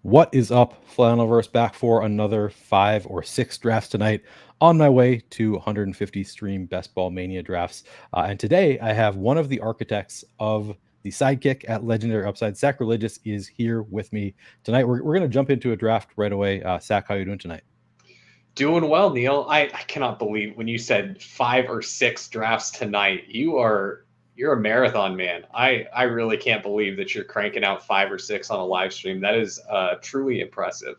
What is up, Flannelverse? Back for another 5 or 6 drafts tonight. On my way to 150 stream Best Ball Mania drafts. And today I have one of the architects of the Sidekick at Legendary Upside. Sackreligious is here with me tonight. We're going to jump into a draft right away. Sack, how are you doing tonight? Doing well, Neil. I cannot believe when you said 5 or 6 drafts tonight. You're a marathon man. I really can't believe that you're cranking out 5 or 6 on a live stream. That is truly impressive.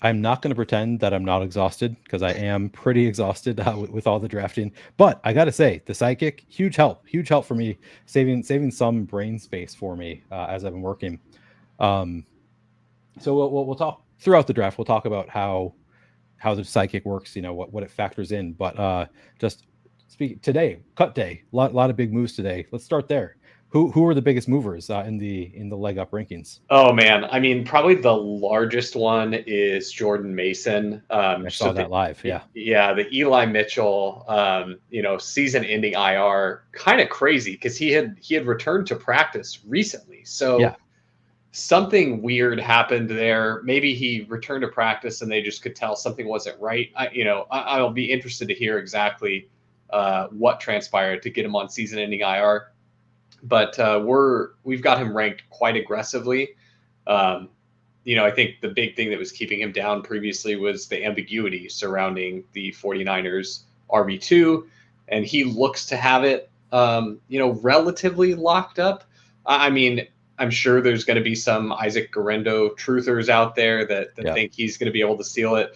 I'm not going to pretend that I'm not exhausted because I am pretty exhausted with all the drafting. But I got to say, the Sidekick, huge help for me, saving some brain space for me as I've been working. Um, so we'll talk throughout the draft. We'll talk about how the Sidekick works, what it factors in. But just speak today, cut day, lot of big moves today. Let's start there. Who are the biggest movers in the leg up rankings? Oh man, I mean, probably the largest one is Jordan Mason. I Just saw with that live. Yeah. yeah, the Eli Mitchell, season-ending IR, kind of crazy because he had returned to practice recently. Yeah. So something weird happened there. Maybe he returned to practice and they just could tell something wasn't right. I'll be interested to hear exactly what transpired to get him on season-ending IR. But we've got him ranked quite aggressively. Um, I think the big thing that was keeping him down previously was the ambiguity surrounding the 49ers RB2, and he looks to have it, relatively locked up. I mean, I'm sure there's going to be some Isaac Garendo truthers out there that Yeah. think he's going to be able to steal it.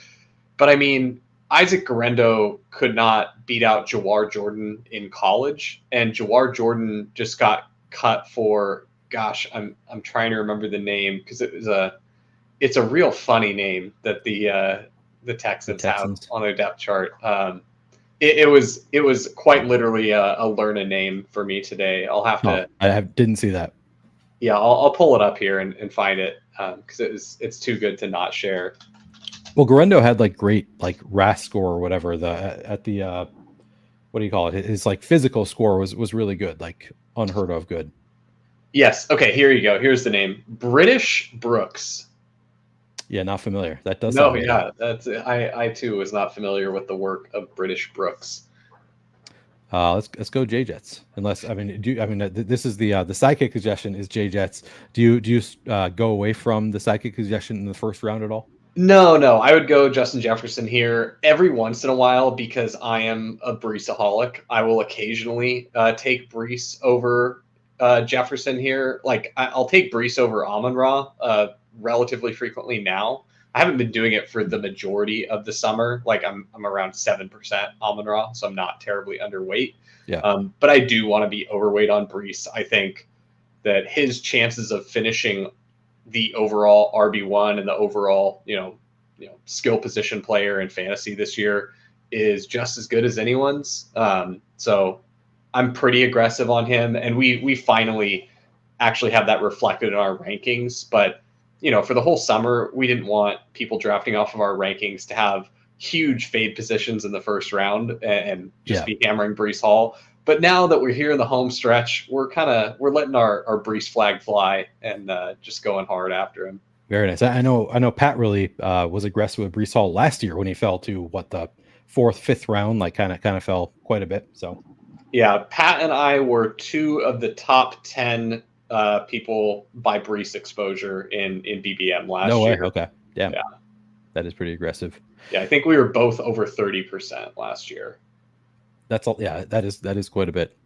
But I mean, Isaac Garendo could not beat out Jawar Jordan in college, and Jawar Jordan just got cut for, gosh, I'm trying to remember the name because it's a real funny name that the Texans have on their depth chart. It was quite literally a learn a name for me today. I'll have to. Didn't see that. Yeah, I'll pull it up here and find it because it's too good to not share. Well, Garendo had like great like RAS score or whatever at the what do you call it? His like physical score was really good, like unheard of good. Yes. Okay. Here you go. Here's the name. British Brooks. Yeah, not familiar. That does No. sound right. Yeah. That's I too was not familiar with the work of British Brooks. Let's go J Jets. Unless this is the Sidekick suggestion is J Jets. Do you go away from the Sidekick suggestion in the first round at all? No. I would go Justin Jefferson here every once in a while because I am a Breesaholic. I will occasionally take Brees over Jefferson here. Like I'll take Brees over Amon-Ra relatively frequently now. I haven't been doing it for the majority of the summer. Like I'm around 7% Amon-Ra, so I'm not terribly underweight. Yeah. But I do want to be overweight on Brees. I think that his chances of finishing the overall RB1 and the overall, skill position player in fantasy this year is just as good as anyone's. So I'm pretty aggressive on him, and we finally actually have that reflected in our rankings. But for the whole summer, we didn't want people drafting off of our rankings to have huge fade positions in the first round and just be hammering Brees Hall. But now that we're here in the home stretch, we're letting our Brees flag fly and just going hard after him. Very nice. I know Pat really was aggressive with Brees Hall last year when he fell to the 4th, 5th round, like kind of fell quite a bit. So yeah, Pat and I were 2 of the top 10 people by Brees exposure in BBM last year. No way. Okay. Yeah. That is pretty aggressive. Yeah, I think we were both over 30% last year. That's all. Yeah, that is quite a bit.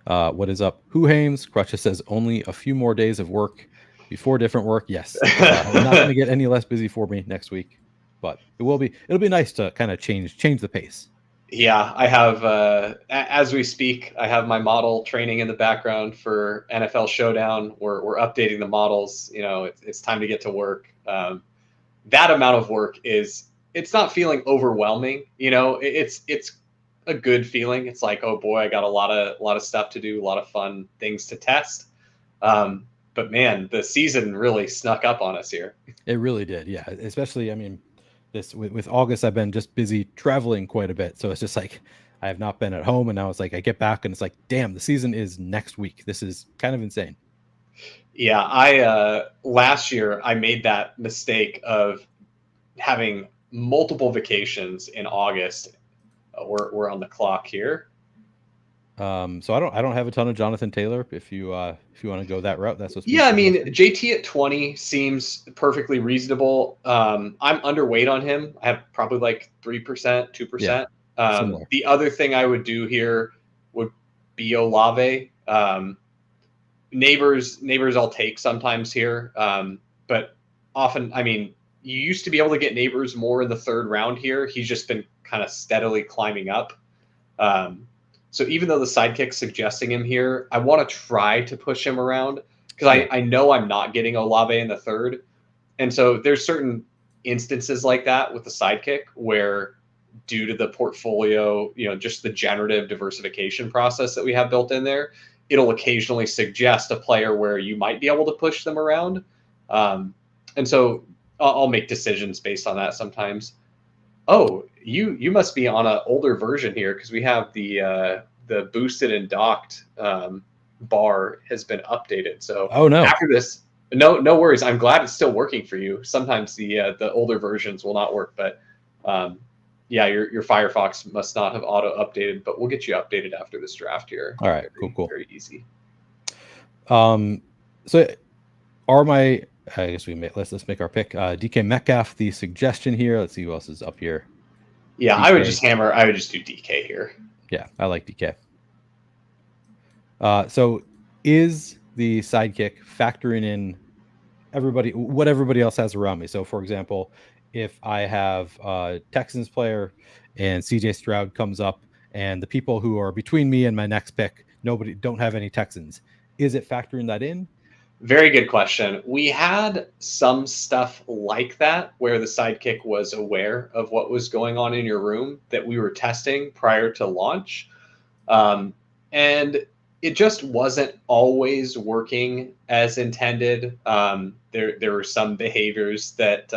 What is up? Who Hames? Crutches says only a few more days of work before different work. Yes, I'm not going to get any less busy for me next week, but it'll be nice to kind of change the pace. Yeah, I have as we speak, I have my model training in the background for NFL Showdown. We're updating the models. It's time to get to work. That amount of work it's not feeling overwhelming. It's a good feeling. It's like, oh boy, I got a lot of stuff to do, a lot of fun things to test. But man, the season really snuck up on us here. It really did. Yeah, especially this with August, I've been just busy traveling quite a bit, so it's just like I have not been at home, and now it's like I get back and it's like, damn, the season is next week. This is kind of insane. Yeah, I last year I made that mistake of having multiple vacations in August. We're on the clock here. So I don't have a ton of Jonathan Taylor. If you want to go that route, that's what's been Yeah, I mean, suggested. JT at 20 seems perfectly reasonable. I'm underweight on him. I have probably like 3%, Yeah, 2%. similar. The other thing I would do here would be Olave. Neighbors I'll take sometimes here, but often, I mean, you used to be able to get Neighbors more in the third round here. He's just been kind of steadily climbing up. Um, so even though the Sidekick's suggesting him here, I want to try to push him around because Yeah. I know I'm not getting Olave in the third. And so there's certain instances like that with the Sidekick where due to the portfolio, just the generative diversification process that we have built in there, it'll occasionally suggest a player where you might be able to push them around. And so I'll make decisions based on that sometimes. Oh, you must be on an older version here because we have the boosted and docked bar has been updated. So Oh no. after this, no worries. I'm glad it's still working for you. Sometimes the older versions will not work, but yeah, your Firefox must not have auto updated. But we'll get you updated after this draft here. All right. Very, Cool. very easy. So are my I guess let's make our pick. DK Metcalf, the suggestion here. Let's see who else is up here. Yeah, DK. I would just hammer. I would just do DK here. Yeah, I like DK. So is the Sidekick factoring in what everybody else has around me? So for example, if I have a Texans player and CJ Stroud comes up and the people who are between me and my next pick, don't have any Texans, is it factoring that in? Very good question. We had some stuff like that where the Sidekick was aware of what was going on in your room that we were testing prior to launch. And it just wasn't always working as intended. There were some behaviors that,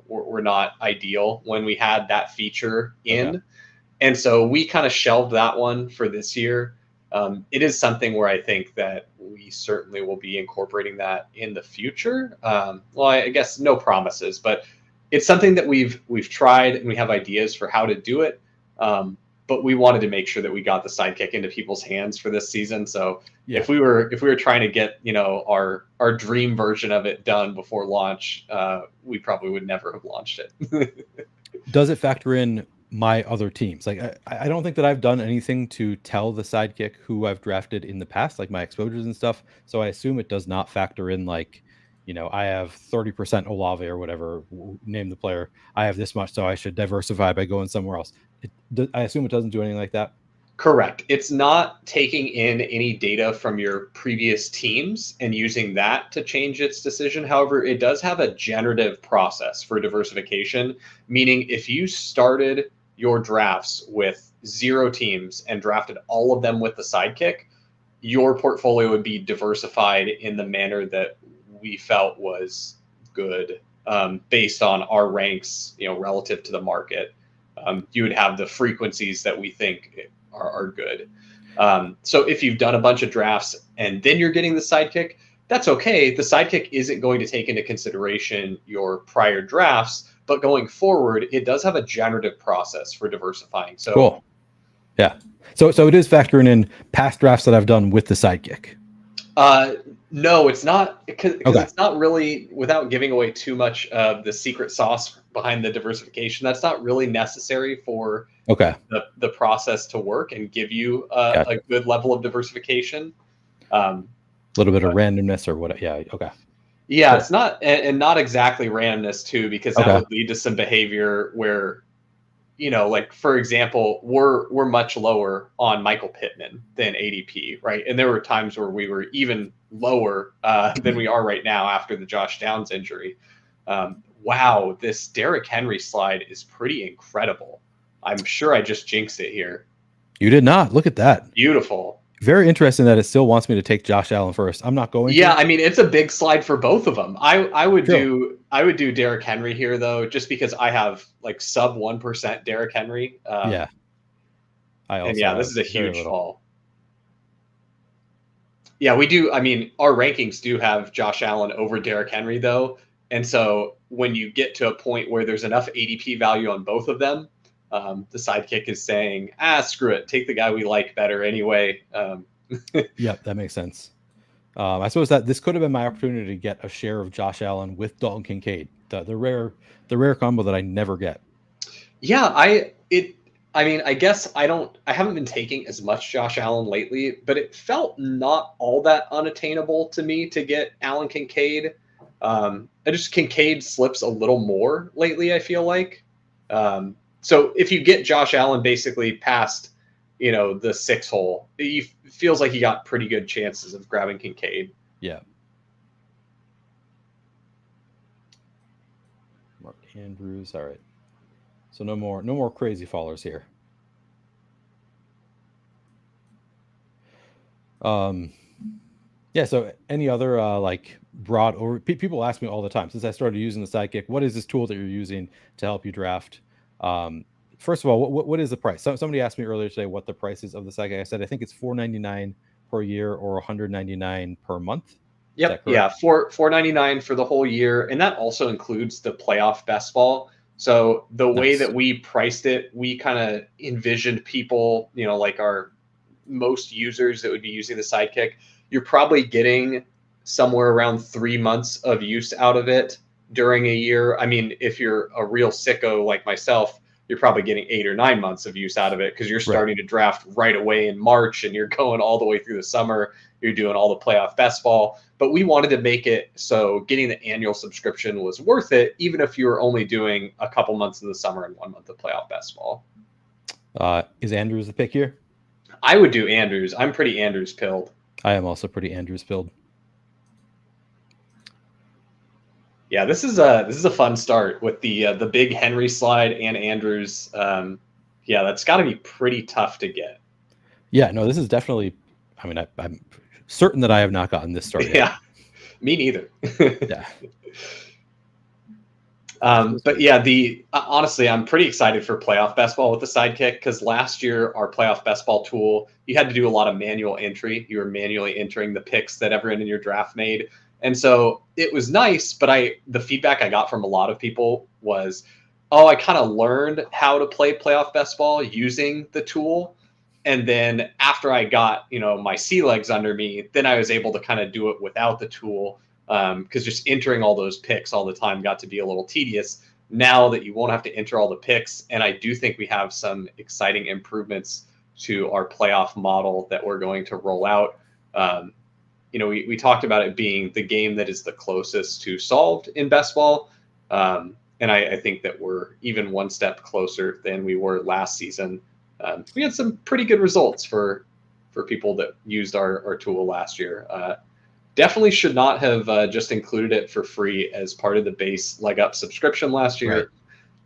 were not ideal when we had that feature in. Okay. And so we kind of shelved that one for this year. It is something where I think that we certainly will be incorporating that in the future. Well, I guess no promises, but it's something that we've tried and we have ideas for how to do it. But we wanted to make sure that we got the Sidekick into people's hands for this season. So Yeah. if we were trying to get our dream version of it done before launch, we probably would never have launched it. Does it factor in my other teams? Like I don't think that I've done anything to tell the Sidekick who I've drafted in the past, like my exposures and stuff. So I assume it does not factor in like, I have 30% Olave or whatever, name the player. I have this much, so I should diversify by going somewhere else. I assume it doesn't do anything like that. Correct. It's not taking in any data from your previous teams and using that to change its decision. However, it does have a generative process for diversification, meaning if you started your drafts with 0 teams and drafted all of them with the Sidekick, your portfolio would be diversified in the manner that we felt was good, based on our ranks, relative to the market. You would have the frequencies that we think are good. So if you've done a bunch of drafts and then you're getting the Sidekick, that's okay. The Sidekick isn't going to take into consideration your prior drafts, but going forward, it does have a generative process for diversifying. So cool. Yeah. So it is factoring in past drafts that I've done with the Sidekick. No, it's not, because Okay. it's not really, without giving away too much of the secret sauce behind the diversification, that's not really necessary for the process to work and give you a good level of diversification. A little bit of randomness or what? Yeah. Okay. Yeah, Cool. it's not, and not exactly randomness too, because that would lead to some behavior where, like for example, we're much lower on Michael Pittman than ADP, right? And there were times where we were even lower than we are right now after the Josh Downs injury. Wow, this Derrick Henry slide is pretty incredible. I'm sure I just jinxed it here. You did not. Look at that. Beautiful. Very interesting that it still wants me to take Josh Allen first. I'm not going to. Yeah, I mean, it's a big slide for both of them. I would do Derrick Henry here though, just because I have like sub 1% Derrick Henry. Yeah. I also and yeah, this is a huge fall. Yeah, we do. I mean, our rankings do have Josh Allen over Derrick Henry, though. And so when you get to a point where there's enough ADP value on both of them, the sidekick is saying, screw it, take the guy we like better anyway. Yep, that makes sense. I suppose that this could have been my opportunity to get a share of Josh Allen with Dalton Kincaid, the rare combo that I never get. Yeah, I mean, I guess I haven't been taking as much Josh Allen lately, but it felt not all that unattainable to me to get Allen Kincaid. Kincaid slips a little more lately, I feel like. So if you get Josh Allen basically past, the 6 hole, it feels like you got pretty good chances of grabbing Kincaid. Yeah. Mark Andrews. All right. So no more crazy fallers here. Yeah, so any other like broad over people ask me all the time since I started using the Sidekick, what is this tool that you're using to help you draft? First of all, what is the price? Somebody asked me earlier today what the price is of the Sidekick. I said I think it's $4.99 per year or $199 per month. Yep. Yeah. $4.99 for the whole year. And that also includes the playoff best ball. So the way Nice. that we priced it, we kind of envisioned people, like our most users that would be using the Sidekick, you're probably getting somewhere around 3 months of use out of it during a year. I mean, if you're a real sicko like myself, you're probably getting 8 or 9 months of use out of it because you're Right. starting to draft right away in March and you're going all the way through the summer. You're doing all the playoff best ball. But we wanted to make it so getting the annual subscription was worth it, even if you were only doing a couple months in the summer and 1 month of playoff best ball. Is Andrews the pick here? I would do Andrews. I'm pretty Andrews pilled. I am also pretty Andrews pilled. Yeah, this is a fun start with the big Henry slide and Andrews. Yeah, that's got to be pretty tough to get. Yeah, no, this is definitely. I mean, I'm certain that I have not gotten this start yet. Yeah, me neither. Yeah. But yeah, honestly, I'm pretty excited for playoff best ball with the Sidekick because last year our playoff best ball tool, you had to do a lot of manual entry. You were manually entering the picks that everyone in your draft made, and so it was nice. But the feedback I got from a lot of people was, "Oh, I kind of learned how to play playoff best ball using the tool." And then after I got, my sea legs under me, then I was able to kind of do it without the tool because just entering all those picks all the time got to be a little tedious. Now that you won't have to enter all the picks, and I do think we have some exciting improvements to our playoff model that we're going to roll out. We talked about it being the game that is the closest to solved in best ball. And I think that we're even one step closer than we were last season. We had some pretty good results for people that used our tool last year. Definitely should not have just included it for free as part of the base leg up subscription last year. Right.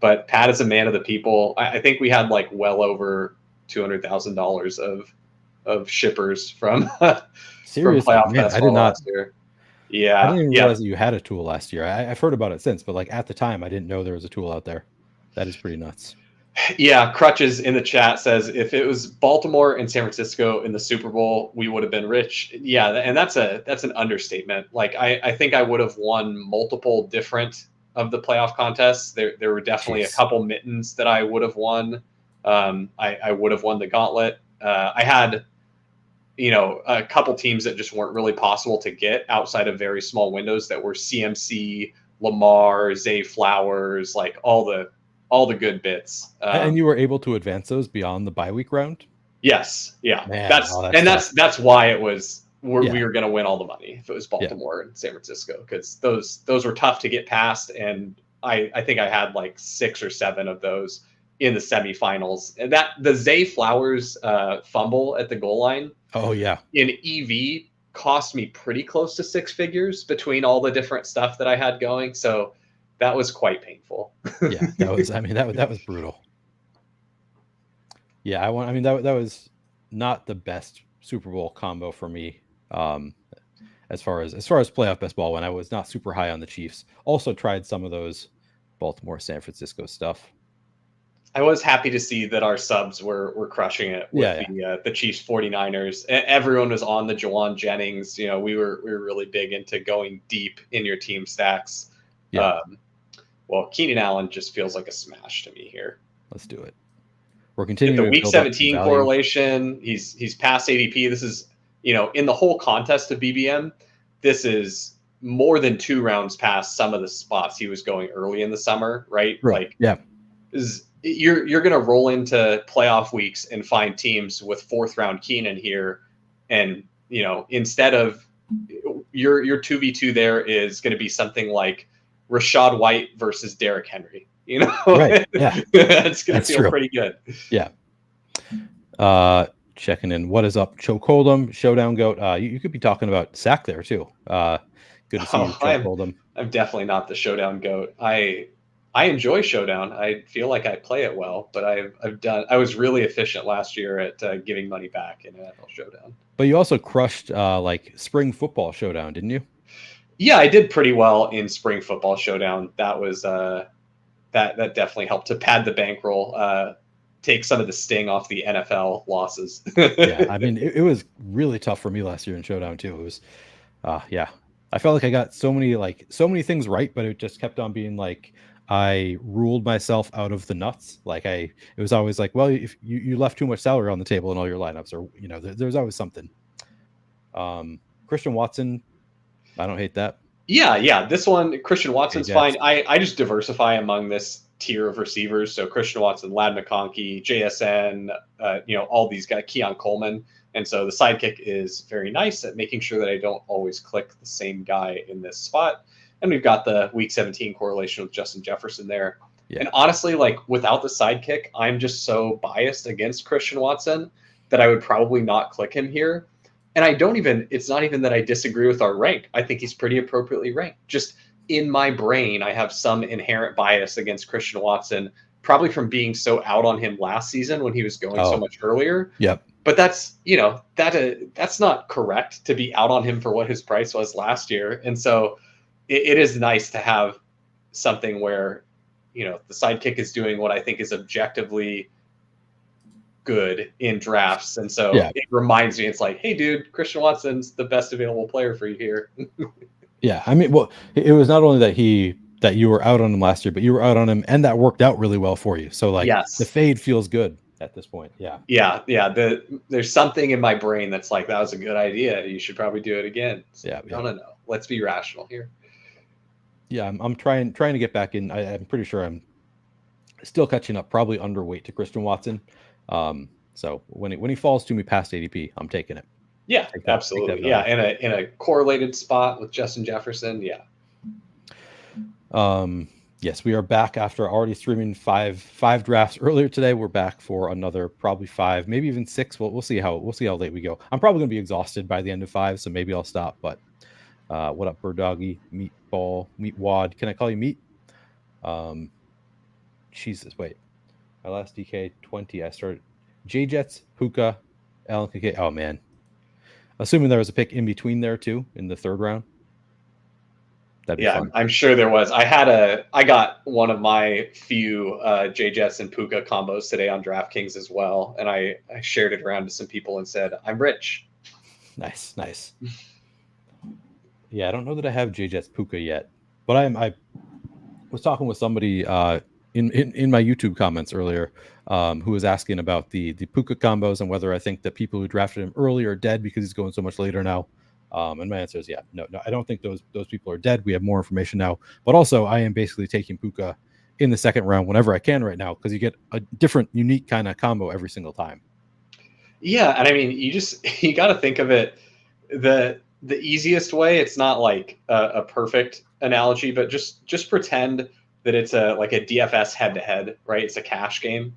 But Pat is a man of the people. I think we had like well over $200,000 of shippers from Seriously, playoff man, best I did ball not. last year. Yeah, I didn't even yeah. realize that you had a tool last year. I've heard about it since, but like at the time, I didn't know there was a tool out there. That is pretty nuts. Yeah, Crutches in the chat says if it was Baltimore and San Francisco in the Super Bowl, we would have been rich. Yeah, and that's an understatement. Like I think I would have won multiple different of the playoff contests. There were definitely a couple mittens that I would have won. I would have won the gauntlet. I had a couple teams that just weren't really possible to get outside of very small windows that were CMC, Lamar, Zay Flowers, like all the good bits. And you were able to advance those beyond the bye week round? Yes. Yeah. Man, That's why it was we Yeah. were going to win all the money if it was Baltimore and San Francisco because those were tough to get past, and I think I had like 6 or 7 of those in the semifinals. And that the Zay Flowers fumble at the goal line. Oh yeah. In EV cost me pretty close to 6 figures between all the different stuff that I had going. So that was quite painful. Yeah, that was brutal. Yeah, I mean that was not the best Super Bowl combo for me. As far as playoff best ball when I was not super high on the Chiefs. Also tried some of those Baltimore San Francisco stuff. I was happy to see that our subs were crushing it with the Chiefs 49ers. Everyone was on the Jawan Jennings. We were really big into going deep in your team stacks. Yeah. Well, Keenan Allen just feels like a smash to me here. Let's do it. We're Get continuing the to week build up some 17 value. correlation. He's past ADP. This is, in the whole contest of BBM, this is more than 2 rounds past some of the spots he was going early in the summer, right? Right. Yeah. You're going to roll into playoff weeks and find teams with 4th round Keenan here, and instead of your 2v2 there is going to be something like Rashad White versus Derrick Henry. Right. Yeah. It's going to feel true. pretty good. Yeah. Checking in. What is up, Choke Hold'em, Showdown Goat? You could be talking about Sack there too. Good to see you, Choke Hold'em. I'm definitely not the Showdown Goat. I enjoy Showdown. I feel like I play it well, but I was really efficient last year at giving money back in NFL Showdown. But you also crushed like Spring Football Showdown, didn't you? Yeah, I did pretty well in Spring Football Showdown. That was that definitely helped to pad the bankroll, take some of the sting off the NFL losses. Yeah, I mean it was really tough for me last year in Showdown too. It was yeah. I felt like I got so many things right, but it just kept on being like I ruled myself out of the nuts. Like it was always like, well, if you left too much salary on the table in all your lineups, or there's always something. Christian Watson, I don't hate that. Yeah. This one, Christian Watson's fine. I just diversify among this tier of receivers. So Christian Watson, Lad McConkey, JSN, all these guys, Keon Coleman. And so the Sidekick is very nice at making sure that I don't always click the same guy in this spot. And we've got the week 17 correlation with Justin Jefferson there. Yeah. And honestly, like without the Sidekick, I'm just so biased against Christian Watson that I would probably not click him here. And it's not even that I disagree with our rank. I think he's pretty appropriately ranked. Just in my brain, I have some inherent bias against Christian Watson, probably from being so out on him last season when he was going so much earlier. Yep. But that's, that's not correct to be out on him for what his price was last year. And so it is nice to have something where, the Sidekick is doing what I think is objectively good in drafts. And so It reminds me, it's like, hey dude, Christian Watson's the best available player for you here. Yeah. I mean, well, it was not only that you were out on him last year, but you were out on him and that worked out really well for you. So like the fade feels good at this point. Yeah. There's something in my brain that's like, that was a good idea. You should probably do it again. So no. Let's be rational here. Yeah. I'm trying to get back in. I'm pretty sure I'm still catching up, probably underweight to Christian Watson. So when he falls to me past ADP, I'm taking it. Yeah, absolutely. Yeah, in a correlated spot with Justin Jefferson. Yeah. Yes, we are back after already streaming five drafts earlier today. We're back for another probably 5, maybe even 6. We'll see how late we go. I'm probably gonna be exhausted by the end of 5, so maybe I'll stop. But what up, Bird Doggy, Meatball, Meat Wad? Can I call you Meat? Jesus, wait. My last DK 20, I started J-Jets, Puka, Alan KK. Oh man. Assuming there was a pick in between there too in the 3rd round. That'd be fun. I'm sure there was. I got one of my few J-Jets and Puka combos today on DraftKings as well. And I shared it around to some people and said, I'm rich. Nice. Yeah, I don't know that I have J-Jets Puka yet. But I was talking with somebody in my YouTube comments earlier, who was asking about the Puka combos and whether I think that people who drafted him early are dead because he's going so much later now. And my answer is no, I don't think those people are dead. We have more information now, but also I am basically taking Puka in the 2nd round whenever I can right now because you get a different, unique kind of combo every single time. Yeah, and I mean, you got to think of it the easiest way. It's not like a perfect analogy, but just pretend that it's like a DFS head-to-head, right? It's a cash game.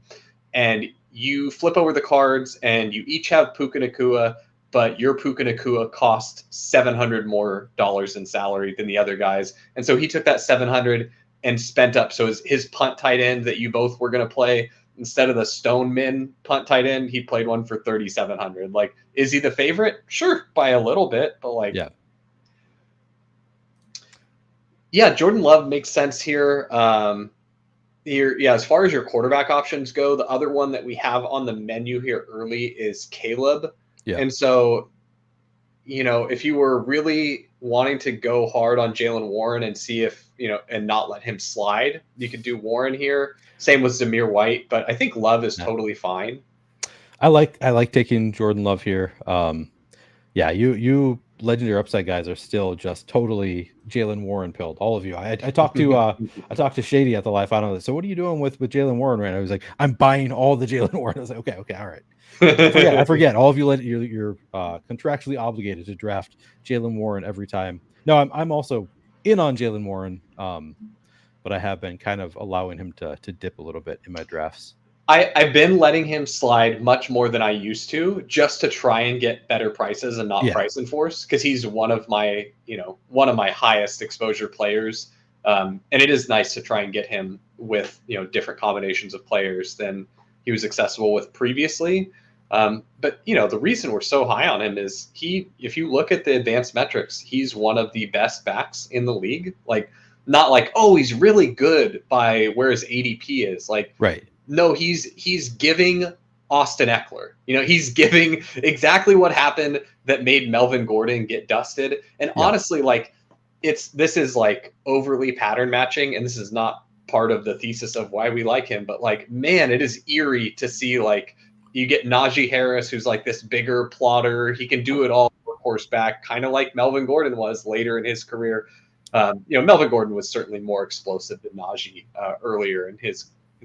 And you flip over the cards and you each have Puka Nacua, but your Puka Nacua cost $700 more in salary than the other guys. And so he took that $700 and spent up. So his punt tight end that you both were going to play, instead of the Stone Min punt tight end, he played one for $3,700. Like, is he the favorite? Sure, by a little bit, but like, yeah, Jordan Love makes sense here. As far as your quarterback options go, the other one that we have on the menu here early is Caleb. Yeah. And so, if you were really wanting to go hard on Jalen Warren and see if, and not let him slide, you could do Warren here. Same with Zamir White, but I think Love is Yeah. totally fine. I like taking Jordan Love here. Yeah, you legendary upside guys are still just totally Jalen Warren pilled. All of you. I talked to Shady at the live final. So what are you doing with Jalen Warren right now? He was like, I'm buying all the Jalen Warren. I was like, okay, all right. I forget. All of you you're contractually obligated to draft Jalen Warren every time. No, I'm also in on Jalen Warren. But I have been kind of allowing him to dip a little bit in my drafts. I've been letting him slide much more than I used to, just to try and get better prices and not price enforce, because he's one of my highest exposure players. And it is nice to try and get him with different combinations of players than he was accessible with previously. But the reason we're so high on him is if you look at the advanced metrics, he's one of the best backs in the league. Like, not like, oh, he's really good by where his ADP is. Like, right. No, he's giving Austin Eckler. He's giving exactly what happened that made Melvin Gordon get dusted. And honestly, like, this is like overly pattern matching, and this is not part of the thesis of why we like him. But like, man, it is eerie to see, like, you get Najee Harris, who's like this bigger plotter. He can do it all horseback, kind of like Melvin Gordon was later in his career. Melvin Gordon was certainly more explosive than Najee earlier in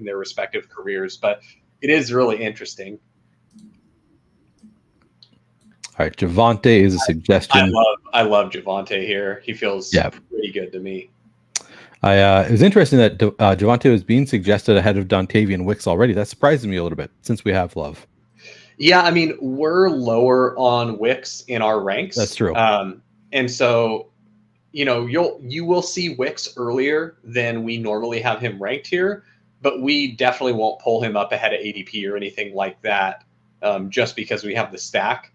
their respective careers, but it is really interesting. All right, Javonte is a suggestion. I love Javonte here. He feels pretty good to me. It was interesting that Javonte was being suggested ahead of Dontavian Wicks already. That surprises me a little bit since we have Love. Yeah, I mean, we're lower on Wicks in our ranks. That's true. And so, you will see Wicks earlier than we normally have him ranked here, but we definitely won't pull him up ahead of ADP or anything like that, just because we have the stack.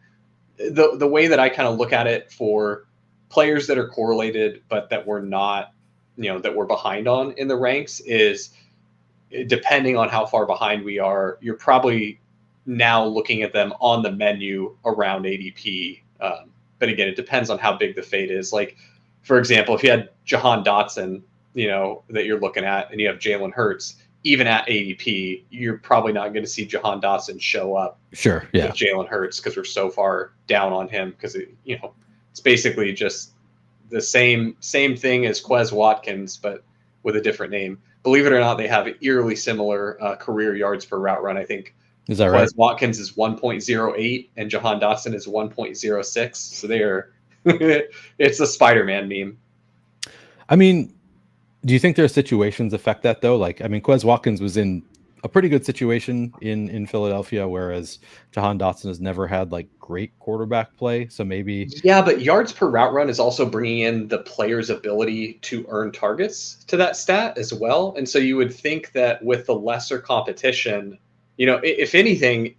The way that I kind of look at it for players that are correlated, but that we're not, that we're behind on in the ranks, is depending on how far behind we are, you're probably now looking at them on the menu around ADP. But again, it depends on how big the fade is. Like, for example, if you had Jahan Dotson, that you're looking at, and you have Jalen Hurts, even at ADP, you're probably not going to see Jahan Dotson show up. Sure, yeah. With Jalen Hurts, because we're so far down on him, because it's basically just the same thing as Quez Watkins, but with a different name. Believe it or not, they have eerily similar career yards per route run. I think is that right? Quez Watkins is 1.08 and Jahan Dotson is 1.06. So they are. It's a Spider-Man meme. I mean, do you think their situations affect that though? Like, I mean, Quez Watkins was in a pretty good situation in Philadelphia, whereas Jahan Dotson has never had like great quarterback play. So maybe. Yeah, but yards per route run is also bringing in the player's ability to earn targets to that stat as well. And so you would think that with the lesser competition, if anything,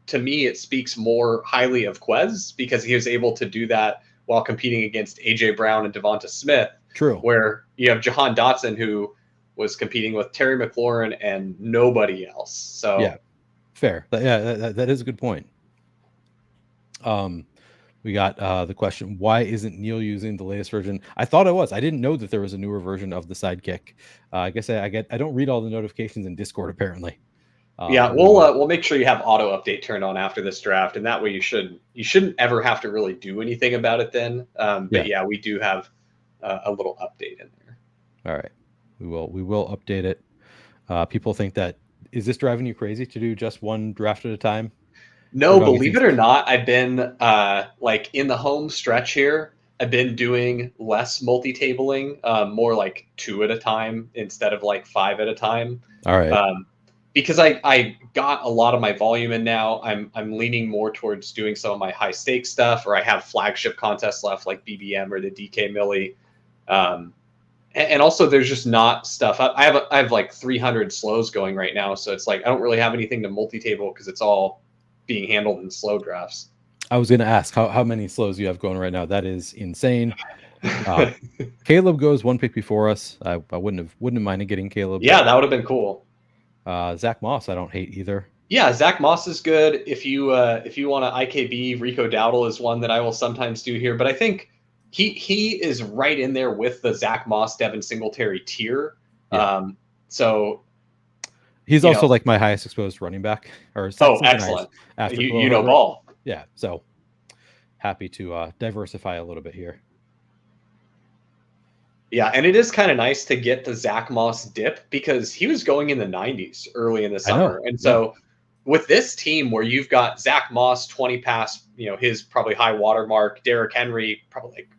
to me, it speaks more highly of Quez, because he was able to do that while competing against AJ Brown and Devonta Smith. True. Where you have Jahan Dotson, who was competing with Terry McLaurin and nobody else. So yeah, fair. That is a good point. We got the question, why isn't Neil using the latest version? I thought I was. I didn't know that there was a newer version of the Sidekick. I guess I don't read all the notifications in Discord apparently. We'll make sure you have auto update turned on after this draft, and that way you shouldn't ever have to really do anything about it then. But we do have a little update in there. All right, we will update it. People think that, is this driving you crazy to do just one draft at a time? No, believe it or not, I've been like in the home stretch here, I've been doing less multi-tabling, more like 2 at a time instead of like 5 at a time. All right. Because I got a lot of my volume in now. I'm leaning more towards doing some of my high stakes stuff, or I have flagship contests left like BBM or the DK Millie. And also there's just not stuff. I have like 300 slows going right now, so it's like I don't really have anything to multi-table because it's all being handled in slow drafts. I was going to ask how many slows you have going right now. That is insane. Caleb goes one pick before us. I wouldn't have minded getting Caleb. Yeah, that would have been cool. Zach Moss, I don't hate either. Yeah, Zach Moss is good. If you want to IKB, Rico Dowdle is one that I will sometimes do here, but I think he is right in there with the Zach Moss, Devin Singletary tier. Yeah. So he's also like my highest exposed running back, or excellent. After you know ball. Yeah, so happy to diversify a little bit here. Yeah, and it is kind of nice to get the Zach Moss dip because he was going in the 90s early in the summer. And so with this team where you've got Zach Moss 20 past, his probably high water mark, Derrick Henry probably like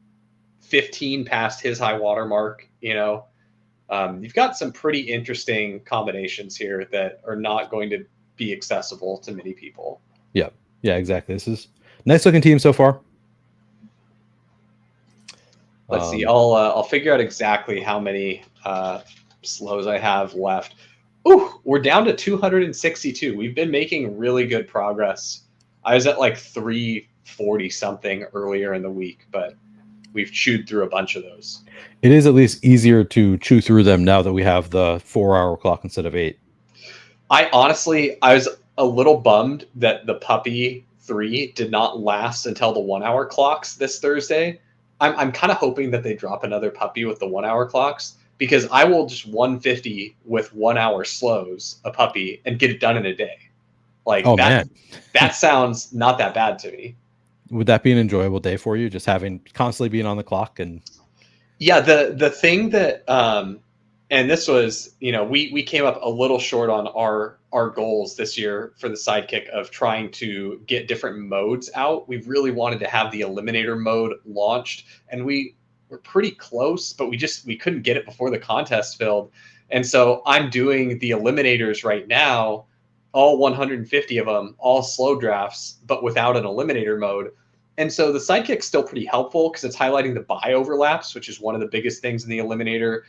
15 past his high water mark, you've got some pretty interesting combinations here that are not going to be accessible to many people. Yeah, exactly. This is a nice looking team so far. Let's see. I'll figure out exactly how many slows I have left. Ooh, we're down to 262. We've been making really good progress. I was at like 340 something earlier in the week, but we've chewed through a bunch of those. It is at least easier to chew through them now that we have the 4-hour clock instead of 8. I was a little bummed that the puppy 3 did not last until the 1-hour clocks this Thursday. I'm kind of hoping that they drop another puppy with the 1-hour clocks, because I will just 150 with 1-hour slows a puppy and get it done in a day. Like that sounds not that bad to me. Would that be an enjoyable day for you, just having constantly being on the clock? And yeah, the thing that and this was, we came up a little short on our goals this year for the Sidekick of trying to get different modes out. We really wanted to have the Eliminator mode launched, and we were pretty close, but we couldn't get it before the contest filled. And so I'm doing the Eliminators right now, all 150 of them, all slow drafts, but without an Eliminator mode. And so the Sidekick's still pretty helpful because it's highlighting the buy overlaps, which is one of the biggest things in the Eliminator.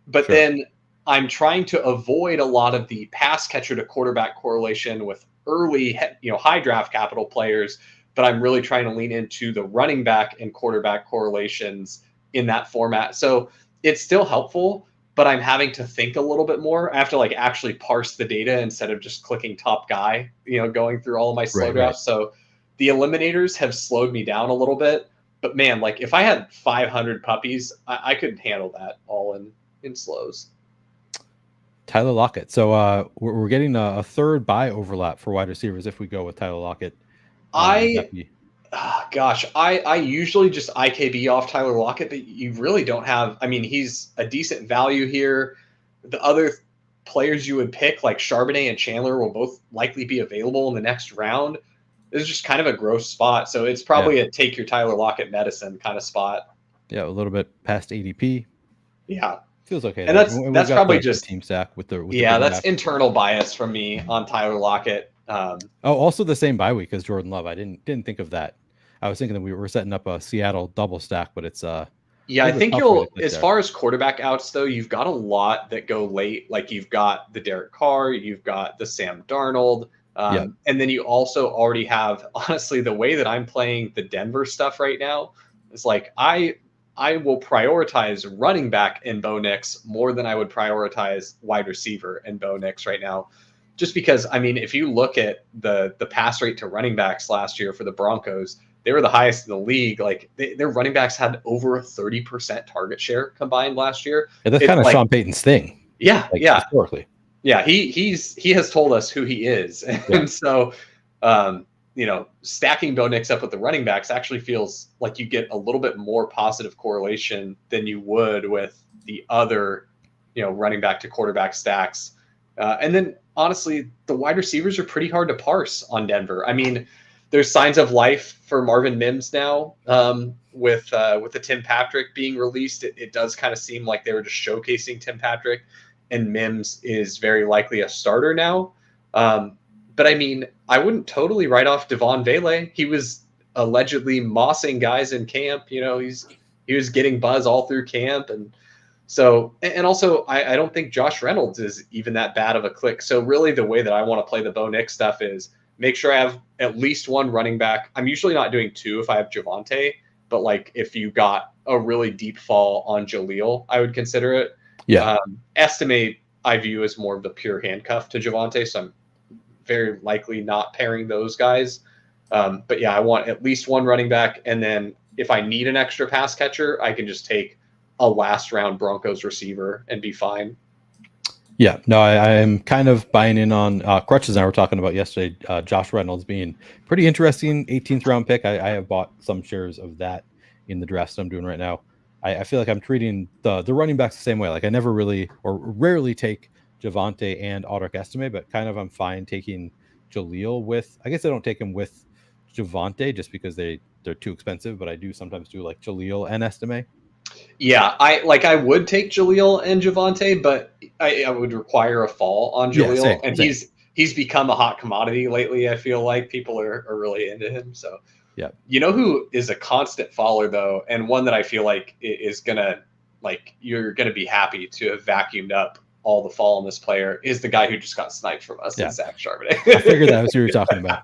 But then I'm trying to avoid a lot of the pass catcher to quarterback correlation with early, high draft capital players. But I'm really trying to lean into the running back and quarterback correlations in that format. So it's still helpful, but I'm having to think a little bit more. I have to actually parse the data instead of just clicking top guy, going through all of my slow drafts. Right. So the Eliminators have slowed me down a little bit. But man, if I had 500 puppies, I could handle that all in slows. Tyler Lockett. So we're getting a third buy overlap for wide receivers if we go with Tyler Lockett. I usually just IKB off Tyler Lockett, but you really don't have. I mean, he's a decent value here. The other players you would pick, like Charbonnet and Chandler, will both likely be available in the next round. This is just kind of a gross spot. So it's probably a take your Tyler Lockett medicine kind of spot. Yeah, a little bit past ADP. Yeah. Feels okay. And that's probably just team stack with the that's internal bias from me on Tyler Lockett. Also the same bye week as Jordan Love. I didn't think of that. I was thinking that we were setting up a Seattle double stack, but it's I think as far as quarterback outs though, you've got a lot that go late. Like you've got the Derek Carr, you've got the Sam Darnold, and then you also already have, honestly, the way that I'm playing the Denver stuff right now is I will prioritize running back in Bo Nix more than I would prioritize wide receiver in Bo Nix right now. Just because, I mean, if you look at the pass rate to running backs last year for the Broncos, they were the highest in the league. Their running backs had over a 30% target share combined last year. Yeah, that's kind of Sean Payton's thing. Yeah, historically. Yeah, he has told us who he is. And so stacking Bo Nix up with the running backs actually feels like you get a little bit more positive correlation than you would with the other, running back to quarterback stacks. And then honestly, the wide receivers are pretty hard to parse on Denver. I mean, there's signs of life for Marvin Mims now with the Tim Patrick being released. It does kind of seem like they were just showcasing Tim Patrick, and Mims is very likely a starter now. But I mean, I wouldn't totally write off Devon Vele. He was allegedly mossing guys in camp. He was getting buzz all through camp. And so, and also I don't think Josh Reynolds is even that bad of a click. So really the way that I want to play the Bo Nix stuff is make sure I have at least one running back. I'm usually not doing two if I have Javonte, but if you got a really deep fall on Jaleel, I would consider it. Yeah. Estimate I view as more of the pure handcuff to Javonte, so I'm very likely not pairing those guys. But yeah, I want at least one running back, and then if I need an extra pass catcher, I can just take a last round Broncos receiver and be fine. Yeah, no, I am kind of buying in on Crutches and I were talking about yesterday. Josh Reynolds being pretty interesting 18th round pick. I have bought some shares of that in the drafts I'm doing right now. I feel like I'm treating the running backs the same way. Like I never really or rarely take Javonte and Audric Estime, but kind of I'm fine taking Jaleel with. I guess I don't take him with Javonte just because they're too expensive, but I do sometimes do like Jaleel and Estime. Yeah, I would take Jaleel and Javonte, but I would require a fall on Yeah, Jaleel, and same. he's become a hot commodity lately. I feel like people are really into him. So Yeah. you know who is a constant follower though, and one that I feel like is gonna you're gonna be happy to have vacuumed up all the fall on this player is the guy who just got sniped from us, Yeah. is Zach Charbonnet. I figured that was who you were talking about.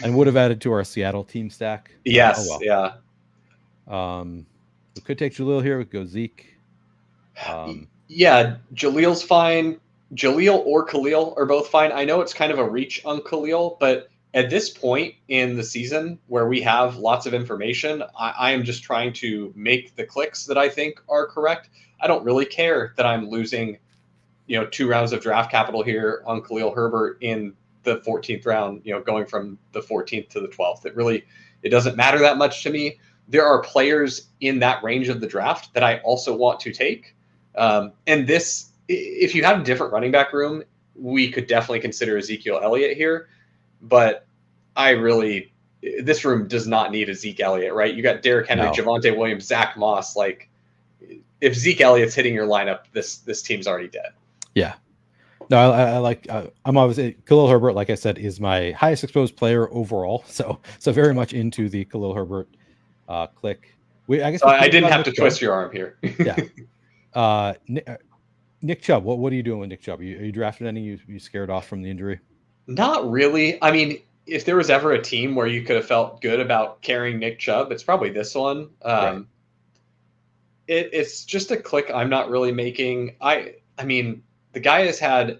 And would have added to our Seattle team stack. Yes, Oh yeah. well. We could take Jaleel here. We could go Zeke. Yeah, Jaleel's fine. Jaleel or Khalil are both fine. I know it's kind of a reach on Khalil, but at this point in the season where we have lots of information, I am just trying to make the clicks that I think are correct. I don't really care that I'm losing, 2 rounds of draft capital here on Khalil Herbert in the 14th round, going from the 14th to the 12th. It doesn't matter that much to me. There are players in that range of the draft that I also want to take. And this, if you had a different running back room, we could definitely consider Ezekiel Elliott here. But this room does not need a Zeke Elliott, right? You got Derrick Henry, No. Javonte Williams, Zach Moss. Like, if Zeke Elliott's hitting your lineup, this team's already dead. Yeah. No, I like. I'm obviously Khalil Herbert. Like I said, is my highest exposed player overall. So very much into the Khalil Herbert click. I guess I didn't have to twist your arm here. Yeah. Nick Chubb. What are you doing with Nick Chubb? Are you drafting any? You scared off from the injury? Not really. I mean, if there was ever a team where you could have felt good about carrying Nick Chubb, it's probably this one. Right. It's just a click I'm not really making. I mean, the guy has had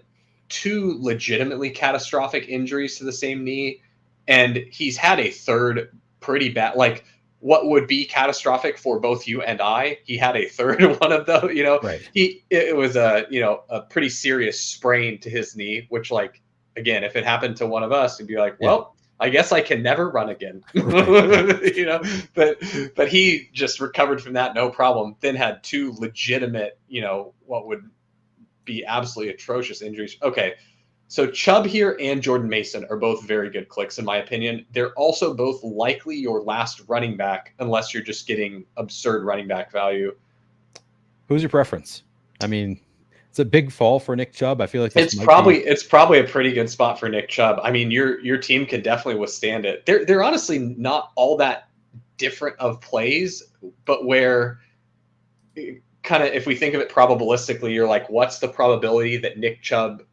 2 legitimately catastrophic injuries to the same knee, and he's had a third pretty bad, like what would be catastrophic for both you and I. He had a third one of those, Right. It was a pretty serious sprain to his knee, which, like, again, if it happened to one of us, it'd be like, well, I guess I can never run again. But he just recovered from that, no problem. Then had 2 legitimate, what would be absolutely atrocious injuries. Okay. So Chubb here and Jordan Mason are both very good clicks, in my opinion. They're also both likely your last running back, unless you're just getting absurd running back value. Who's your preference? I mean, it's a big fall for Nick Chubb. I feel like it's probably a pretty good spot for Nick Chubb. I mean, your team can definitely withstand it. They're honestly not all that different of plays, but where kind of, if we think of it probabilistically, you're like, what's the probability that Nick Chubb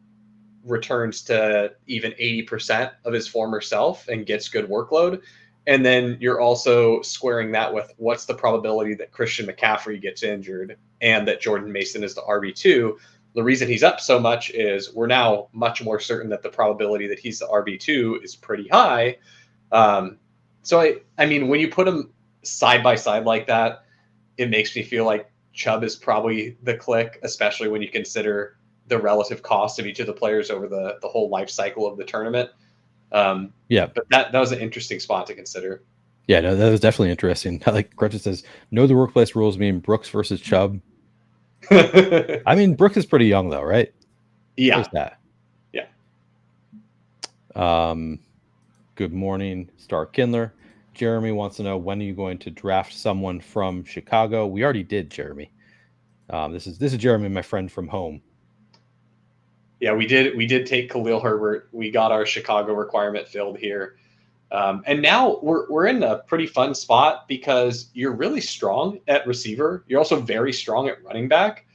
returns to even 80% of his former self and gets good workload? And then you're also squaring that with what's the probability that Christian McCaffrey gets injured and that Jordan Mason is the RB2. The reason he's up so much is we're now much more certain that the probability that he's the RB2 is pretty high. So I mean, when you put them side by side like that, it makes me feel like Chubb is probably the click, especially when you consider the relative cost of each of the players over the whole life cycle of the tournament. But that was an interesting spot to consider. Yeah, no, that was definitely interesting. Like Crutches says, know the workplace rules mean Brooks versus Chubb. I mean, Brooks is pretty young though, right? Yeah. There's that. Yeah. Good morning, Star Kindler. Jeremy wants to know, when are you going to draft someone from Chicago? We already did, Jeremy. This is Jeremy, my friend from home. Yeah, we did take Khalil Herbert. We got our Chicago requirement filled here. And now we're in a pretty fun spot because you're really strong at receiver. You're also very strong at running back.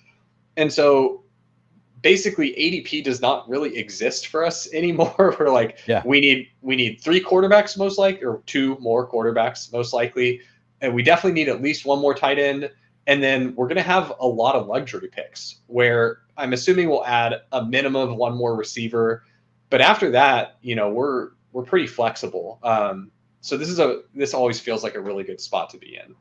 And so basically ADP does not really exist for us anymore. We're like, we need 3 quarterbacks most likely, or 2 more quarterbacks most likely. and we definitely need at least one more tight end. And then we're going to have a lot of luxury picks where I'm assuming we'll add a minimum of one more receiver. But after that, we're pretty flexible. So this always feels like a really good spot to be in.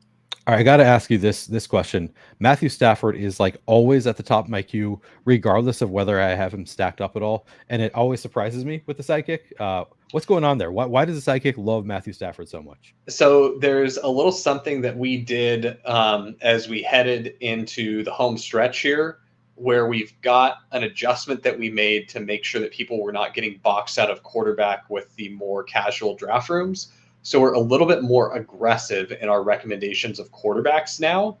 All right, I got to ask you this question. Matthew Stafford is like always at the top of my queue, regardless of whether I have him stacked up at all, and it always surprises me with the Sidekick. What's going on there? Why does the Sidekick love Matthew Stafford so much? So there's a little something that we did as we headed into the home stretch here, where we've got an adjustment that we made to make sure that people were not getting boxed out of quarterback with the more casual draft rooms. So we're a little bit more aggressive in our recommendations of quarterbacks now,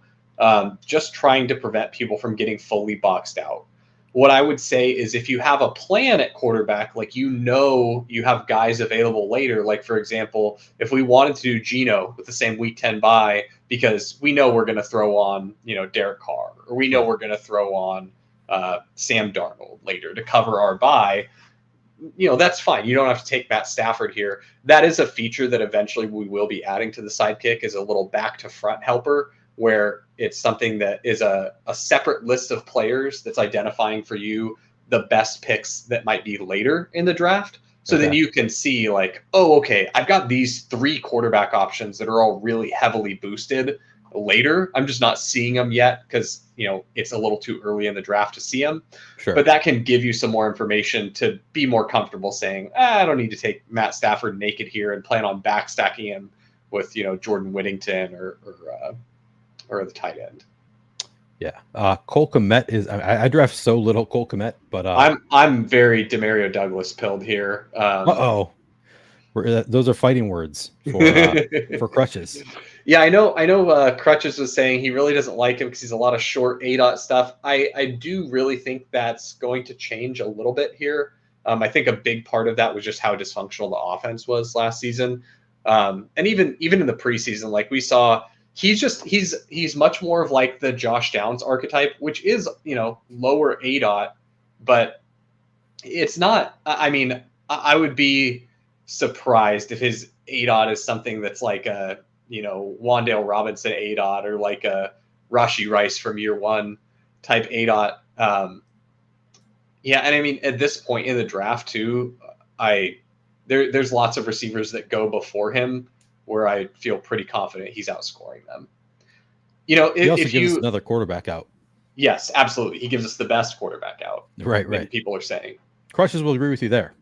just trying to prevent people from getting fully boxed out. What I would say is if you have a plan at quarterback, like you have guys available later, like for example, if we wanted to do Geno with the same week 10 bye, because we know we're going to throw on, Derek Carr, or we know we're going to throw on Sam Darnold later to cover our bye, that's fine. You don't have to take Matt Stafford here. That is a feature that eventually we will be adding to the Sidekick, is a little back to front helper, where it's something that is a separate list of players that's identifying for you the best picks that might be later in the draft. So then you can see like, oh, okay, I've got these 3 quarterback options that are all really heavily boosted later. I'm just not seeing them yet because, it's a little too early in the draft to see them. Sure. But that can give you some more information to be more comfortable saying, I don't need to take Matt Stafford naked here and plan on backstacking him with, Jordan Whittington or the tight end. Yeah. Cole Kmet is, I draft so little Cole Kmet, but I'm very Demario Douglas pilled here. Those are fighting words for Crutches. Yeah, I know. Crutches was saying he really doesn't like him because he's a lot of short ADOT stuff. I do really think that's going to change a little bit here. I think a big part of that was just how dysfunctional the offense was last season, and even in the preseason, like we saw, he's much more of like the Josh Downs archetype, which is lower ADOT, but it's not. I mean, I would be surprised if his ADOT is something that's like a Wandale Robinson ADOT or like a Rashi Rice from year one type ADOT. Yeah, and I mean at this point in the draft too, there's lots of receivers that go before him where I feel pretty confident he's outscoring them. He also gives us another quarterback out. Yes, absolutely. He gives us the best quarterback out. Right. People are saying. Crutches will agree with you there.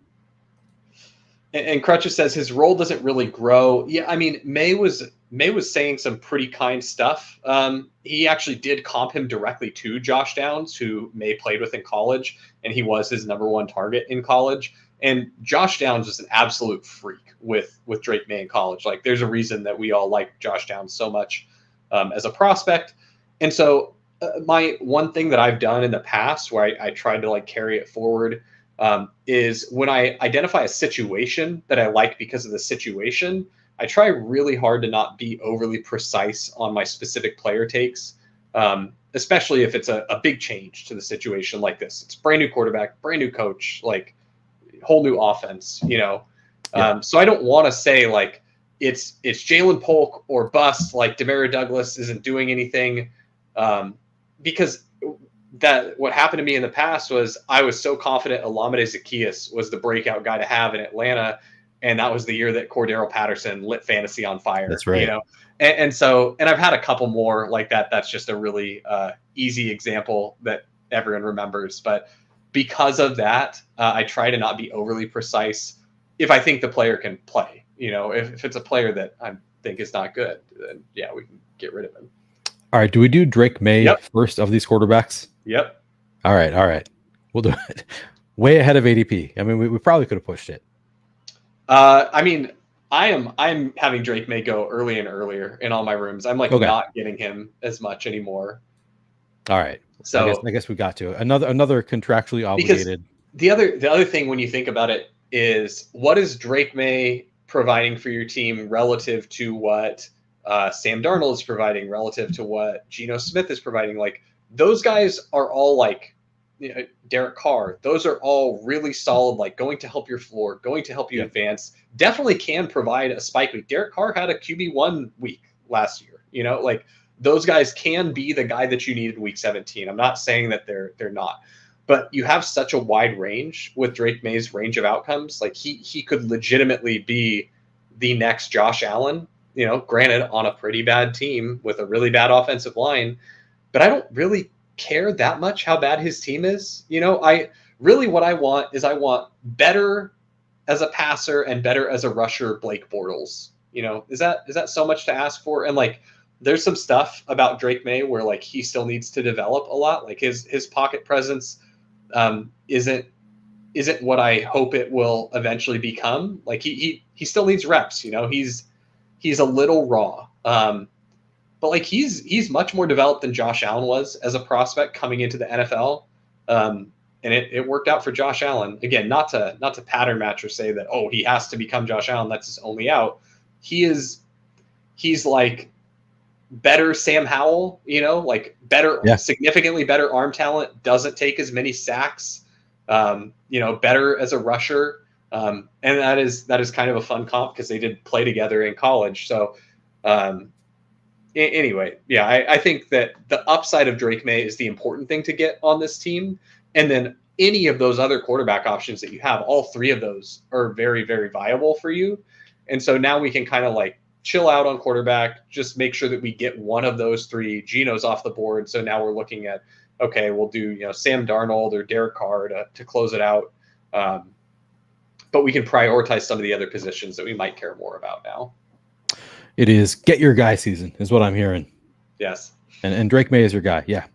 And Crutches says his role doesn't really grow. Yeah, I mean, May was saying some pretty kind stuff. He actually did comp him directly to Josh Downs, who May played with in college, and he was his number 1 target in college. And Josh Downs is an absolute freak with Drake May in college. Like, there's a reason that we all like Josh Downs so much as a prospect. And so my one thing that I've done in the past where I tried to like carry it forward is when I identify a situation that I like because of the situation, I try really hard to not be overly precise on my specific player takes, especially if it's a big change to the situation like this. It's brand new quarterback, brand new coach, like whole new offense, Yeah. So I don't want to say like it's Jalen Polk or bust, like Demario Douglas isn't doing anything, because that what happened to me in the past was I was so confident Olamide Zaccheaus was the breakout guy to have in Atlanta, and that was the year that Cordero Patterson lit fantasy on fire. That's right. And I've had a couple more like that. That's just a really easy example that everyone remembers. But because of that, I try to not be overly precise if I think the player can play. If it's a player that I think is not good, then yeah, we can get rid of him. All right. Do we do Drake May first of these quarterbacks? Yep. All right. We'll do it. Way ahead of ADP. I mean, we probably could have pushed it. I mean, I'm having Drake May go early and earlier in all my rooms. I'm like not getting him as much anymore. All right. So I guess we got to another contractually obligated. The other thing when you think about it is what is Drake May providing for your team relative to what Sam Darnold is providing, relative to what Geno Smith is providing. Like those guys are all like Derek Carr. Those are all really solid, like going to help your floor, going to help you advance. Definitely can provide a spike week. Derek Carr had a QB1 week last year. You know, like those guys can be the guy that you need in week 17. I'm not saying that they're not, but you have such a wide range with Drake May's range of outcomes. Like he could legitimately be the next Josh Allen, you know, granted on a pretty bad team with a really bad offensive line, but I don't really care that much how bad his team is. You know, I really what I want is I want better as a passer and better as a rusher Blake Bortles. You know, is that so much to ask for? And like there's some stuff about Drake May where like he still needs to develop a lot. Like his pocket presence isn't what I hope it will eventually become. Like he still needs reps. You know, he's a little raw. But like he's much more developed than Josh Allen was as a prospect coming into the NFL. And it worked out for Josh Allen. Again, not to pattern match or say that, oh, he has to become Josh Allen, that's his only out. He's like better Sam Howell, you know, like better, significantly better arm talent, doesn't take as many sacks, you know, better as a rusher. And that is kind of a fun comp because they did play together in college. So anyway, yeah, I think that the upside of Drake May is the important thing to get on this team. And then any of those other quarterback options that you have, all three of those are very, very viable for you. And so now we can kind of like chill out on quarterback, just make sure that we get one of those three Genos off the board. So now we're looking at, okay, we'll do, you know, Sam Darnold or Derek Carr to close it out. But we can prioritize some of the other positions that we might care more about now. It is get your guy season is what I'm hearing. Yes. And Drake May is your guy. Yeah.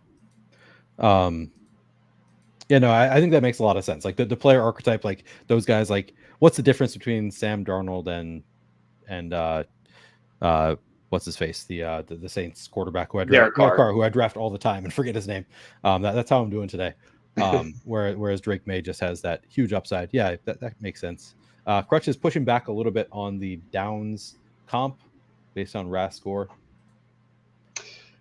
Yeah, no, I think that makes a lot of sense. Like the player archetype, like those guys, like what's the difference between Sam Darnold and what's his face? The Saints quarterback who I draft, Derek Carr, who I draft all the time and forget his name. That's how I'm doing today. Whereas Drake May just has that huge upside. Yeah, that makes sense. Crutch is pushing back a little bit on the downs comp based on RAS score.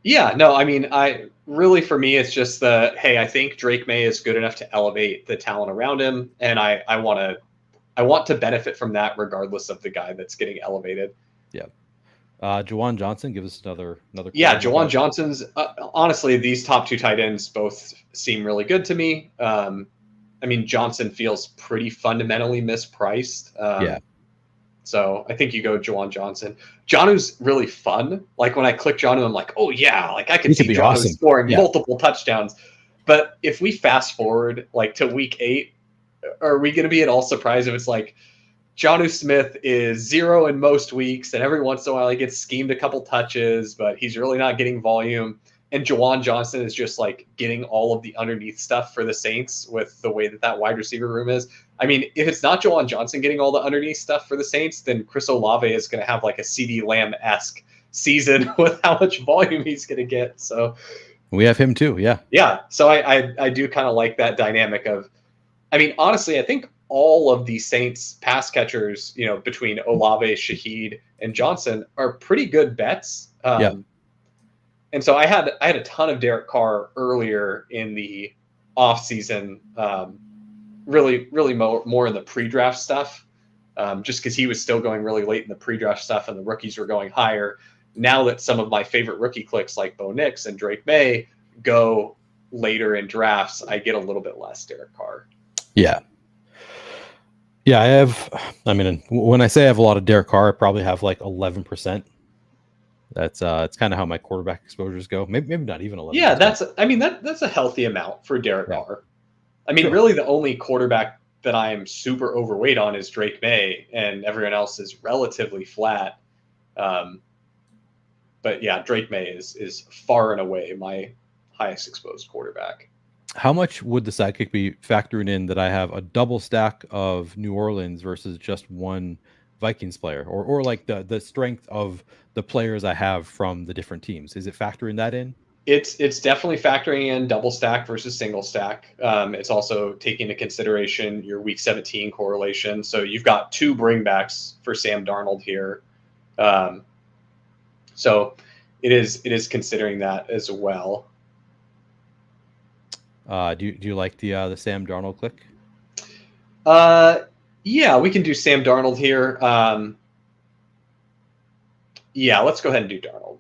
Yeah, no, I mean, for me, it's just hey, I think Drake May is good enough to elevate the talent around him. And I want to benefit from that regardless of the guy that's getting elevated. Yeah. Juwan Johnson, give us another. Yeah, Juwan Johnson's honestly, these top two tight ends both seem really good to me. I mean, Johnson feels pretty fundamentally mispriced. Yeah. So I think you go Juwan Johnson. Jonnu's really fun. Like when I click Jonnu, I'm like, oh yeah, like I can see Jonnu scoring multiple touchdowns. But if we fast forward like to week 8, are we going to be at all surprised if it's like Jonnu Smith is 0 in most weeks, and every once in a while he gets schemed a couple touches, but he's really not getting volume. And Juwan Johnson is just like getting all of the underneath stuff for the Saints with the way that wide receiver room is. I mean, if it's not Juwan Johnson getting all the underneath stuff for the Saints, then Chris Olave is going to have like a CeeDee Lamb-esque season with how much volume he's going to get. So we have him too. Yeah. Yeah. So I do kind of like that dynamic of, I mean, honestly, I think all of the Saints pass catchers, you know, between Olave, Shaheed, and Johnson are pretty good bets. And so I had a ton of Derek Carr earlier in the offseason, really more in the pre-draft stuff, just because he was still going really late in the pre-draft stuff and the rookies were going higher. Now that some of my favorite rookie clicks like Bo Nix and Drake May go later in drafts, I get a little bit less Derek Carr. Yeah. Yeah, I mean, when I say I have a lot of Derek Carr, I probably have like 11%. That's it's kind of how my quarterback exposures go. Maybe not even 11%. Yeah, that's a healthy amount for Derek Carr. I mean, really the only quarterback that I am super overweight on is Drake May, and everyone else is relatively flat. But yeah, Drake May is far and away my highest exposed quarterback. How much would the Sidekick be factoring in that I have a double stack of New Orleans versus just one Vikings player, or like the strength of the players I have from the different teams? Is it factoring that in? It's definitely factoring in double stack versus single stack. It's also taking into consideration your week 17 correlation. So you've got 2 bringbacks for Sam Darnold here. So it is considering that as well. Do you like the Sam Darnold click? Yeah, we can do Sam Darnold here. Yeah, let's go ahead and do Darnold.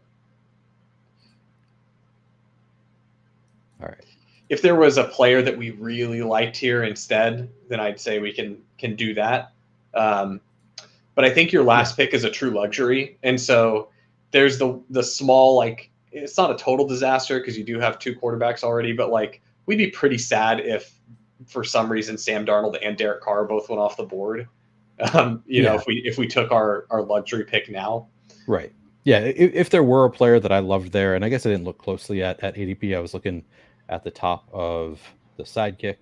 All right. If there was a player that we really liked here instead, then I'd say we can do that. But I think your last pick is a true luxury, and so there's the small, like, it's not a total disaster because you do have two quarterbacks already, but like we'd be pretty sad if for some reason Sam Darnold and Derek Carr both went off the board. If we took our luxury pick now. Right. Yeah. If there were a player that I loved there, and I guess I didn't look closely at ADP, I was looking at the top of the Sidekick,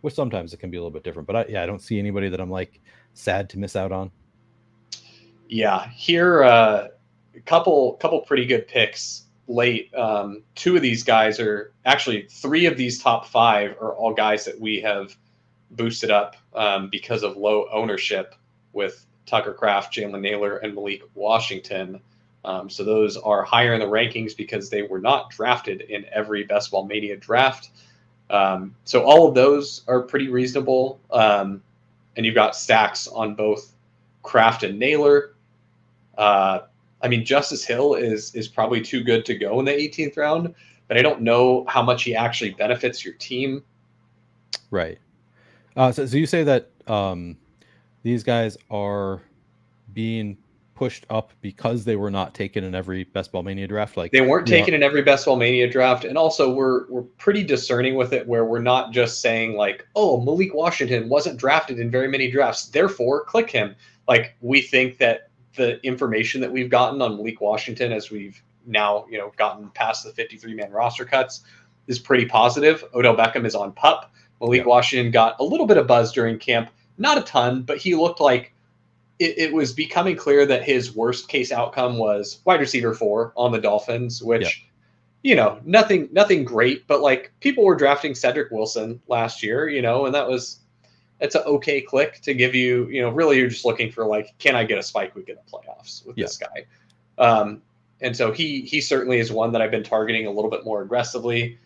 which sometimes it can be a little bit different. But I don't see anybody that I'm like sad to miss out on. Yeah, here a couple pretty good picks late. Two of these guys are actually three of these top five are all guys that we have boosted up because of low ownership with Tucker Kraft, Jalen Naylor, and Malik Washington. So those are higher in the rankings because they were not drafted in every Best Ball Mania draft. So all of those are pretty reasonable. And you've got stacks on both Kraft and Naylor. I mean, Justice Hill is probably too good to go in the 18th round, but I don't know how much he actually benefits your team. Right. So you say that these guys are being pushed up because they were not taken in every Best Ball Mania draft. Like they weren't taken in every Best Ball Mania draft, and also we're pretty discerning with it, where we're not just saying like, oh, Malik Washington wasn't drafted in very many drafts, therefore click him. Like, we think that the information that we've gotten on Malik Washington as we've now gotten past the 53-man roster cuts is pretty positive. Odell Beckham is on PUP. Malik Washington got a little bit of buzz during camp, not a ton, but he looked like it was becoming clear that his worst case outcome was wide receiver 4 on the Dolphins, which, nothing great, but like people were drafting Cedric Wilson last year, and it's an okay click to give you, really you're just looking for like, can I get a spike week in the playoffs with this guy? And so he certainly is one that I've been targeting a little bit more aggressively.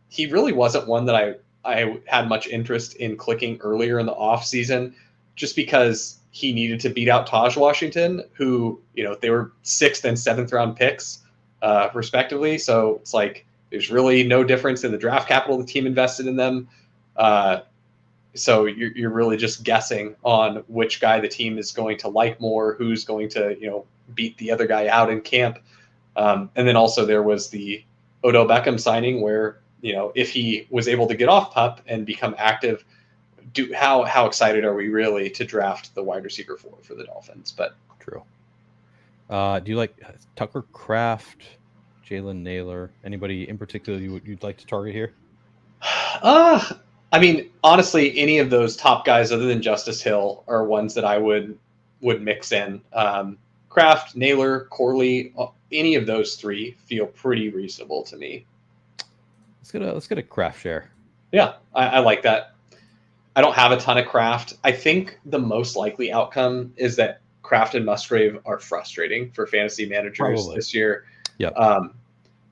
He really wasn't one that I had much interest in clicking earlier in the off season, just because he needed to beat out Taj Washington, who, they were 6th and 7th round picks, respectively. So it's like, there's really no difference in the draft capital the team invested in them. So you're really just guessing on which guy the team is going to like more, who's going to, beat the other guy out in camp. And then also there was the Odell Beckham signing where, if he was able to get off PUP and become active, how excited are we really to draft the wide receiver 4 for the Dolphins? But true. Do you like Tucker Kraft, Jalen Naylor? Anybody in particular you'd like to target here? I mean, honestly, any of those top guys other than Justice Hill are ones that I would mix in. Kraft, Naylor, Corley, any of those three feel pretty reasonable to me. Let's get a Kraft share. Yeah, I like that. I don't have a ton of Kraft. I think the most likely outcome is that Kraft and Musgrave are frustrating for fantasy managers this year. Yeah.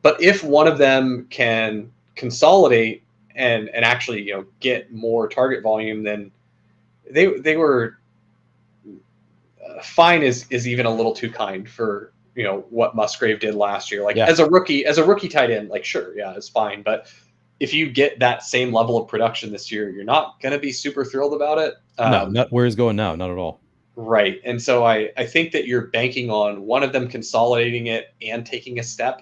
But if one of them can consolidate and actually get more target volume, then they were fine is even a little too kind for what Musgrave did last year. Like as a rookie tight end, like sure, yeah, it's fine. But if you get that same level of production this year, you're not going to be super thrilled about it. No, not where he's going now, not at all. Right. And so I think that you're banking on one of them consolidating it and taking a step.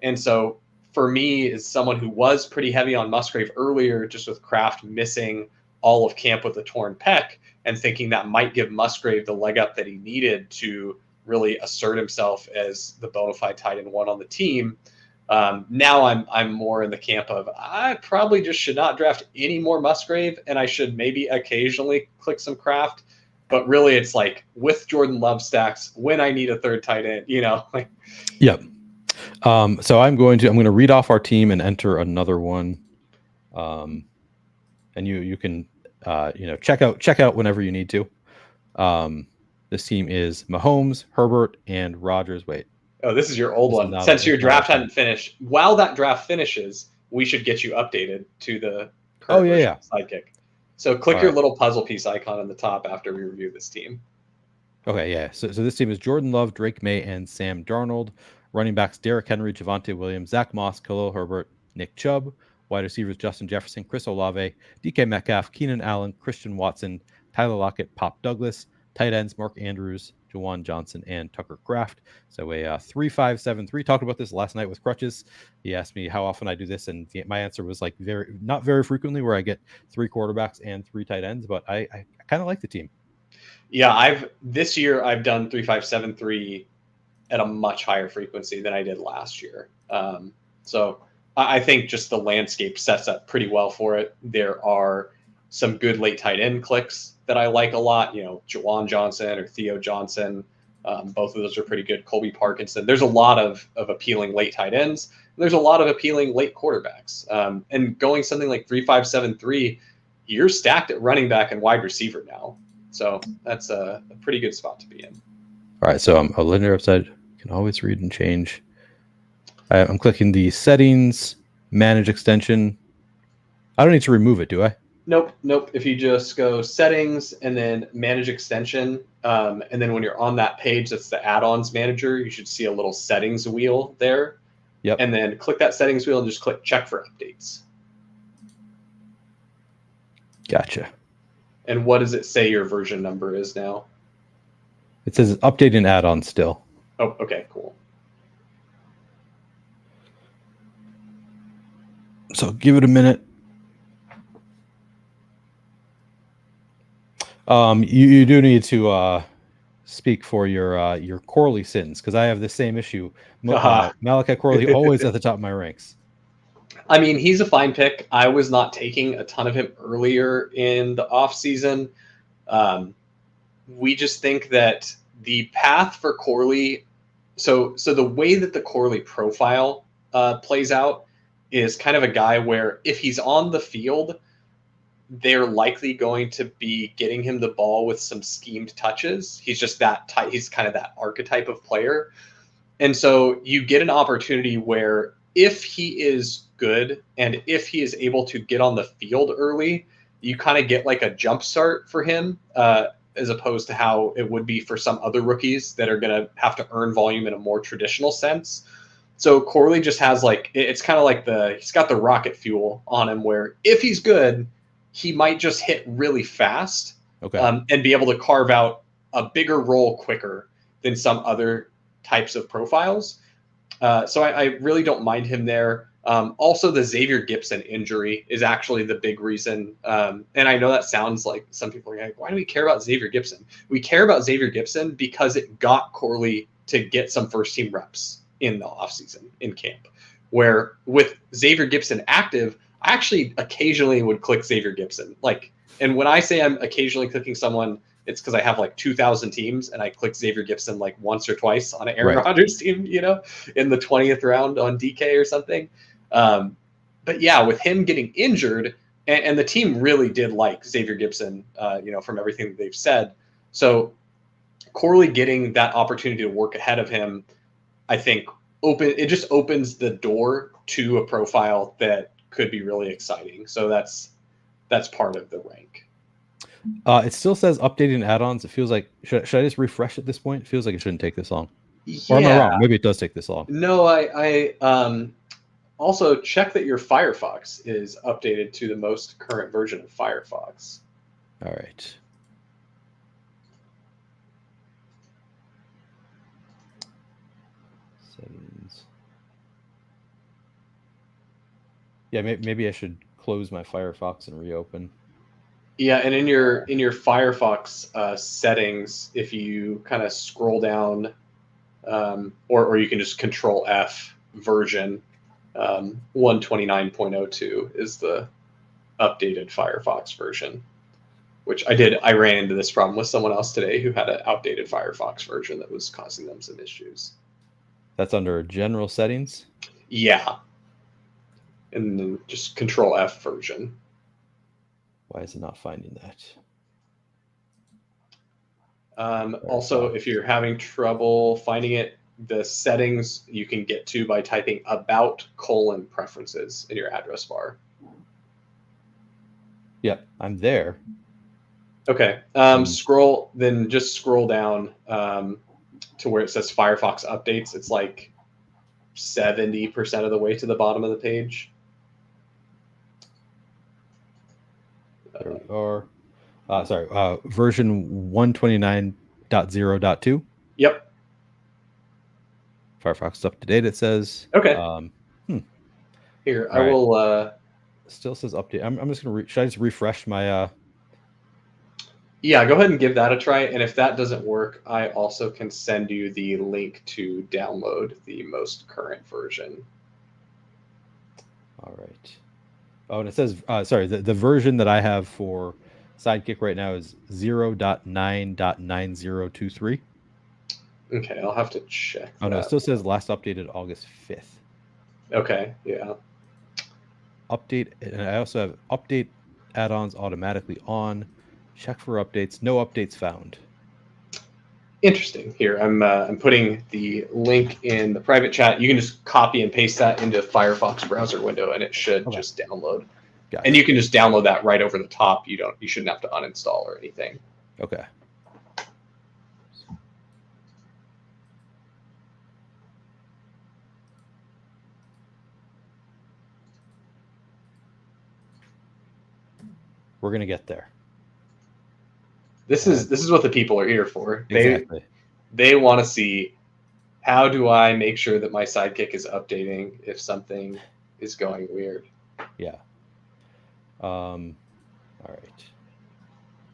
And so for me, as someone who was pretty heavy on Musgrave earlier, just with Kraft missing all of camp with a torn pec, and thinking that might give Musgrave the leg up that he needed to really assert himself as the bona fide tight end 1 on the team. Now I'm more in the camp of I probably just should not draft any more Musgrave, and I should maybe occasionally click some Kraft. But really, it's like with Jordan Love stacks when I need a third tight end, Yep. So I'm going to read off our team and enter another one. And you can check out whenever you need to. This team is Mahomes, Herbert, and Rodgers. Wait. Oh, this is your old one. Since your draft hadn't finished, while that draft finishes, we should get you updated to the current Sidekick. So click your little puzzle piece icon on the top after we review this team. Okay, yeah. So this team is Jordan Love, Drake May, and Sam Darnold. Running backs Derrick Henry, Javonte Williams, Zach Moss, Khalil Herbert, Nick Chubb. Wide receivers Justin Jefferson, Chris Olave, DK Metcalf, Keenan Allen, Christian Watson, Tyler Lockett, Pop Douglas. Tight ends Mark Andrews, Jawan Johnson, and Tucker Kraft. So a 3-5-7-3. Talked about this last night with Crutches. He asked me how often I do this, and my answer was like not very frequently, where I get 3 quarterbacks and 3 tight ends. But I kind of like the team. Yeah, this year I've done 3-5-7-3 at a much higher frequency than I did last year. So I think just the landscape sets up pretty well for it. There are some good late tight end clicks that I like a lot. Jawan Johnson or Theo Johnson. Both of those are pretty good. Colby Parkinson. There's a lot of appealing late tight ends. There's a lot of appealing late quarterbacks. And going something like 3-5-7-3, you're stacked at running back and wide receiver now. So that's a pretty good spot to be in. All right, so I'm a linear upside. You can always read and change. I'm clicking the settings, manage extension. I don't need to remove it, do I? Nope. If you just go settings and then manage extension, and then when you're on that page, that's the add-ons manager, you should see a little settings wheel there. Yep. And then click that settings wheel and just click check for updates. Gotcha. And what does it say your version number is now? It says updating add-on still. Oh, okay, cool. So give it a minute. You do need to speak for your Corley sins, because I have the same issue. Malachi Corley always at the top of my ranks. I mean, he's a fine pick. I was not taking a ton of him earlier in the offseason. We just think that the path for Corley, so the way that the Corley profile plays out is kind of a guy where if he's on the field, they're likely going to be getting him the ball with some schemed touches. He's just that type. He's kind of that archetype of player. And so you get an opportunity where if he is good and if he is able to get on the field early, you kind of get like a jump start for him, as opposed to how it would be for some other rookies that are going to have to earn volume in a more traditional sense. So Corley just has it's kind of like he's got the rocket fuel on him where if he's good, he might just hit really fast, okay, and be able to carve out a bigger role quicker than some other types of profiles. So I really don't mind him there. Also, the Xavier Gipson injury is actually the big reason. And I know that sounds like some people are like, why do we care about Xavier Gipson? We care about Xavier Gipson because it got Corley to get some first-team reps in the offseason, in camp, where with Xavier Gipson active, I actually occasionally would click Xavier Gipson. And when I say I'm occasionally clicking someone, it's because I have 2,000 teams and I click Xavier Gipson once or twice on an Aaron Rodgers team, in the 20th round on DK or something. But yeah, with him getting injured, and the team really did like Xavier Gipson, from everything that they've said. So Corley getting that opportunity to work ahead of him, I think it just opens the door to a profile that could be really exciting. So that's part of the rank. It still says updating add-ons. It feels like should I just refresh at this point? It feels like it shouldn't take this long. Yeah. Or am I wrong? Maybe it does take this long. No, I also check that your Firefox is updated to the most current version of Firefox. All right. Settings. Yeah, maybe I should close my Firefox and reopen. Yeah, and in your Firefox settings, if you kind of scroll down, or you can just Control F version, 129.02 is the updated Firefox version. Which I ran into this problem with someone else today who had an outdated Firefox version that was causing them some issues. That's under General Settings? Yeah. And then just Control F version. Why is it not finding that? Also, if you're having trouble finding it, the settings you can get to by typing about:preferences in your address bar. Yep, I'm there. Okay. Just scroll down to where it says Firefox updates. It's like 70% of the way to the bottom of the page. There we are. Sorry, version 129.0.2. Yep. Firefox up to date, it says. Okay. Here, I right. will. Still says update. I'm just gonna. Should I just refresh my? Yeah, go ahead and give that a try. And if that doesn't work, I also can send you the link to download the most current version. All right. Oh, and it says, sorry, the version that I have for Sidekick right now is 0.9.9023. Okay, I'll have to check. Oh, no, it still says last updated August 5th. Okay, yeah. Update, and I also have update add-ons automatically on. Check for updates. No updates found. Interesting. Here, I'm putting the link in the private chat. You can just copy and paste that into Firefox browser window, and it should just download. Gotcha. And you can just download that right over the top. You shouldn't have to uninstall or anything. Okay. We're gonna get there. This is what the people are here for. Exactly. They want to see, how do I make sure that my Sidekick is updating if something is going weird? Yeah. All right.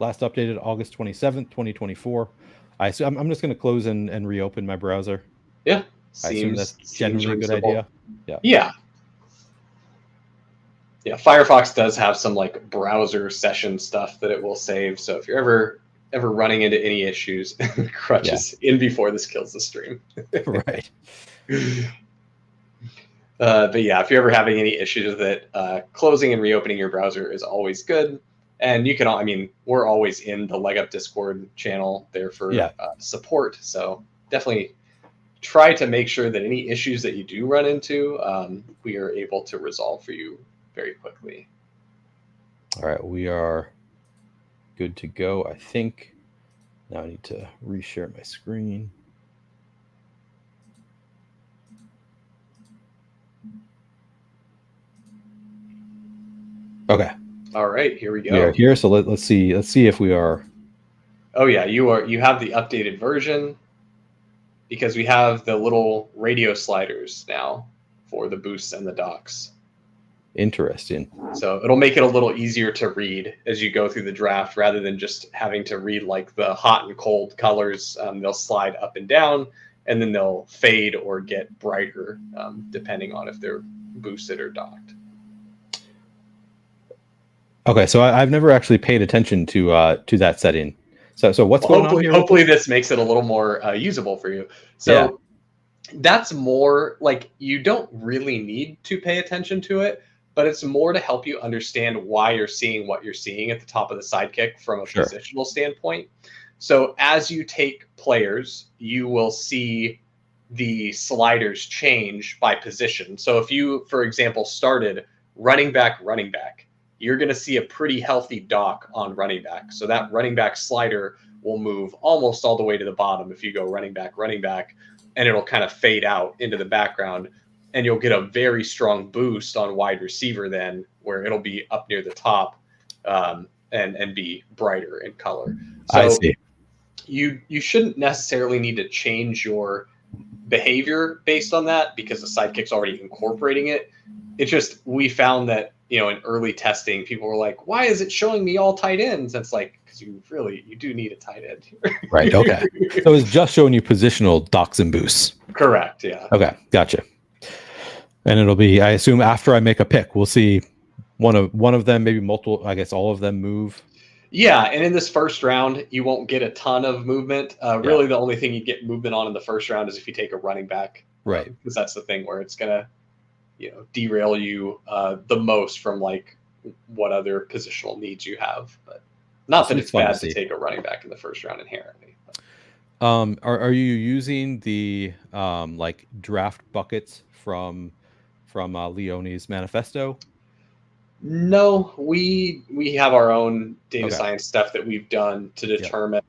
Last updated August 27th, 2024. I'm just going to close and reopen my browser. Yeah. I assume that's generally a good idea. Yeah. Yeah. Yeah. Firefox does have some like browser session stuff that it will save. So if you're ever running into any issues, crutches in before this kills the stream. Right. But yeah, if you're ever having any issues with it, closing and reopening your browser is always good. And you can, we're always in the Leg Up Discord channel there for support. So definitely try to make sure that any issues that you do run into, we are able to resolve for you very quickly. All right, we are good to go. I think now I need to reshare my screen. Okay. All right, here we go. We are here, so let's see if we are. Oh yeah, you have the updated version, because we have the little radio sliders now for the boosts and the docks. Interesting. So it'll make it a little easier to read as you go through the draft, rather than just having to read like the hot and cold colors. They'll slide up and down, and then they'll fade or get brighter depending on if they're boosted or docked. Okay, so I've never actually paid attention to that setting. So what's going on here? Hopefully this makes it a little more usable for you. So that's more like, you don't really need to pay attention to it, but it's more to help you understand why you're seeing what you're seeing at the top of the Sidekick from a positional standpoint. So as you take players, you will see the sliders change by position. So if you, for example, started running back, you're going to see a pretty healthy dock on running back. So that running back slider will move almost all the way to the bottom if you go running back, and it'll kind of fade out into the background. And you'll get a very strong boost on wide receiver then, where it'll be up near the top and be brighter in color. So I see. You shouldn't necessarily need to change your behavior based on that, because the Sidekick's already incorporating it. It's just, we found that, in early testing, people were like, why is it showing me all tight ends? That's like, because you do need a tight end here. Right. Okay. So it's just showing you positional docks and boosts. Correct. Yeah. Okay. Gotcha. And it'll be, I assume, after I make a pick, we'll see one of them, maybe multiple, I guess all of them move. Yeah, and in this first round, you won't get a ton of movement. Really, the only thing you get movement on in the first round is if you take a running back. Right. Because that's the thing where it's going to, derail you the most from like what other positional needs you have. But not that it's bad to take a running back in the first round inherently. Are you using the draft buckets from Leone's manifesto? No, we have our own data Okay. science stuff that we've done to Yep. determine,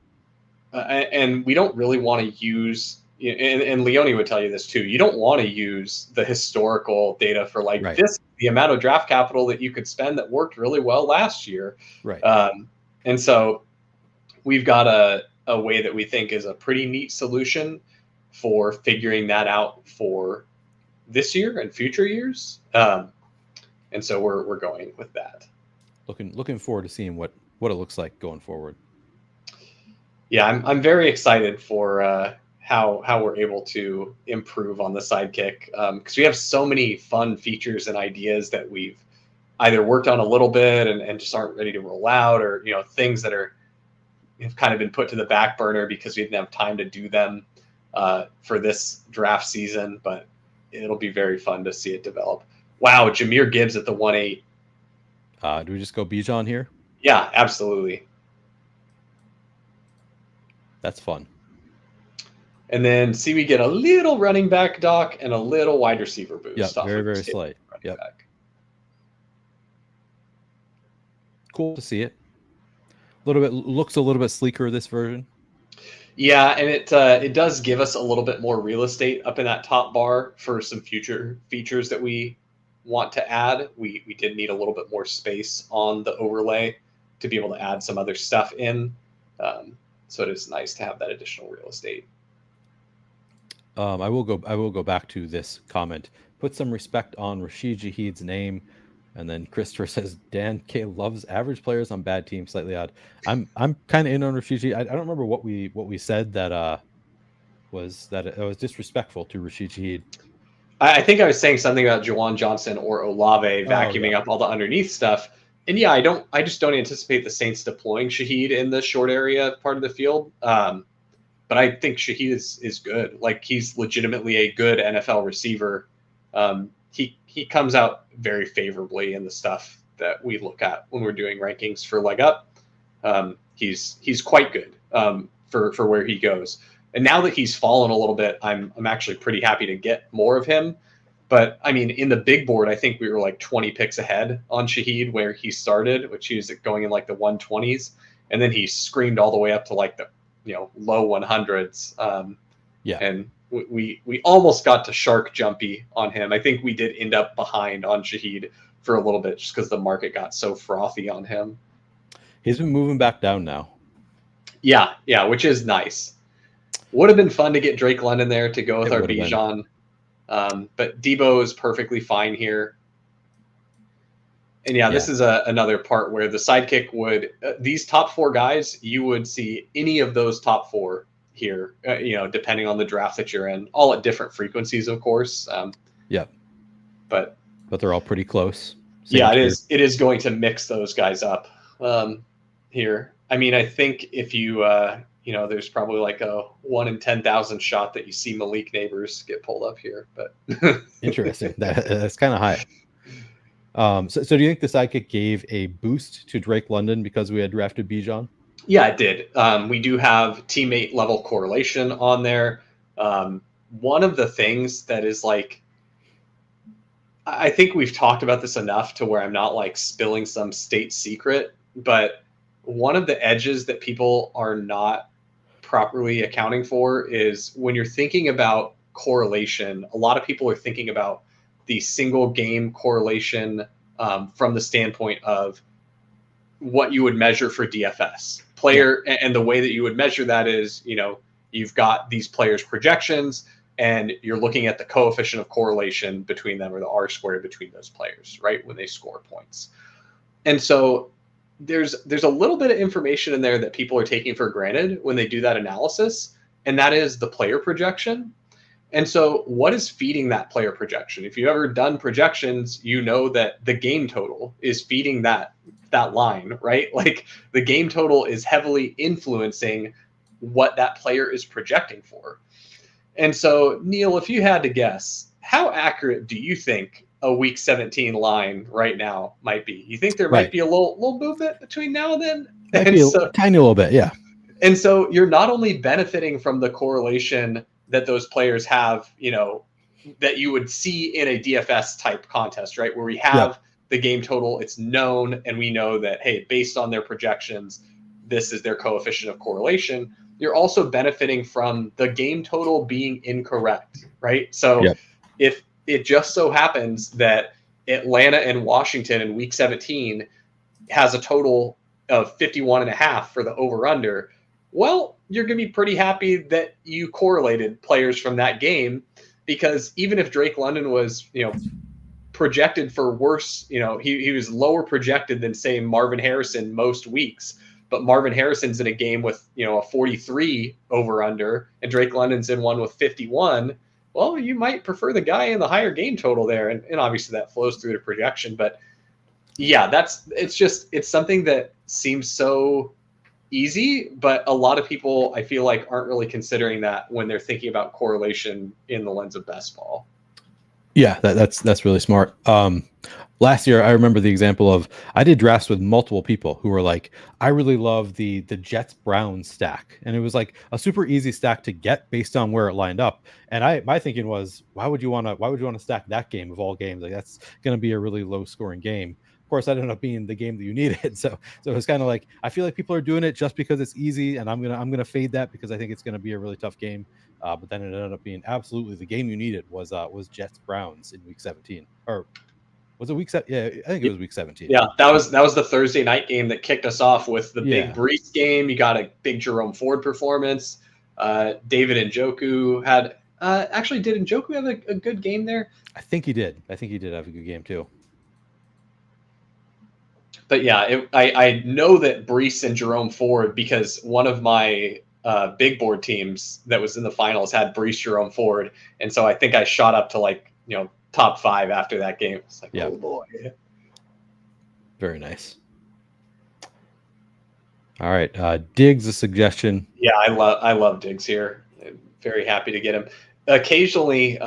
and we don't really want to use. And Leone would tell you this too. You don't want to use the historical data for like Right. this, the amount of draft capital that you could spend that worked really well last year. Right. And so we've got a way that we think is a pretty neat solution for figuring that out for this year and future years. And so we're going with that. Looking forward to seeing what it looks like going forward. Yeah, I'm very excited for how we're able to improve on the Sidekick, because we have so many fun features and ideas that we've either worked on a little bit and just aren't ready to roll out, or things that have kind of been put to the back burner because we didn't have time to do them for this draft season. But it'll be very fun to see it develop. Wow, Jahmyr Gibbs at the 1-8. Do we just go Bijan here? Yeah, absolutely. That's fun. And then see, we get a little running back dock and a little wide receiver boost. Yeah, Off very, of very this slight. running Yep. back. Cool to see it. Looks a little bit sleeker this version. Yeah, and it does give us a little bit more real estate up in that top bar for some future features that we want to add. We did need a little bit more space on the overlay to be able to add some other stuff in. So it is nice to have that additional real estate. I will go back to this comment. Put some respect on Rashid Jaheed's name. And then Christopher says Dan K loves average players on bad teams. Slightly odd. I'm kind of in on Rashid Shaheed. I don't remember what we said that was that it was disrespectful to Rashid Shaheed. I think I was saying something about Juwan Johnson or Olave vacuuming up all the underneath stuff. And yeah, I just don't anticipate the Saints deploying Shaheed in the short area part of the field. But I think Shaheed is good. Like, he's legitimately a good NFL receiver. He comes out very favorably in the stuff that we look at when we're doing rankings for Leg Up. He's quite good for where he goes. And now that he's fallen a little bit, I'm actually pretty happy to get more of him. But I mean, in the big board, I think we were like 20 picks ahead on Shaheed where he started, which he was going in like the 120s, and then he screamed all the way up to like the low 100s. Yeah, and we almost got to shark jumpy on him. I think we did end up behind on Shaheed for a little bit just because the market got so frothy on him. He's been moving back down now. Yeah, which is nice. Would have been fun to get Drake London there to go with our Bijan. But Debo is perfectly fine here. And yeah, this is another part where the Sidekick would, these top four guys, you would see any of those top four here, depending on the draft that you're in, all at different frequencies, of course. But they're all pretty close. Yeah, it is going to mix those guys up here. I mean, I think if you, there's probably like a 1 in 10,000 shot that you see Malik Neighbors get pulled up here. But interesting. That's kind of high. So do you think the Sidekick gave a boost to Drake London because we had drafted Bijan? Yeah, it did. We do have teammate level correlation on there. One of the things that is like, I think we've talked about this enough to where I'm not like spilling some state secret, but one of the edges that people are not properly accounting for is when you're thinking about correlation, a lot of people are thinking about the single game correlation from the standpoint of what you would measure for DFS player. Yeah. And the way that you would measure that is, you've got these players' projections and you're looking at the coefficient of correlation between them, or the R squared between those players, right, when they score points. And so there's a little bit of information in there that people are taking for granted when they do that analysis, and that is the player projection. And so what is feeding that player projection? If you've ever done projections, you know that the game total is feeding that line, right? Like, the game total is heavily influencing what that player is projecting for. And so, Neil, if you had to guess, how accurate do you think a week 17 line right now might be? You think there might be a little movement between now and then? Tiny little bit, yeah. And so you're not only benefiting from the correlation that those players have, that you would see in a DFS type contest, right? Where we have the game total, it's known, and we know that, hey, based on their projections, this is their coefficient of correlation. You're also benefiting from the game total being incorrect, right? So Yep. if it just so happens that Atlanta and Washington in week 17 has a total of 51.5 for the over-under, well, you're going to be pretty happy that you correlated players from that game, because even if Drake London was, projected for worse, he was lower projected than, say, Marvin Harrison most weeks, but Marvin Harrison's in a game with, a 43 over-under, and Drake London's in one with 51, well, you might prefer the guy in the higher game total there, and obviously that flows through to projection. But yeah, it's something that seems so easy, but a lot of people, I feel like, aren't really considering that when they're thinking about correlation in the lens of best ball. Yeah, that's really smart. Last year, I remember the example of, I did drafts with multiple people who were like, I really love the Jets Browns stack, and it was like a super easy stack to get based on where it lined up. And my thinking was, why would you want to stack that game of all games? Like, that's going to be a really low scoring game. Of course, that ended up being the game that you needed. So it's kind of like, I feel like people are doing it just because it's easy, and I'm gonna fade that because I think it's gonna be a really tough game. But then it ended up being absolutely the game you needed was Jets Browns in week 17, or was it week 7? Yeah, I think it was week 17. Yeah, that was the Thursday night game that kicked us off with the big Breece game. You got a big Jerome Ford performance. David Njoku had actually, did Njoku have a good game there? I think he did. I think he did have a good game too. But yeah, I know that Breece and Jerome Ford, because one of my big board teams that was in the finals had Breece, Jerome Ford, and so I think I shot up to top 5 after that game. It's like, oh boy. Very nice. All right, Diggs, a suggestion. Yeah, I love Diggs here. I'm very happy to get him. Occasionally,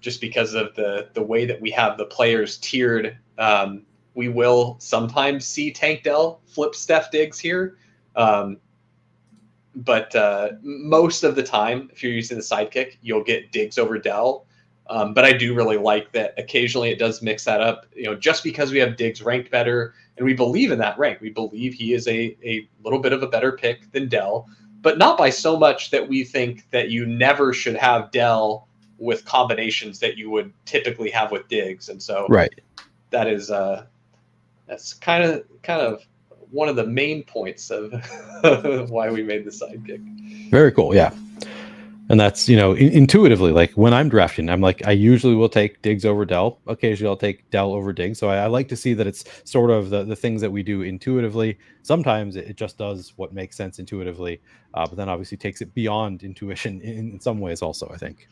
just because of the way that we have the players tiered, we will sometimes see Tank Dell flip Steph Diggs here. But most of the time, if you're using the Sidekick, you'll get Diggs over Dell. But I do really like that occasionally it does mix that up, just because we have Diggs ranked better and we believe in that rank. We believe he is a little bit of a better pick than Dell, but not by so much that we think that you never should have Dell with combinations that you would typically have with Diggs. And so that is that's kind of one of the main points of why we made the Sidekick. Very cool. Yeah. And that's, intuitively, like when I'm drafting, I'm like, I usually will take Diggs over Dell. Occasionally I'll take Dell over Diggs. So I like to see that it's sort of the things that we do intuitively. Sometimes it just does what makes sense intuitively, but then obviously takes it beyond intuition in some ways also, I think.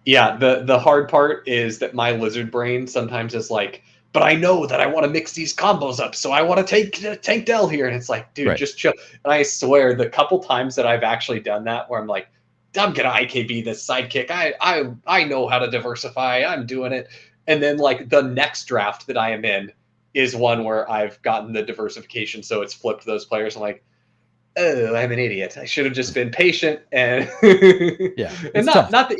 Yeah, the hard part is that my lizard brain sometimes is like, but I know that I want to mix these combos up, so I want to take Tank Dell here. And it's like, dude, just chill. And I swear, the couple times that I've actually done that, where I'm like, I'm gonna IKB this Sidekick. I know how to diversify. I'm doing it. And then the next draft that I am in is one where I've gotten the diversification, so it's flipped those players. I'm like, oh, I'm an idiot. I should have just been patient and and not that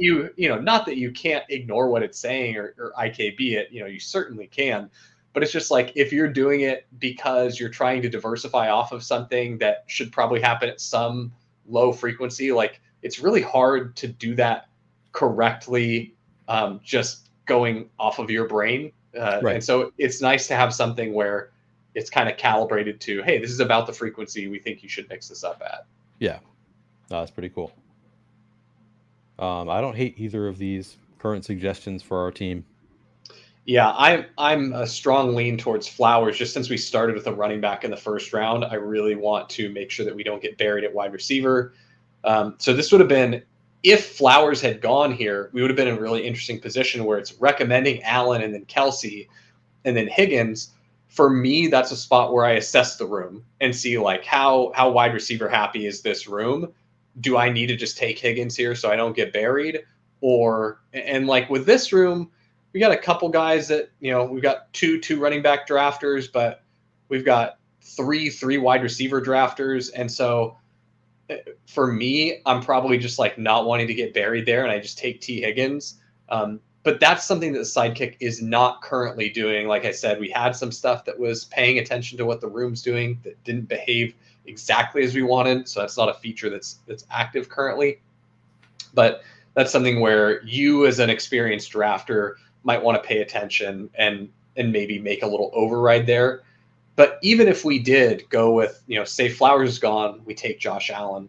not that you can't ignore what it's saying or IKB it. You certainly can. But it's just like, if you're doing it because you're trying to diversify off of something that should probably happen at some low frequency, it's really hard to do that correctly, just going off of your brain. And so it's nice to have something where it's kind of calibrated to, hey, this is about the frequency we think you should mix this up at. Yeah, that's pretty cool. I don't hate either of these current suggestions for our team. Yeah, I'm a strong lean towards Flowers. Just since we started with a running back in the first round, I really want to make sure that we don't get buried at wide receiver. So this would have been, if Flowers had gone here, we would have been in a really interesting position where it's recommending Allen and then Kelsey and then Higgins. For me, that's a spot where I assess the room and see how wide receiver happy is this room. Do I need to just take Higgins here so I don't get buried? And with this room, we got a couple guys that, we've got two running back drafters, but we've got three wide receiver drafters. And so for me, I'm probably just not wanting to get buried there, and I just take T. Higgins. But But that's something that the Sidekick is not currently doing. Like I said, we had some stuff that was paying attention to what the room's doing that didn't behave exactly as we wanted. So that's not a feature that's active currently. But that's something where you as an experienced drafter might want to pay attention and maybe make a little override there. But even if we did go with, say Flowers is gone, we take Josh Allen,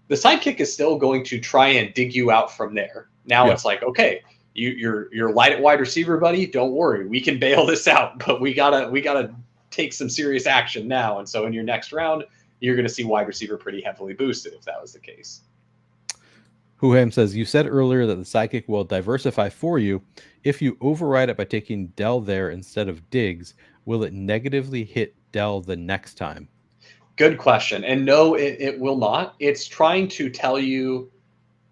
the Sidekick is still going to try and dig you out from there. Now It's like, okay, you're light at wide receiver, buddy. Don't worry, we can bail this out, but we gotta take some serious action now. And so in your next round, you're going to see wide receiver pretty heavily boosted if that was the case. Huham says, you said earlier that the Sidekick will diversify for you. If you override it by taking Dell there instead of Diggs, will it negatively hit Dell the next time? Good question. And no, it will not. It's trying to tell you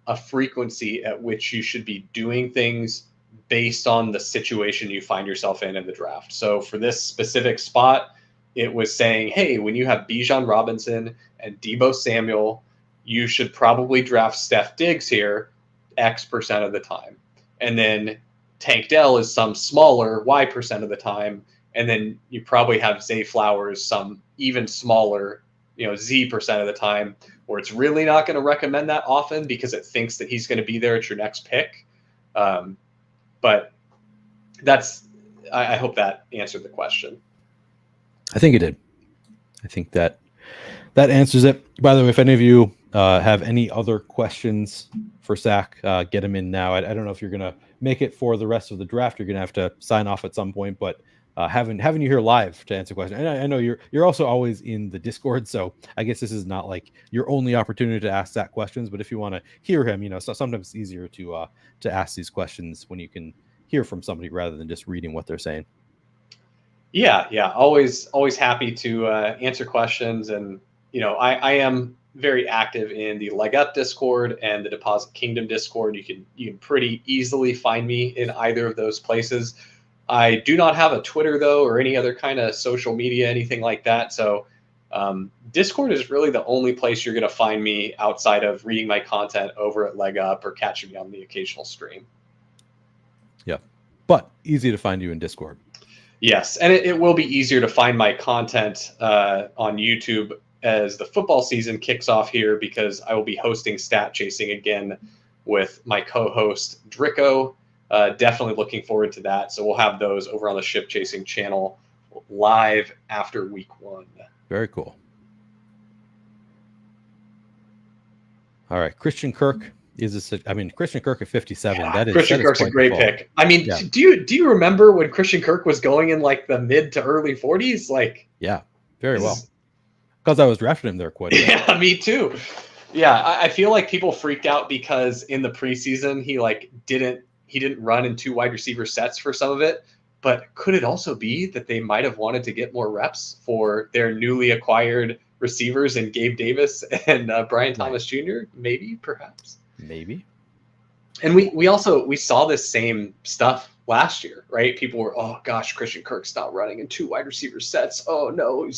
a frequency at which you should be doing things based on the situation you find yourself in the draft. So for this specific spot, it was saying, hey, when you have Bijan Robinson and Deebo Samuel, you should probably draft Steph Diggs here X% of the time. And then Tank Dell is some smaller Y% of the time. And then you probably have Zay Flowers some even smaller, Z% of the time, where it's really not going to recommend that often because it thinks that he's going to be there at your next pick. But I hope that answered the question. I think it did. I think that answers it. By the way, if any of you have any other questions for Sack, get them in now. I don't know if you're going to make it for the rest of the draft. You're going to have to sign off at some point, but having you here live to answer questions. And I know you're also always in the Discord, so I guess this is not like your only opportunity to ask Sack questions. But if you want to hear him, so sometimes it's easier to ask these questions when you can hear from somebody rather than just reading what they're saying. Yeah. Always happy to answer questions. And, I am very active in the Leg Up Discord and the Deposit Kingdom Discord. You can pretty easily find me in either of those places. I do not have a Twitter, though, or any other kind of social media, anything like that. So Discord is really the only place you're going to find me outside of reading my content over at Leg Up or catching me on the occasional stream. Yeah, but easy to find you in Discord. Yes, and it will be easier to find my content on YouTube as the football season kicks off here, because I will be hosting Stat Chasing again with my co-host Drico. Definitely looking forward to that. So we'll have those over on the Ship Chasing channel live after week 1. Very cool. All right, Christian Kirk Christian Kirk at 57. Yeah, Christian Kirk's a great pick. I mean, yeah. Do you remember when Christian Kirk was going in like the mid to early 40s? Like, yeah, very well. Because I was drafting him there quite a bit. Yeah, me too. Yeah, I feel like people freaked out because in the preseason he didn't run in 2 wide receiver sets for some of it. But could it also be that they might have wanted to get more reps for their newly acquired receivers in Gabe Davis and Brian Thomas Jr.? Maybe, perhaps. Maybe. And we saw this same stuff last year, right? People were, oh gosh, Christian Kirk's not running in 2 wide receiver sets. Oh no,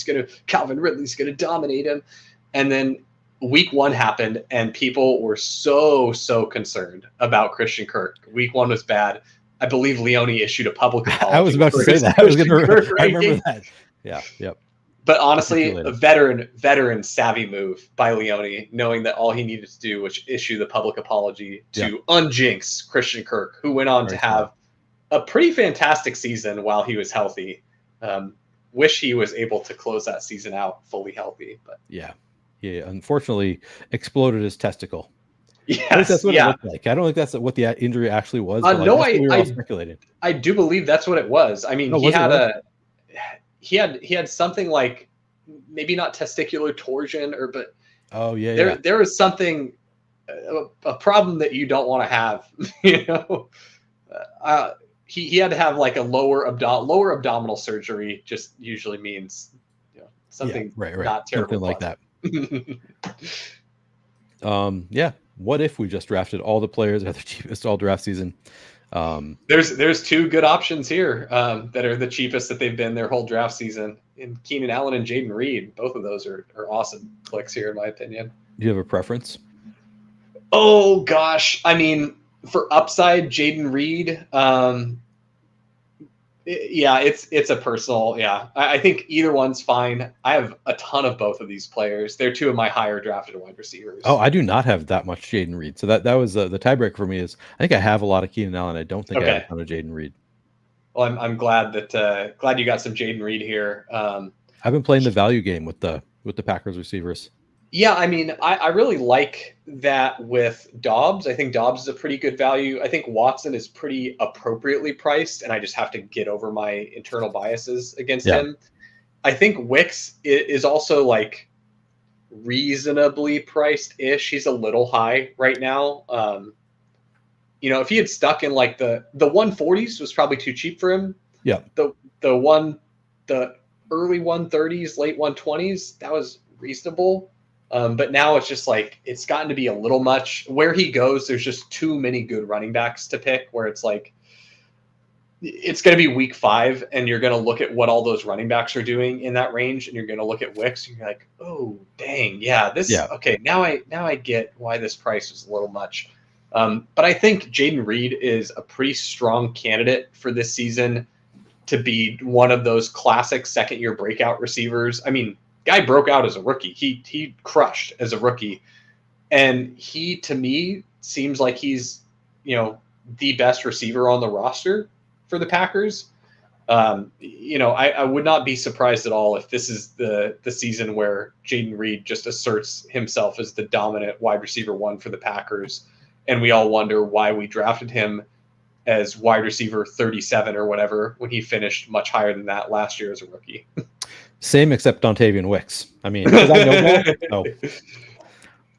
Calvin Ridley's gonna dominate him. And then week 1 happened and people were so concerned about Christian Kirk. Week 1 was bad. I believe Leone issued a public apology. I was about to say that. I remember that. Yeah, yep. But honestly, a veteran savvy move by Leone, knowing that all he needed to do was issue the public apology to unjinx Christian Kirk, who went on to have a pretty fantastic season while he was healthy. Wish he was able to close that season out fully healthy. But yeah, he unfortunately exploded his testicle. Yes, I think that's what it looked like. I don't think that's what the injury actually was. No, we were all speculating. I do believe that's what it was. I mean, he had something like maybe not testicular torsion but there was something, a problem that you don't want to have. He had to have like a lower abdominal surgery. Just usually means something not terrible, something like that. What if we just drafted all the players at the cheapest all draft season? There's 2 good options here that are the cheapest that they've been their whole draft season, in Keenan Allen and Jaden Reed. Both of those are awesome clicks here, in my opinion. Do you have a preference? Oh gosh, I mean, For upside, Jaden Reed. Yeah, it's a personal. Yeah, I think either one's fine. I have a ton of both of these players. They're two of my higher drafted wide Oh, receivers. I do not have that much Jaden Reed. So that was the tiebreaker for me. Is I think I have a lot of Keenan Allen. I don't think I have a Okay. ton of Jaden Reed. Well, I'm glad that glad you got some Jaden Reed here. I've been playing the value game with the Packers receivers. Yeah, I mean, I really like that with Dobbs. I think Dobbs is a pretty good value. I think Watson is pretty appropriately priced, and I just have to get over my internal biases against Yeah. him. I think Wicks is also like reasonably priced ish. He's a little high right now. If he had stuck in like the 140s was probably too cheap for him. Yeah. The early 130s, late 120s, that was reasonable. But now it's just like it's gotten to be a little much. Where he goes, there's just too many good running backs to pick. Where it's like it's going to be week 5, and you're going to look at what all those running backs are doing in that range, and you're going to look at Wicks, and you're like, oh dang, yeah, okay. Now I get why this price was a little much. But I think Jaden Reed is a pretty strong candidate for this season to be one of those classic second-year breakout receivers. I mean, guy broke out as a rookie. He crushed as a rookie, and he to me seems like he's the best receiver on the roster for the Packers. I would not be surprised at all if this is the season where Jaden Reed just asserts himself as the dominant wide receiver 1 for the Packers, and we all wonder why we drafted him as wide receiver 37 or whatever when he finished much higher than that last year as a rookie. Same except Dontavian Wicks. I mean, because I know that. So.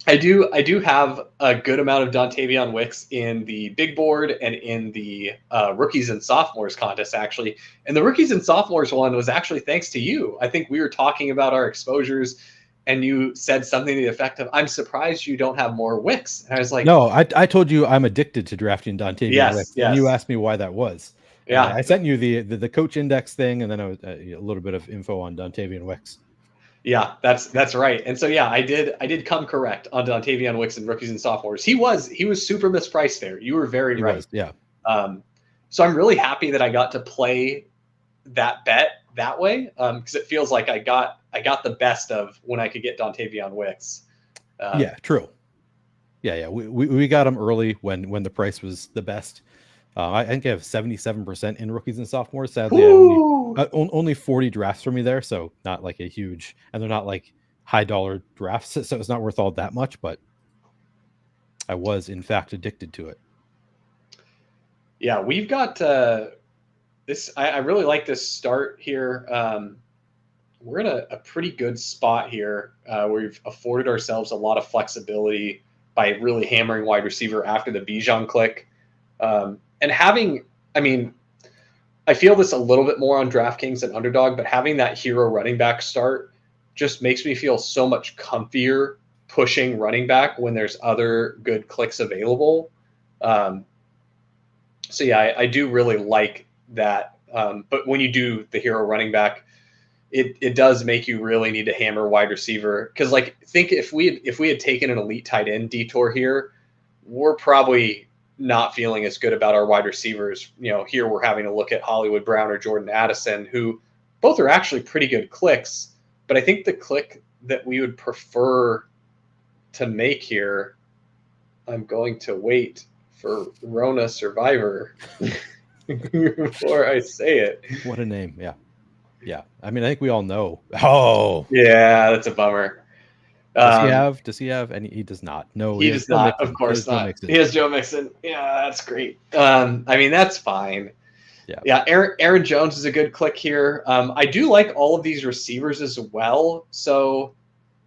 I do have a good amount of Dontavian Wicks in the big board and in the rookies and sophomores contest, actually. And the rookies and sophomores one was actually thanks to you. I think we were talking about our exposures, and you said something to the effect of, I'm surprised you don't have more Wicks. And I was like, no, I told you I'm addicted to drafting Dontavian Wicks. Yes. And you asked me why that was. Yeah. I sent you the coach index thing, and then a little bit of info on Dontavian Wicks. Yeah, that's right. And so yeah, I did come correct on Dontavian Wicks and rookies and sophomores. He was super mispriced there. You were very right. Yeah. So I'm really happy that I got to play that bet that way, because it feels like I got the best of when I could get Dontavian Wicks. Yeah, true. Yeah. We got him early when the price was the best. I think I have 77% in rookies and sophomores. Sadly, only 40 drafts for me there, so not like a huge, and they're not like high dollar drafts, so it's not worth all that much. But I was in fact addicted to it. Yeah, we've got this. I really like this start here. We're in a pretty good spot here where we've afforded ourselves a lot of flexibility by really hammering wide receiver after the Bijan click. And having, I mean, I feel this a little bit more on DraftKings and Underdog, but having that hero running back start just makes me feel so much comfier pushing running back when there's other good clicks available. So yeah, I do really like that. But when you do the hero running back, it does make you really need to hammer wide receiver. Because like, think if we had taken an elite tight end detour here, we're probably not feeling as good about our wide receivers. Here we're having to look at Hollywood Brown or Jordan Addison, who both are actually pretty good clicks. But I think the click that we would prefer to make here, I'm going to wait for Rona Survivor before I say it. What a name. Yeah. I mean, I think we all know. Oh, yeah, that's a bummer. Does he have any? He does not. No, he does not. Mixon. Of course not. He has Joe Mixon. Yeah, that's great. I mean, that's fine. Yeah. Aaron Jones is a good click here. I do like all of these receivers as well. So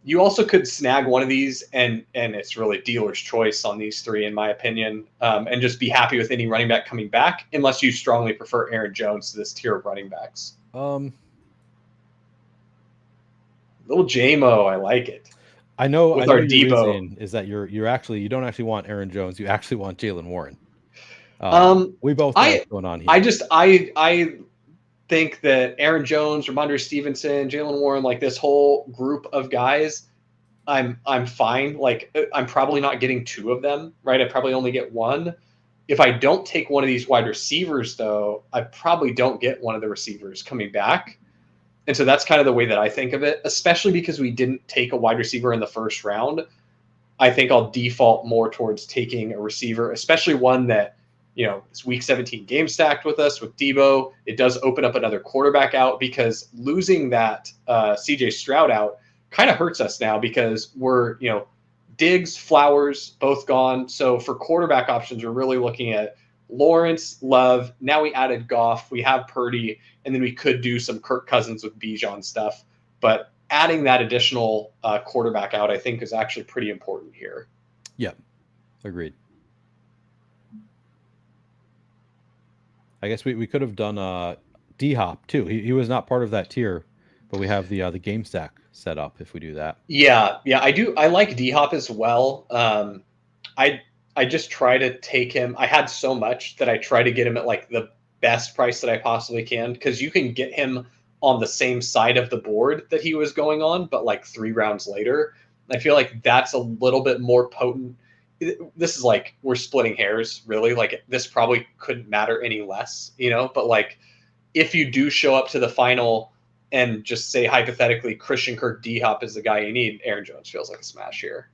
you also could snag one of these, and it's really dealer's choice on these 3, in my opinion, and just be happy with any running back coming back, unless you strongly prefer Aaron Jones to this tier of running backs. Little JMO, I like it. I know. With our our Debo is that you don't actually want Aaron Jones. You actually want Jalen Warren. We both know what's going on here. I think that Aaron Jones, Ramondre Stevenson, Jalen Warren, like this whole group of guys, I'm fine. Like I'm probably not getting 2 of them, right? I probably only get 1. If I don't take one of these wide receivers, though, I probably don't get one of the receivers coming back. And so that's kind of the way that I think of it, especially because we didn't take a wide receiver in the first round. I think I'll default more towards taking a receiver, especially one that, it's week 17 game stacked with us with Debo. It does open up another quarterback out, because losing that CJ Stroud out kind of hurts us now, because we're, Diggs, Flowers, both gone. So for quarterback options, we're really looking at Lawrence, Love. Now we added Goff. We have Purdy, and then we could do some Kirk Cousins with Bijan stuff. But adding that additional quarterback out, I think, is actually pretty important here. Yeah, agreed. I guess we could have done D-Hop too. He was not part of that tier, but we have the game stack set up if we do that. Yeah, I do. I like D-Hop as well. I just try to take him. I had so much that I try to get him at like the best price that I possibly can, because you can get him on the same side of the board that he was going on, but like 3 rounds later. I feel like that's a little bit more potent. This is like, we're splitting hairs, really. Like, this probably couldn't matter any less, but like, if you do show up to the final and just say hypothetically Christian Kirk, D-Hop is the guy you need, Aaron Jones feels like a smash here.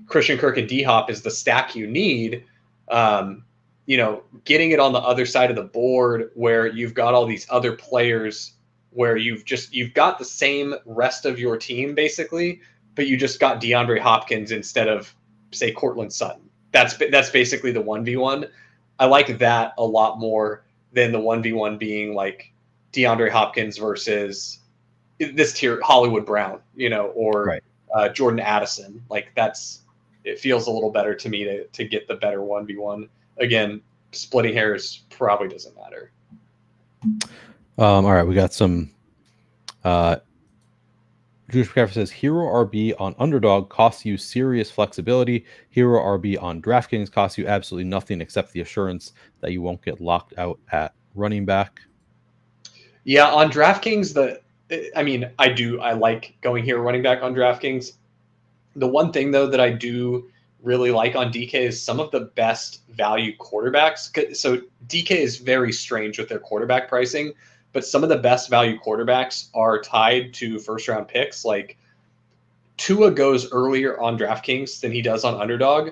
Christian Kirk and D-Hop is the stack you need. Getting it on the other side of the board where you've got all these other players, where you've got the same rest of your team basically, but you just got DeAndre Hopkins instead of, say, Cortland Sutton. That's basically the 1v1. I like that a lot more than the 1v1 being like DeAndre Hopkins versus this tier Hollywood Brown, or right. Jordan Addison. Like, it feels a little better to me to get the better 1v1. Again, splitting hairs probably doesn't matter. All right, we got some. Jewish Craft says Hero RB on Underdog costs you serious flexibility. Hero RB on DraftKings costs you absolutely nothing except the assurance that you won't get locked out at running back. Yeah, on DraftKings, I like going Hero running back on DraftKings. The one thing, though, that I do really like on DK is some of the best value quarterbacks. So DK is very strange with their quarterback pricing, but some of the best value quarterbacks are tied to first-round picks. Like, Tua goes earlier on DraftKings than he does on Underdog,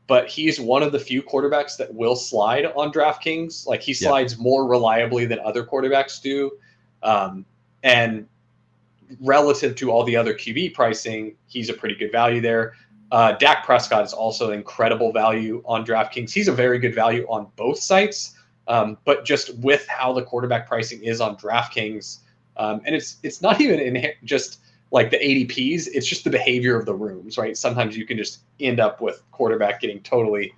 but he's one of the few quarterbacks that will slide on DraftKings. Like, he slides more reliably than other quarterbacks do. And relative to all the other QB pricing, he's a pretty good value there. Dak Prescott is also incredible value on DraftKings. He's a very good value on both sites, but just with how the quarterback pricing is on DraftKings, and it's not even just like the ADPs, it's just the behavior of the rooms, right? Sometimes you can just end up with quarterback getting totally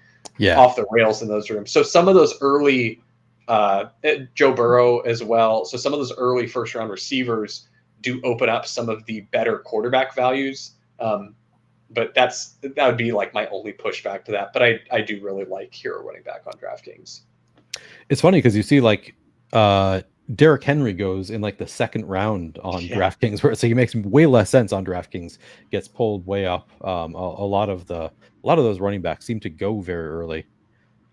off the rails in those rooms. So some of those early, Joe Burrow as well, so some of those early first-round receivers do open up some of the better quarterback values. But that would be like my only pushback to that. But I do really like Hero running back on DraftKings. It's funny because you see like Derrick Henry goes in like the second round on DraftKings, where so he makes way less sense on DraftKings, gets pulled way up. A lot of those running backs seem to go very early.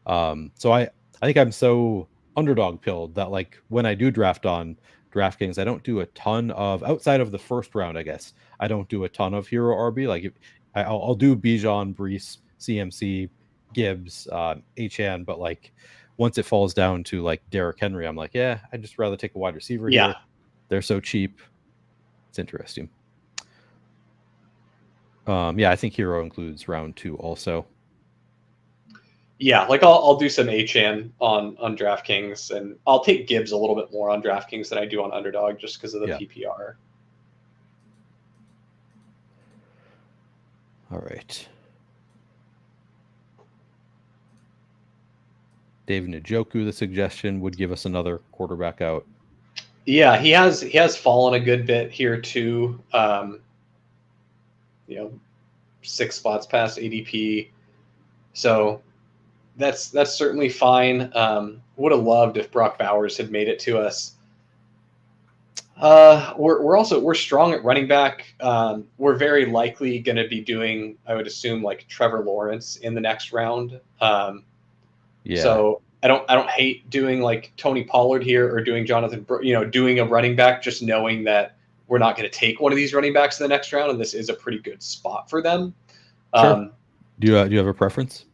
So I think I'm so underdog pilled that like when I do draft on DraftKings, I don't do a ton of, outside of the first round, I guess I don't do a ton of Hero RB. Like I'll do Bijan, Brees, CMC, Gibbs, HN, but like once it falls down to like Derrick Henry, I'm like, yeah, I'd just rather take a wide receiver here. They're so cheap. It's interesting. I think Hero includes round 2 also. Yeah, like I'll do some HN on DraftKings, and I'll take Gibbs a little bit more on DraftKings than I do on Underdog just because of the PPR. All right. David Njoku, the suggestion would give us another quarterback out. Yeah, he has fallen a good bit here too. 6 spots past ADP, so that's certainly fine. Would have loved if Brock Bowers had made it to us. We're strong at running back. We're very likely going to be doing, I would assume, like Trevor Lawrence in the next round. Yeah, So I don't hate doing like Tony Pollard here or doing doing a running back, just knowing that we're not going to take one of these running backs in the next round, and this is a pretty good spot for them. sure. Um, Do you have a preference?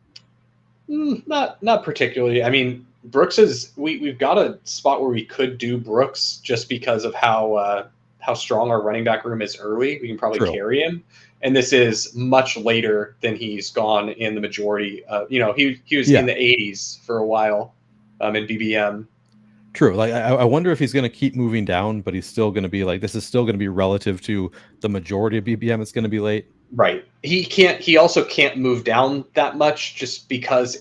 not particularly. I mean, Brooks is we've got a spot where we could do Brooks just because of how strong our running back room is early. We can probably True. carry him, and this is much later than he's gone in the majority. He was Yeah, in the 80s for a while, in BBM. true. Like I wonder if he's going to keep moving down, but he's still going to be like this is still going to be relative to the majority of BBM. It's going to be late. Right. He can't. He also can't move down that much just because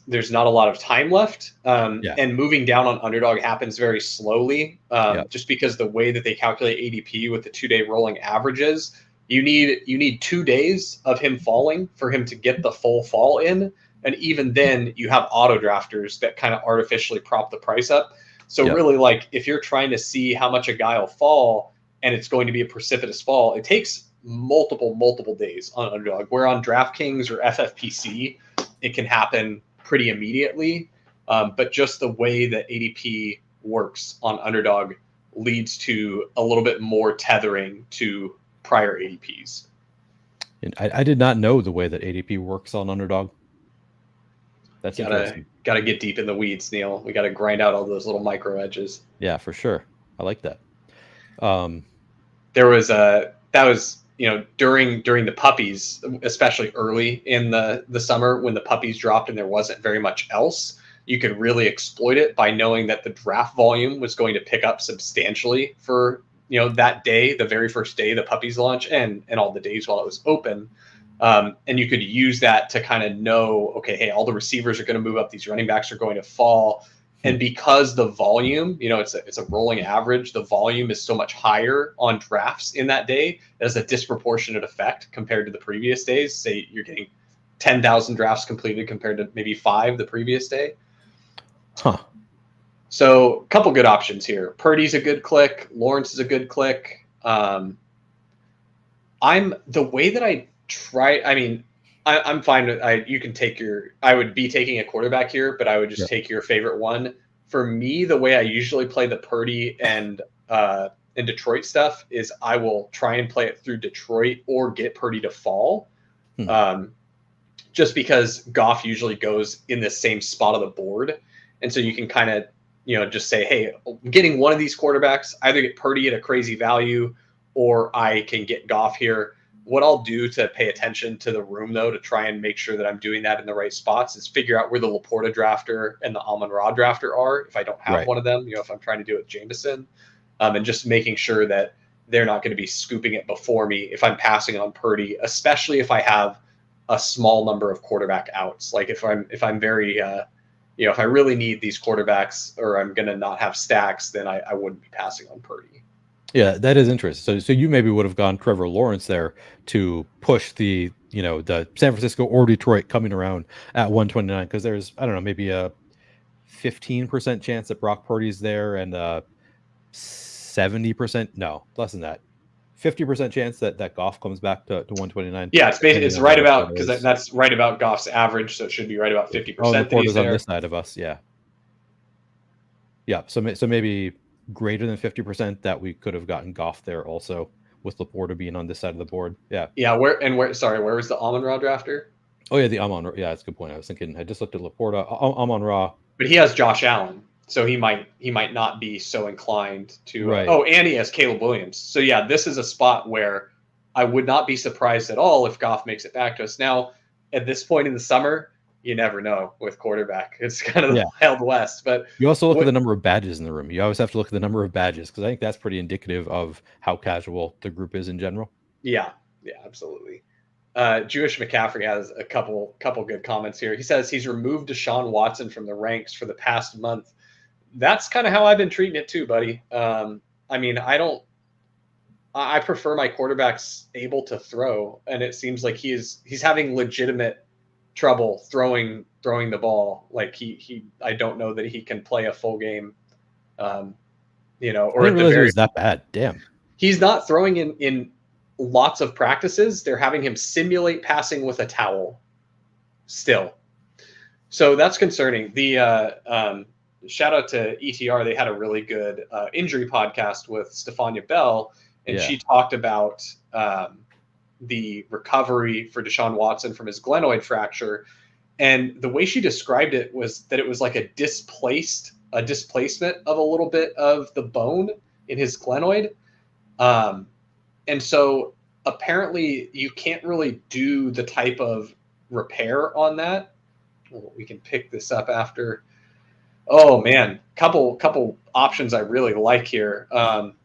there's not a lot of time left. Yeah. And moving down on underdog happens very slowly. Yeah. Just because the way that they calculate ADP with the 2-day rolling averages, you need 2 days of him falling for him to get the full fall in, and even then you have auto drafters that kind of artificially prop the price up. So Yeah. really, like if you're trying to see how much a guy will fall, and it's going to be a precipitous fall, it takes multiple days on underdog. Where on DraftKings or FFPC, it can happen pretty immediately. But just the way that ADP works on underdog leads to a little bit more tethering to prior ADPs. And I did not know the way that ADP works on underdog. That's Gotta interesting. gotta get deep in the weeds, Neil. We gotta grind out all those little micro edges. Yeah, for sure. I like that. Um, There was a that was during the puppies, especially early in the summer when the puppies dropped and there wasn't very much else. You could really exploit it by knowing that the draft volume was going to pick up substantially for that day, the very first day the puppies launch, and all the days while it was open. And you could use that to kind of know, okay, hey, all the receivers are going to move up, these running backs are going to fall. Hmm. And because the volume, it's a rolling average, the volume is so much higher on drafts in that day, it has a disproportionate effect compared to the previous days. Say you're getting 10,000 drafts completed compared to maybe 5 the previous day. Huh. So a couple good options here. Purdy's a good click. Lawrence is a good click. I'm the way that I try. I mean, I'm fine with. You can take your. I would be taking a quarterback here, but I would just Yep. take your favorite one. For me, the way I usually play the Purdy and Detroit stuff is I will try and play it through Detroit or get Purdy to fall. Hmm. Just because Goff usually goes in the same spot of the board, and so you can kind of just say, hey, I'm getting one of these quarterbacks. Either get Purdy at a crazy value, or I can get Goff here. What I'll do to pay attention to the room, though, to try and make sure that I'm doing that in the right spots, is figure out where the Laporta drafter and the Amon-Ra drafter are. If I don't have Right. one of them, if I'm trying to do it with Jameson, and just making sure that they're not going to be scooping it before me if I'm passing on Purdy, especially if I have a small number of quarterback outs. Like if I'm very if I really need these quarterbacks or I'm going to not have stacks, then I wouldn't be passing on Purdy. Yeah, that is interesting. So you maybe would have gone Trevor Lawrence there to push the the San Francisco or Detroit coming around at 129 because there's I don't know maybe a 15% chance that Brock Purdy's there and 70% no less than that 50% chance that Goff comes back to 129 Yeah, depending it's on where right about Laporta because is. that's right about Goff's average, so it should be right about Oh, and 50% that he's Laporta's on there. this side of us. Yeah. So maybe greater than 50% that we could have gotten Goff there also with Laporta being on this side of the board. Yeah. Yeah, where was the Amon-Ra drafter? Oh yeah, the Amon. Yeah, that's a good point. I was thinking. I just looked at Laporta. Amon Ra. But he has Josh Allen, so he might not be so inclined to. Right. And he has Caleb Williams. So yeah, this is a spot where I would not be surprised at all if Goff makes it back to us. Now, at this point in the summer, you never know with quarterback. It's kind of Yeah. the Wild West. But You also look at the number of badges in the room. You always have to look at the number of badges because I think that's pretty indicative of how casual the group is in general. Yeah, absolutely. Jewish McCaffrey has a couple good comments here. He says he's removed Deshaun Watson from the ranks for the past month. That's kind of how I've been treating it too, buddy. I mean, I prefer my quarterbacks able to throw, and it seems like he's having legitimate trouble throwing the ball. Like I don't know that he can play a full game. I or didn't at the realize it very, was that bad. Damn. he's not throwing in lots of practices. They're having him simulate passing with a towel still. So that's concerning. The shout out to ETR. They had a really good injury podcast with Stefania Bell, and Yeah. she talked about the recovery for Deshaun Watson from his glenoid fracture. And the way she described it was that it was like a displacement of a little bit of the bone in his glenoid. And so apparently you can't really do the type of repair on that. Well, we can pick this up after. Oh man, couple options I really like here. Corum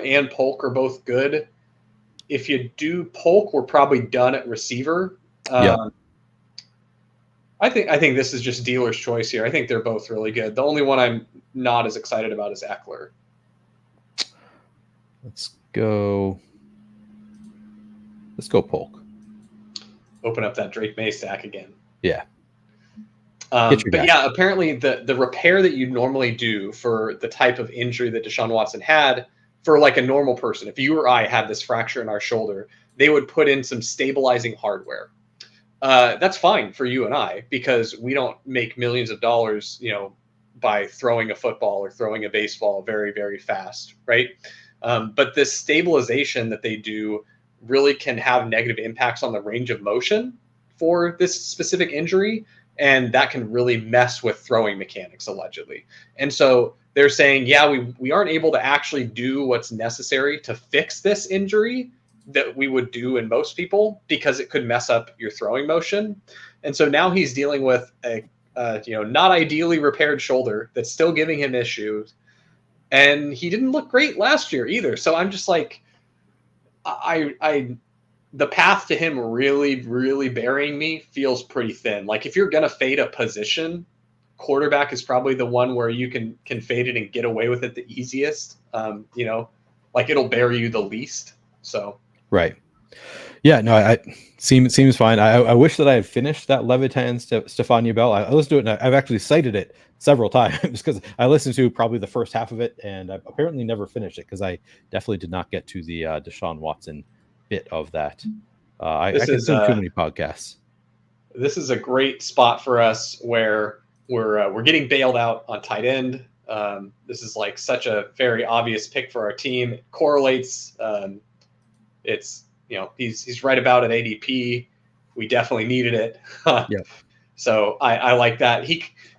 and Polk are both good. If you do Polk, we're probably done at receiver. Yep. I think this is just dealer's choice here. I think they're both really good. The only one I'm not as excited about is Eckler. Let's go Polk. Open up that Drake May stack again. Yeah. But yeah, apparently the repair that you normally do for the type of injury that Deshaun Watson had, for like a normal person, if you or I had this fracture in our shoulder, they would put in some stabilizing hardware. That's fine for you and I because we don't make millions of dollars, by throwing a football or throwing a baseball very, very fast, right? But this stabilization that they do really can have negative impacts on the range of motion for this specific injury. And that can really mess with throwing mechanics, allegedly. And so they're saying, yeah, we aren't able to actually do what's necessary to fix this injury that we would do in most people because it could mess up your throwing motion. And so now he's dealing with a not ideally repaired shoulder that's still giving him issues. And he didn't look great last year either. So I'm just like, the path to him really, really burying me feels pretty thin. Like if you're going to fade a position, quarterback is probably the one where you can fade it and get away with it the easiest. Like it'll bury you the least. So. Right. Yeah, no, I seems fine. I wish that I had finished that Levitan Stefania Bell. I listened to it and I've actually cited it several times because I listened to probably the first half of it and I've apparently never finished it because I definitely did not get to the Deshaun Watson bit of that. I consume too many podcasts. This is a great spot for us where we're getting bailed out on tight end. This is like such a very obvious pick for our team. It correlates. It's he's right about at ADP. We definitely needed it. Yeah. So I like that.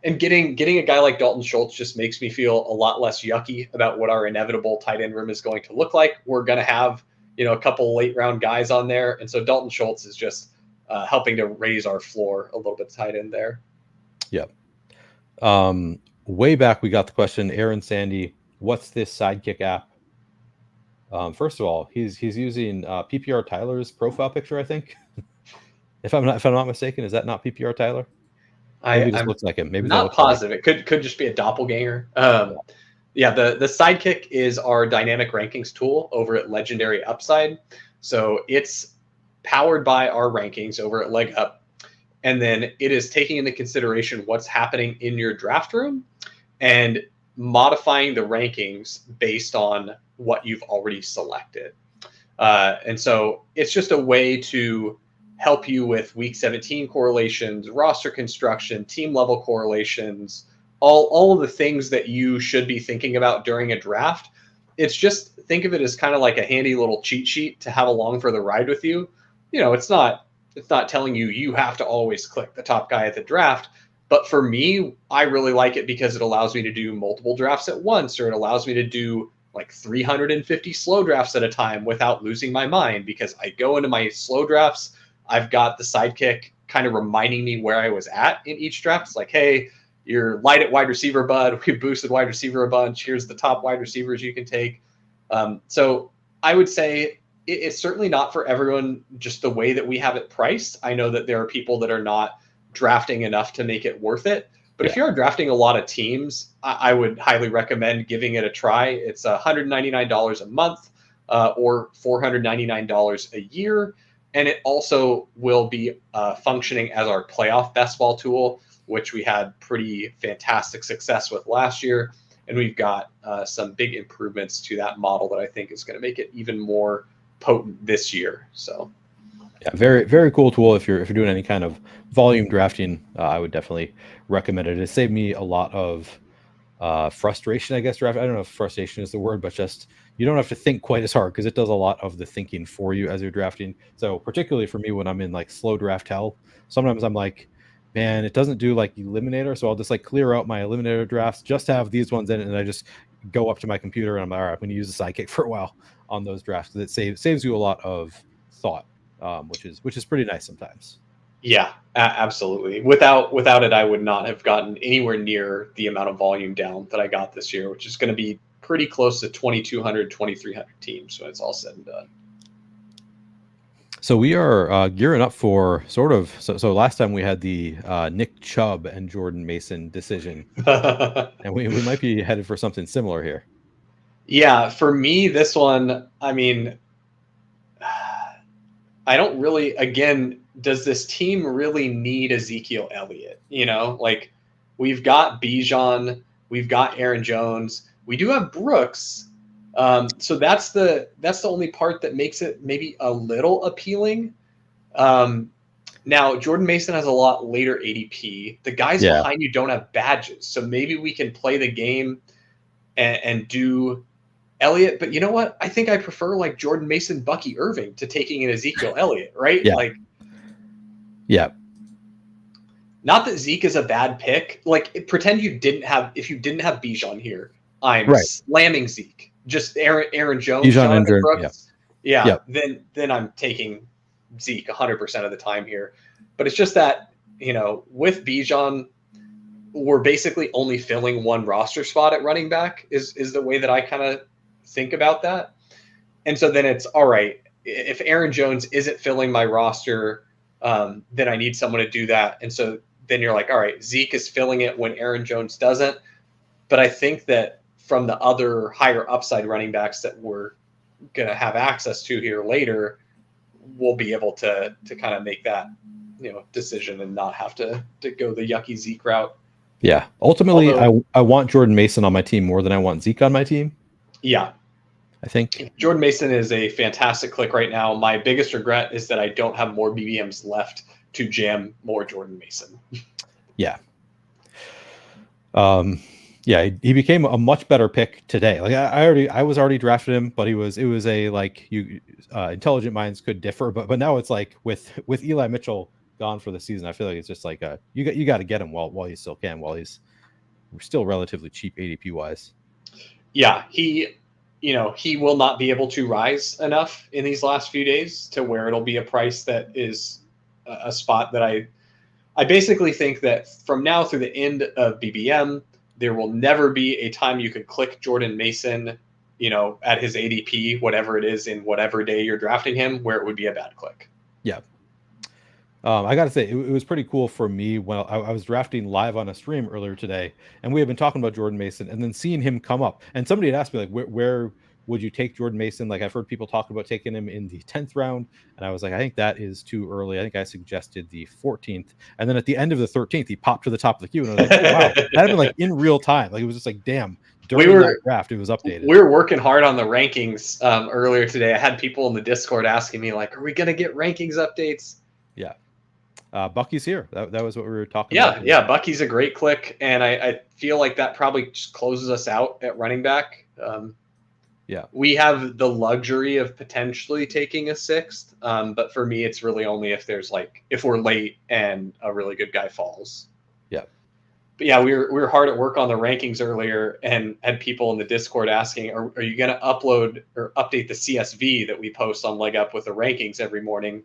Getting a guy like Dalton Schultz just makes me feel a lot less yucky about what our inevitable tight end room is going to look like. We're going to have a couple late round guys on there, and so Dalton Schultz is just helping to raise our floor a little bit tight end there. Yep. Way back we got the question, Aaron Sandy, what's this Sidekick app? First of all, he's using PPR Tyler's profile picture, I think. if I'm not mistaken, is that not PPR Tyler? Maybe it just looks like him. Maybe not positive. Like it could just be a doppelganger. Yeah, the Sidekick is our dynamic rankings tool over at Legendary Upside. So it's powered by our rankings over at Leg Up. And then it is taking into consideration what's happening in your draft room and modifying the rankings based on what you've already selected. And so it's just a way to help you with week 17 correlations, roster construction, team level correlations, all of the things that you should be thinking about during a draft. It's just, think of it as kind of like a handy little cheat sheet to have along for the ride with you. It's not telling you have to always click the top guy at the draft. But for me, I really like it because it allows me to do multiple drafts at once, or it allows me to do like 350 slow drafts at a time without losing my mind, because I go into my slow drafts, I've got the Sidekick kind of reminding me where I was at in each draft. It's like, hey, you're light at wide receiver, bud. We boosted wide receiver a bunch. Here's the top wide receivers you can take. So I would say it's certainly not for everyone just the way that we have it priced. I know that there are people that are not drafting enough to make it worth it. But if you're drafting a lot of teams, I would highly recommend giving it a try. It's $199 a month or $499 a year. And it also will be functioning as our playoff best ball tool, which we had pretty fantastic success with last year. and we've got some big improvements to that model that I think is going to make it even more potent this year. So Yeah, very very cool tool if you're doing any kind of volume drafting. I would definitely recommend it. It saved me a lot of frustration, I guess. Draft. I don't know if frustration is the word, but just you don't have to think quite as hard because it does a lot of the thinking for you as you're drafting. So particularly for me when I'm in like slow draft hell, sometimes I'm like, man, it doesn't do like eliminator, so I'll just like clear out my eliminator drafts, just have these ones in it, and I just go up to my computer and I'm like, all right, I'm going to use the sidekick for a while on those drafts because it saves you a lot of thought, which is pretty nice sometimes. yeah, absolutely. Without it, I would not have gotten anywhere near the amount of volume down that I got this year, which is going to be pretty close to 2,200, 2,300 teams when it's all said and done. So we are gearing up for sort of. So last time we had the Nick Chubb and Jordan Mason decision, and we might be headed for something similar here. Yeah, for me, this one, I mean, I don't really, again, does this team really need Ezekiel Elliott? You know, like we've got Bijan, we've got Aaron Jones, we do have Brooks. So that's the only part that makes it maybe a little appealing. Um, Now, Jordan Mason has a lot later ADP. The guys Yeah, behind you don't have badges, so maybe we can play the game and do Elliott. But you know what? I think I prefer like Jordan Mason, Bucky Irving to taking an Ezekiel Elliott, right? yeah, Like, yeah. not that Zeke is a bad pick. Like, pretend if you didn't have Bijan here, I'm Right. slamming Zeke. Just Aaron Jones, Bijan Jonathan Ingram. Yeah, Brooks. Yeah, yeah, then I'm taking Zeke 100% of the time here. But it's just that, with Bijan, we're basically only filling one roster spot at running back is the way that I kind of think about that. And so then it's all right. If Aaron Jones isn't filling my roster, then I need someone to do that. And so then you're like, all right, Zeke is filling it when Aaron Jones doesn't. But I think that from the other higher upside running backs that we're going to have access to here later, we'll be able to kind of make that decision and not have to go the yucky Zeke route. yeah. Ultimately, Although, I want Jordan Mason on my team more than I want Zeke on my team. yeah, I think. Jordan Mason is a fantastic click right now. My biggest regret is that I don't have more BBMs left to jam more Jordan Mason. Yeah. Yeah, he became a much better pick today. Like I was already drafted him, but it was a like intelligent minds could differ, but now it's like with Eli Mitchell gone for the season, I feel like it's just like you got to get him while you still can, while he's still relatively cheap ADP wise. Yeah, he will not be able to rise enough in these last few days to where it'll be a price that is a spot that I basically think that from now through the end of BBM, there will never be a time you could click Jordan Mason, at his ADP, whatever it is in whatever day you're drafting him, where it would be a bad click. Yeah. I got to say, it was pretty cool for me when I was drafting live on a stream earlier today, and we had been talking about Jordan Mason, and then seeing him come up. And somebody had asked me, like, where would you take Jordan Mason? Like, I've heard people talk about taking him in the 10th round, and I was like, I think that is too early. I think I suggested the 14th. And then at the end of the 13th, he popped to the top of the queue, and I was like, oh, wow, that happened like in real time. Like, it was just like, damn, during that draft, it was updated. We were working hard on the rankings earlier today. I had people in the Discord asking me, like, are we going to get rankings updates? Yeah. Bucky's here. That was what we were talking about. Yeah, Bucky's a great click, and I feel like that probably just closes us out at running back. Yeah, we have the luxury of potentially taking a 6th, but for me, it's really only if we're late and a really good guy falls. Yeah. But yeah, we were hard at work on the rankings earlier, and had people in the Discord asking, are you going to upload or update the CSV that we post on Leg Up with the rankings every morning?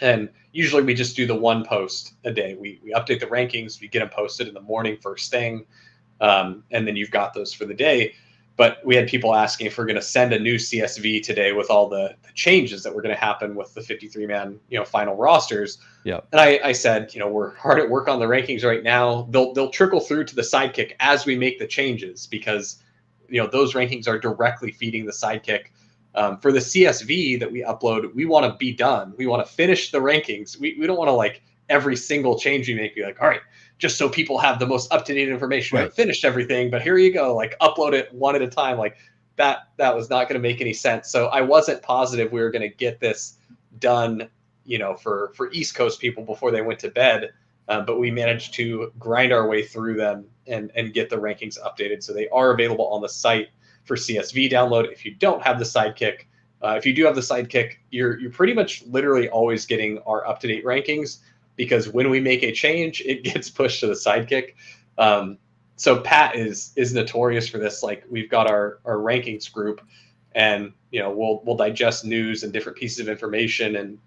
And usually we just do the one post a day. We update the rankings, we get them posted in the morning first thing, and then you've got those for the day. But we had people asking if we're going to send a new CSV today with all the changes that were going to happen with the 53-man final rosters. Yeah. And I said, we're hard at work on the rankings right now. They'll trickle through to the Sidekick as we make the changes, because those rankings are directly feeding the Sidekick. For the CSV that we upload, we want to be done. We want to finish the rankings. We don't want to, like, every single change we make be like, all right, just so people have the most up-to-date information. We Right. haven't finished everything, but here you go, like upload it one at a time. Like that was not going to make any sense. So I wasn't positive we were going to get this done, for East Coast people before they went to bed. But we managed to grind our way through them and get the rankings updated. So they are available on the site for CSV download. If you don't have the Sidekick, if you do have the Sidekick, you're pretty much literally always getting our up-to-date rankings, because when we make a change, it gets pushed to the Sidekick. So Pat is notorious for this. Like, we've got our rankings group, and we'll digest news and different pieces of information and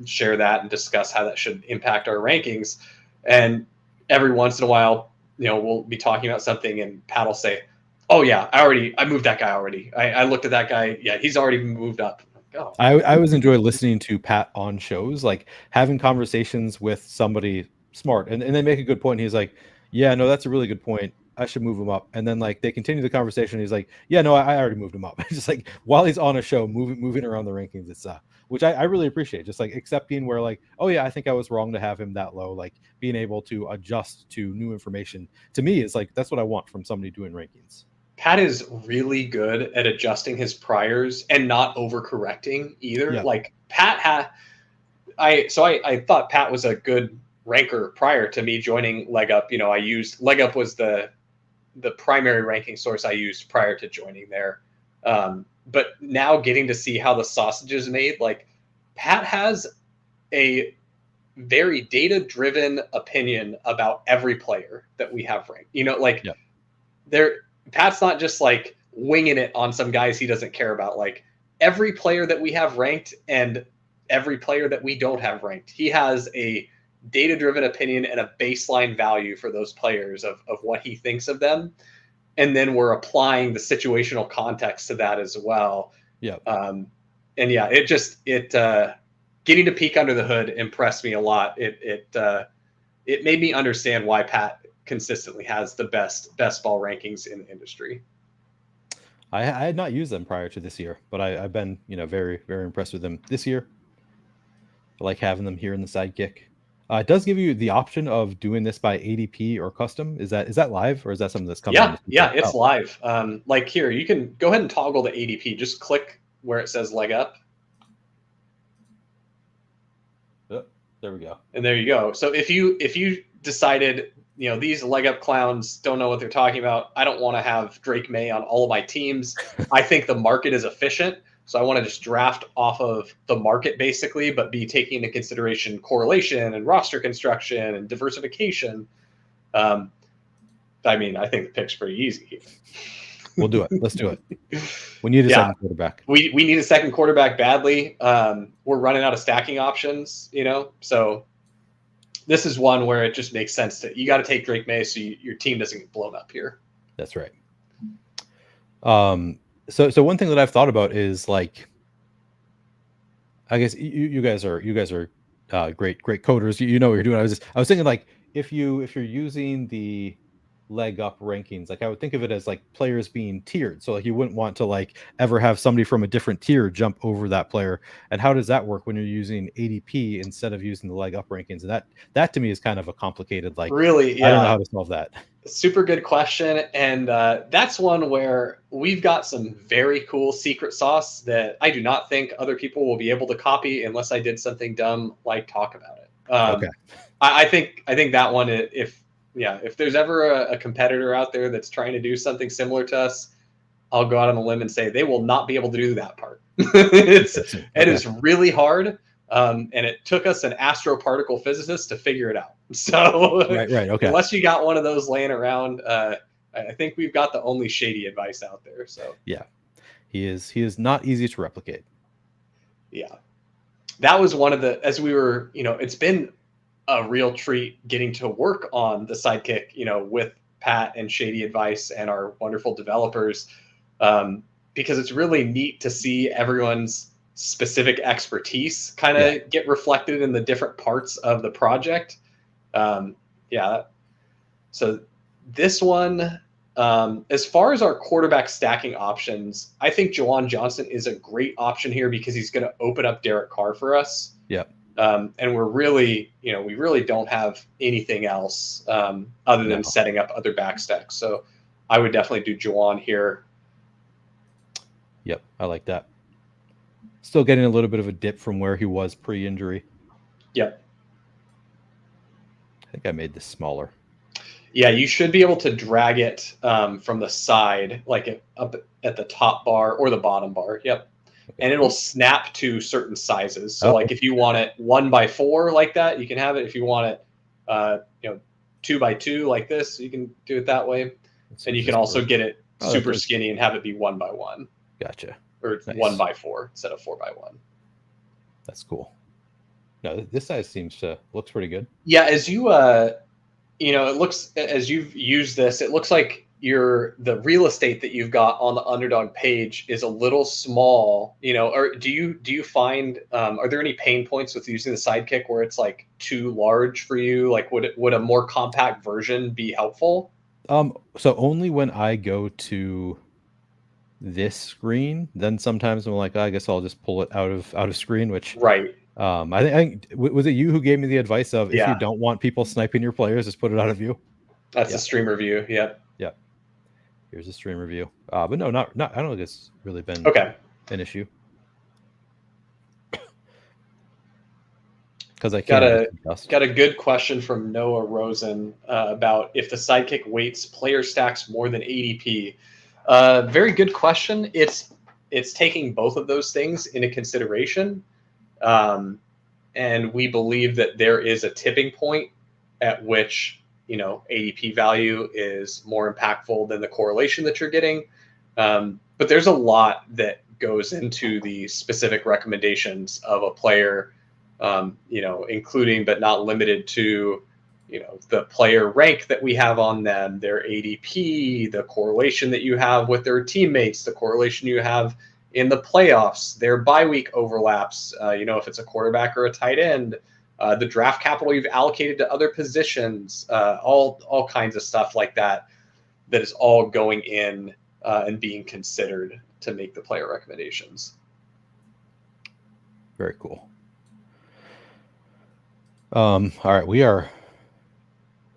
share that and discuss how that should impact our rankings. And every once in a while, we'll be talking about something, and Pat will say, "Oh yeah, I moved that guy already. I looked at that guy. Yeah, he's already moved up." Oh. I always enjoy listening to Pat on shows, like having conversations with somebody smart, and they make a good point. He's like, "Yeah, no, that's a really good point. I should move him up." And then like they continue the conversation. He's like, "Yeah, no, I already moved him up." Just like while he's on a show, moving around the rankings. It's which I really appreciate. Just like accepting where like, oh yeah, I think I was wrong to have him that low. Like being able to adjust to new information, to me is like that's what I want from somebody doing rankings. Pat is really good at adjusting his priors and not overcorrecting either. Yeah. Like Pat I thought Pat was a good ranker prior to me joining Leg Up. I used Leg Up was the primary ranking source I used prior to joining there. But now getting to see how the sausage is made, like Pat has a very data-driven opinion about every player that we have ranked. Like yeah. Pat's not just like winging it on some guys he doesn't care about. Like every player that we have ranked and every player that we don't have ranked, he has a data-driven opinion and a baseline value for those players of what he thinks of them. And then we're applying the situational context to that as well. Yeah. And yeah, getting to peek under the hood impressed me a lot. It made me understand why Pat consistently has the best ball rankings in the industry. I had not used them prior to this year, but I've been very, very impressed with them this year. I like having them here in the Sidekick. It does give you the option of doing this by ADP or custom. Is that live, or is that something that's coming? Yeah, it's live. Like here, you can go ahead and toggle the ADP. Just click where it says leg up. Oh, there we go. And there you go. So if you decided, these leg up clowns don't know what they're talking about, I don't want to have Drake May on all of my teams. I think the market is efficient. So I want to just draft off of the market basically, but be taking into consideration correlation and roster construction and diversification. I think the pick's pretty easy. We'll do it. Let's do it. We need a second quarterback. We need a second quarterback badly. We're running out of stacking options, so this is one where it just makes sense you got to take Drake May so your team doesn't get blown up here. That's right. So one thing that I've thought about is like, I guess you guys are great coders. You know what you're doing. I was thinking like if you're using the leg up rankings, like I would think of it as like players being tiered. So like you wouldn't want to like ever have somebody from a different tier jump over that player. And how does that work when you're using ADP instead of using the leg up rankings? And that to me is kind of a complicated, like, really, yeah. I don't know how to solve that. Super good question. And that's one where we've got some very cool secret sauce that I do not think other people will be able to copy unless I did something dumb like talk about it. Okay. I think that one, if there's ever a competitor out there that's trying to do something similar to us, I'll go out on a limb and say they will not be able to do that part. It is really hard. And it took us an astroparticle physicist to figure it out. So right. Okay. Unless you got one of those laying around, I think we've got the only shady advice out there. So yeah, he is not easy to replicate. Yeah, that was one of the, as we were, it's been a real treat getting to work on the Sidekick, with Pat and Shady Advice and our wonderful developers, because it's really neat to see everyone's specific expertise kind of get reflected in the different parts of the project. So this one, as far as our quarterback stacking options, I think Jawan Johnson is a great option here because he's going to open up Derek Carr for us. Yeah. And we're really, we really don't have anything else other than No. setting up other back stacks. So I would definitely do Juwan here. Yep, I like that. Still getting a little bit of a dip from where he was pre-injury. Yep. I think I made this smaller. Yeah, you should be able to drag it from the side, like up at the top bar or the bottom bar. Yep. Okay. And it'll snap to certain sizes. So like if you want it 1x4 like that, you can have it. If you want it, 2x2 like this, you can do it that way. And you can also get it super skinny and have it be 1x1. Gotcha. Or nice. 1x4 instead of 4x1. That's cool. No, this size looks pretty good. Yeah, as you it looks, as you've used this, it looks like the real estate that you've got on the underdog page is a little small, or do you find, are there any pain points with using the Sidekick where it's like too large for you? Like would a more compact version be helpful? So only when I go to this screen, then sometimes I'm like, I guess I'll just pull it out of screen, which right. I think was it you who gave me the advice of if you don't want people sniping your players, just put it out of view. That's a streamer view. Yep. Yeah. Here's a streamer view. But no, not. I don't think it's really been an issue. Because I got a good question from Noah Rosen about if the Sidekick weights player stacks more than ADP. Very good question. It's taking both of those things into consideration. And we believe that there is a tipping point at which, ADP value is more impactful than the correlation that you're getting. But there's a lot that goes into the specific recommendations of a player, including but not limited to, the player rank that we have on them, their ADP, the correlation that you have with their teammates, the correlation you have in the playoffs, their bye week overlaps, if it's a quarterback or a tight end, the draft capital you've allocated to other positions, all kinds of stuff like that is all going in and being considered to make the player recommendations. Very cool. All right,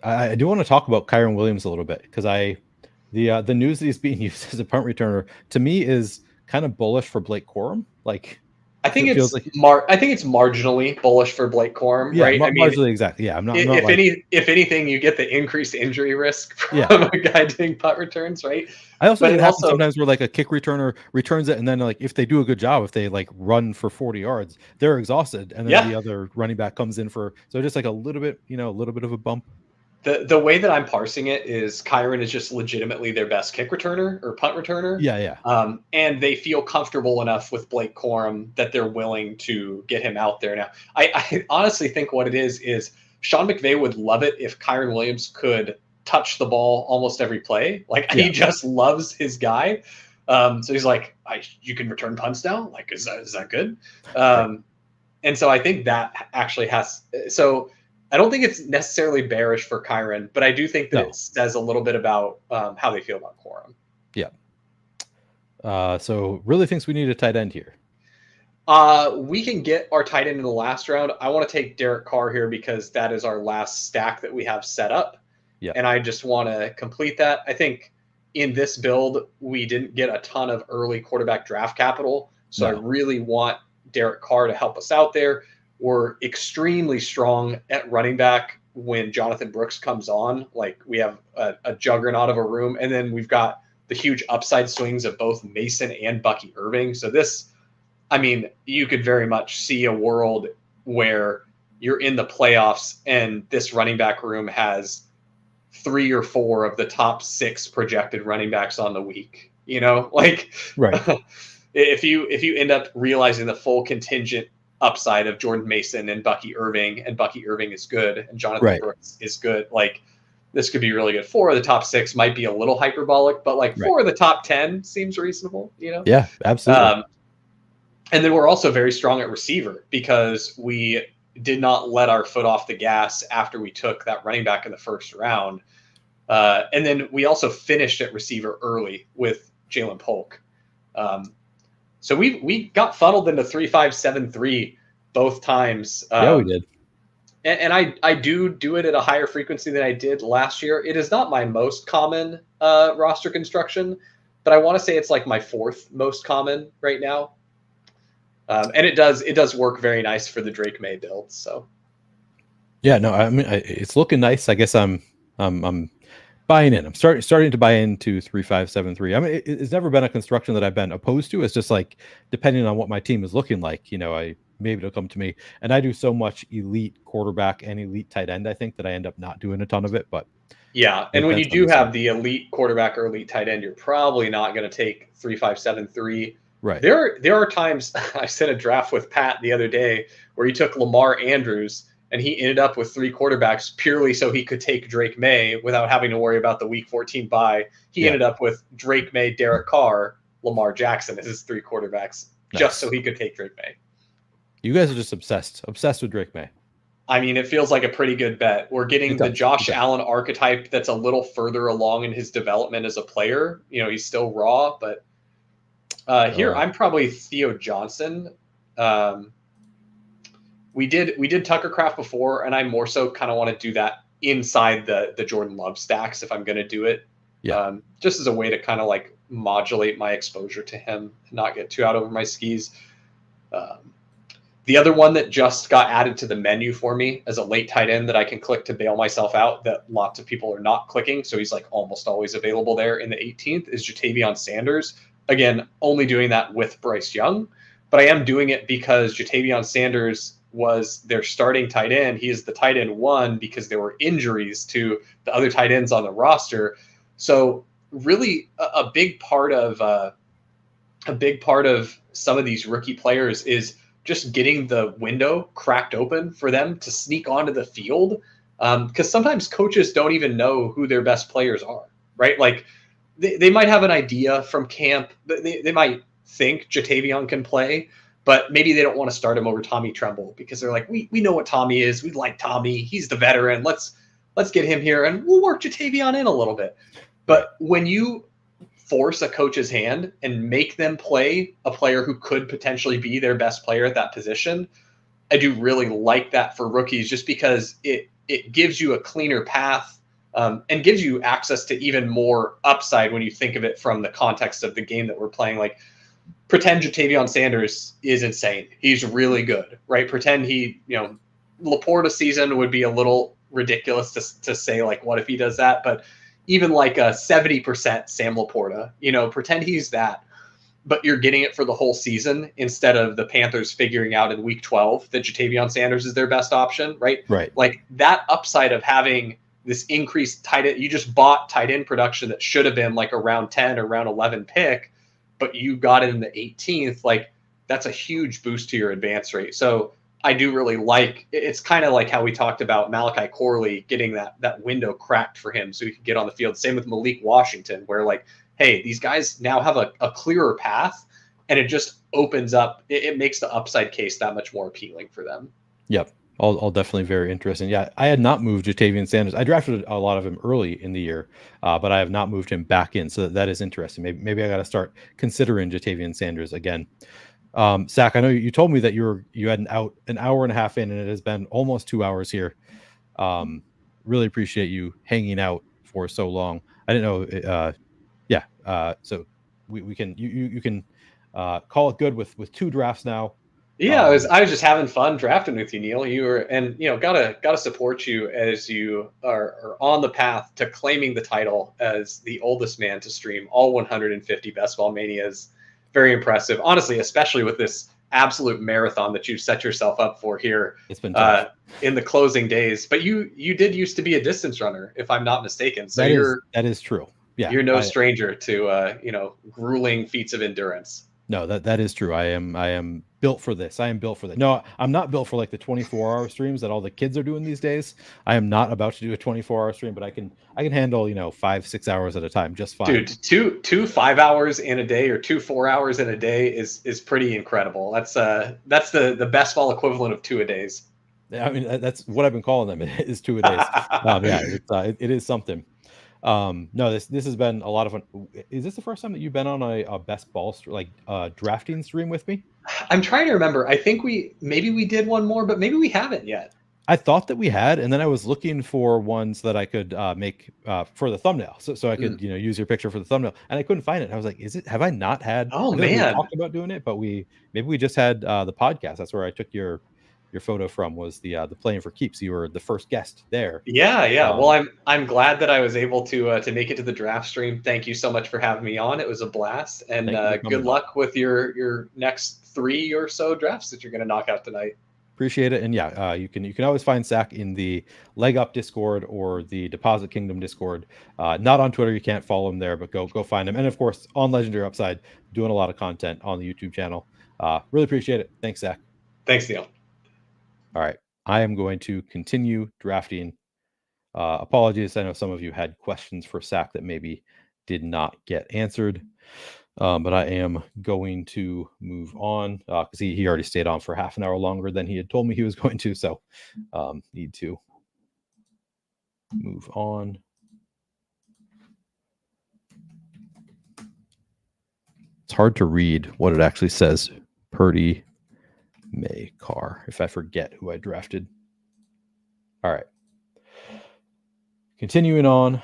I do want to talk about Kyren Williams a little bit because the news that he's being used as a punt returner to me is kind of bullish for Blake Corum. Like, I think it's marginally bullish for Blake Corum, right? Marginally, exactly. Yeah, I'm not. If anything, you get the increased injury risk from a guy doing punt returns, right? I also think it happens sometimes where like a kick returner returns it, and then like if they do a good job, if they like run for 40 yards, they're exhausted, and then the other running back comes in for just like a little bit of a bump. The way that I'm parsing it is Kyren is just legitimately their best kick returner or punt returner. Yeah. And they feel comfortable enough with Blake Corum that they're willing to get him out there now. I honestly think what it is Sean McVay would love it if Kyren Williams could touch the ball almost every play. He just loves his guy. So he's like, you can return punts now? Like, is that good? And so I think that actually I don't think it's necessarily bearish for Kyren, but I do think that it says a little bit about how they feel about Corum. Yeah. So really thinks we need a tight end here. We can get our tight end in the last round. I want to take Derek Carr here because that is our last stack that we have set up. Yeah. And I just want to complete that. I think in this build, we didn't get a ton of early quarterback draft capital. So I really want Derek Carr to help us out there. We're extremely strong at running back when Jonathan Brooks comes on. Like we have a juggernaut of a room, and then we've got the huge upside swings of both Mason and Bucky Irving. So you could very much see a world where you're in the playoffs and this running back room has 3 or 4 of the top 6 projected running backs on the week. Right. if you end up realizing the full contingent upside of Jordan Mason and Bucky Irving is good, and Jonathan Brooks is good. Like, this could be really good. 4 of the top 6 might be a little hyperbolic, but 4 of the top 10 seems reasonable, Yeah, absolutely. And then we're also very strong at receiver because we did not let our foot off the gas after we took that running back in the first round. And then we also finished at receiver early with Jalen Polk. So we got funneled into 3-5-7-3 both times. Yeah, we did. And I do it at a higher frequency than I did last year. It is not my most common roster construction, but I want to say it's like my fourth most common right now. And it does work very nice for the Drake May build. So Yeah, no, I mean it's looking nice. I guess I'm buying in. I'm starting to buy into 3573. I mean, it's never been a construction that I've been opposed to. It's just like depending on what my team is looking like, maybe it'll come to me. And I do so much elite quarterback and elite tight end, I think, that I end up not doing a ton of it. But yeah, it and when you depends on do the have team. the elite quarterback or elite tight end, you're probably not going to take 3573. Right. There are times I sent a draft with Pat the other day where he took Lamar Andrews and he ended up with three quarterbacks purely so he could take Drake May without having to worry about the Week 14 bye. He Yeah. ended up with Drake May, Derek Carr, Lamar Jackson as his three quarterbacks just so he could take Drake May. You guys are just obsessed with Drake May. I mean, it feels like a pretty good bet. We're getting the Josh Allen archetype that's a little further along in his development as a player. He's still raw, but here I'm probably Theo Johnson. We did Tuckercraft before, and I more so kind of want to do that inside the Jordan Love stacks if I'm going to do it. Yeah. Just as a way to kind of like modulate my exposure to him and not get too out over my skis. The other one that just got added to the menu for me as a late tight end that I can click to bail myself out that lots of people are not clicking, so he's like almost always available there in the 18th, is Jatavion Sanders. Again, only doing that with Bryce Young, but I am doing it because Jatavion Sanders was their starting tight end. He is the tight end one because there were injuries to the other tight ends on the roster. So really a big part of some of these rookie players is just getting the window cracked open for them to sneak onto the field. Because sometimes coaches don't even know who their best players are, right? Like they might have an idea from camp. They might think Jatavion can play, but maybe they don't want to start him over Tommy Tremble because they're like, we know what Tommy is. We like Tommy. He's the veteran. Let's get him here and we'll work Jatavion in a little bit. But when you force a coach's hand and make them play a player who could potentially be their best player at that position, I do really like that for rookies just because it gives you a cleaner path and gives you access to even more upside when you think of it from the context of the game that we're playing. Like pretend Jatavion Sanders is insane. He's really good, right? Pretend Laporta season would be a little ridiculous to say like, what if he does that? But even like a 70% Sam Laporta, pretend he's that, but you're getting it for the whole season instead of the Panthers figuring out in week 12 that Jatavion Sanders is their best option, right? Right. Like that upside of having this increased tight end, you just bought tight end production that should have been like a round 10 or round 11 pick, but you got it in the 18th. Like that's a huge boost to your advance rate. So I do really like it's kind of like how we talked about Malachi Corley getting that window cracked for him so he could get on the field. Same with Malik Washington, where like, hey, these guys now have a clearer path and it just opens up. It makes the upside case that much more appealing for them. Yep. All definitely very interesting. Yeah, I had not moved Jatavion Sanders. I drafted a lot of him early in the year, but I have not moved him back in. So that is interesting. Maybe I got to start considering Jatavion Sanders again. Sack, I know you told me that you had an hour and a half in, and it has been almost 2 hours here. Really appreciate you hanging out for so long. I didn't know. So we can you can call it good with 2 drafts now. Yeah, I was just having fun drafting with you, Neil. You were, and gotta support you as you are on the path to claiming the title as the oldest man to stream all 150 Best Ball Manias. Very impressive, honestly, especially with this absolute marathon that you've set yourself up for here. It's been tough. In the closing days, but you did used to be a distance runner, if I'm not mistaken. So that is true. Yeah, you're no stranger to grueling feats of endurance. No, that is true. I am built for this. I am built for that. No, I'm not built for like the 24-hour streams that all the kids are doing these days. I am not about to do a 24-hour stream, but I can handle 5-6 hours at a time just fine. Dude, two 5 hours in a day or 2 4 hours in a day is pretty incredible. That's the best ball equivalent of 2 a days. I mean, that's what I've been calling them. It is 2 a days. Yeah, it is something. No, this has been a lot of fun. Is this the first time that you've been on a best ball drafting stream with me? I'm trying to remember. I think maybe we did one more, but maybe we haven't yet. I thought that we had, and then I was looking for ones that I could make for the thumbnail, so I could use your picture for the thumbnail, and I couldn't find it. I was like, "Is it? Have I not had?" Oh I feel like we man. talked about doing it, but maybe we just had the podcast. That's where I took your photo from, was the playing for keeps. You were the first guest there. Yeah, yeah. Well, Um, I'm glad that I was able to make it to the draft stream. Thank you so much for having me on. It was a blast, and Thank you for good coming on. luck with your next 3 or so drafts that you're going to knock out tonight. Appreciate it. And yeah, you can always find Sack in the Leg Up Discord or the Deposit Kingdom Discord. Not on Twitter, you can't follow him there, but go find him. And of course, on Legendary Upside, doing a lot of content on the YouTube channel. Really appreciate it. Thanks, Zach. Thanks, Neil. All right, I am going to continue drafting. Apologies, I know some of you had questions for Sack that maybe did not get answered. But I am going to move on because he already stayed on for half an hour longer than he had told me he was going to. So need to move on. It's hard to read what it actually says. Purdy May Carr, if I forget who I drafted. All right. Continuing on.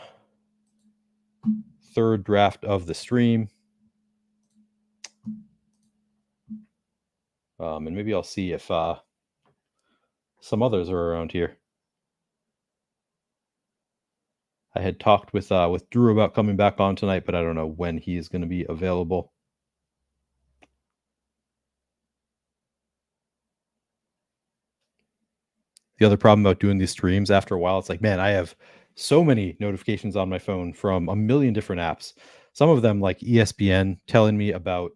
Third draft of the stream. And maybe I'll see if some others are around here. I had talked with Drew about coming back on tonight, but I don't know when he is going to be available. The other problem about doing these streams, after a while, it's like, man, I have so many notifications on my phone from a million different apps. Some of them, like ESPN, telling me about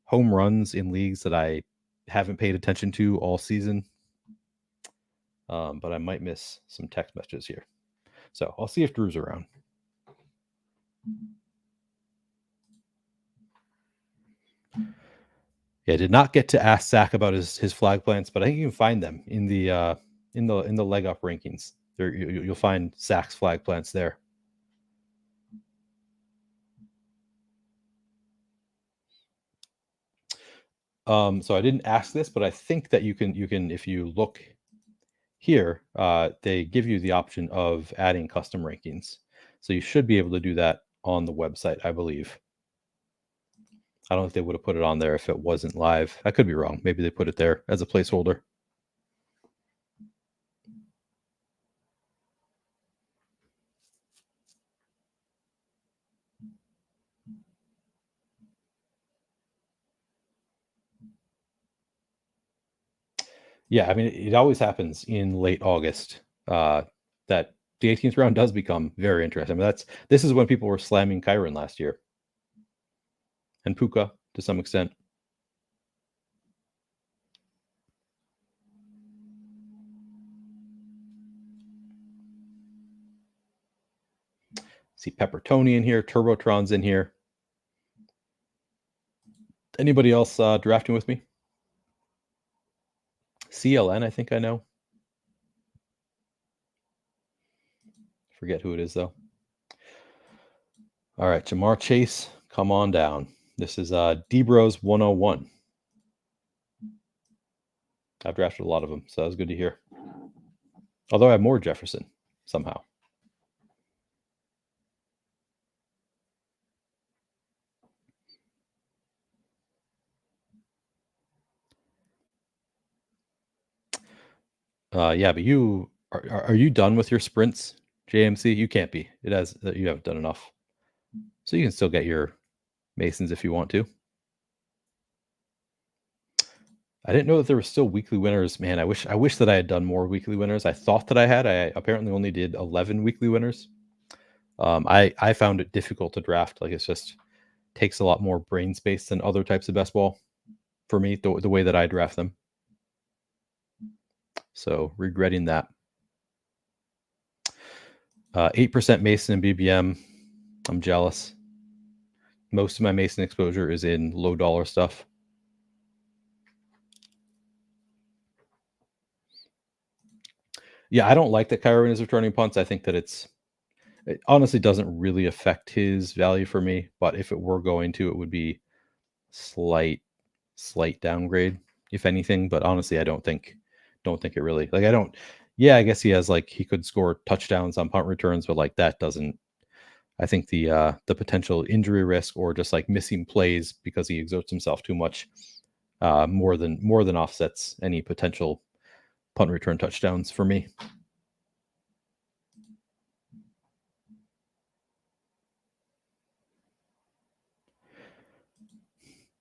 home runs in leagues that I haven't paid attention to all season. But I might miss some text messages here. So I'll see if Drew's around. Yeah, I did not get to ask Zach about his flag plants, but I think you can find them in the leg up rankings. There, you'll find Zach's flag plants there. So I didn't ask this, but I think that you can if you look here, they give you the option of adding custom rankings. So you should be able to do that on the website, I believe. I don't know if they would have put it on there if it wasn't live. I could be wrong. Maybe they put it there as a placeholder. Yeah, I mean, it always happens in late August that the 18th round does become very interesting. I mean, this is when people were slamming Kyron last year, and Puka to some extent. See Peppertoni in here, Turbotron's in here. Anybody else drafting with me? CLN, I think I know. Forget who it is though. All right, Jamar Chase, come on down. This is D-Bros 101. I've drafted a lot of them, so that was good to hear. Although I have more Jefferson somehow. Yeah, but you are you done with your sprints, JMC? You can't be. You haven't done enough. So you can still get your Masons if you want to. I didn't know that there were still weekly winners. Man, I wish that I had done more weekly winners. I thought that I had. I apparently only did 11 weekly winners. I found it difficult to draft. Like, it's just takes a lot more brain space than other types of best ball for me, the way that I draft them. So regretting that. 8% Mason and BBM. I'm jealous. Most of my Mason exposure is in low dollar stuff. Yeah, I don't like that Kyron is returning punts. I think that it's It honestly doesn't really affect his value for me, but if it were going to, it would be slight slight downgrade, if anything. But honestly, I don't think it really, like, I don't. Yeah, I guess he has, like, he could score touchdowns on punt returns, but like that doesn't. I think the potential injury risk or just like missing plays because he exerts himself too much, more than offsets any potential punt return touchdowns for me.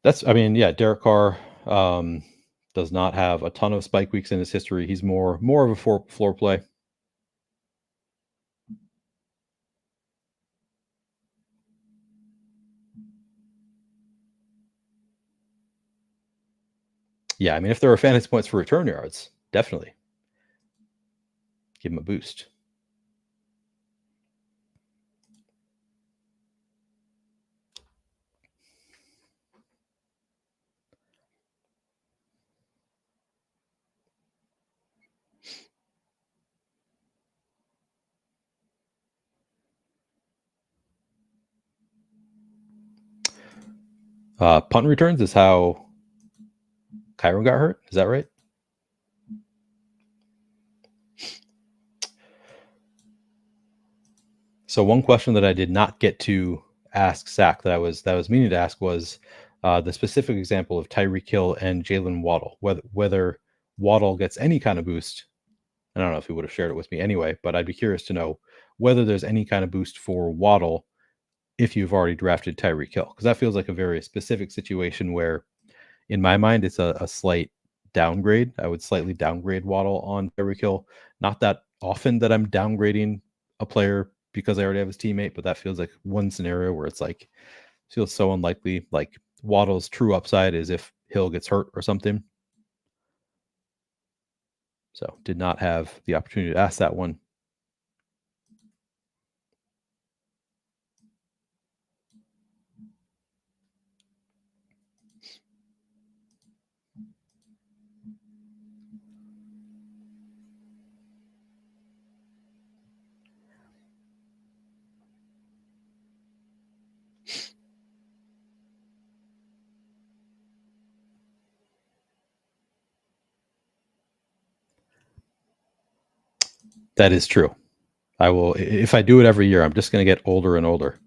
That's, I mean, yeah, Derek Carr um, does not have a ton of spike weeks in his history. He's more of a floor play. Yeah, I mean, if there are fantasy points for return yards, definitely give him a boost. Punt returns is how Kyron got hurt. Is that right? So one question that I did not get to ask Sack that I was meaning to ask was the specific example of Tyreek Hill and Jalen Waddle, whether Waddle gets any kind of boost. I don't know if he would have shared it with me anyway, but I'd be curious to know whether there's any kind of boost for Waddle if you've already drafted Tyreek Hill, because that feels like a very specific situation where, in my mind, it's a slight downgrade. I would slightly downgrade Waddle on Tyreek Hill. Not that often that I'm downgrading a player because I already have his teammate, but that feels like one scenario where it's like feels so unlikely. Like Waddle's true upside is if Hill gets hurt or something. So did not have the opportunity to ask that one. That is true. I will, if I do it every year, I'm just going to get older and older.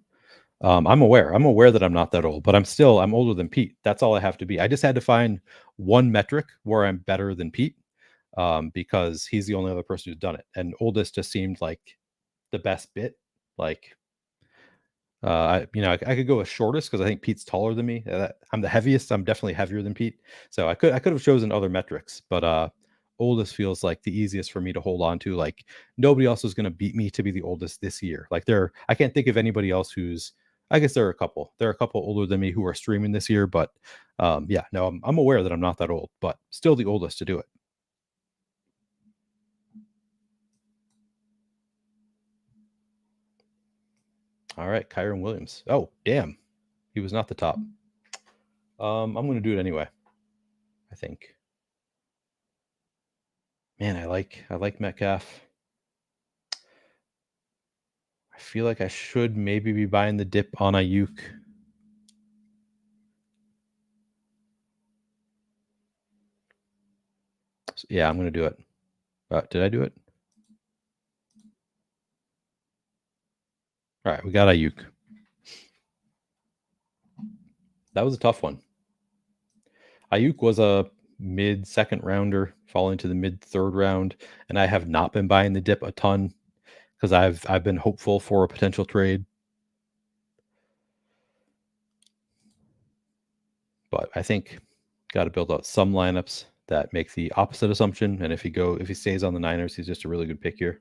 I'm aware that I'm not that old, but I'm older than Pete. That's all I have to be. I just had to find one metric where I'm better than Pete, because he's the only other person who's done it. And oldest just seemed like the best bit. Like, I could go with shortest because I think Pete's taller than me. I'm the heaviest. I'm definitely heavier than Pete. So I could have chosen other metrics, but oldest feels like the easiest for me to hold on to. Like nobody else is going to beat me to be the oldest this year. Like I can't think of anybody else who's. I guess there are a couple. There are a couple older than me who are streaming this year, but yeah, no, I'm aware that I'm not that old, but still the oldest to do it. All right, Kyron Williams. Oh, damn, he was not the top. I'm going to do it anyway. I think. Man, I like Metcalf. I feel like I should maybe be buying the dip on Ayuk. So, yeah, I'm gonna do it. Did I do it? All right, we got Ayuk. That was a tough one. Ayuk was a mid second rounder, falling to the mid third round, and I have not been buying the dip a ton because I've been hopeful for a potential trade. But I think got to build out some lineups that make the opposite assumption. And if he stays on the Niners, he's just a really good pick here.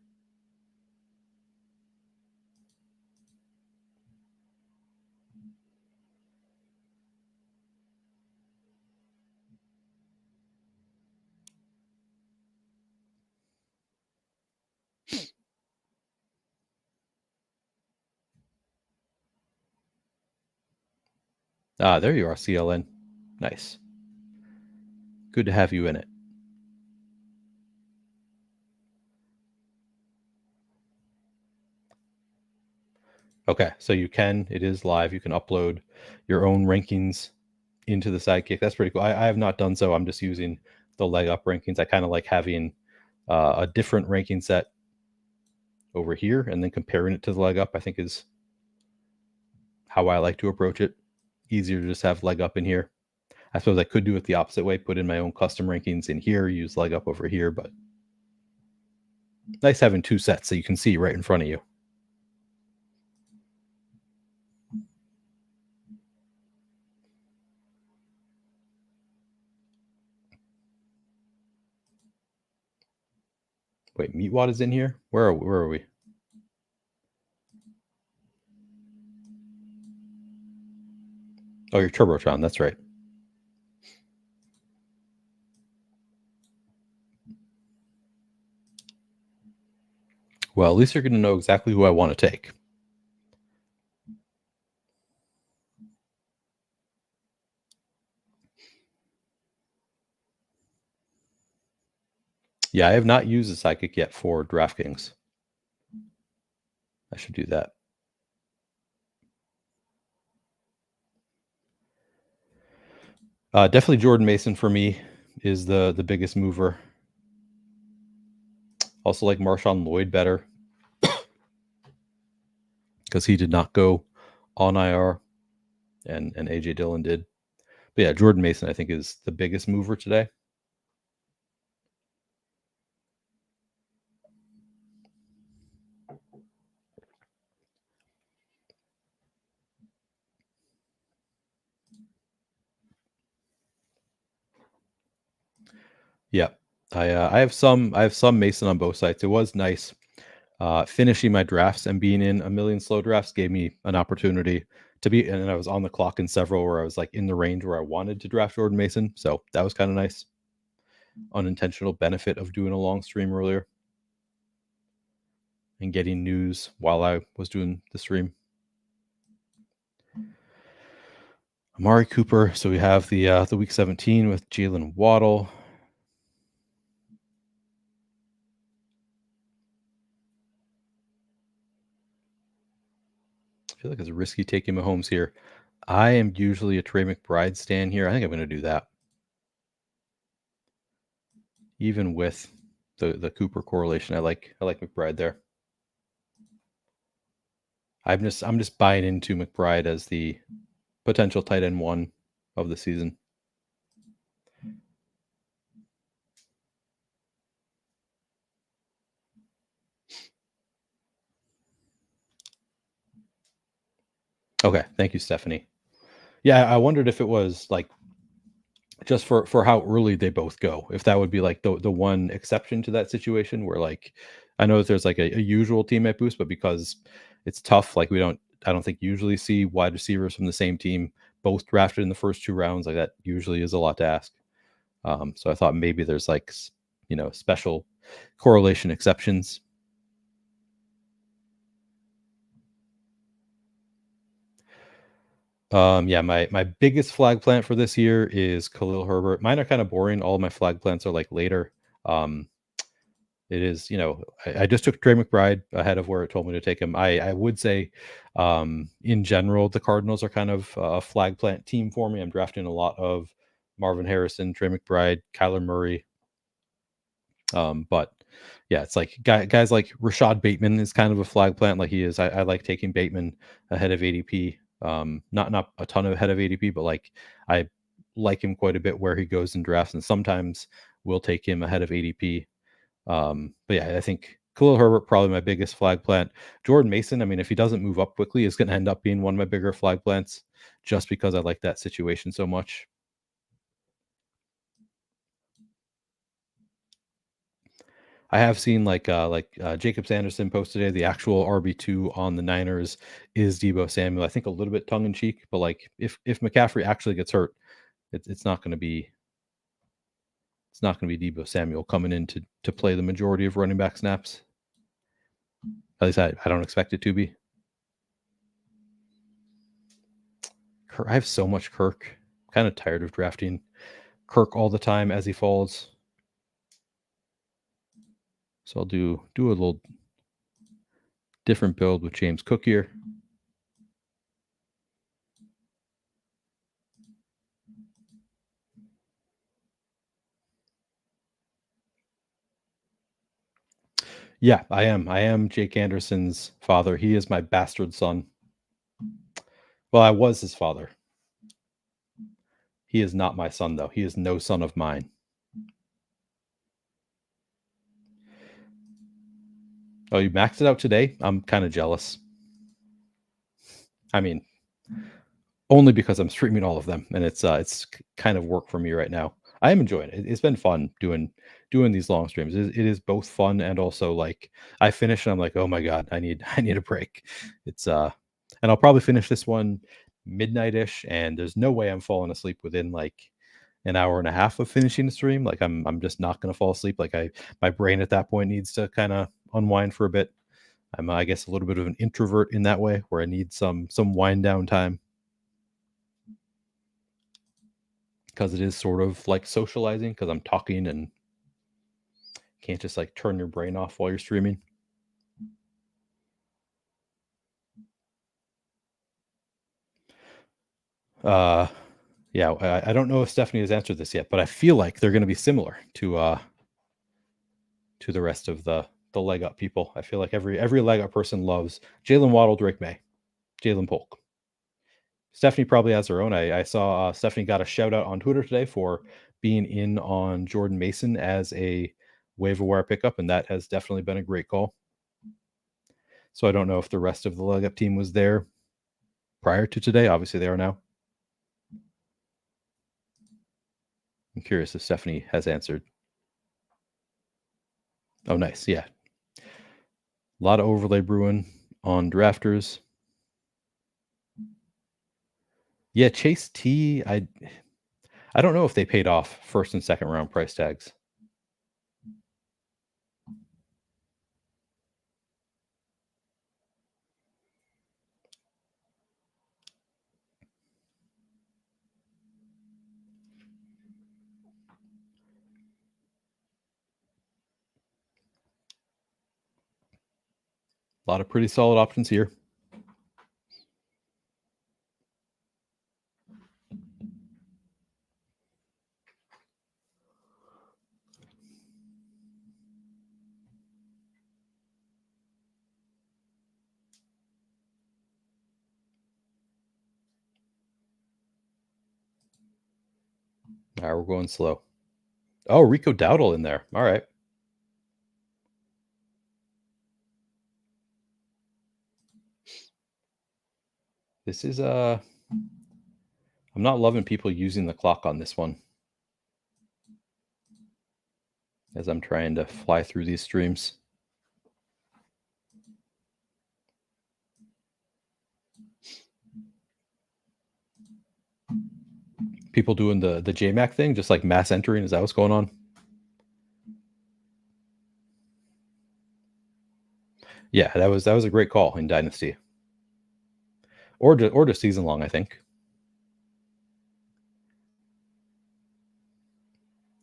There you are, CLN. Nice. Good to have you in it. Okay, so it is live. You can upload your own rankings into the Sidekick. That's pretty cool. I have not done so. I'm just using the leg up rankings. I kind of like having a different ranking set over here and then comparing it to the leg up, I think is how I like to approach it. Easier to just have leg up in here. I suppose I could do it the opposite way, put in my own custom rankings in here, use leg up over here, but nice having two sets so you can see right in front of you. Wait, Meatwad is in here? Where are we? Oh, you're Turbotron, that's right. Well, at least you're going to know exactly who I want to take. Yeah, I have not used the Sidekick yet for DraftKings. I should do that. Definitely Jordan Mason for me is the biggest mover. Also like Marshawn Lloyd better because he did not go on IR and AJ Dillon did. But yeah, Jordan Mason I think is the biggest mover today. Yeah, I have some Mason on both sides. It was nice finishing my drafts and being in a million slow drafts gave me an opportunity to be, and I was on the clock in several where I was like in the range where I wanted to draft Jordan Mason. So that was kind of nice. Unintentional benefit of doing a long stream earlier and getting news while I was doing the stream. Amari Cooper. So we have the week 17 with Jalen Waddle. I feel like it's risky taking Mahomes here. I am usually a Trey McBride stan here. I think I'm going to do that. Even with the Cooper correlation, I like McBride there. I'm just buying into McBride as the potential tight end one of the season. Okay, thank you, Stephanie. Yeah, I wondered if it was like just for how early they both go, if that would be like the one exception to that situation where like I know that there's like a usual teammate boost, but because it's tough, like I don't think usually see wide receivers from the same team both drafted in the first two rounds. Like that usually is a lot to ask. So I thought maybe there's like special correlation exceptions. Yeah, my biggest flag plant for this year is Khalil Herbert. Mine are kind of boring. All of my flag plants are like later. It is, I just took Trey McBride ahead of where it told me to take him. I would say, in general, the Cardinals are kind of a flag plant team for me. I'm drafting a lot of Marvin Harrison, Trey McBride, Kyler Murray. But yeah, it's like guys like Rashad Bateman is kind of a flag plant like he is. I like taking Bateman ahead of ADP. Not a ton of ahead of ADP, but like I like him quite a bit where he goes in drafts, and sometimes we'll take him ahead of ADP. But yeah, I think Khalil Herbert probably my biggest flag plant. Jordan Mason, I mean, if he doesn't move up quickly, is going to end up being one of my bigger flag plants, just because I like that situation so much. I have seen like Jacob Sanderson post today. The actual RB2 on the Niners is Deebo Samuel. I think a little bit tongue in cheek, but like if McCaffrey actually gets hurt, it's not going to be Deebo Samuel coming in to play the majority of running back snaps. At least I don't expect it to be. I have so much Kirk. I'm kind of tired of drafting Kirk all the time as he falls. So I'll do a little different build with James Cook here. Yeah, I am. I am Jake Anderson's father. He is my bastard son. Well, I was his father. He is not my son, though. He is no son of mine. Oh, you maxed it out today? I'm kind of jealous. I mean, only because I'm streaming all of them, and it's kind of work for me right now. I am enjoying it. It's been fun doing these long streams. It is both fun and also like I finish and I'm like, oh my god, I need a break. It's and I'll probably finish this one midnight-ish, and there's no way I'm falling asleep within like an hour and a half of finishing the stream. Like I'm just not gonna fall asleep. Like my brain at that point needs to kind of unwind for a bit. I'm I guess a little bit of an introvert in that way, where I need some wind down time because it is sort of like socializing because I'm talking and can't just like turn your brain off while you're streaming. Uh, yeah, I don't know if Stephanie has answered this yet, but I feel like they're going to be similar to the rest of the leg up people. I feel like every leg up person loves Jalen Waddle, Drake May, Jalen Polk. Stephanie probably has her own. I saw Stephanie got a shout out on Twitter today for being in on Jordan Mason as a waiver wire pickup, and that has definitely been a great call. So I don't know if the rest of the leg up team was there prior to today. Obviously, they are now. I'm curious if Stephanie has answered. Oh, nice. Yeah. A lot of overlay brewing on drafters. Yeah, Chase T. I don't know if they paid off first and second round price tags. A lot of pretty solid options here. All right, we're going slow. Oh, Rico Dowdle in there. All right. This is I'm not loving people using the clock on this one as I'm trying to fly through these streams. People doing the JMac thing, just like mass entering. Is that what's going on? Yeah, that was a great call in Dynasty, or just season long. I think.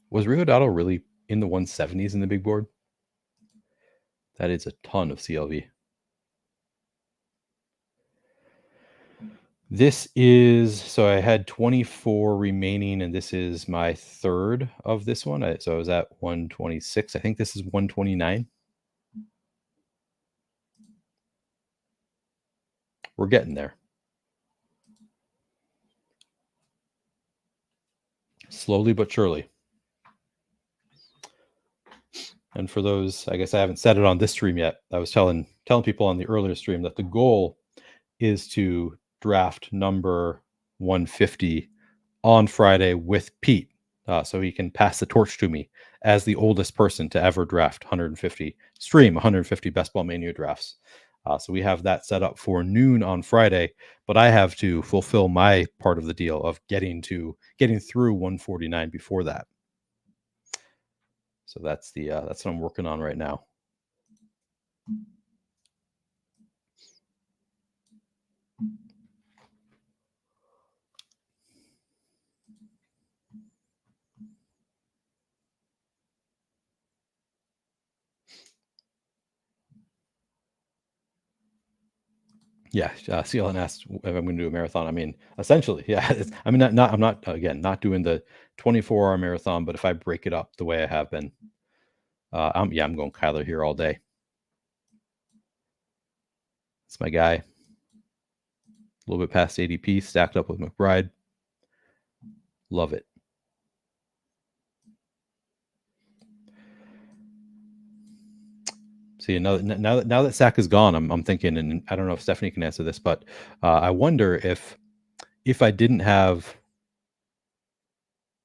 Was Rico Dowdle really in the 170s in the big board? That is a ton of CLV. This is so I had 24 remaining, and this is my third of this one. So I was at 126. I think this is 129. We're getting there. Slowly but surely. And for those, I guess I haven't said it on this stream yet. I was telling people on the earlier stream that the goal is to draft number 150 on Friday with Pete, so he can pass the torch to me as the oldest person to ever draft 150 Best Ball Mania drafts. So we have that set up for noon on Friday, but I have to fulfill my part of the deal of getting through 149 before that. So that's what I'm working on right now. Yeah, CLN asked if I'm going to do a marathon. I mean, essentially, yeah. I'm not doing the 24-hour marathon, but if I break it up the way I have been, I'm going Kyler here all day. It's my guy. A little bit past ADP, stacked up with McBride. Love it. See, now that Sack is gone, I'm thinking, and I don't know if Stephanie can answer this, but I wonder if I didn't have,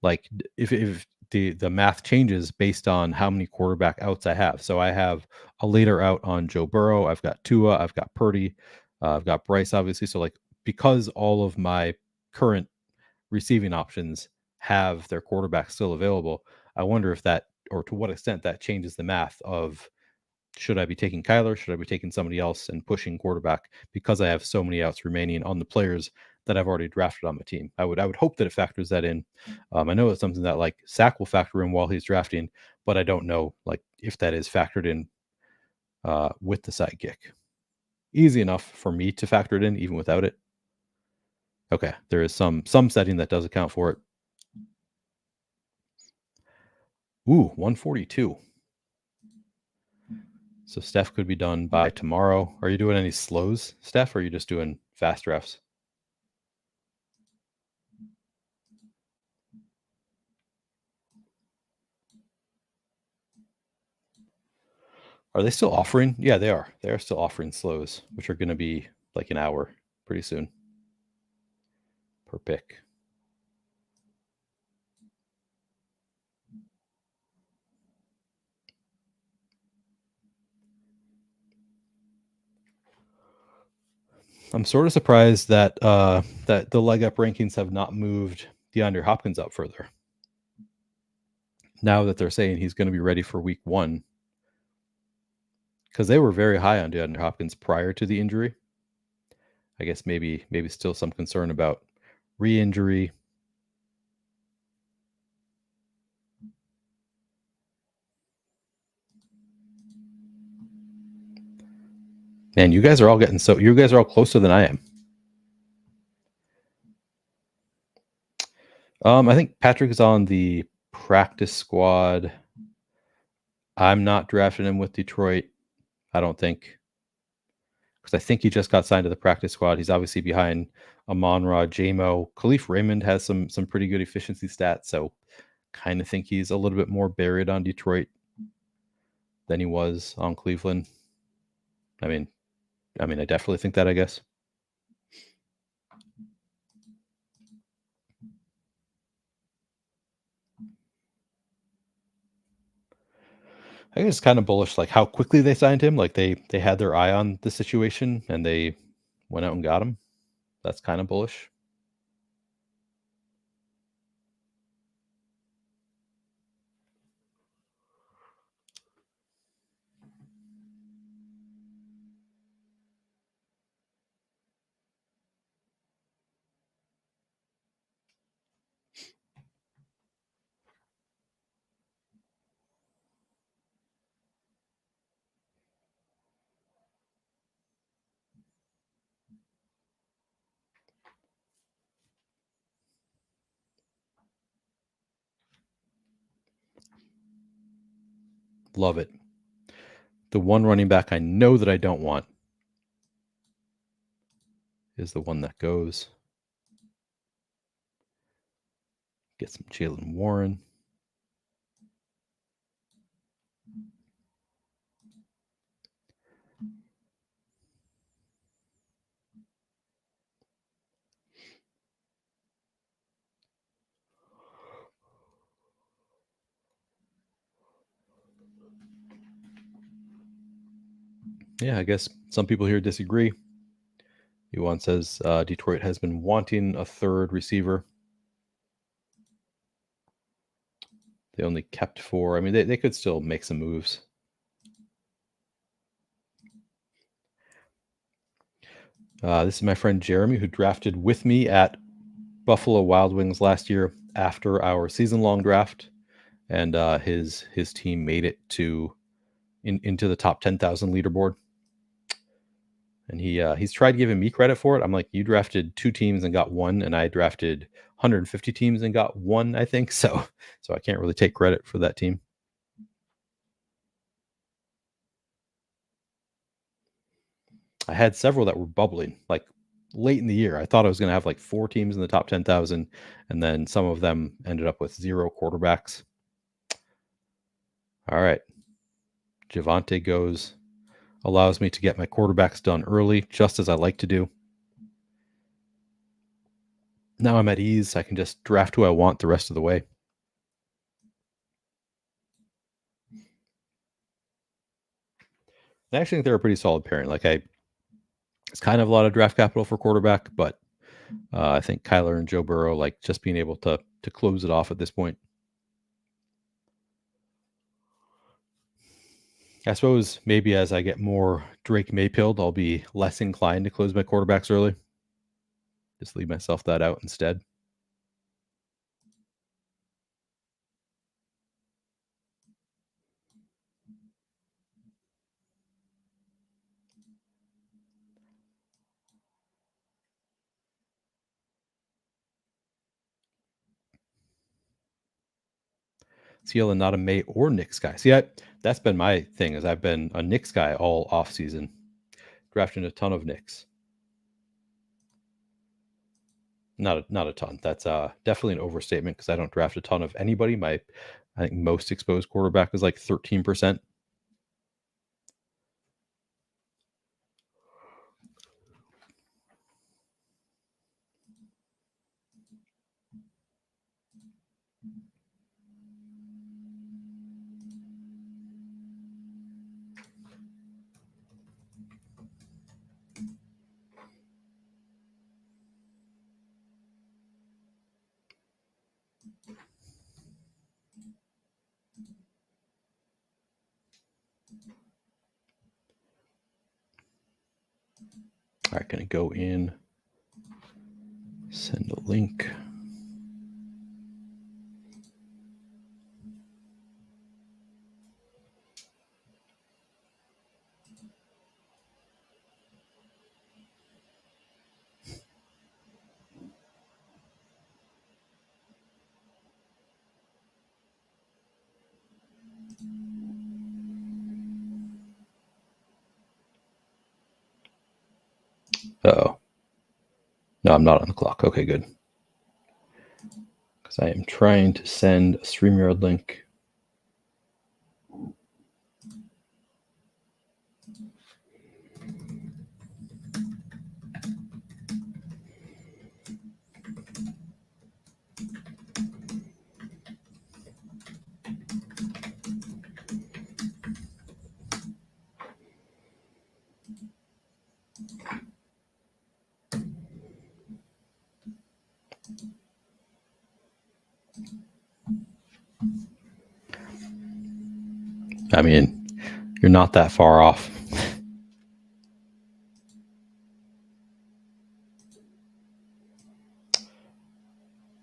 like, if the math changes based on how many quarterback outs I have. So I have a later out on Joe Burrow. I've got Tua. I've got Purdy. I've got Bryce, obviously. So, like, because all of my current receiving options have their quarterback still available, I wonder if that, or to what extent that changes the math of, should I be taking Kyler? Should I be taking somebody else and pushing quarterback because I have so many outs remaining on the players that I've already drafted on my team? I would hope that it factors that in. I know it's something that, like, Sack will factor in while he's drafting, but I don't know, like, if that is factored in with the Sidekick. Easy enough for me to factor it in even without it. Okay, there is some setting that does account for it. Ooh, 142. So Steph could be done by tomorrow. Are you doing any slows, Steph, or are you just doing fast drafts? Are they still offering? Yeah, they are. They are still offering slows, which are going to be like an hour pretty soon per pick. I'm sort of surprised that that the leg up rankings have not moved DeAndre Hopkins up further. Now that they're saying he's going to be ready for week 1, because they were very high on DeAndre Hopkins prior to the injury. I guess maybe still some concern about re-injury. Man, you guys are all closer than I am. I think Patrick is on the practice squad. I'm not drafting him with Detroit, I don't think, because I think he just got signed to the practice squad. He's obviously behind Amon-Ra, J-Mo. Khalif Raymond has some pretty good efficiency stats, so kind of think he's a little bit more buried on Detroit than he was on Cleveland. I mean, I definitely think that, I guess. I think it's kind of bullish, like how quickly they signed him. Like they had their eye on the situation and they went out and got him. That's kind of bullish. Love it. The one running back I know that I don't want is the one that goes. Get some Jalen Warren. Yeah, I guess some people here disagree. Yuan says Detroit has been wanting a third receiver. They only kept 4. I mean, they could still make some moves. This is my friend Jeremy, who drafted with me at Buffalo Wild Wings last year after our season-long draft, and his team made it into the top 10,000 leaderboard. And he's tried giving me credit for it. I'm like, you drafted 2 teams and got 1, and I drafted 150 teams and got 1, I think. So I can't really take credit for that team. I had several that were bubbling like late in the year. I thought I was going to have like 4 teams in the top 10,000, and then some of them ended up with 0 quarterbacks. All right. Javante goes, allows me to get my quarterbacks done early, just as I like to do. Now I'm at ease. I can just draft who I want the rest of the way. I actually think they're a pretty solid pairing. It's kind of a lot of draft capital for quarterback, but I think Kyler and Joe Burrow, like just being able to close it off at this point. I suppose maybe as I get more Drake Mayfield, I'll be less inclined to close my quarterbacks early. Just leave myself that out instead. Thielen, not a May or Knicks guy. See, that's been my thing. Is I've been a Knicks guy all off season, drafting a ton of Knicks. Not a ton. That's definitely an overstatement because I don't draft a ton of anybody. I think most exposed quarterback is like 13%. All right, gonna go in, send a link. Oh, no, I'm not on the clock. Okay, good. Because I am trying to send a StreamYard link. I mean, you're not that far off.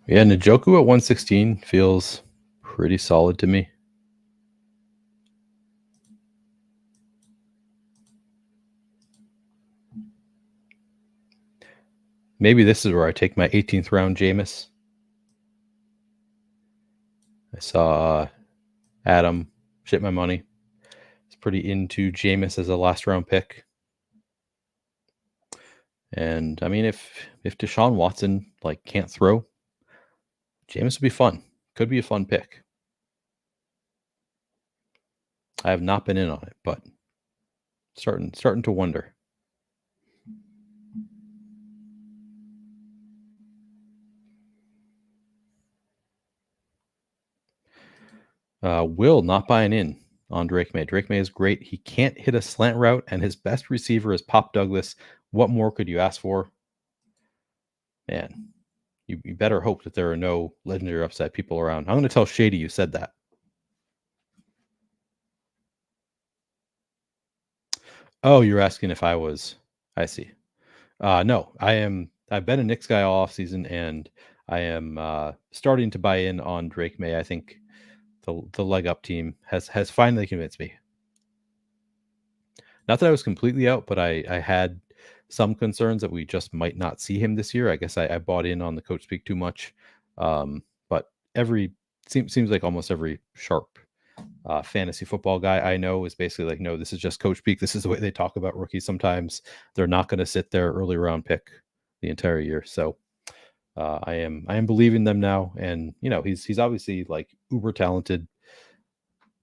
Yeah, Njoku at 116 feels pretty solid to me. Maybe this is where I take my 18th round Jameis. I saw Adam shit my money. It's pretty into Jameis as a last round pick. And I mean, if Deshaun Watson like can't throw, Jameis would be fun. Could be a fun pick. I have not been in on it, but starting to wonder. Will not buying in on Drake May. Drake May is great. He can't hit a slant route, and his best receiver is Pop Douglas. What more could you ask for? Man, you better hope that there are no legendary upside people around. I'm going to tell Shady you said that. Oh, you're asking if I was. I see. No, I am. I've been a Knicks guy all off season, and I am starting to buy in on Drake May. I think the leg up team has finally convinced me. Not that I was completely out, but I had some concerns that we just might not see him this year. I guess I bought in on the coach speak too much. But seems like almost every sharp fantasy football guy I know is basically like, no, this is just coach peak. This is the way they talk about rookies. Sometimes they're not going to sit their early round pick the entire year. So I am believing them now, and he's obviously like uber talented.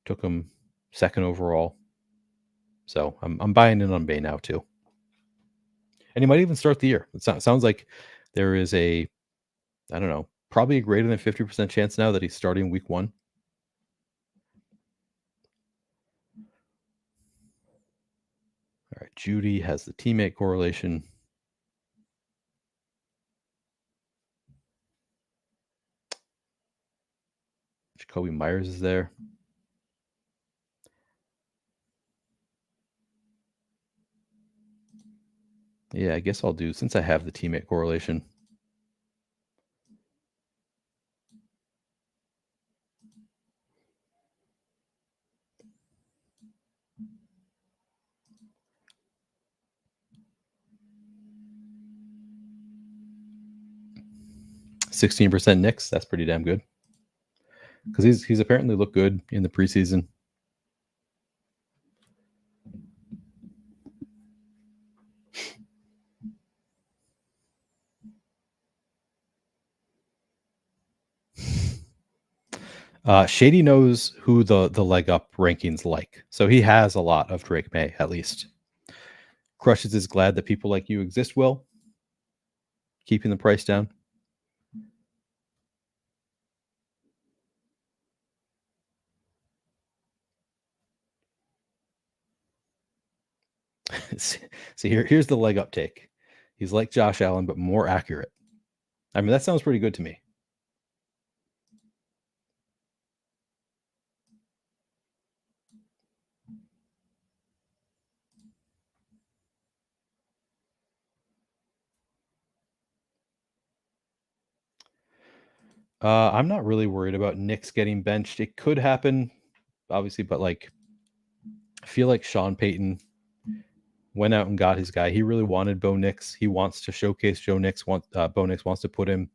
Took him second overall, so I'm buying in on Bay now too, and he might even start the year. It sounds like there is a, I don't know, probably a greater than 50% chance now that he's starting week 1. All right, Judy has the teammate correlation. Jacoby Myers is there. Yeah, I guess I'll do, since I have the teammate correlation. %16% Knicks. That's pretty damn good, because he's apparently looked good in the preseason. Shady knows who the leg up rankings like, so he has a lot of Drake May at least. Crushes is glad that people like you exist, Will, keeping the price down. See, here's the leg up take. He's like Josh Allen, but more accurate. I mean, that sounds pretty good to me. I'm not really worried about Knicks getting benched. It could happen, obviously, but like, I feel like Sean Payton went out and got his guy. He really wanted Bo Nix. He wants to showcase Bo Nix wants to put him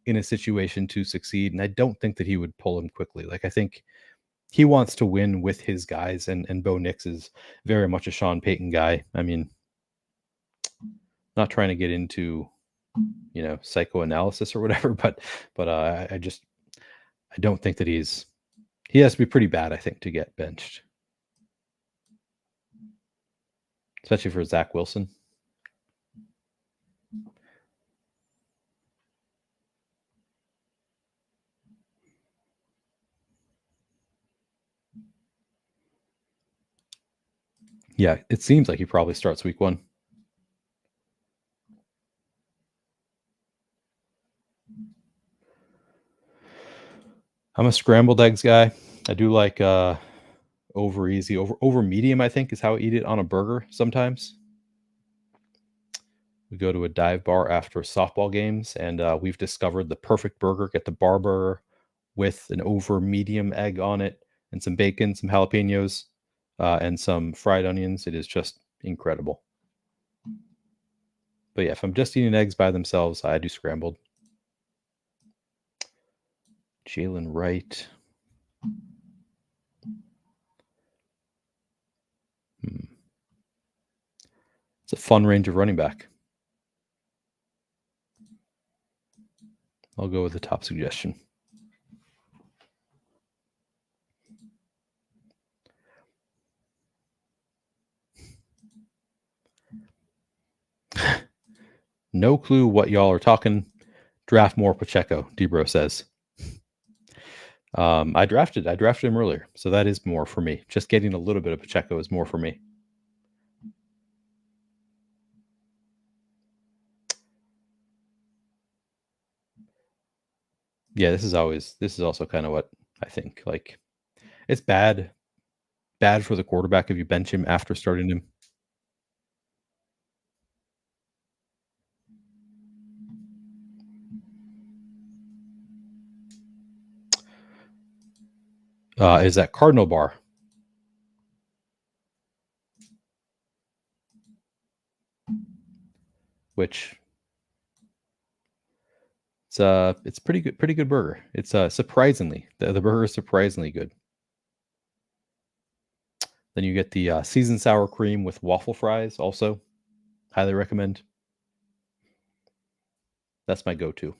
in a situation to succeed, and I don't think that he would pull him quickly. Like, I think he wants to win with his guys, and Bo Nix is very much a Sean Payton guy. I mean, not trying to get into psychoanalysis or whatever, but I don't think that he has to be pretty bad, I think, to get benched, especially for Zach Wilson. Yeah, it seems like he probably starts week 1. I'm a scrambled eggs guy. I do like over easy, over medium, I think, is how I eat it on a burger sometimes. We go to a dive bar after softball games, and we've discovered the perfect burger. Get the bar burger with an over medium egg on it, and some bacon, some jalapenos, and some fried onions. It is just incredible. But yeah, if I'm just eating eggs by themselves, I do scrambled. Jalen Wright. It's a fun range of running back. I'll go with the top suggestion. No clue what y'all are talking. Draft more Pacheco, Debro says. I drafted him earlier, so that is more for me. Just getting a little bit of Pacheco is more for me. Yeah, this is also kind of what I think. Like, it's bad for the quarterback if you bench him after starting him. Is that Cardinal Bar? Which it's pretty good burger. It's surprisingly the burger is surprisingly good. Then you get the seasoned sour cream with waffle fries. Also, highly recommend. That's my go-to.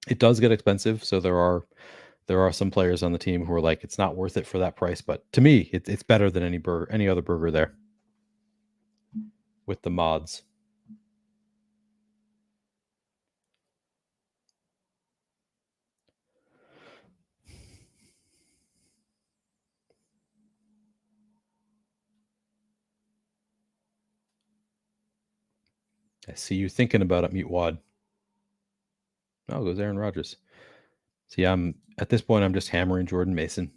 It does get expensive, so there are some players on the team who are like, it's not worth it for that price. But to me, it's better than any other burger there with the mods. I see you thinking about it, Mute Wad. Oh, goes Aaron Rodgers. See, at this point, I'm just hammering Jordan Mason.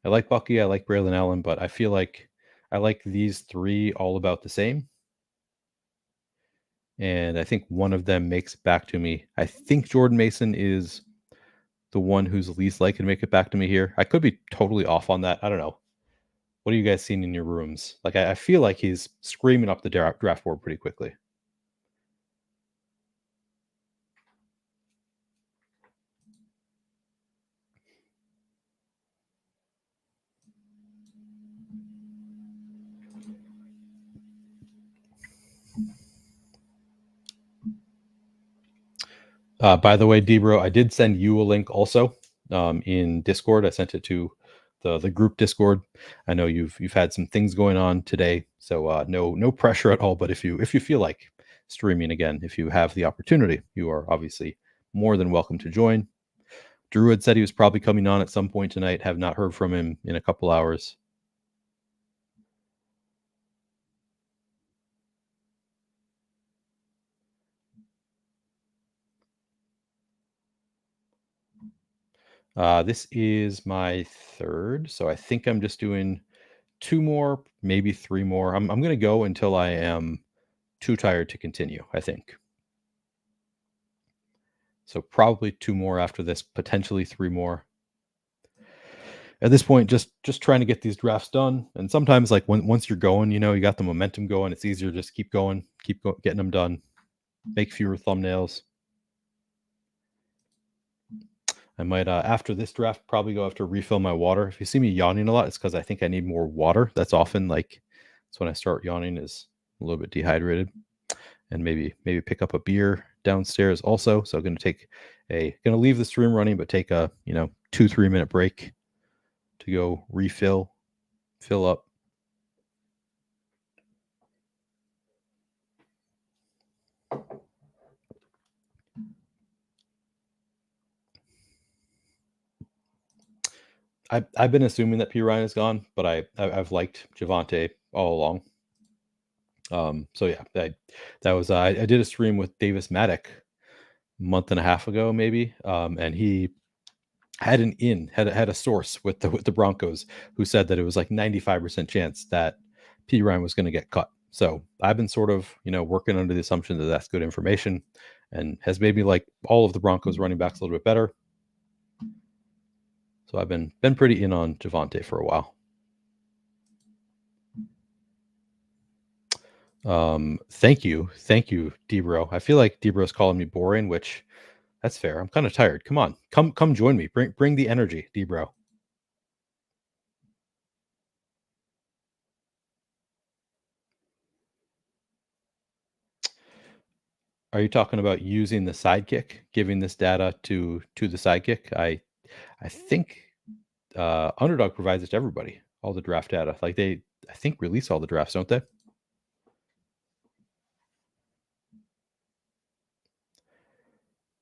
I like Bucky, I like Braylon Allen, but I feel like I like these three all about the same. And I think one of them makes it back to me. I think Jordan Mason is the one who's least likely to make it back to me here. I could be totally off on that. I don't know. What are you guys seeing in your rooms? Like, I feel like he's screaming up the draft board pretty quickly. By the way, Debro, I did send you a link also in Discord. I sent it to the group Discord. I know you've had some things going on today, so no pressure at all. But if you feel like streaming again, if you have the opportunity, you are obviously more than welcome to join. Drew had said he was probably coming on at some point tonight. Have not heard from him in a couple hours. This is my third, so I think I'm just doing 2 more, maybe 3 more. I'm going to go until I am too tired to continue, I think. So probably 2 more after this, potentially 3 more. At this point, just trying to get these drafts done. And sometimes, like once you're going, you got the momentum going. It's easier to just keep going, getting them done, make fewer thumbnails. I might after this draft probably go have to refill my water. If you see me yawning a lot, it's because I think I need more water. That's often that's when I start yawning, is a little bit dehydrated. And maybe pick up a beer downstairs also. So I'm gonna leave the stream running, but take a 2-3 minute break to go fill up. I've been assuming that P Ryan is gone, but I've liked Javonte all along. So yeah, I did a stream with Davis Maddock a month and a half ago, maybe, and he had had a source with the Broncos who said that it was like 95% chance that P Ryan was going to get cut. So I've been sort of working under the assumption that that's good information, and has made me like all of the Broncos running backs a little bit better. So I've been pretty in on Javonte for a while. Thank you, Debro. I feel like Debro's calling me boring, which that's fair. I'm kind of tired. Come on, come join me. Bring the energy, Debro. Are you talking about using the Sidekick, giving this data to the Sidekick? I think Underdog provides it to everybody, all the draft data. Like they, I think, release all the drafts, don't they?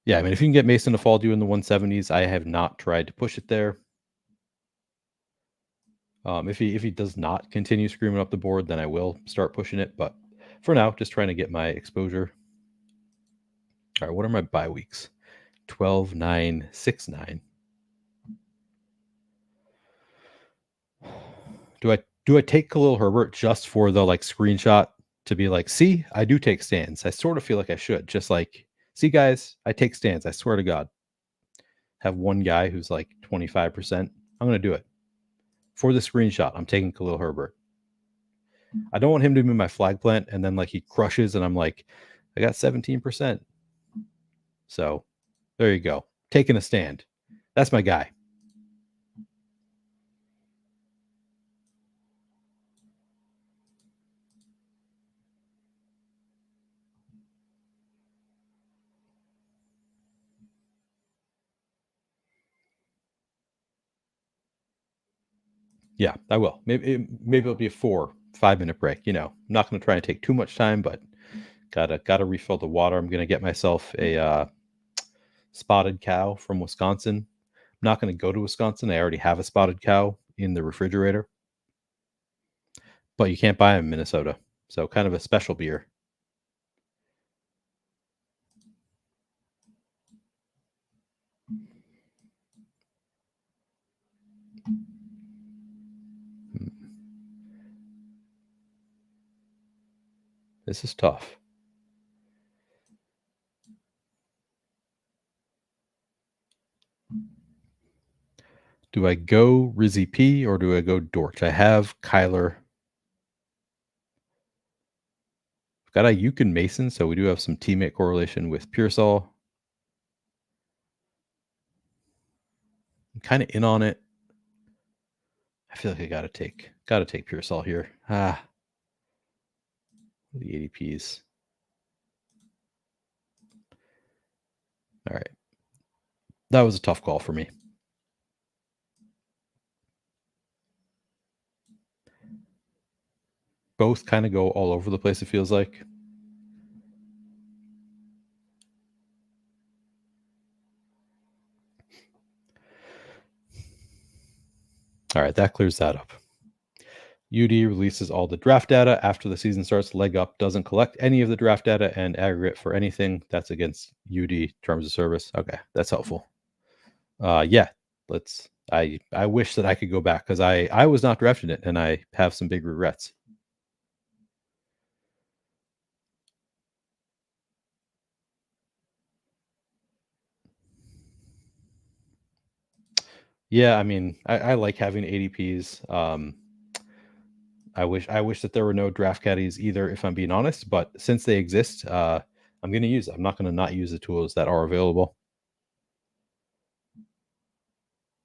Yeah, I mean, if you can get Mason to fall due in the 170s, I have not tried to push it there. If he does not continue screaming up the board, then I will start pushing it. But for now, just trying to get my exposure. All right, what are my bye weeks? 12, 9, 6, 9. Do I take Khalil Herbert just for the screenshot to be like, see, I do take stands. I sort of feel like I should. Just like, see, guys, I take stands. I swear to God. Have one guy who's like 25%. I'm gonna do it. For the screenshot, I'm taking Khalil Herbert. I don't want him to be my flag plant and then he crushes and I'm like, I got 17%. So there you go. Taking a stand. That's my guy. Yeah, I will. Maybe it'll be a 4-5 minute break. I'm not going to try and take too much time, but gotta refill the water. I'm gonna get myself a spotted cow from Wisconsin. I'm not gonna go to Wisconsin. I already have a spotted cow in the refrigerator, but you can't buy them in Minnesota. So kind of a special beer. Hmm. This is tough. Do I go Rizzy P or do I go Dortch? I have Kyler. I've got a Yukon Mason, so we do have some teammate correlation with Pearsall. I'm kind of in on it. I feel like I gotta take Pearsall here. The ADPs. All right. That was a tough call for me. Both kind of go all over the place, it feels like. All right, that clears that up. UD releases all the draft data after the season starts. Leg Up doesn't collect any of the draft data and aggregate for anything. That's against UD terms of service. Okay, that's helpful. Yeah, let's. I wish that I could go back because I was not drafting it and I have some big regrets. Yeah, I mean, I like having ADPs. I wish that there were no draft caddies either, if I'm being honest. But since they exist, I'm going to use it. I'm not going to not use the tools that are available.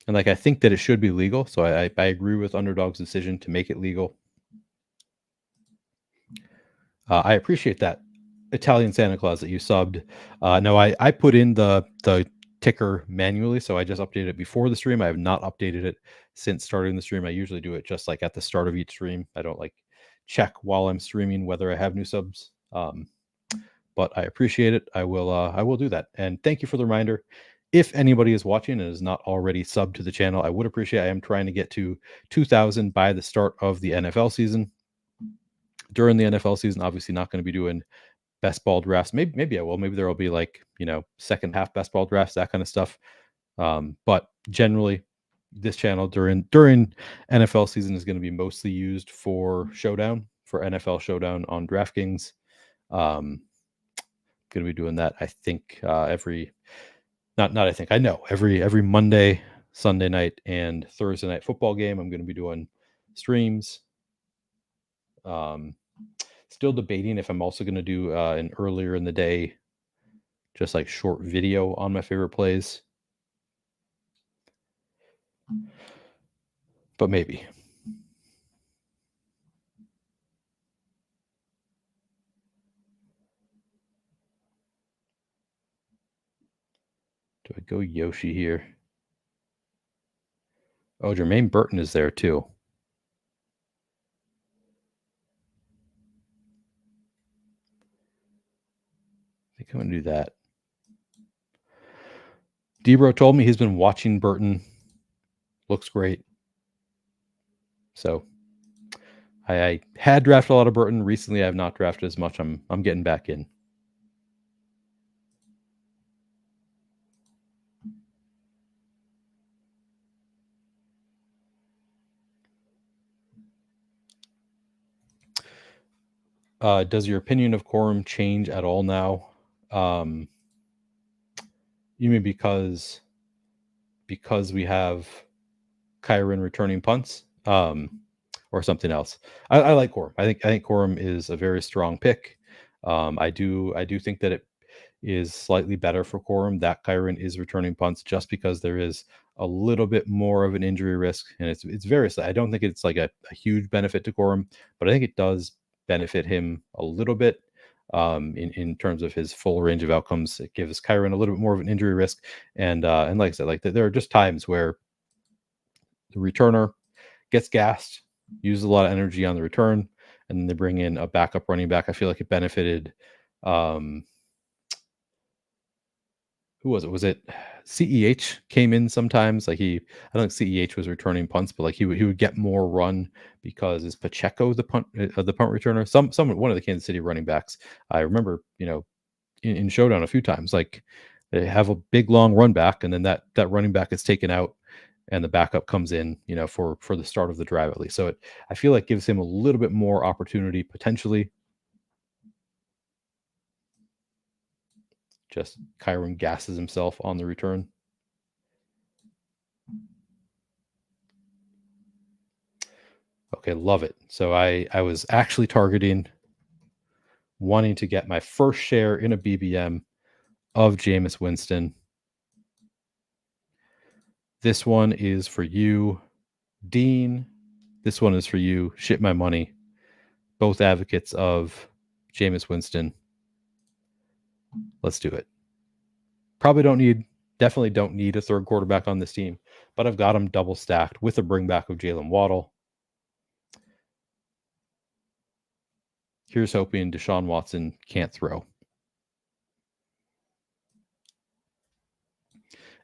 And I think that it should be legal. So I agree with Underdog's decision to make it legal. I appreciate that Italian Santa Claus that you subbed. No, I put in the ticker manually, so I just updated it before the stream. I have not updated it since starting the stream. I usually do it just like at the start of each stream. I don't like check while I'm streaming whether I have new subs. But I appreciate it. I will do that. And thank you for the reminder. If anybody is watching and is not already subbed to the channel, I would appreciate. I am trying to get to 2,000 by the start of the NFL season. During the NFL season, obviously not going to be doing best ball drafts. Maybe I will. Maybe there will be like second half best ball drafts, that kind of stuff. But generally, this channel during NFL season is going to be mostly used for Showdown, for NFL Showdown on DraftKings. Going to be doing that. I think every not I think I know every Monday, Sunday night, and Thursday night football game. I'm going to be doing streams. Still debating if I'm also going to do an earlier in the day, just like short video on my favorite plays. But maybe. Do I go Yoshi here? Oh, Jermaine Burton is there too. I think I'm going to do that. Debro told me he's been watching Burton. Looks great. So I had drafted a lot of Burton. Recently, I have not drafted as much. I'm getting back in. Does your opinion of Corum change at all now? You mean because we have Kyron returning punts, or something else? I like Corum. I think Corum is a very strong pick. I do think that it is slightly better for Corum that Kyron is returning punts, just because there is a little bit more of an injury risk, and it's very. I don't think it's like a huge benefit to Corum, but I think it does benefit him a little bit. In terms of his full range of outcomes, it gives Kyron a little bit more of an injury risk, and like I said, like there are just times where the returner gets gassed, uses a lot of energy on the return, and then they bring in a backup running back. I feel like it benefited. Who was it? Was it CEH came in sometimes? Like I don't think CEH was returning punts, but like he would get more run because is Pacheco the punt returner? Some one of the Kansas City running backs. I remember in Showdown a few times. Like they have a big long run back, and then that running back is taken out, and the backup comes in, for the start of the drive at least. So I feel like gives him a little bit more opportunity potentially. Just Kyron gasses himself on the return. Okay, love it. So I was actually targeting wanting to get my first share in a BBM of Jameis Winston. This one is for you, Dean. This one is for you, Shit My Money. Both advocates of Jameis Winston. Let's do it. Definitely don't need a third quarterback on this team, but I've got him double stacked with a bring back of Jalen Waddle. Here's hoping Deshaun Watson can't throw.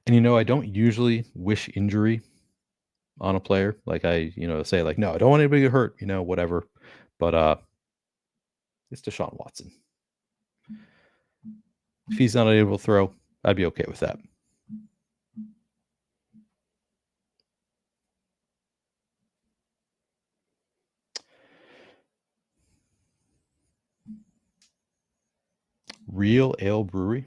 And I don't usually wish injury on a player. Like I, say like, no, I don't want anybody to get hurt, whatever. But it's Deshaun Watson. If he's not able to throw, I'd be okay with that. Real Ale Brewery.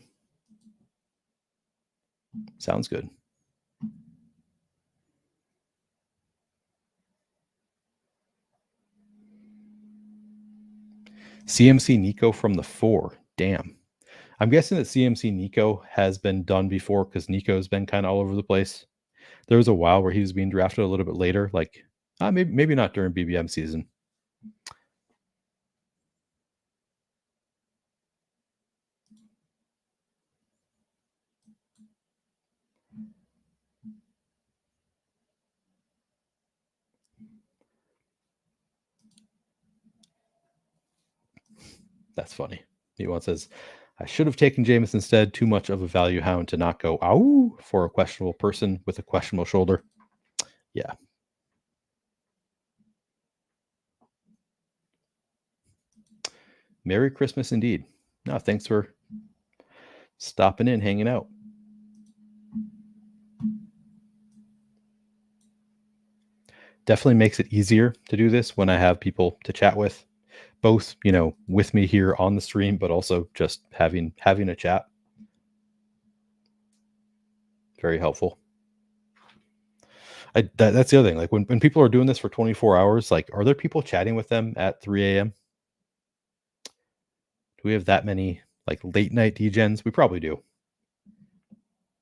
Sounds good. CMC Nico from the 4. Damn. I'm guessing that CMC Nico has been done before because Nico's been kind of all over the place. There was a while where he was being drafted a little bit later, like maybe not during BBM season. That's funny. He once says, I should have taken Jameis instead. Too much of a value hound to not go ow for a questionable person with a questionable shoulder. Yeah. Merry Christmas indeed. No, thanks for stopping in, hanging out. Definitely makes it easier to do this when I have people to chat with, both, with me here on the stream, but also just having a chat. Very helpful. That's the other thing. Like when people are doing this for 24 hours, like, are there people chatting with them at 3 a.m.? Do we have that many like late night degens? We probably do.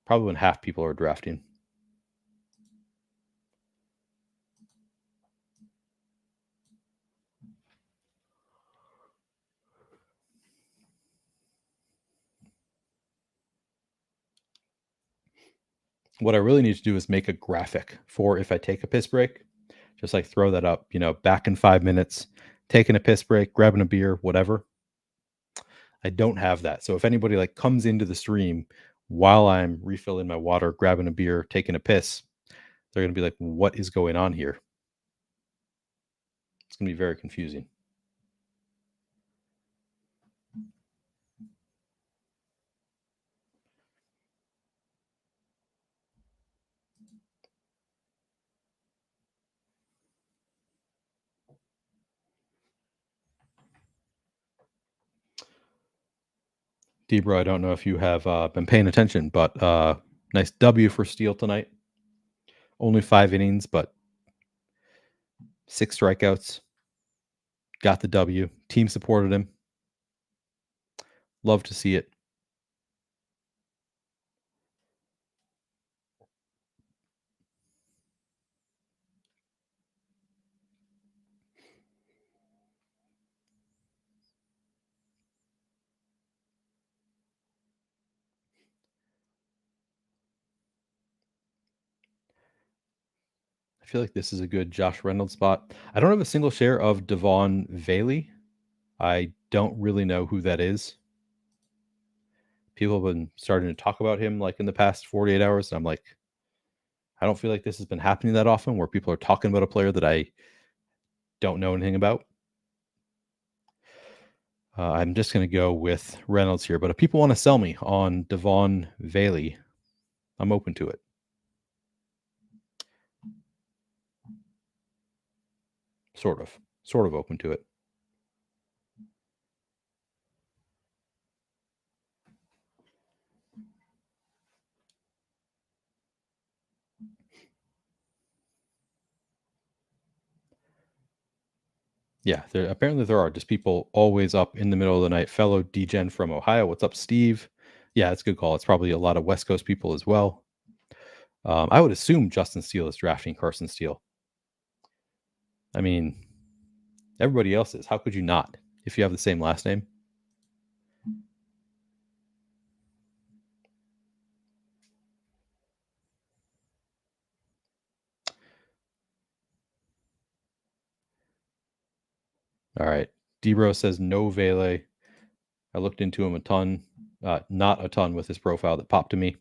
Probably when half people are drafting. What I really need to do is make a graphic for if I take a piss break, just like throw that up, back in 5 minutes, taking a piss break, grabbing a beer, whatever. I don't have that. So if anybody like comes into the stream while I'm refilling my water, grabbing a beer, taking a piss, they're going to be like, what is going on here? It's going to be very confusing. Debra, I don't know if you have been paying attention, but nice W for Steele tonight. Only 5 innings, but 6 strikeouts. Got the W. Team supported him. Love to see it. I feel like this is a good Josh Reynolds spot. I don't have a single share of Devon Valey. I don't really know who that is. People have been starting to talk about him like in the past 48 hours. And I'm like, I don't feel like this has been happening that often where people are talking about a player that I don't know anything about. I'm just going to go with Reynolds here. But if people want to sell me on Devon Valey, I'm open to it. Sort of open to it. Yeah, apparently there are just people always up in the middle of the night. Fellow DGen from Ohio. What's up, Steve? Yeah, it's a good call. It's probably a lot of West Coast people as well. I would assume Justin Steele is drafting Carson Steele. I mean, everybody else is. How could you not if you have the same last name? All right. Debro says no Vele. I looked into him a ton, not a ton with his profile that popped to me.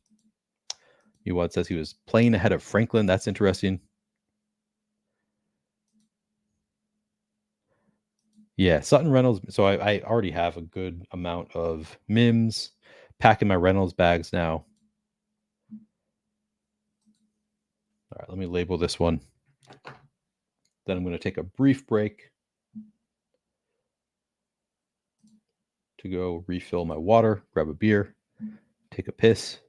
Uwad says he was playing ahead of Franklin. That's interesting. Yeah, Sutton Reynolds. So I already have a good amount of Mims, packing my Reynolds bags now. All right, let me label this one. Then I'm going to take a brief break to go refill my water, grab a beer, take a piss.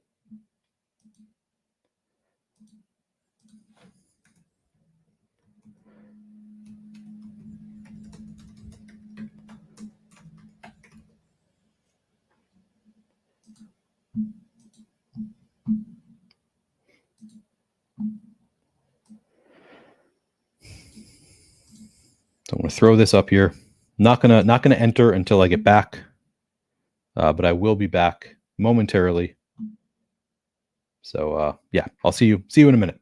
So I'm going to throw this up here. Not gonna enter until I get back, but I will be back momentarily. So yeah, I'll see you in a minute.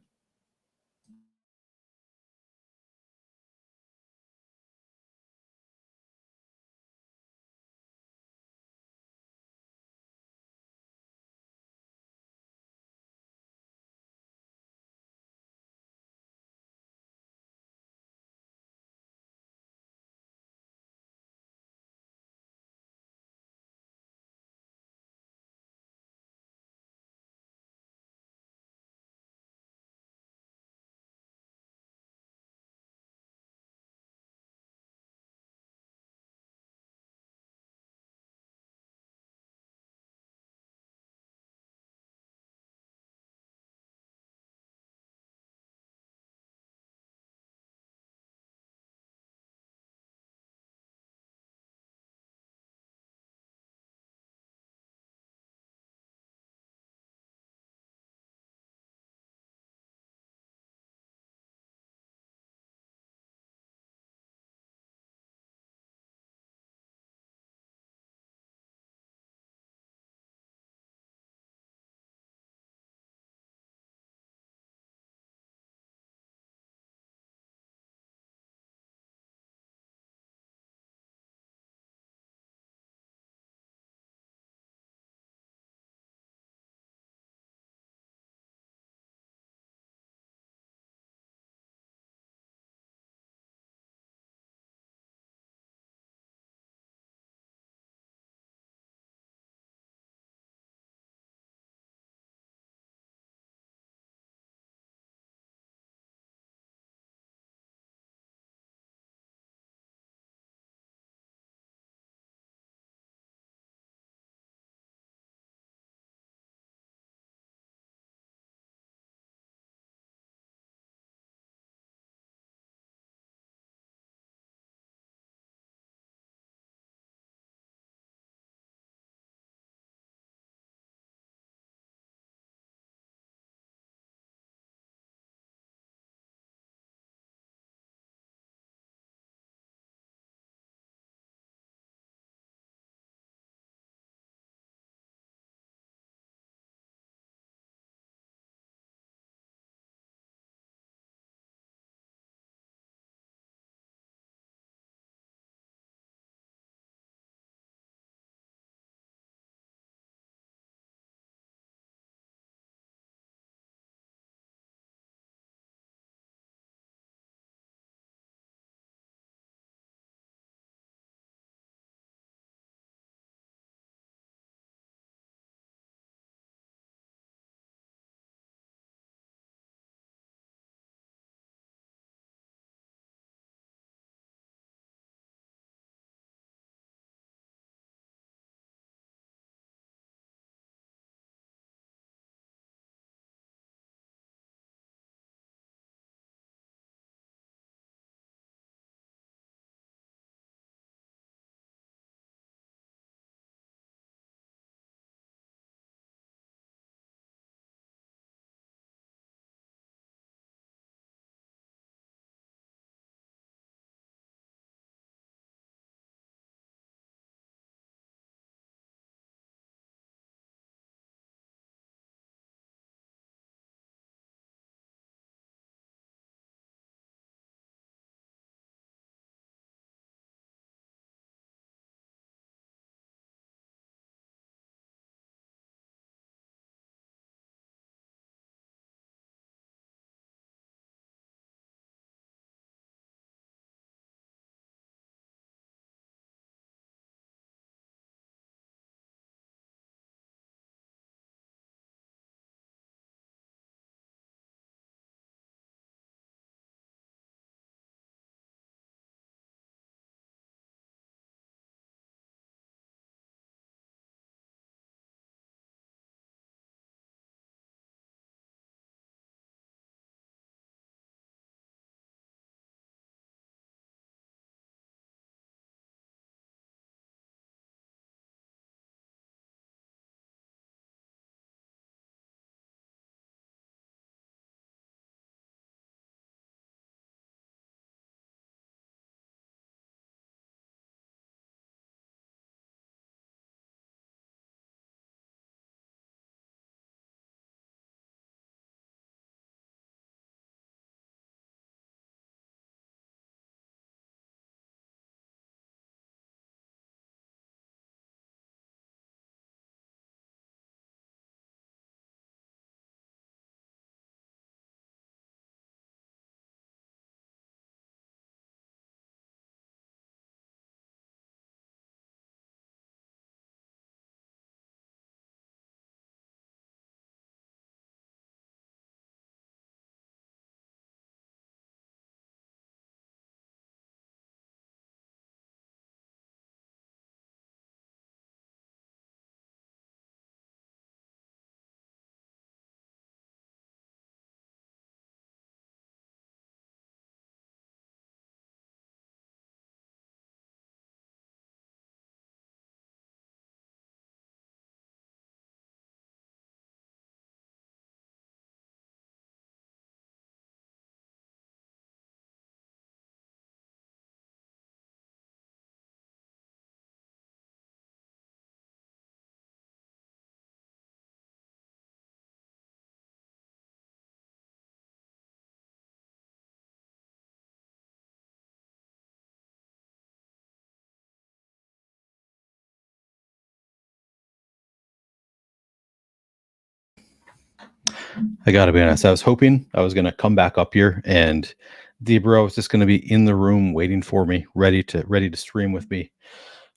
I gotta be honest. I was hoping I was gonna come back up here and Debro was just gonna be in the room waiting for me, ready to stream with me.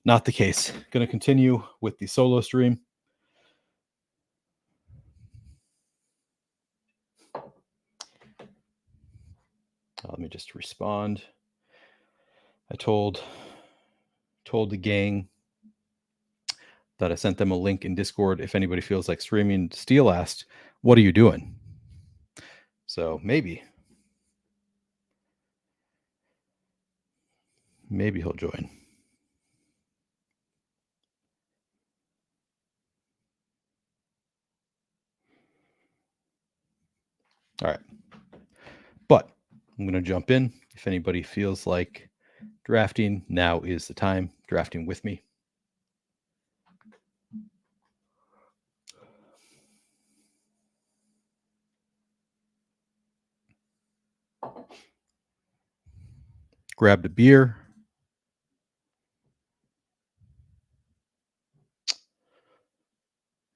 Not the case. Gonna continue with the solo stream. Let me just respond. I told the gang that I sent them a link in Discord. If anybody feels like streaming, Steel asked, "What are you doing?" So maybe he'll join. All right. But I'm going to jump in. If anybody feels like drafting, now is the time. Drafting with me. Grabbed a beer.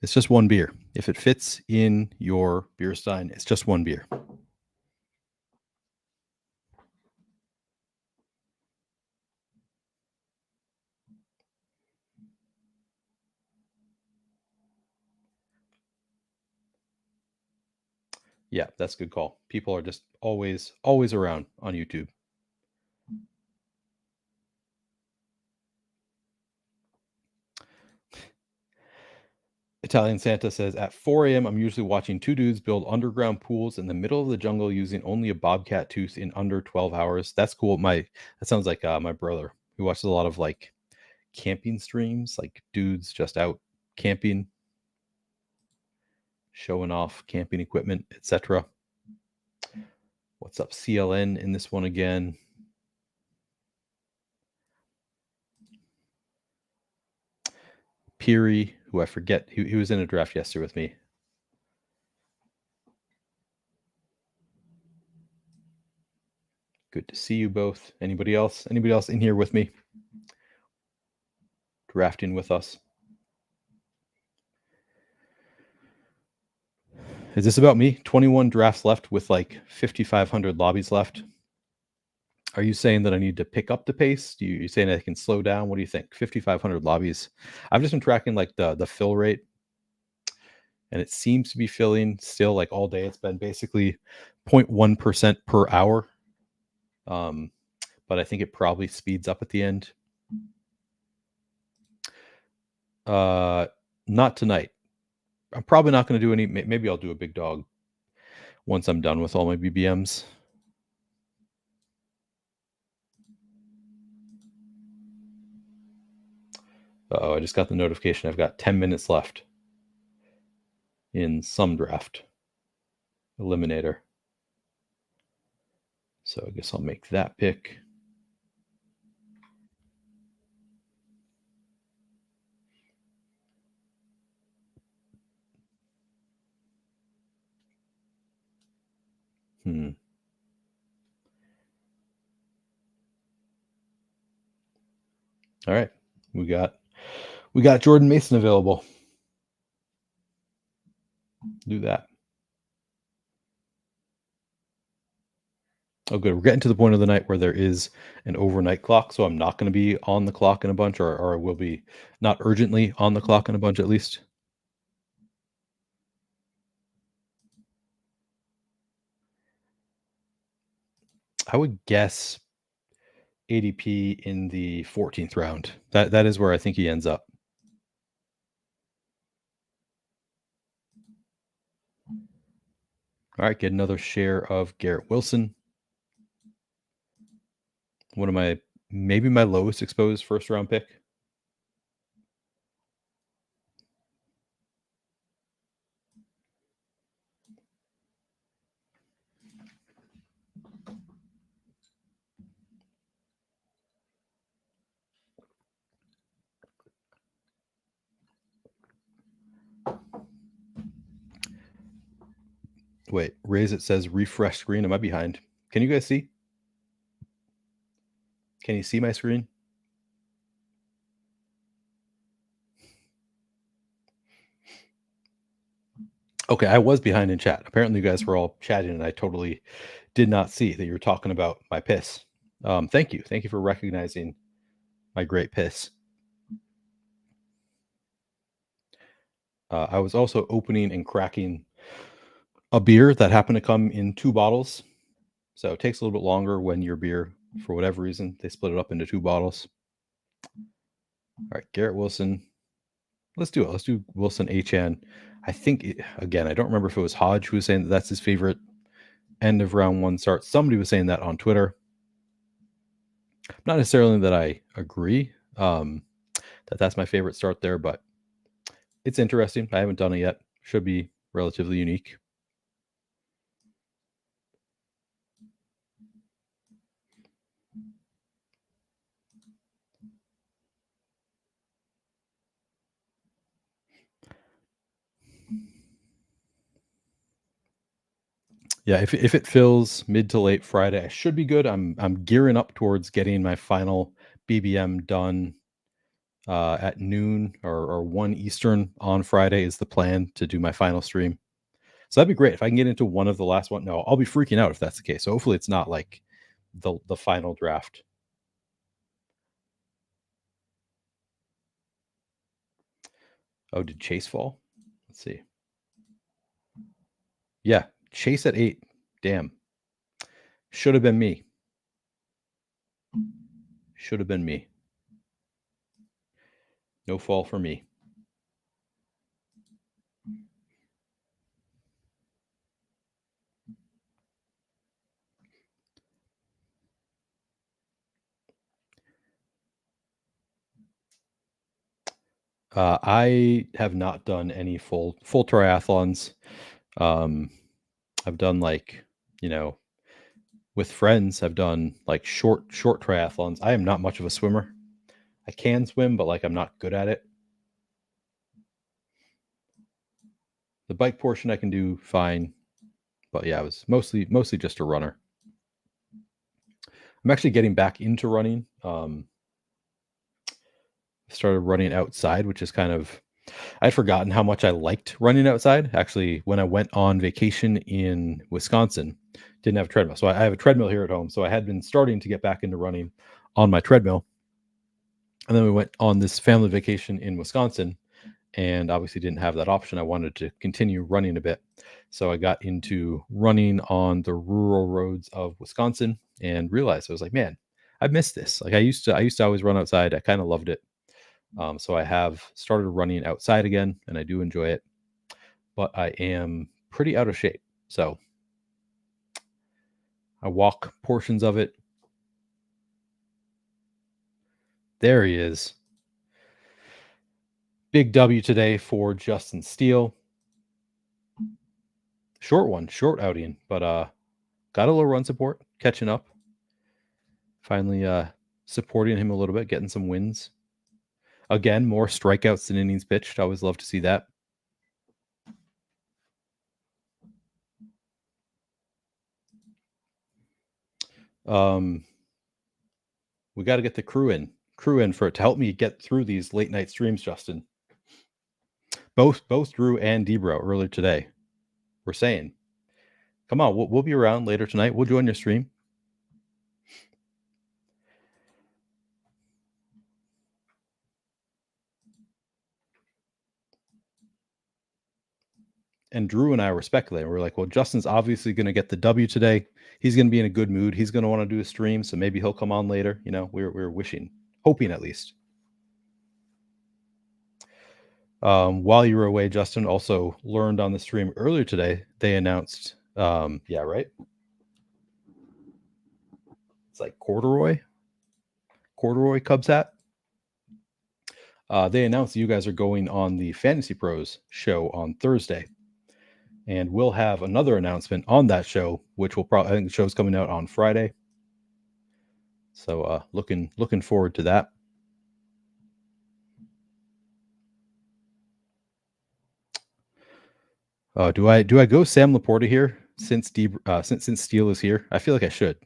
It's just one beer. If it fits in your beer stein, it's just one beer. Yeah, that's a good call. People are just always around on YouTube. Italian Santa says, at 4 a.m., I'm usually watching two dudes build underground pools in the middle of the jungle using only a bobcat tooth in under 12 hours. That's cool. That sounds like my brother, who watches a lot of like camping streams, like dudes just out camping, showing off camping equipment, etc. What's up, CLN in this one again? Peary, who I forget, he was in a draft yesterday with me. Good to see you both. Anybody else in here with me? Drafting with us. Is this about me? 21 drafts left with like 5,500 lobbies left. Are you saying that I need to pick up the pace? You saying I can slow down? What do you think? 5,500 lobbies. I've just been tracking like the fill rate, and it seems to be filling still like all day. It's been basically 0.1% per hour. But I think it probably speeds up at the end. Not tonight. I'm probably not going to do any. Maybe I'll do a big dog once I'm done with all my BBMs. Uh-oh, I just got the notification. I've got 10 minutes left in some draft eliminator. So I guess I'll make that pick. All right. We got Jordan Mason available. Do that. Oh, good. We're getting to the point of the night where there is an overnight clock, so I'm not going to be on the clock in a bunch, or I will be not urgently on the clock in a bunch at least. I would guess ADP in the 14th round. That is where I think he ends up. All right, get another share of Garrett Wilson. One of maybe my lowest exposed first round pick. Wait, Raise it says refresh screen. Am I behind? Can you guys see? Can you see my screen? Okay, I was behind in chat. Apparently, you guys were all chatting, and I totally did not see that you were talking about my piss. Thank you for recognizing my great piss. I was also opening and cracking a beer that happened to come in 2 bottles. So it takes a little bit longer when your beer, for whatever reason, they split it up into 2 bottles. All right, Garrett Wilson. Let's do it. Let's do Wilson HN. I think, again, I don't remember if it was Hodge who was saying that that's his favorite end of round 1 start. Somebody was saying that on Twitter. Not necessarily that I agree that that's my favorite start there, but it's interesting. I haven't done it yet. Should be relatively unique. Yeah, if it fills mid to late Friday, I should be good. I'm gearing up towards getting my final BBM done at noon or 1 Eastern on Friday is the plan to do my final stream. So that'd be great if I can get into one of the last one. No, I'll be freaking out if that's the case. So hopefully it's not like the final draft. Oh, did Chase fall? Let's see. Yeah, Chase at 8. Damn. Should have been me. Should have been me. No fall for me. I have not done any full triathlons. Um, I've done like, you know, with friends, I've done like short triathlons. I am not much of a swimmer. I can swim, but like I'm not good at it. The bike portion I can do fine, but yeah, I was mostly just a runner. I'm actually getting back into running. Started running outside, which is kind of I'd forgotten how much I liked running outside. Actually, when I went on vacation in Wisconsin, didn't have a treadmill. So I have a treadmill here at home. So I had been starting to get back into running on my treadmill. And then we went on this family vacation in Wisconsin and obviously didn't have that option. I wanted to continue running a bit. So I got into running on the rural roads of Wisconsin and realized I was like, man, I missed this. Like I used to always run outside. I kind of loved it. So I have started running outside again and I do enjoy it, but I am pretty out of shape. So I walk portions of it. There he is. Big W today for Justin Steele. Short outing, but got a little run support, catching up. Finally supporting him a little bit, getting some wins. Again, more strikeouts than innings pitched. I always love to see that. We got to get the crew in for it to help me get through these late night streams, Justin. Both Drew and Debro earlier today were saying, come on, we'll be around later tonight. We'll join your stream. And Drew and I were speculating. We're like, well, Justin's obviously going to get the W today. He's going to be in a good mood. He's going to want to do a stream, so maybe he'll come on later. You know, we're wishing, hoping at least. While you were away, Justin also learned on the stream earlier today, they announced, yeah, right? It's like corduroy Cubs hat. They announced you guys are going on the Fantasy Pros show on Thursday. And we'll have another announcement on that show, which will probably, I think the show's coming out on Friday. So looking forward to that. Do I go Sam Laporta here since Steele is here? I feel like I should.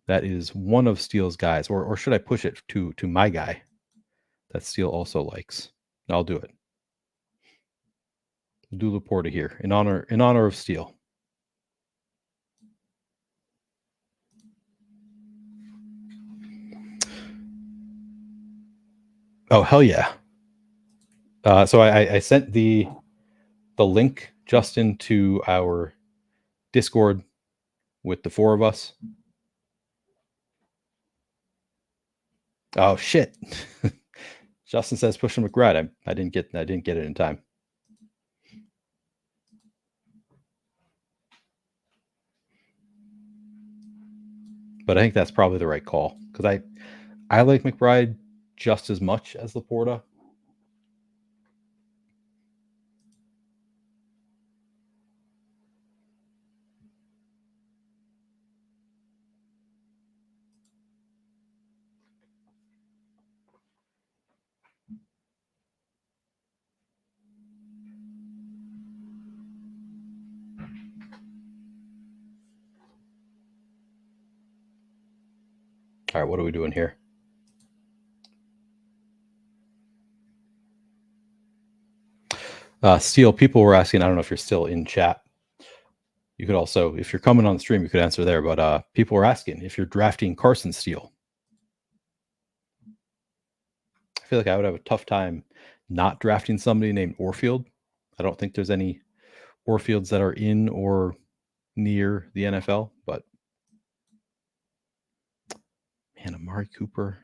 That is one of Steele's guys, or should I push it to my guy that Steele also likes? I'll do it. We'll do Laporta here in honor of Steele. Oh, hell yeah. So I sent the link just into our Discord with the 4 of us. Oh shit. Justin says push McBride. I didn't get it in time. But I think that's probably the right call because I like McBride just as much as Laporta. All right, what are we doing here? Steele, people were asking, I don't know if you're still in chat. You could also, if you're coming on the stream, you could answer there. But people were asking if you're drafting Carson Steele. I feel like I would have a tough time not drafting somebody named Orfield. I don't think there's any Orfields that are in or near the NFL, but man, Amari Cooper.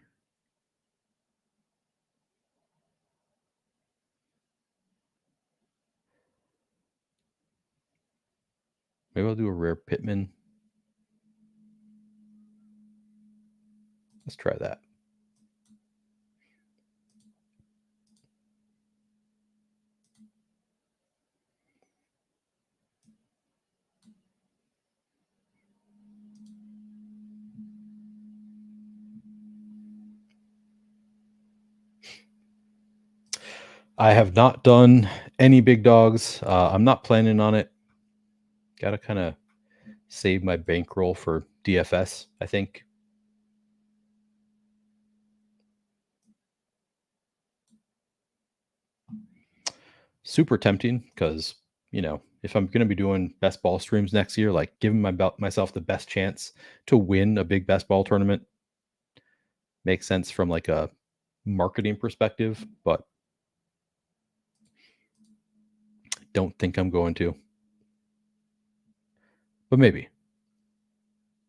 Maybe I'll do a rare Pittman. Let's try that. I have not done any big dogs. I'm not planning on it. Got to kind of save my bankroll for DFS, I think. Super tempting because, if I'm going to be doing best ball streams next year, like giving myself the best chance to win a big best ball tournament makes sense from like a marketing perspective, but don't think I'm going to. But maybe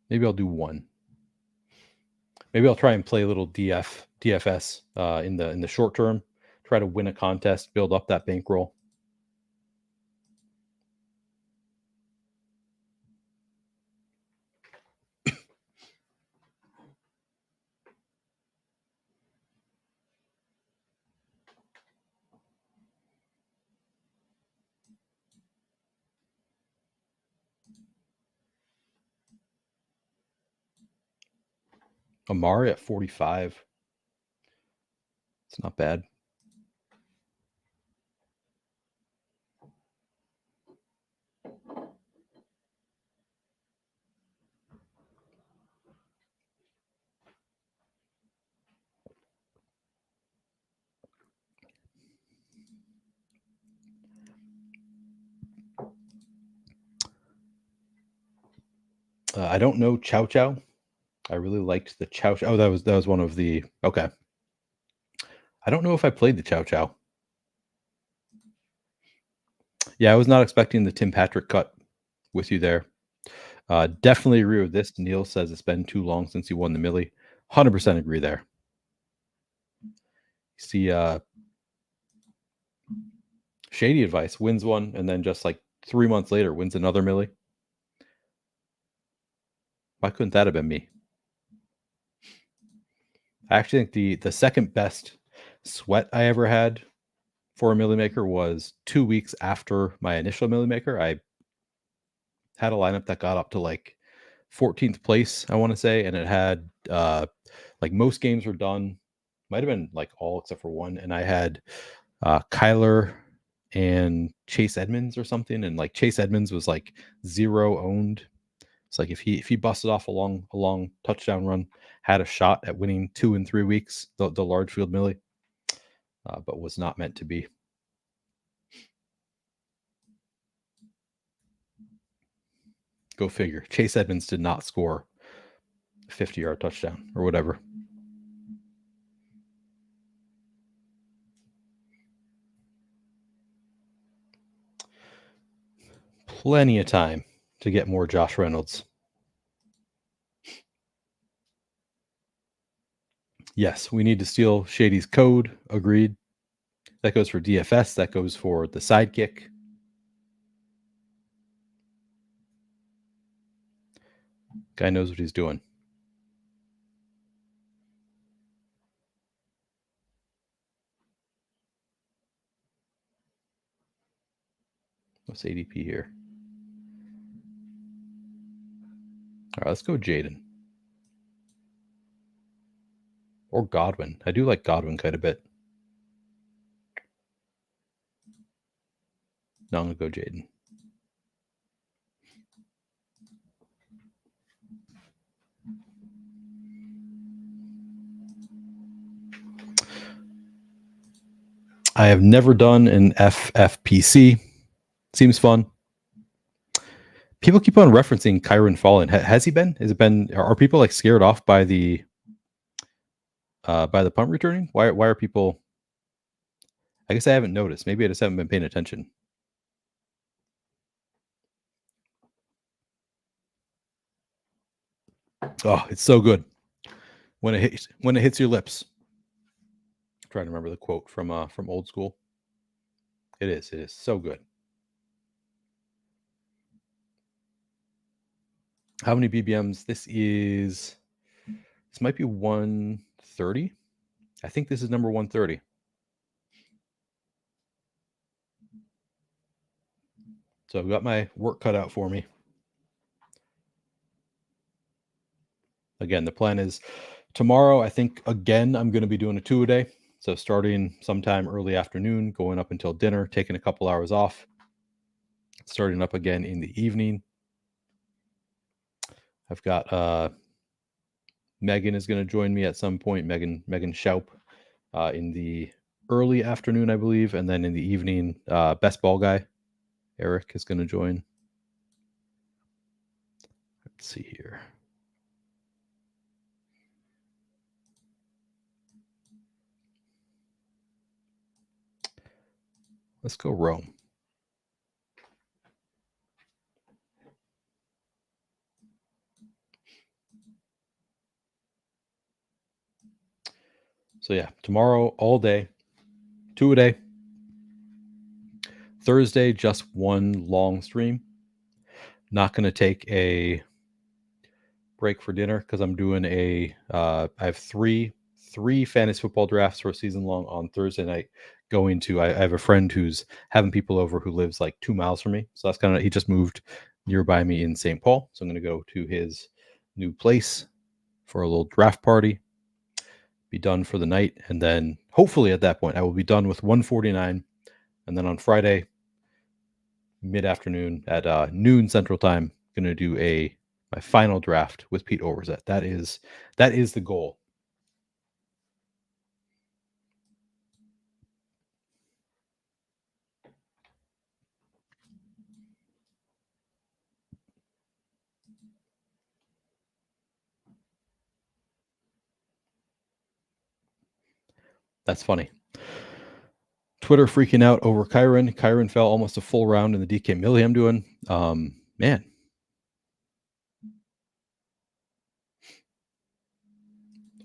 I'll do one. Maybe I'll try and play a little DFS in the short term. Try to win a contest, build up that bankroll. Amari at 45. It's not bad. I don't know Chow Chow. I really liked the Chow Chow. Oh, that was one of the. Okay. I don't know if I played the Chow Chow. Yeah, I was not expecting the Tim Patrick cut with you there. Definitely agree with this. Neil says it's been too long since you won the Millie. 100% agree there. See, Shady Advice wins one, and then just like 3 months later wins another Millie. Why couldn't that have been me? I actually think the second best sweat I ever had for a Millie Maker was 2 weeks after my initial Millie Maker. I had a lineup that got up to like 14th place, I want to say, and it had like most games were done. Might have been like all except for one, and I had Kyler and Chase Edmonds or something, and like Chase Edmonds was like 0 owned. It's like if he busted off a long touchdown run, had a shot at winning 2 in 3 weeks, the large field Millie, but was not meant to be. Go figure. Chase Edmonds did not score a 50-yard touchdown or whatever. Plenty of time to get more Josh Reynolds. Yes, we need to steal Shady's code. Agreed. That goes for DFS. That goes for the Sidekick. Guy knows what he's doing. What's ADP here? All right, let's go Jaden. Or Godwin. I do like Godwin quite a bit. No, I'm going to go Jaden. I have never done an FFPC. Seems fun. People keep on referencing Kyron Fallen. Has he been? Has it been? Are people like scared off by the punt returning? Why are people? I guess I haven't noticed. Maybe I just haven't been paying attention. Oh, it's so good when it hits your lips. I'm trying to remember the quote from Old School. It is so good. How many BBMs? This might be 130. I think this is number 130. So I've got my work cut out for me. Again, the plan is tomorrow, I think, again, I'm going to be doing a 2-a-day. So starting sometime early afternoon, going up until dinner, taking a couple hours off, starting up again in the evening. I've got Megan is going to join me at some point, Megan Schaup, in the early afternoon, I believe. And then in the evening, Best Ball Guy, Eric, is going to join. Let's see here. Let's go Rome. So yeah, tomorrow all day, 2-a-day. Thursday, just one long stream. Not going to take a break for dinner because I'm doing I have three fantasy football drafts for a season long on Thursday night. I have a friend who's having people over who lives like 2 miles from me. So that's he just moved nearby me in St. Paul. So I'm going to go to his new place for a little draft party, be done for the night. And then hopefully at that point, I will be done with 149. And then on Friday, mid-afternoon at noon Central Time, going to do my final draft with Pete Overzet. That is the goal. That's funny. Twitter freaking out over Kyron. Kyron fell almost a full round in the DK Millie I'm doing. Man.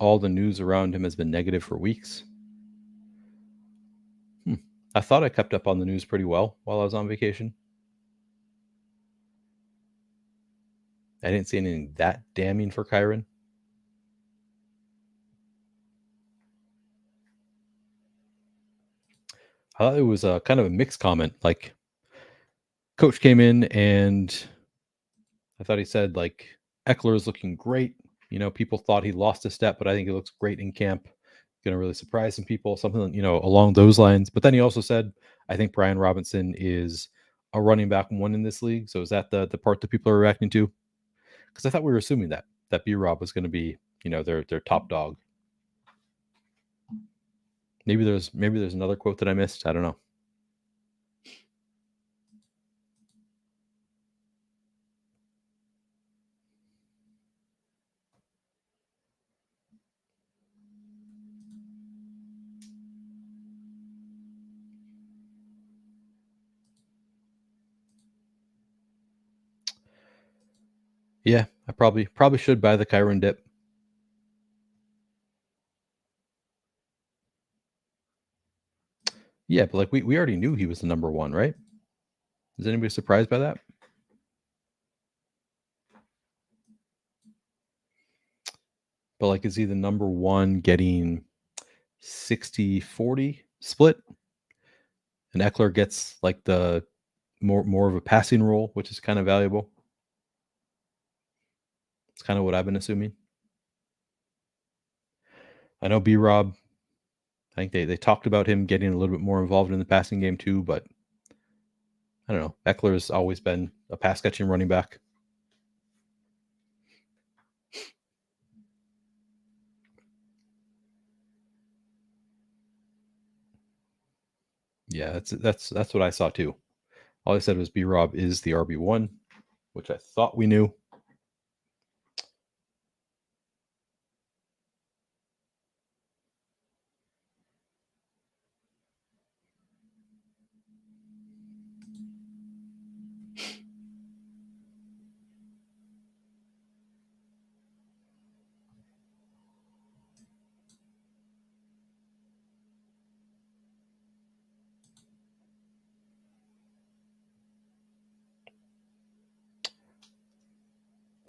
All the news around him has been negative for weeks. I thought I kept up on the news pretty well while I was on vacation. I didn't see anything that damning for Kyron. I thought it was a kind of a mixed comment. Like, coach came in and I thought he said, like, Eckler is looking great. You know, people thought he lost a step, but I think he looks great in camp. Going to really surprise some people, something, along those lines. But then he also said, I think Brian Robinson is a running back one in this league. So is that the part that people are reacting to? Because I thought we were assuming that B-Rob was going to be, their top dog. Maybe there's another quote that I missed. I don't know. Yeah, I probably should buy the Chiron dip. Yeah, but like we already knew he was the number one, right? Is anybody surprised by that? But like, is he the number one getting 60-40 split? And Eckler gets like the more of a passing role, which is kind of valuable. It's kind of what I've been assuming. I know B Rob, I think they talked about him getting a little bit more involved in the passing game too, but I don't know. Eckler's always been a pass catching running back. Yeah, that's what I saw too. All I said was B Rob is the RB1, which I thought we knew.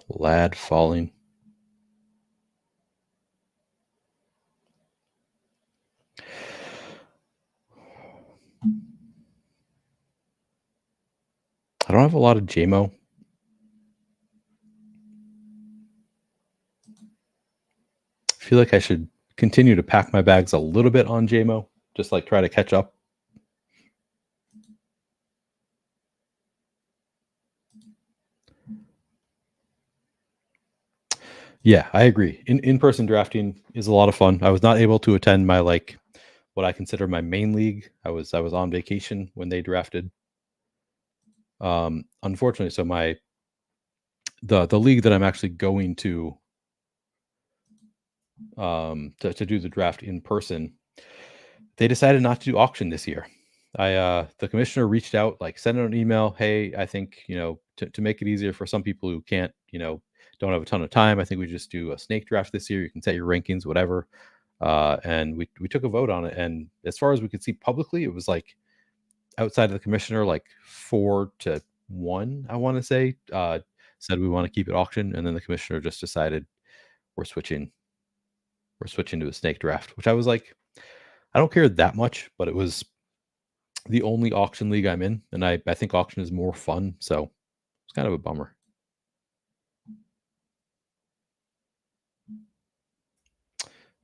Lad falling. I don't have a lot of JMO. I feel like I should continue to pack my bags a little bit on JMO, just like try to catch up. Yeah, I agree. In-person drafting is a lot of fun. I was not able to attend my like what I consider my main league. I was on vacation when they drafted. Unfortunately, so my the league that I'm actually going to do the draft in person, they decided not to do auction this year. The commissioner reached out, like sent out an email, hey, I think, to make it easier for some people who can't, don't have a ton of time, I think we just do a snake draft this year. You can set your rankings, whatever. And we took a vote on it. And as far as we could see publicly, it was like outside of the commissioner, like 4-1, I want to say, said we want to keep it auction. And then the commissioner just decided we're switching to a snake draft, which I was like, I don't care that much, but it was the only auction league I'm in, and I think auction is more fun, so it's kind of a bummer.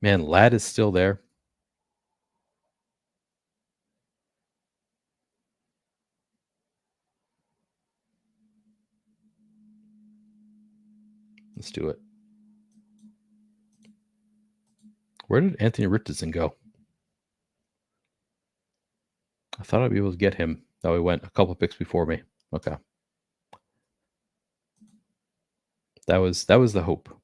Man, Lad is still there. Let's do it. Where did Anthony Richardson go? I thought I'd be able to get him. Oh, he went a couple picks before me. Okay. That was the hope.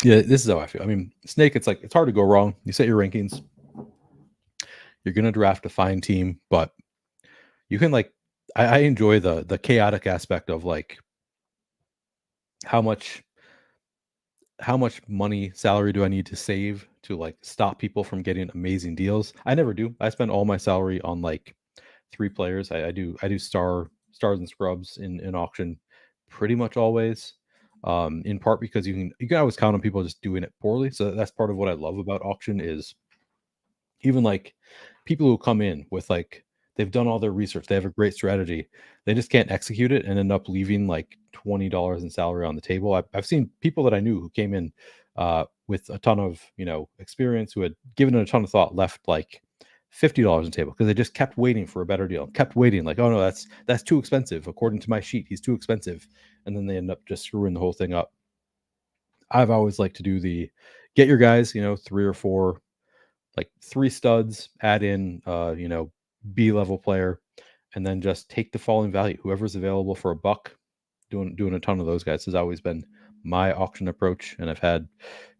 Yeah, this is how I feel. I mean, Snake, it's like it's hard to go wrong. You set your rankings. You're gonna draft a fine team, but you can like I enjoy the chaotic aspect of like how much how much money salary do I need to save to like stop people from getting amazing deals? I never do. I spend all my salary on like three players. I do stars and scrubs in auction pretty much always. In part because you can always count on people just doing it poorly. So that's part of what I love about auction is even like people who come in with like they've done all their research, they have a great strategy, they just can't execute it and end up leaving like $20 in salary on the table. I've seen people that I knew who came in with a ton of experience, who had given it a ton of thought, left like $50 on the table because they just kept waiting for a better deal, kept waiting like, oh no, that's too expensive according to my sheet, he's too expensive, and then they end up just screwing the whole thing up. I've always liked to do the, get your guys, 3 or 4, like 3 studs, add in, B-level player, and then just take the falling value. Whoever's available for a buck, doing a ton of those guys has always been my auction approach, and I've had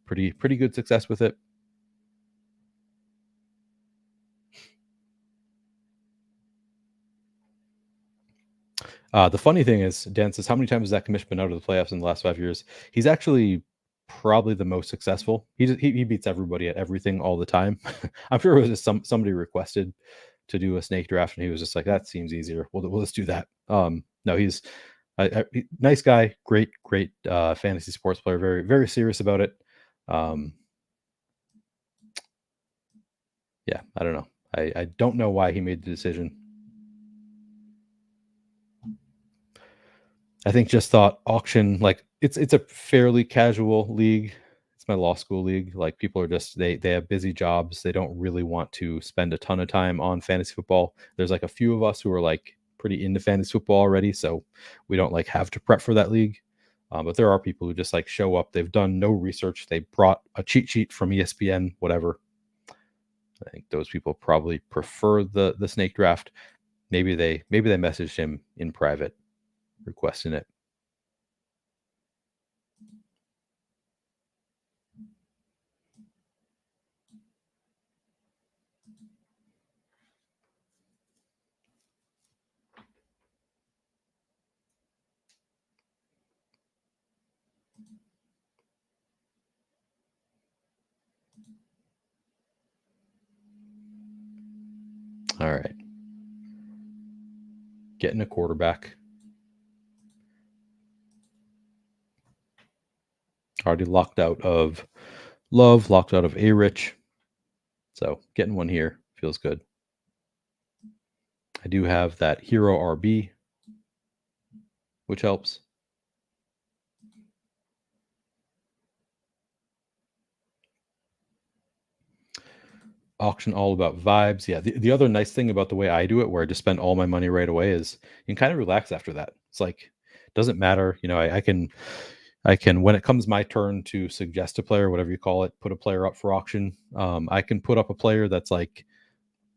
pretty good success with it. The funny thing is, Dan says, how many times has that commission been out of the playoffs in the last 5 years? He's actually probably the most successful. He beats everybody at everything all the time. I'm sure it was just somebody requested to do a snake draft, and he was just like, that seems easier. We'll just do that. No, he's nice guy, great fantasy sports player, very very serious about it. Yeah, I don't know. I don't know why he made the decision. I think just thought auction, like it's a fairly casual league. It's my law school league. Like people are just they have busy jobs. They don't really want to spend a ton of time on fantasy football. There's like a few of us who are like pretty into fantasy football already, so we don't like have to prep for that league. But there are people who just like show up. They've done no research. They brought a cheat sheet from ESPN, whatever. I think those people probably prefer the snake draft. Maybe they messaged him in private requesting it. All right. Getting a quarterback. Already locked out of Love, locked out of A-Rich. So getting one here feels good. I do have that Hero RB, which helps. Auction all about vibes. Yeah, the other nice thing about the way I do it, where I just spend all my money right away, is you can kind of relax after that. It's like doesn't matter. I can when it comes my turn to suggest a player, whatever you call it, put a player up for auction. I can put up a player that's like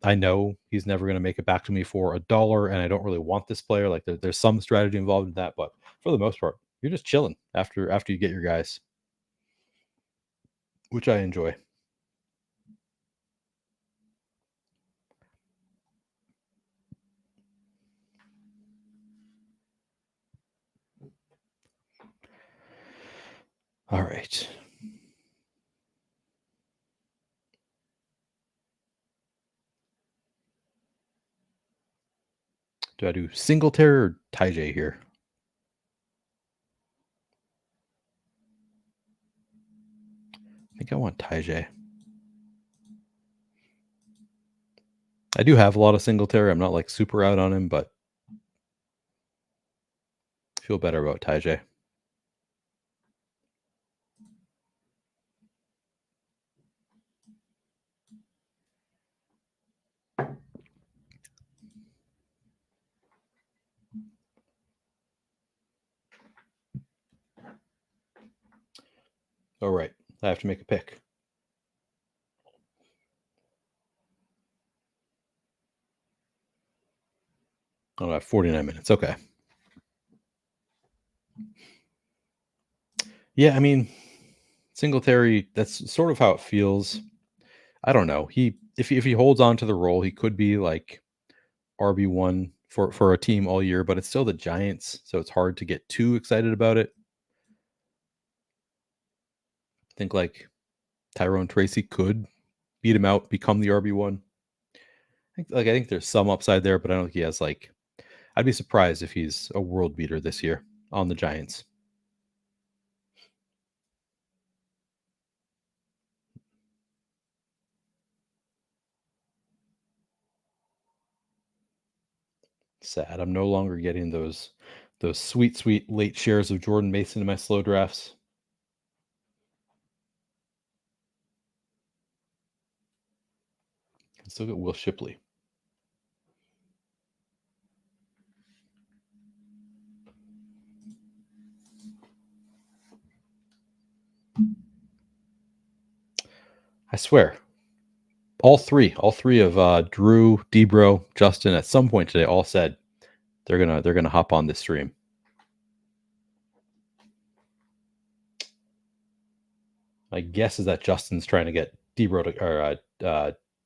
I know he's never going to make it back to me for $1, and I don't really want this player. Like there's some strategy involved in that, but for the most part, you're just chilling after you get your guys, which I enjoy. All right. Do I do Singletary or Tyj here? I think I want Tyj. I do have a lot of Singletary. I'm not like super out on him, but I feel better about Tyj. All right. I have to make a pick. Oh, I have 49 minutes. Okay. Yeah, I mean, Singletary, that's sort of how it feels. I don't know. If he holds on to the role, he could be like RB1 for a team all year, but it's still the Giants, so it's hard to get too excited about it. I think like Tyrone Tracy could beat him out, become the RB1. I think there's some upside there, but I don't think he has like. I'd be surprised if he's a world beater this year on the Giants. Sad. I'm no longer getting those sweet late shares of Jordan Mason in my slow drafts. I still get Will Shipley. I swear, all three of Drew, Debro, Justin, at some point today, all said they're gonna hop on this stream. My guess is that Justin's trying to get Debro to, or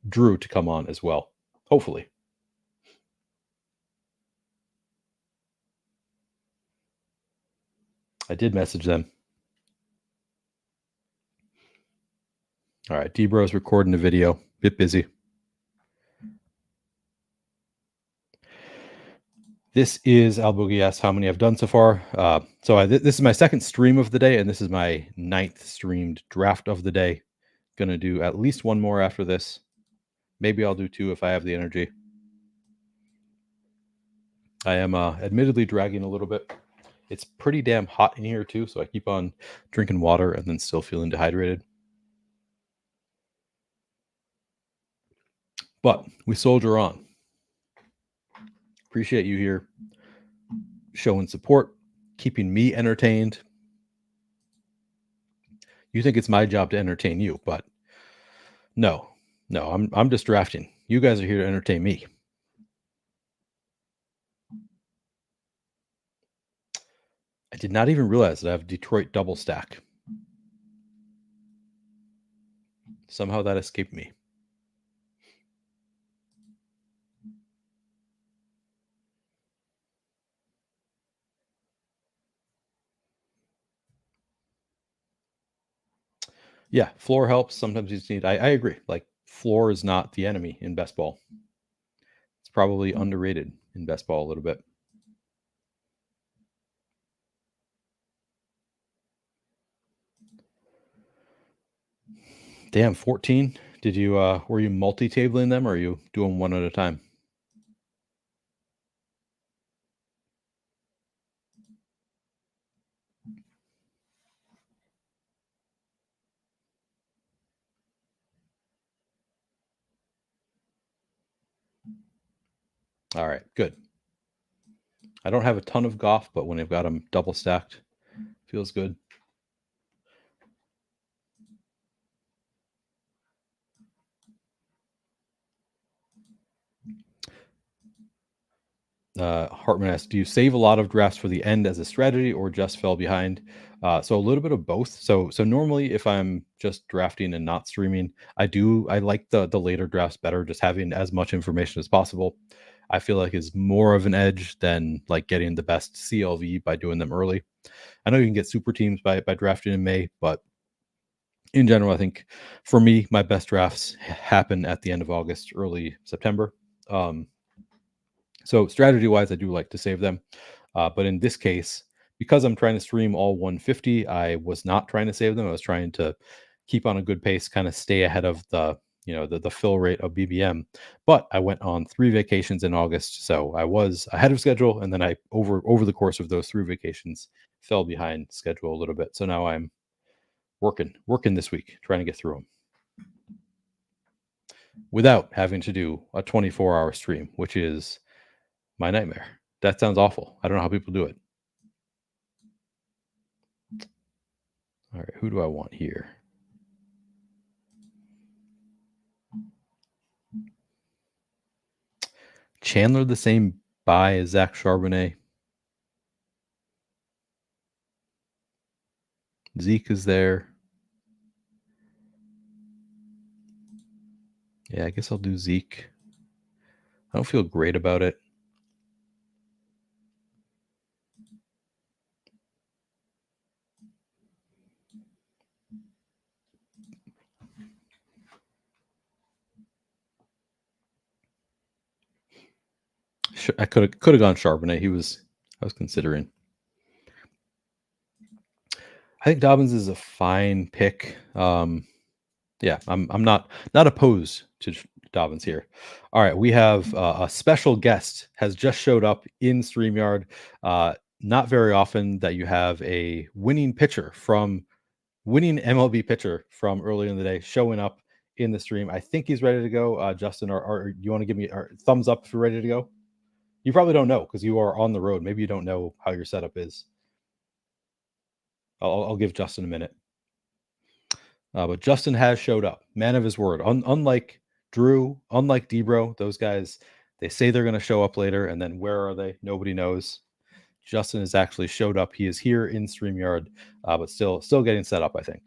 Drew to come on as well. Hopefully. I did message them. All right, Debro's recording a video. Bit busy. This is Al Boogie asks how many I've done so far. This is my second stream of the day, and this is my 9th streamed draft of the day. Gonna do at least one more after this. Maybe I'll do 2 if I have the energy. I am admittedly dragging a little bit. It's pretty damn hot in here too, so I keep on drinking water and then still feeling dehydrated. But we soldier on. Appreciate you here showing support, keeping me entertained. You think it's my job to entertain you, but no, I'm just drafting. You guys are here to entertain me. I did not even realize that I have Detroit double stack. Somehow that escaped me. Yeah, floor helps. Sometimes you just need. I agree. Like, floor is not the enemy in best ball. It's probably underrated in best ball a little bit. Damn, 14. Did you were you multi-tabling them, or are you doing one at a time? All right, good. I don't have a ton of Goff, but when I've got them double stacked, feels good. Hartman asks, do you save a lot of drafts for the end as a strategy or just fell behind? So a little bit of both. So normally if I'm just drafting and not streaming, I like the later drafts better, just having as much information as possible. I feel like is more of an edge than like getting the best CLV by doing them early. I know you can get super teams by drafting in May, but in general, I think for me, my best drafts happen at the end of August, early September. So strategy wise, I do like to save them. But in this case, because I'm trying to stream all 150, I was not trying to save them. I was trying to keep on a good pace, kind of stay ahead of the fill rate of BBM. But I went on 3 vacations in August, so I was ahead of schedule, and then I over the course of those 3 vacations fell behind schedule a little bit. So now I'm working this week, trying to get through them without having to do a 24-hour stream, which is my nightmare. That sounds awful. I don't know how people do it. All right, who do I want here? Chandler the same buy as Zach Charbonnet. Zeke is there. Yeah, I guess I'll do Zeke. I don't feel great about it. I could have gone Charbonnet. I was considering. I think Dobbins is a fine pick. Yeah, I'm not opposed to Dobbins here. All right, we have a special guest has just showed up in StreamYard. Not very often that you have a winning MLB pitcher from earlier in the day showing up in the stream. I think he's ready to go. Justin, or you want to give me a thumbs up if you're ready to go? You probably don't know because you are on the road. Maybe you don't know how your setup is. I'll give Justin a minute. But Justin has showed up, man of his word. Unlike Drew, unlike Debro, those guys, they say they're going to show up later, and then where are they? Nobody knows. Justin has actually showed up. He is here in StreamYard, but still getting set up, I think.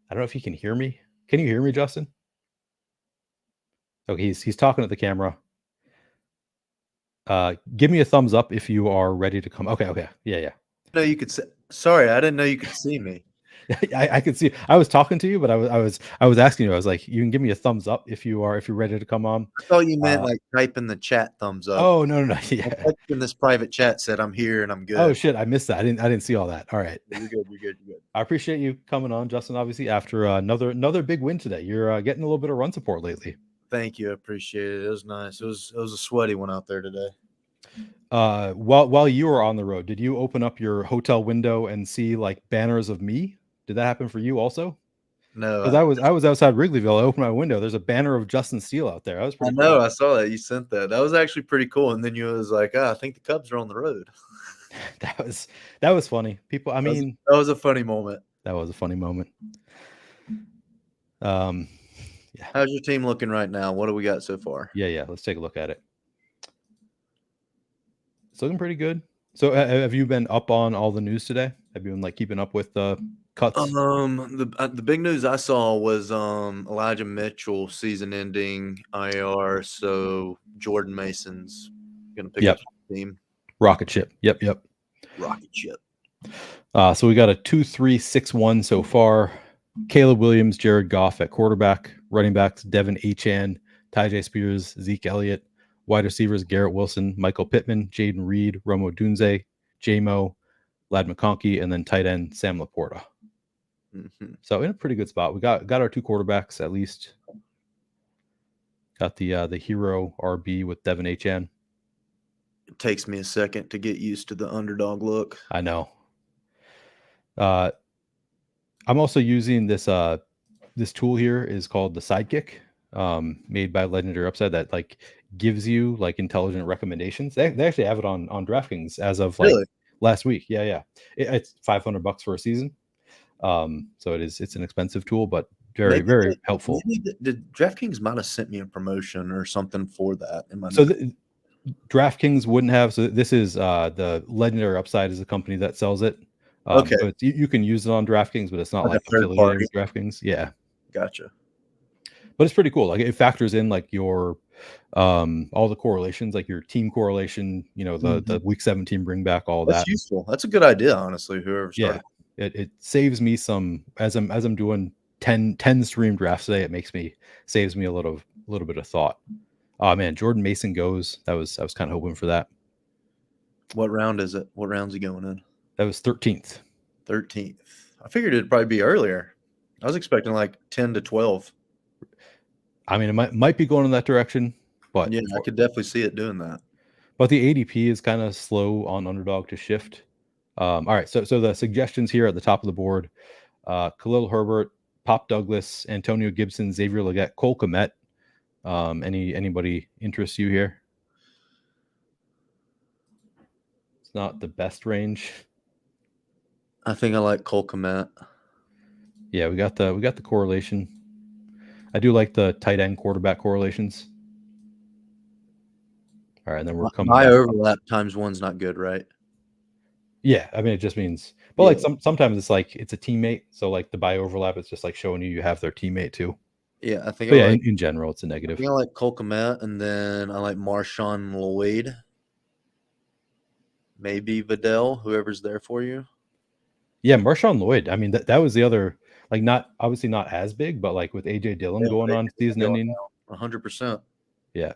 I don't know if he can hear me. Can you hear me, Justin? Okay, he's talking to the camera. Give me a thumbs up if you are ready to come. Okay. Yeah. No, you could say. Sorry, I didn't know you could see me. I could see. I was talking to you, but I was asking you. I was like, you can give me a thumbs up if you're ready to come on. I thought you meant like type in the chat thumbs up. Oh no. Yeah. In this private chat said I'm here and I'm good. Oh shit, I missed that. I didn't see all that. All right. You're good. I appreciate you coming on, Justin. Obviously, after another big win today, you're getting a little bit of run support lately. Thank you, I appreciate it. It was nice. It was a sweaty one out there today. While you were on the road, did you open up your hotel window and see like banners of me? Did that happen for you also? No, Because I was outside Wrigleyville. I opened my window. There's a banner of Justin Steele out there. That was pretty I know. cool. I saw that. You sent that. That was actually pretty cool. And then you was like, I think the Cubs are on the road. that was funny. People, I mean, that was a funny moment. That was a funny moment. Yeah. How's your team looking right now? What do we got so far? Yeah. Let's take a look at it. It's looking pretty good. So have you been up on all the news today? Have you been like keeping up with the cuts? The big news I saw was Elijah Mitchell season ending IR. So Jordan Mason's gonna pick up the team. Rocket ship. Yep. Rocket ship. So we got a 2-3-6-1 so far. Caleb Williams, Jared Goff at quarterback, running backs Devin Achane, Tyjae Spears, Zeke Elliott, wide receivers Garrett Wilson, Michael Pittman, Jaden Reed, Romo Dunze, J-Mo, Lad McConkey, and then tight end Sam Laporta. Mm-hmm. So in a pretty good spot. We got our two quarterbacks at least. Got the hero RB with Devin Achane. It takes me a second to get used to the underdog look. I know. I'm also using this this tool here is called the Sidekick, made by Legendary Upside, that like gives you like intelligent recommendations. They actually have it on DraftKings as of like last week. Yeah. It's $500 for a season. So it's an expensive tool, but very helpful. The DraftKings might have sent me a promotion or something for that in my DraftKings wouldn't have. So this is the Legendary Upside is the company that sells it. Okay, so you can use it on DraftKings, but it's not like affiliated with DraftKings. Yeah, gotcha. But it's pretty cool. Like it factors in like your all the correlations, like your team correlation. You know, the week 17 bring back all that. That's useful. That's a good idea, honestly. Whoever started. Yeah, it saves me some as I'm doing 10 stream drafts today. It saves me a little bit of thought. Oh man, Jordan Mason goes. I was kind of hoping for that. What round is it? What round's he going in? That was 13th. 13th. I figured it'd probably be earlier. I was expecting like 10 to 12. I mean, it might be going in that direction, but yeah, I could definitely see it doing that. But the ADP is kind of slow on underdog to shift. All right, so the suggestions here at the top of the board: Khalil Herbert, Pop Douglas, Antonio Gibson, Xavier Legette, Cole Kmet. Anybody interests you here? It's not the best range. I think I like Cole Kmet. Yeah, we got the correlation. I do like the tight end quarterback correlations. All right, and then we're coming. My overlap times one's not good, right? Yeah, I mean it just means, but like sometimes it's like it's a teammate. So like the by overlap, it's just like showing you have their teammate too. Yeah, I think. But in general, it's a negative. I think I like Cole Kmet, and then I like Marshawn Lloyd. Maybe Vidal, whoever's there for you. Yeah, Marshawn Lloyd. I mean, that was the other, like, not obviously not as big, but like with AJ Dillon going on season ending, 100%. Yeah.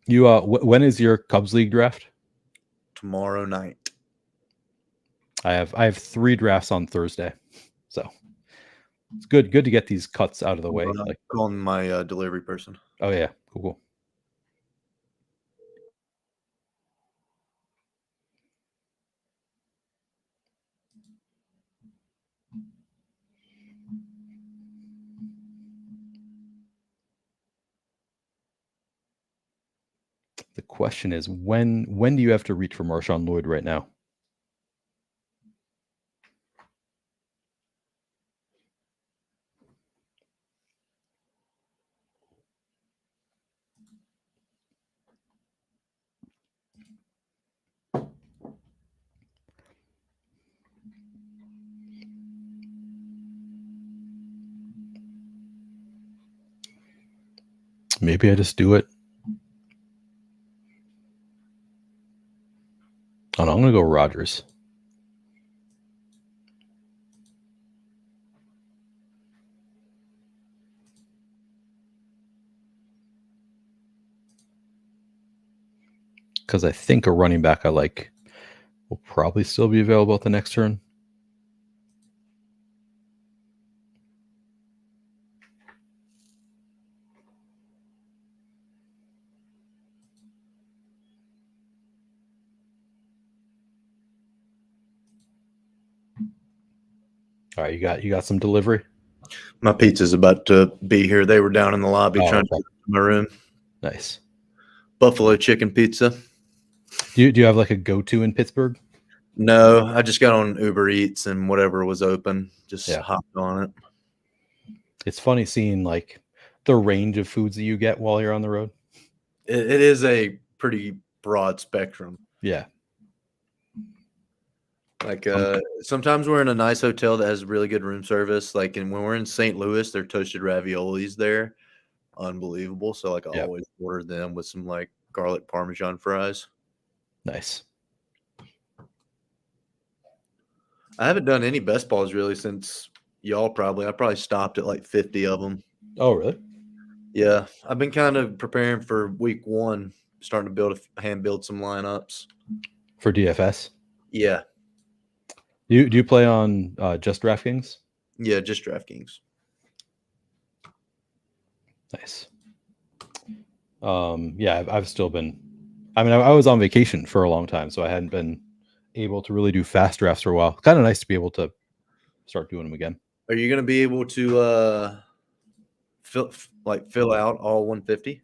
You when is your Cubs League draft? Tomorrow night. I have 3 drafts on Thursday, so it's good to get these cuts out of the way. Like calling my delivery person. Oh yeah, cool. The question is, when do you have to reach for Marshawn Lloyd right now? Maybe I just do it. Oh, no, I'm going to go Rodgers. Because I think a running back I like will probably still be available at the next turn. All right, you got some delivery? My pizza's about to be here. They were down in the lobby trying to get to my room. Nice. Buffalo chicken pizza. Do you have like a go-to in Pittsburgh? No, I just got on Uber Eats and whatever was open, just hopped on it. It's funny seeing like the range of foods that you get while you're on the road. It is a pretty broad spectrum. Yeah. Like sometimes we're in a nice hotel that has really good room service. Like, and when we're in St. Louis, their toasted raviolis there, unbelievable. So like I always order them with some like garlic Parmesan fries. Nice. I haven't done any best balls really since y'all probably. I probably stopped at like 50 of them. Oh, really? Yeah, I've been kind of preparing for week 1, starting to hand build some lineups for DFS. Yeah. Do you play on just DraftKings? Yeah, just DraftKings. Nice. Yeah, I've still been. I mean, I was on vacation for a long time, so I hadn't been able to really do fast drafts for a while. Kind of nice to be able to start doing them again. Are you going to be able to fill out all 150?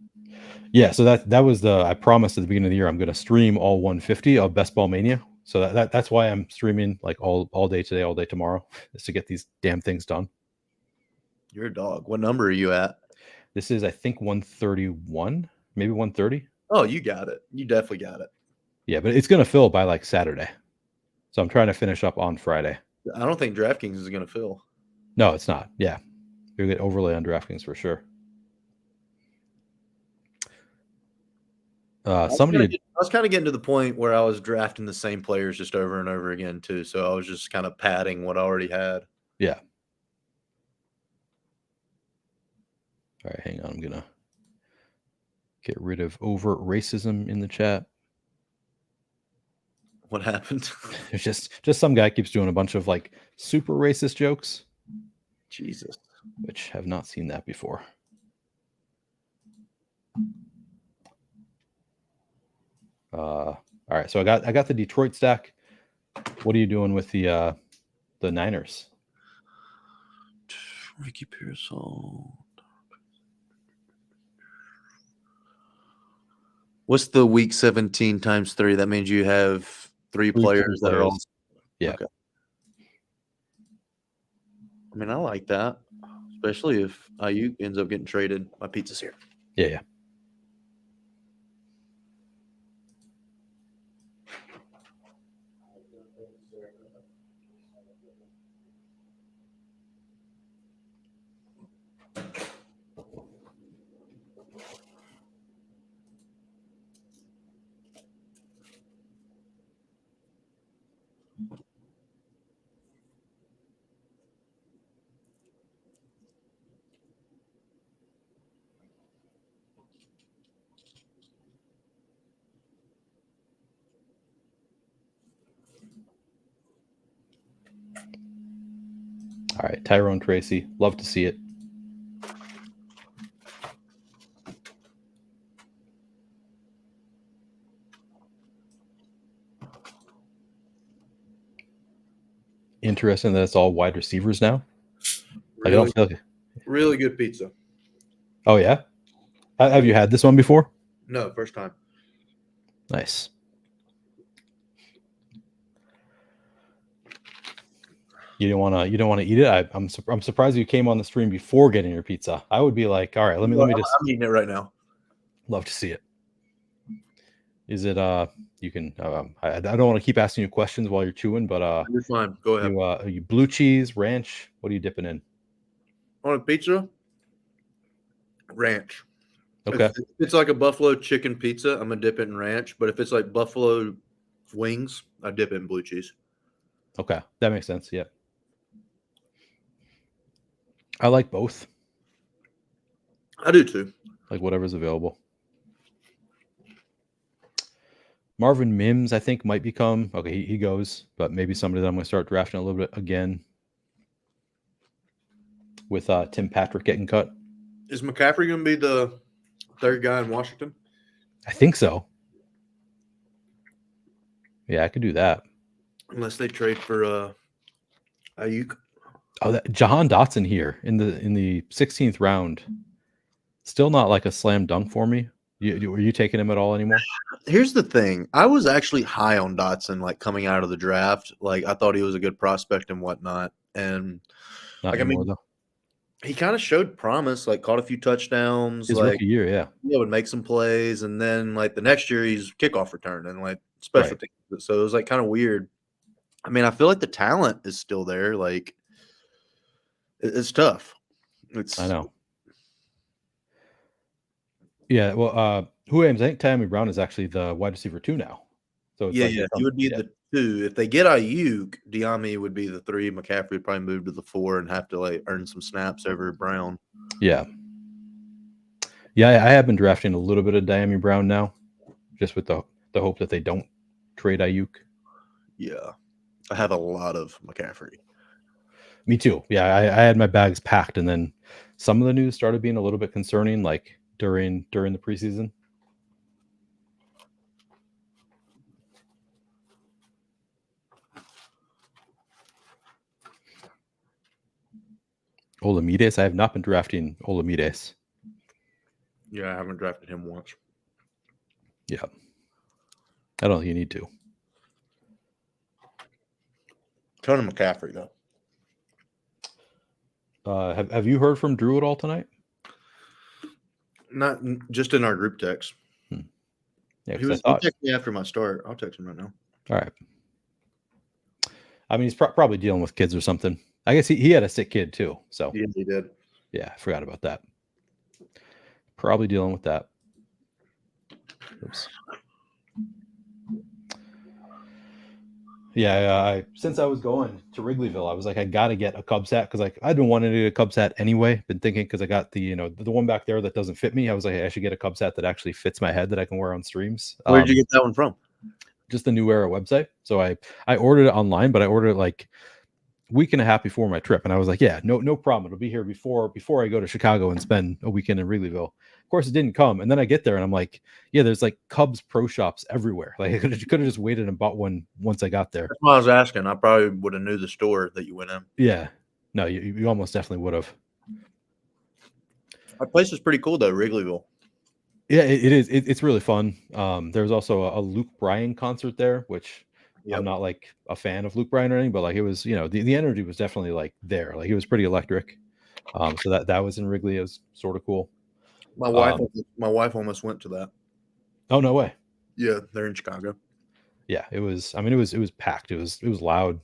Yeah, so that was I promised at the beginning of the year I'm going to stream all 150 of Best Ball Mania. So that's why I'm streaming like all day today, all day tomorrow, is to get these damn things done. You're a dog. What number are you at? This is, I think, 131, maybe 130. Oh, you got it. You definitely got it. Yeah, but it's going to fill by like Saturday. So I'm trying to finish up on Friday. I don't think DraftKings is going to fill. No, it's not. Yeah. You'll get overlay on DraftKings for sure. I was kind of getting to the point where I was drafting the same players just over and over again too. So I was just kind of padding what I already had. Yeah. All right, hang on. I'm gonna get rid of overt racism in the chat. What happened? There's just some guy keeps doing a bunch of like super racist jokes. Jesus. Which have not seen that before. All right, so I got the Detroit stack. What are you doing with the Niners? Ricky Pearsall. What's the week 17 times 3? That means you have 3 players that are all. Yeah. Okay. I mean, I like that, especially if Ayuk ends up getting traded. My pizza's here. Yeah. All right, Tyrone Tracy. Love to see it. Interesting that it's all wide receivers now. Really, I don't feel like really good pizza. Oh yeah? Have you had this one before? No, first time. Nice. You don't want to eat it. I'm surprised you came on the stream before getting your pizza. I would be like, all right, let me just. I'm eating it right now. Love to see it. Is it you can I don't want to keep asking you questions while you're chewing, but You're fine. Go ahead. are you blue cheese, ranch? What are you dipping in? On a pizza, ranch. Okay. If it's like a buffalo chicken pizza, I'm gonna dip it in ranch. But if it's like buffalo wings, I dip it in blue cheese. Okay, that makes sense. Yeah, I like both. I do too. Like whatever's available. Marvin Mims, I think, might become okay. He goes, but maybe somebody that I'm going to start drafting a little bit again. With Tim Patrick getting cut. Is McCaffrey going to be the third guy in Washington? I think so. Yeah, I could do that. Unless they trade for Ayuk. Oh, Jahan Dotson here in the 16th round. Still not like a slam dunk for me. Were you taking him at all anymore? Here's the thing. I was actually high on Dotson, like coming out of the draft. Like I thought he was a good prospect and whatnot. And not anymore, though. He kind of showed promise, like caught a few touchdowns. His rookie year, yeah. Would make some plays, and then like the next year he's kickoff return and like special teams. So it was like kind of weird. I mean, I feel like the talent is still there. Like it's tough. I know. Yeah, well, I think Tammy Brown is actually the wide receiver 2 now. So it's he would be the 2. If they get Ayuk, Diami would be the 3. McCaffrey would probably move to the 4 and have to like earn some snaps over Brown. Yeah. Yeah, I have been drafting a little bit of Diami Brown now, just with the hope that they don't trade Ayuk. Yeah. I have a lot of McCaffrey. Me too. Yeah, I had my bags packed, and then some of the news started being a little bit concerning, like during the preseason. Olamides, I have not been drafting Olamides. Yeah, I haven't drafted him once. Yeah. I don't think you need to. Ton of McCaffrey, though. Have you heard from Drew at all tonight? Not just in our group text. Yeah, he texted me after my start. I'll text him right now. All right. I mean, he's probably dealing with kids or something. I guess he had a sick kid too. So yeah, he did. Yeah, I forgot about that. Probably dealing with that. Oops. Yeah, since I was going to Wrigleyville, I was like, I got to get a Cubs hat because like I'd been wanting to get a Cubs hat anyway. Been thinking because I got the the one back there that doesn't fit me. I was like, I should get a Cubs hat that actually fits my head that I can wear on streams. Where did you get that one from? Just the New Era website. So I ordered it online, but I ordered it like a week and a half before my trip, and I was like, yeah, no problem. It'll be here before I go to Chicago and spend a weekend in Wrigleyville. Of course, it didn't come, and then I get there and I'm like, yeah, there's like Cubs pro shops everywhere. Like I could have just waited and bought one once I got there. That's why I was asking. I probably would have knew the store that you went in. Yeah, no, you almost definitely would have. Our place is pretty cool though, Wrigleyville. Yeah, it is. It's really fun. There's also a Luke Bryan concert there, which I'm not like a fan of Luke Bryan or anything, but like it was, the energy was definitely like there. Like it was pretty electric. So that was in Wrigley. It was sort of cool. My wife almost went to that. Oh no way. Yeah, they're in Chicago. Yeah, it was. I mean, it was packed. It was loud.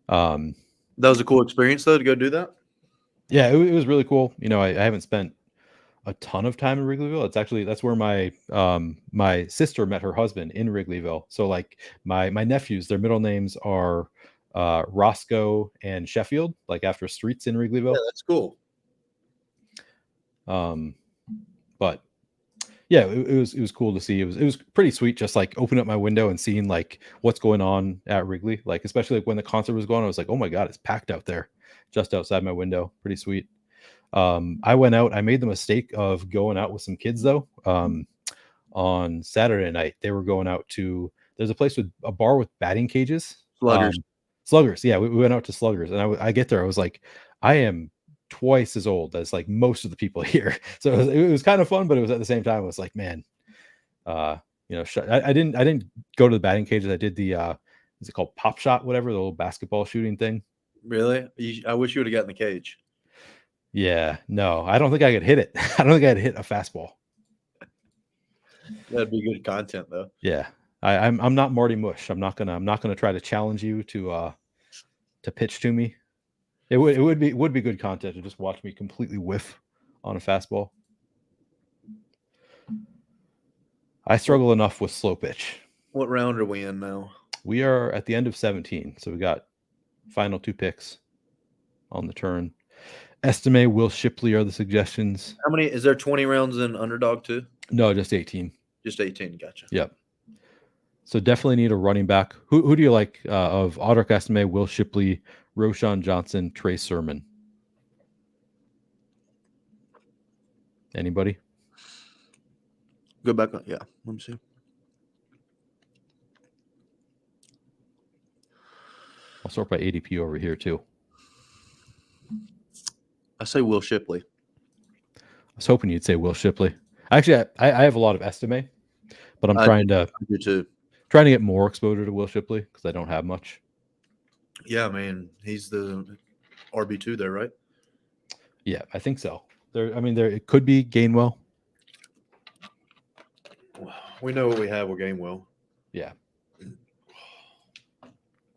That was a cool experience though to go do that. Yeah, it was really cool. I haven't spent a ton of time in Wrigleyville. That's where my my sister met her husband, in Wrigleyville. So like my nephews, their middle names are Roscoe and Sheffield, like after streets in Wrigleyville. Yeah, that's cool. But yeah, it was cool to see. It was pretty sweet, just like opening up my window and seeing like what's going on at Wrigley. Like especially like when the concert was going, I was like, oh my god, it's packed out there, just outside my window. Pretty sweet. I went out. I made the mistake of going out with some kids though. On Saturday night, they were going out to. There's a place with a bar with batting cages. Sluggers. Yeah, we went out to Sluggers, and I get there. I was like, I am twice as old as like most of the people here. So it was kind of fun, but it was at the same time, I was like, man, I didn't go to the batting cages. I did the is it called pop shot, whatever, the little basketball shooting thing. Really? I wish you would have gotten the cage. Yeah, no, I don't think I could hit it. I don't think I'd hit a fastball. That'd be good content, though. Yeah, I'm not Marty Mush. I'm not gonna try to challenge you to pitch to me. It would be good content to just watch me completely whiff on a fastball. I struggle enough with slow pitch. What round are we in now? We are at the end of 17, so we got final 2 picks on the turn. Estime, Will Shipley are the suggestions. How many? Is there 20 rounds in underdog too? No, just 18. Just 18. Gotcha. Yep. So definitely need a running back. Who do you like of Audric Estime, Will Shipley, Roshan Johnson, Trey Sermon? Anybody? Go back on. Yeah. Let me see. I'll sort by ADP over here too. I say Will Shipley. I was hoping you'd say Will Shipley. Actually, I have a lot of Estime, but I'm trying to get more exposure to Will Shipley because I don't have much. Yeah, man, he's the RB2 there, right? Yeah, I think so. There it could be Gainwell. We know what we have with Gainwell. Yeah.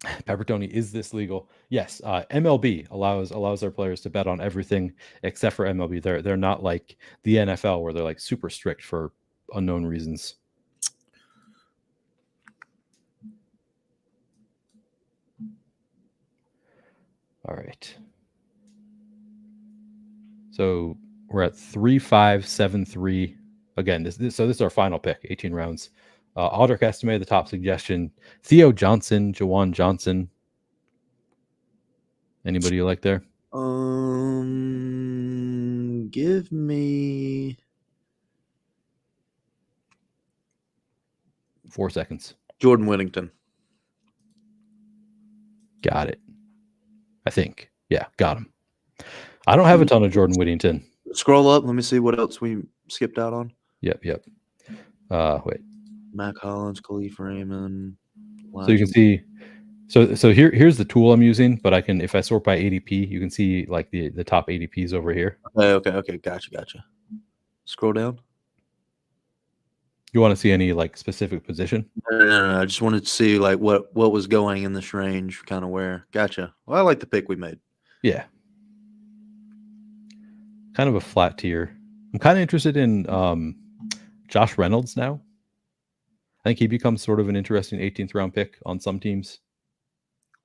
Peppertoni, is this legal? Yes. MLB allows their players to bet on everything except for MLB. They're not like the NFL where they're like super strict for unknown reasons. All right. So we're at 3-5-7-3. Again, this is our final pick, 18 rounds. Audric Estime, the top suggestion. Theo Johnson, Jawan Johnson. Anybody you like there? Give me 4 seconds. Jordan Whittington. Got it. I think. Yeah, got him. I don't have a ton of Jordan Whittington. Scroll up. Let me see what else we skipped out on. Yep. Wait. Mac Hollins, Khalif Raymond. So you can see. So here's the tool I'm using, but I can, if I sort by ADP, you can see like the top ADPs over here. Okay. Gotcha. Scroll down. You want to see any like specific position? No. I just wanted to see like what was going in this range, kind of where. Gotcha. Well, I like the pick we made. Yeah. Kind of a flat tier. I'm kind of interested in Josh Reynolds now. I think he becomes sort of an interesting 18th round pick on some teams.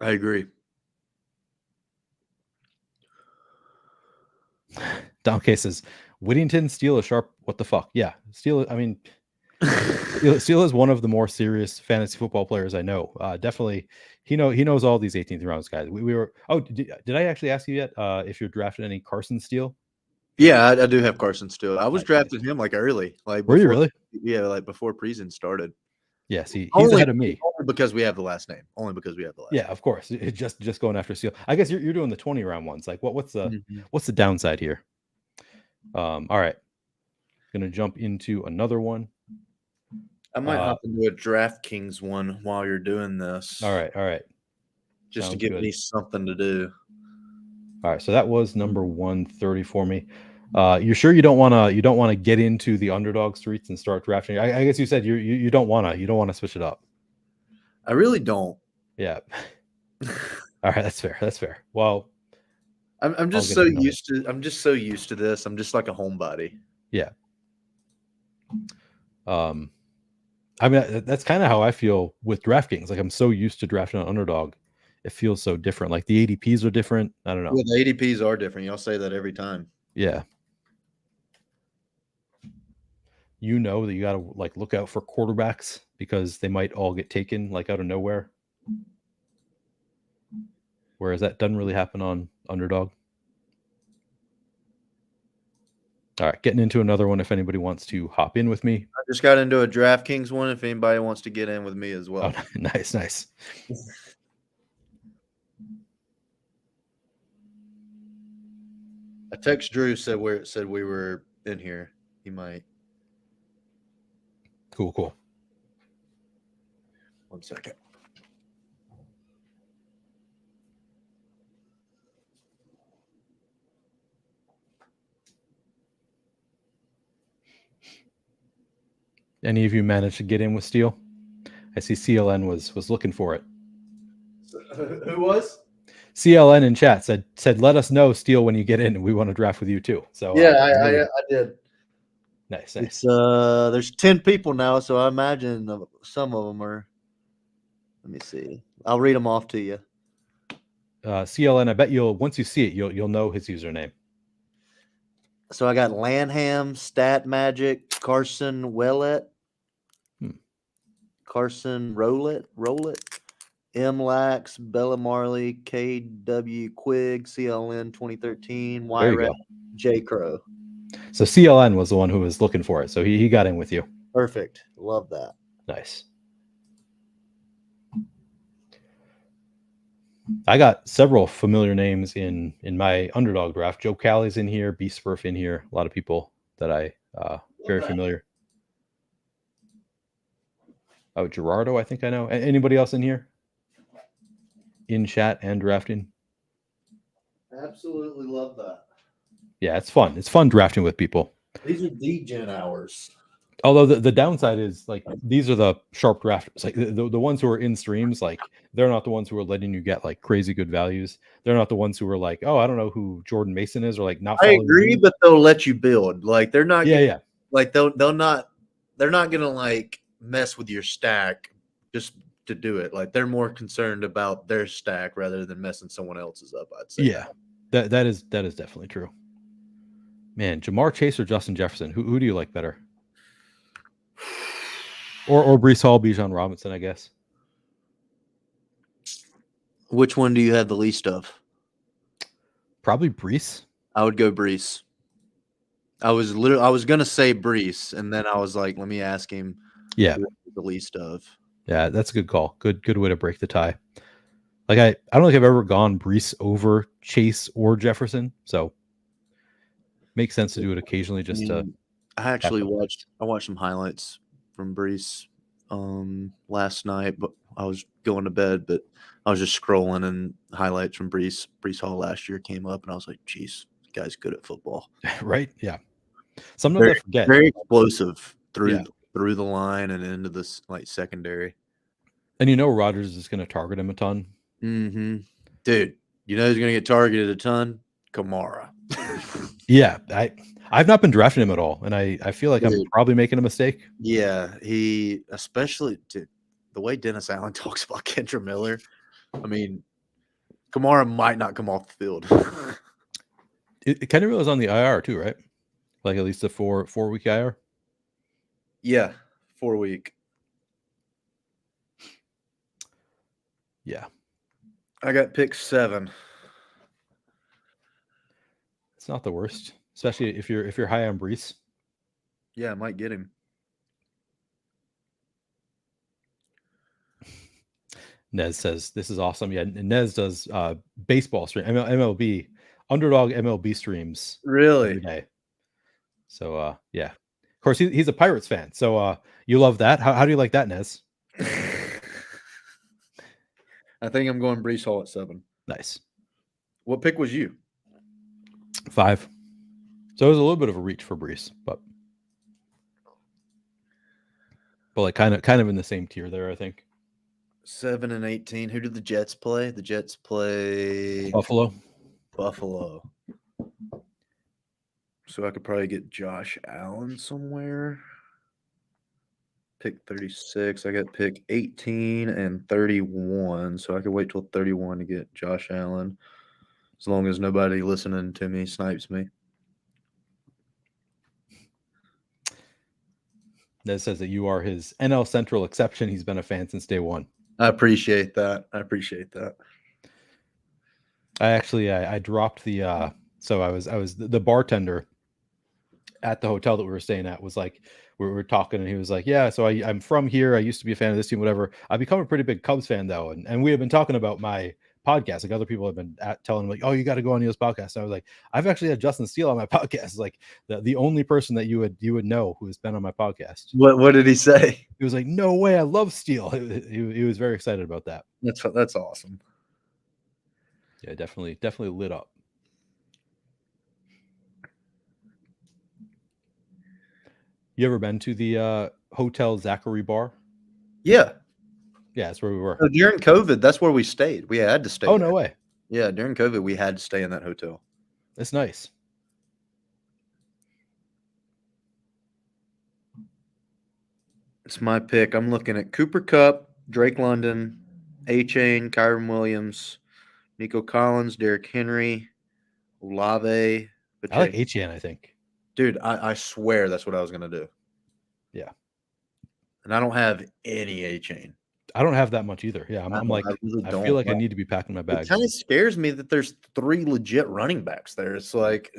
I agree. Downcase says Whittington, Steele is sharp. What the fuck? Yeah, Steele. I mean, Steele is one of the more serious fantasy football players I know. Definitely, he knows all these 18th rounds guys. We were. Oh, did I actually ask you yet if you're drafting any Carson Steele? Yeah, I do have Carson Steele. I was drafting him like early. Like were you really? Yeah, like before preseason started. Yes, he's ahead of me. Only because we have the last name. Yeah, of course. It's just going after Steele. I guess you're doing the 20 round ones. Like what's the downside here? All right. Gonna jump into another one. I might hop into a DraftKings one while you're doing this. All right. Just to give me something to do. All right, so that was number 130 for me. You're sure you don't want to get into the underdog streets and start drafting? I guess you said you don't want to switch it up. I really don't. Yeah. All right, that's fair. Well, I'm just so used to this. I'm just like a homebody. Yeah. I mean, that's kind of how I feel with DraftKings. Like I'm so used to drafting an underdog. It feels so different. Like the ADPs are different. I don't know. Yeah, the ADPs are different. Y'all say that every time. Yeah. You know that you got to like look out for quarterbacks because they might all get taken like out of nowhere. Whereas that doesn't really happen on underdog. All right, getting into another one if anybody wants to hop in with me. I just got into a DraftKings one if anybody wants to get in with me as well. Oh, nice. I text Drew said we were in here. He might. Cool. 1 second. Any of you managed to get in with Steele? I see CLN was looking for it. Who was? CLN in chat said let us know, Steele, when you get in, and we want to draft with you too. So Yeah, I did. Nice. It's there's 10 people now, so I imagine some of them are. Let me see. I'll read them off to you. CLN, I bet once you see it, you'll know his username. So I got Lanham, Stat Magic, Carson Wellett, Carson Rowlett, M. Lax, Bella Marley, KW Quig, CLN 2013, YREC, J. Crow. So CLN was the one who was looking for it. So he got in with you. Perfect. Love that. Nice. I got several familiar names in my underdog draft. Joe Callie's in here, Beast Spurf in here. A lot of people that I very familiar. Oh, Gerardo, I think I know. Anybody else in here? In chat and drafting? Absolutely love that. Yeah, it's fun. It's fun drafting with people. These are D-Gen hours. Although the downside is, like, these are the sharp drafters. Like the ones who are in streams, like, they're not the ones who are letting you get like crazy good values. They're not the ones who are like, oh, I don't know who Jordan Mason is, or like not. I agree, but they'll let you build. Like they're not. Yeah. Like they'll not. They're not gonna like mess with your stack just to do it. Like they're more concerned about their stack rather than messing someone else's up. I'd say. Yeah, that is definitely true. Man, Jamar Chase or Justin Jefferson? Who do you like better? Or Breece Hall, Bijan Robinson, I guess. Which one do you have the least of? Probably Breece. I would go Breece. I was gonna say Breece, and then I was like, let me ask him. Yeah, the least of. Yeah, that's a good call. Good way to break the tie. Like I don't think I've ever gone Breece over Chase or Jefferson, so makes sense to do it occasionally. Just to. I actually watched some highlights from Breece last night, but I was going to bed, but I was just scrolling, and highlights from Breece Hall last year came up, and I was like, geez, this guy's good at football. Right? Yeah. Sometimes I forget. Very explosive through the line and into this like secondary. And Rodgers is going to target him a ton. Mm-hmm. Dude, who's going to get targeted a ton? Kamara. Yeah, I've not been drafting him at all, and I feel like I'm probably making a mistake. Yeah, he especially the way Dennis Allen talks about Kendra Miller. I mean, Kamara might not come off the field. Kendra Miller is on the IR too, right? Like at least a 4-week IR. Yeah, 4-week. Yeah, I got pick 7. It's not the worst, especially if you're high on Breece. Yeah, I might get him. Nez says this is awesome. Yeah, Nez does baseball stream, MLB, underdog MLB streams really every day. So yeah, of course he's a Pirates fan. So you love that. How do you like that, Nez? I think I'm going Breece Hall at 7. Nice. What pick was you? 5. So it was a little bit of a reach for Breece, but like kind of in the same tier there, I think. 7 and 18. Who did the Jets play? The Jets play Buffalo. So I could probably get Josh Allen somewhere. Pick 36. I got pick 18 and 31. So I could wait till 31 to get Josh Allen. As long as nobody listening to me snipes me. Ned says that you are his NL Central exception. He's been a fan since day one. I appreciate that. I dropped the so I was the bartender at the hotel that we were staying at was like, we were talking and he was like, yeah, so I'm from here. I used to be a fan of this team, whatever. I've become a pretty big Cubs fan though. And we have been talking about my podcasts. Like other people have been telling him like, oh, you got to go on Neil's podcast. So I was like, I've actually had Justin Steele on my podcast. Like the only person that you would know who has been on my podcast. What did he say? He was like, no way, I love Steele. He was very excited about that. That's awesome. Yeah, definitely lit up. You ever been to the Hotel Zachary bar? Yeah. Yeah, that's where we were. So during COVID, that's where we stayed. We had to stay. Oh, there. no way. Yeah, during COVID, we had to stay in that hotel. That's nice. It's my pick. I'm looking at Cooper Kupp, Drake London, A-Chain, Kyron Williams, Nico Collins, Derrick Henry, Olave. I like H-N, I think. Dude, I swear that's what I was going to do. Yeah. And I don't have any A-Chain. I don't have that much either. Yeah, I'm like, I feel like I need to be packing my bag. It kind of scares me that there's 3 legit running backs there. It's like,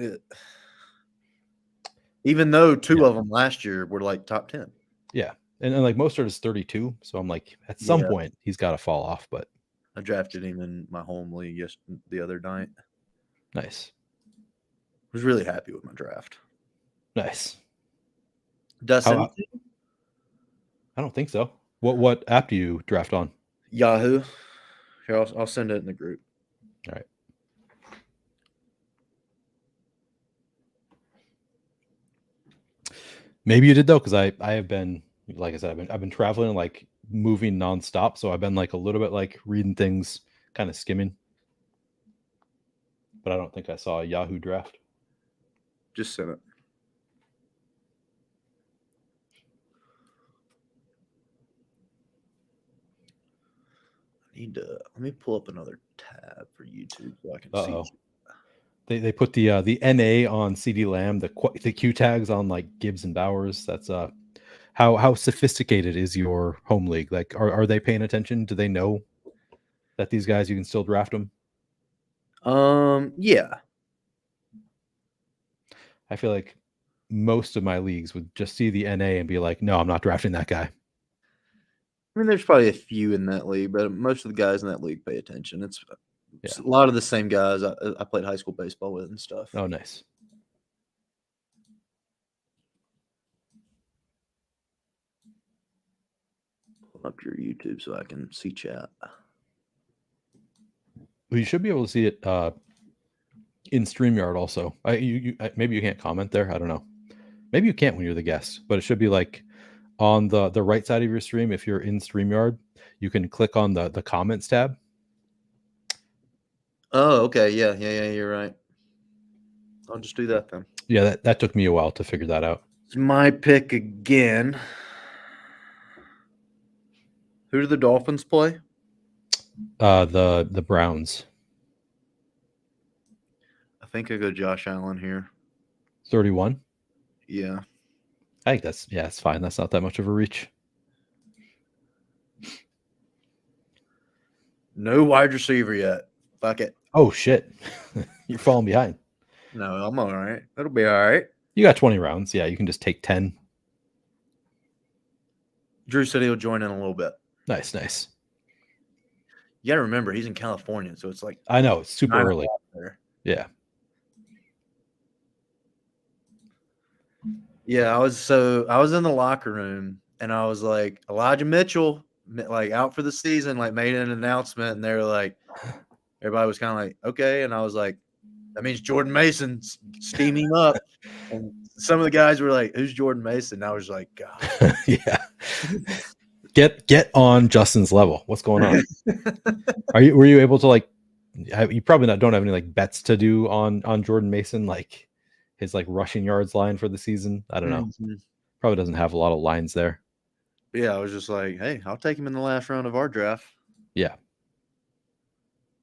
even though 2 of them last year were like top 10. Yeah. And like Mostert is 32. So I'm like, at some point, he's got to fall off. But I drafted him in my home league the other night. Nice. I was really happy with my draft. Nice. Dustin? I don't think so. What app do you draft on? Yahoo. Here, I'll send it in the group. All right. Maybe you did though, because I have been, like I said, I've been traveling, like moving nonstop, so I've been like a little bit like reading things, kind of skimming. But I don't think I saw a Yahoo draft. Just send it. Let me pull up another tab for YouTube so I can see. They put the NA on CD Lamb, the Q tags on like Gibbs and Bowers. That's how sophisticated is your home league? Like, are they paying attention? Do they know that these guys you can still draft them? Yeah. I feel like most of my leagues would just see the NA and be like, no, I'm not drafting that guy. I mean, there's probably a few in that league, but most of the guys in that league pay attention. It's a lot of the same guys I played high school baseball with and stuff. Oh, nice. Pull up your YouTube so I can see chat. Well, you should be able to see it in StreamYard also. Maybe you can't comment there. I don't know. Maybe you can't when you're the guest, but it should be like on the right side of your stream. If you're in StreamYard, you can click on the comments tab. Oh, okay. Yeah, you're right. I'll just do that then. Yeah, that took me a while to figure that out. It's my pick again. Who do the Dolphins play? The Browns. I think I go Josh Allen here. 31. Yeah. I think it's fine. That's not that much of a reach. No wide receiver yet. Fuck it. Oh shit. You're falling behind. No, I'm all right. It'll be all right. You got 20 rounds. Yeah, you can just take 10. Drew said he'll join in a little bit. Nice. You got to remember, he's in California, so it's like... I know, it's super early. There. Yeah. Yeah, I was in the locker room, and I was like, Elijah Mitchell, like, out for the season, like, made an announcement, and they were like, everybody was kind of like, okay, and I was like, that means Jordan Mason, steam him up. And some of the guys were like, who's Jordan Mason? And I was like, God. Yeah. Get on Justin's level. What's going on? Were you able to like? You probably don't have any like bets to do on Jordan Mason, like his like rushing yards line for the season. I don't know. Mm-hmm. Probably doesn't have a lot of lines there. Yeah, I was just like, hey, I'll take him in the last round of our draft. Yeah.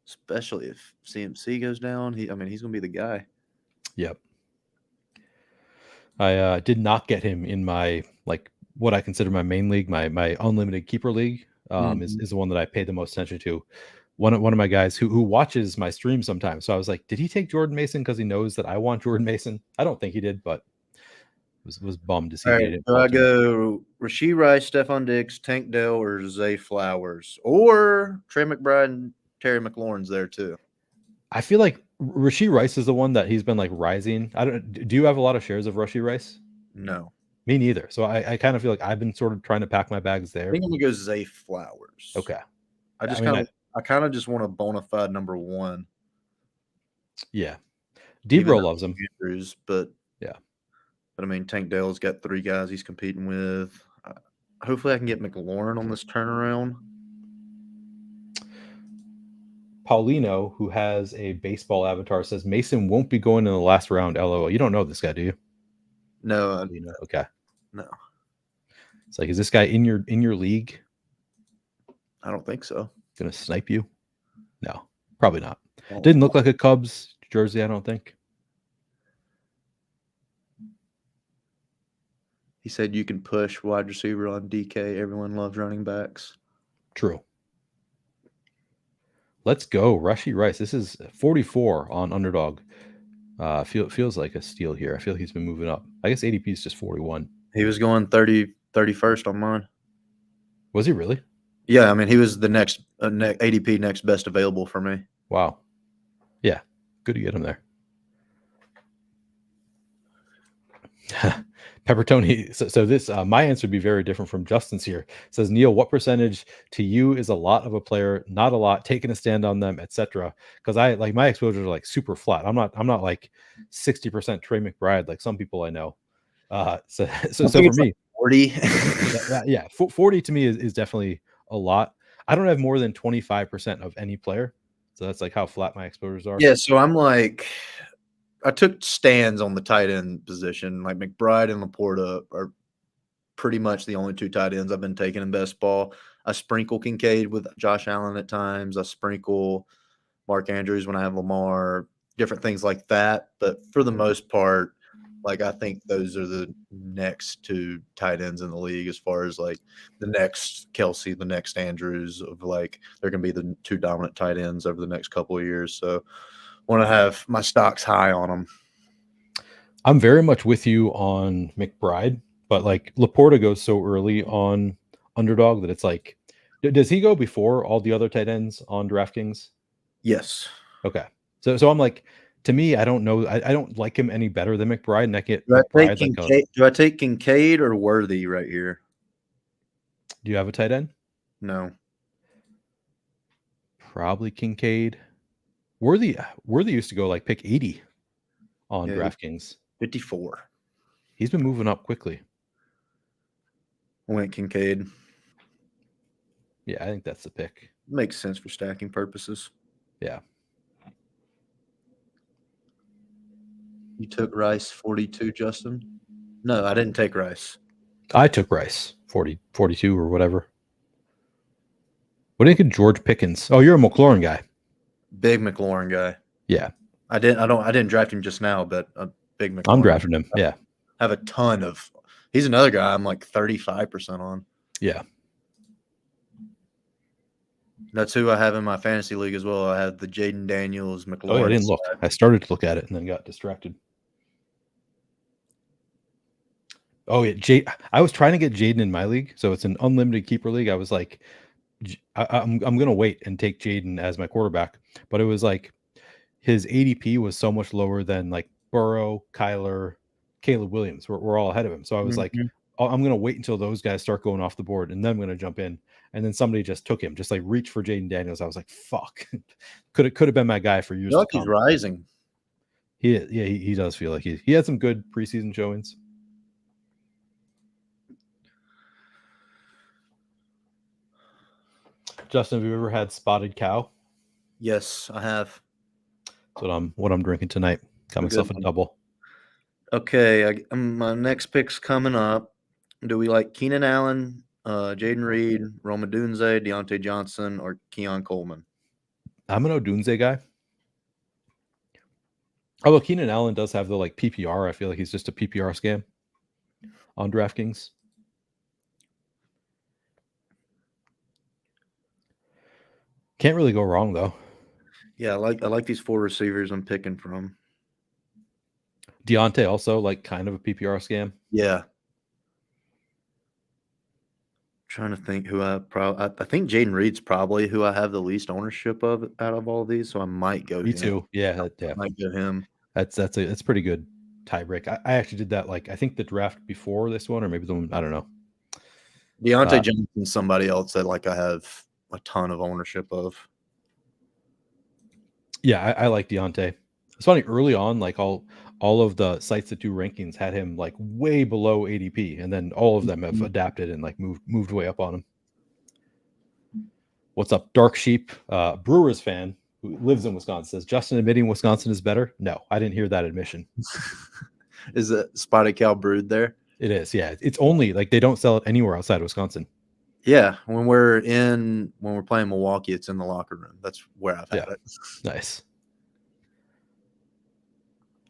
Especially if CMC goes down, he's gonna be the guy. Yep. I did not get him in my like what I consider my main league, my unlimited keeper league. Is the one that I pay the most attention to. One of my guys who watches my stream sometimes. So I was like, did he take Jordan Mason because he knows that I want Jordan Mason? I don't think he did, but was bummed to see. All right, so I go Rashee Rice, Stephon Diggs, Tank Dell, or Zay Flowers, or Trey McBride and Terry McLaurin's there too. I feel like Rashee Rice is the one that he's been like rising. I don't. Do you have a lot of shares of Rashee Rice? No. Me neither. So I kind of feel like I've been sort of trying to pack my bags I there. think I'm gonna go Zay Flowers. Okay. I kind of just want a bona fide number one. Yeah. Debro loves him. Andrews, but yeah. But I mean, Tank Dell's got 3 guys he's competing with. Hopefully, I can get McLaurin on this turnaround. Paulino, who has a baseball avatar, says Mason won't be going in the last round. LOL. You don't know this guy, do you? No. Okay. No. It's like, is this guy in your league? I don't think so. Gonna snipe you? No, probably not. Didn't look like a Cubs jersey, I don't think. He said you can push wide receiver on DK. Everyone loves running backs. True. Let's go. Rashee Rice. This is 44 on underdog. Feels like a steal here. I feel he's been moving up. I guess ADP is just 41. He was going 31st on mine. Was he really? Yeah, I mean, he was the next ADP next best available for me. Wow. Yeah, good to get him there. Peppertoni. So this my answer would be very different from Justin's here. It says, Neil, what percentage to you is a lot of a player, not a lot, taking a stand on them, etc. Because I like my exposures are like super flat. I'm not like 60% Trey McBride like some people I know. So for me, like 40. yeah, 40 to me is definitely a lot. I don't have more than 25% of any player, so that's like how flat my exposures are. Yeah, so I'm like, I took stands on the tight end position. Like McBride and Laporta are pretty much the only 2 tight ends I've been taking in best ball. I sprinkle Kincaid with Josh Allen at times. I sprinkle Mark Andrews when I have Lamar, different things like that. But for the most part, like I think those are the next 2 tight ends in the league as far as like the next Kelsey, the next Andrews of like they're going to be the 2 dominant tight ends over the next couple of years. So want to have my stocks high on them. I'm very much with you on McBride, but like Laporta goes so early on underdog that it's like, does he go before all the other tight ends on DraftKings? Yes. Okay. So I'm like, to me, I don't know. I don't like him any better than McBride. And I get Do McBride I take Kincaid or Worthy right here? Do you have a tight end? No. Probably Kincaid. Worthy used to go like pick 80 on DraftKings. 54. He's been moving up quickly. I went Kincaid. Yeah, I think that's the pick. Makes sense for stacking purposes. Yeah. You took Rice 42, Justin? No, I didn't take Rice. I took Rice 42 or whatever. What do you think of George Pickens? Oh, you're a McLaurin guy. Big McLaurin guy. Yeah. I didn't draft him just now, but a big McLaurin. I'm drafting him. Yeah. I have a ton of. He's another guy I'm like 35% on. Yeah. That's who I have in my fantasy league as well. I have the Jaden Daniels McLaurin. Oh, yeah, I didn't look. I started to look at it and then got distracted. Oh yeah, I was trying to get Jaden in my league, so it's an unlimited keeper league. I was like, I'm gonna wait and take Jaden as my quarterback, but it was like his ADP was so much lower than like Burrow, Kyler, Caleb Williams. We're all ahead of him, so I was like, I'm gonna wait until those guys start going off the board, and then I'm gonna jump in. And then somebody just took him, just like reach for Jaden Daniels. I was like, fuck, could have been my guy for years. Look, he's rising. He does feel like he had some good preseason showings. Justin, have you ever had spotted cow? Yes, I have. That's what I'm drinking tonight. Got myself a double. Okay, my next pick's coming up. Do we like Keenan Allen, Jaden Reed, Roma Dunze, Deontay Johnson, or Keon Coleman? I'm an Odunze guy. Although Keenan Allen does have the like PPR, I feel like he's just a PPR scam on DraftKings. Can't really go wrong though. Yeah, I like these 4 receivers I'm picking from. Deontay also like kind of a PPR scam. Yeah. Trying to think who I think Jaden Reed's probably who I have the least ownership of out of all these, so I might go Me him. too. Yeah. I might go him. That's pretty good tie break. I actually did that I think the draft before this one, or maybe the one, I don't know. Deontay Johnson's somebody else that I have a ton of ownership of. Yeah, I like Deontay. It's funny, early on, all of the sites that do rankings had him way below ADP, and then all of them have adapted and moved way up on him. What's up, Dark Sheep? Brewers fan who lives in Wisconsin says, Justin admitting Wisconsin is better? No, I didn't hear that admission. Is it Spotted Cow brewed there? It is, yeah. It's only they don't sell it anywhere outside of Wisconsin. Yeah, when we're playing Milwaukee, it's in the locker room. That's where I've had it. Nice.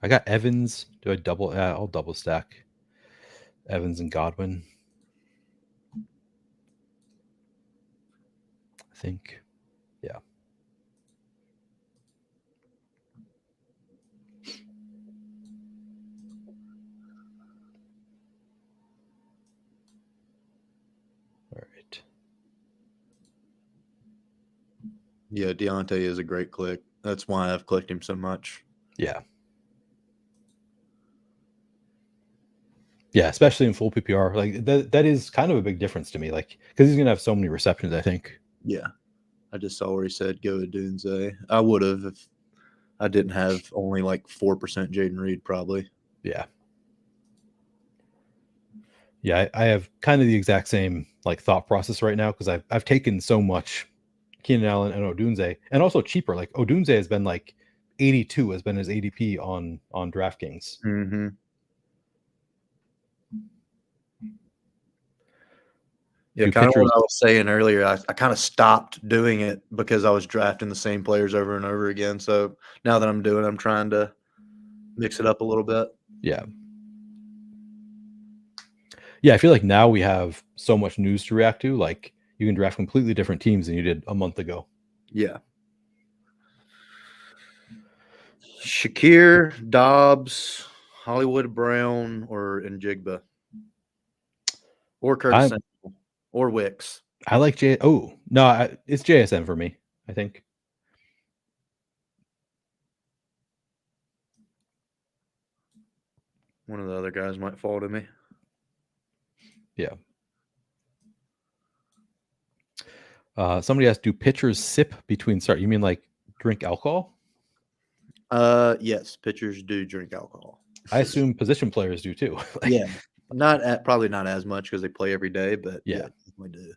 I got Evans. Do I double? I'll double stack Evans and Godwin. I think, yeah. All right. Yeah, Deontay is a great click. That's why I've clicked him so much. Yeah. Yeah, especially in full PPR. That is kind of a big difference to me. Because he's gonna have so many receptions, I think. Yeah. I just saw where he said go to Dunze. I would have if I didn't have only 4% Jaden Reed, probably. Yeah. Yeah, I have kind of the exact same thought process right now, because I've taken so much Keenan Allen and Odunze, and also cheaper. Odunze has been 82 has been his ADP on DraftKings. Mm-hmm. Yeah, kind of what I was saying earlier. I kind of stopped doing it because I was drafting the same players over and over again. So now that I'm trying to mix it up a little bit. Yeah. Yeah, I feel like now we have so much news to react to. You can draft completely different teams than you did a month ago. Yeah. Shakir, Dobbs, Hollywood Brown, or Njigba, or Curtis Samuel, or Wicks. I like it's JSN for me, I think. One of the other guys might fall to me. Yeah. Somebody asked, do pitchers sip between start? You mean drink alcohol? Yes, pitchers do drink alcohol. I assume position players do too. Yeah, probably not as much because they play every day, but yeah, we do.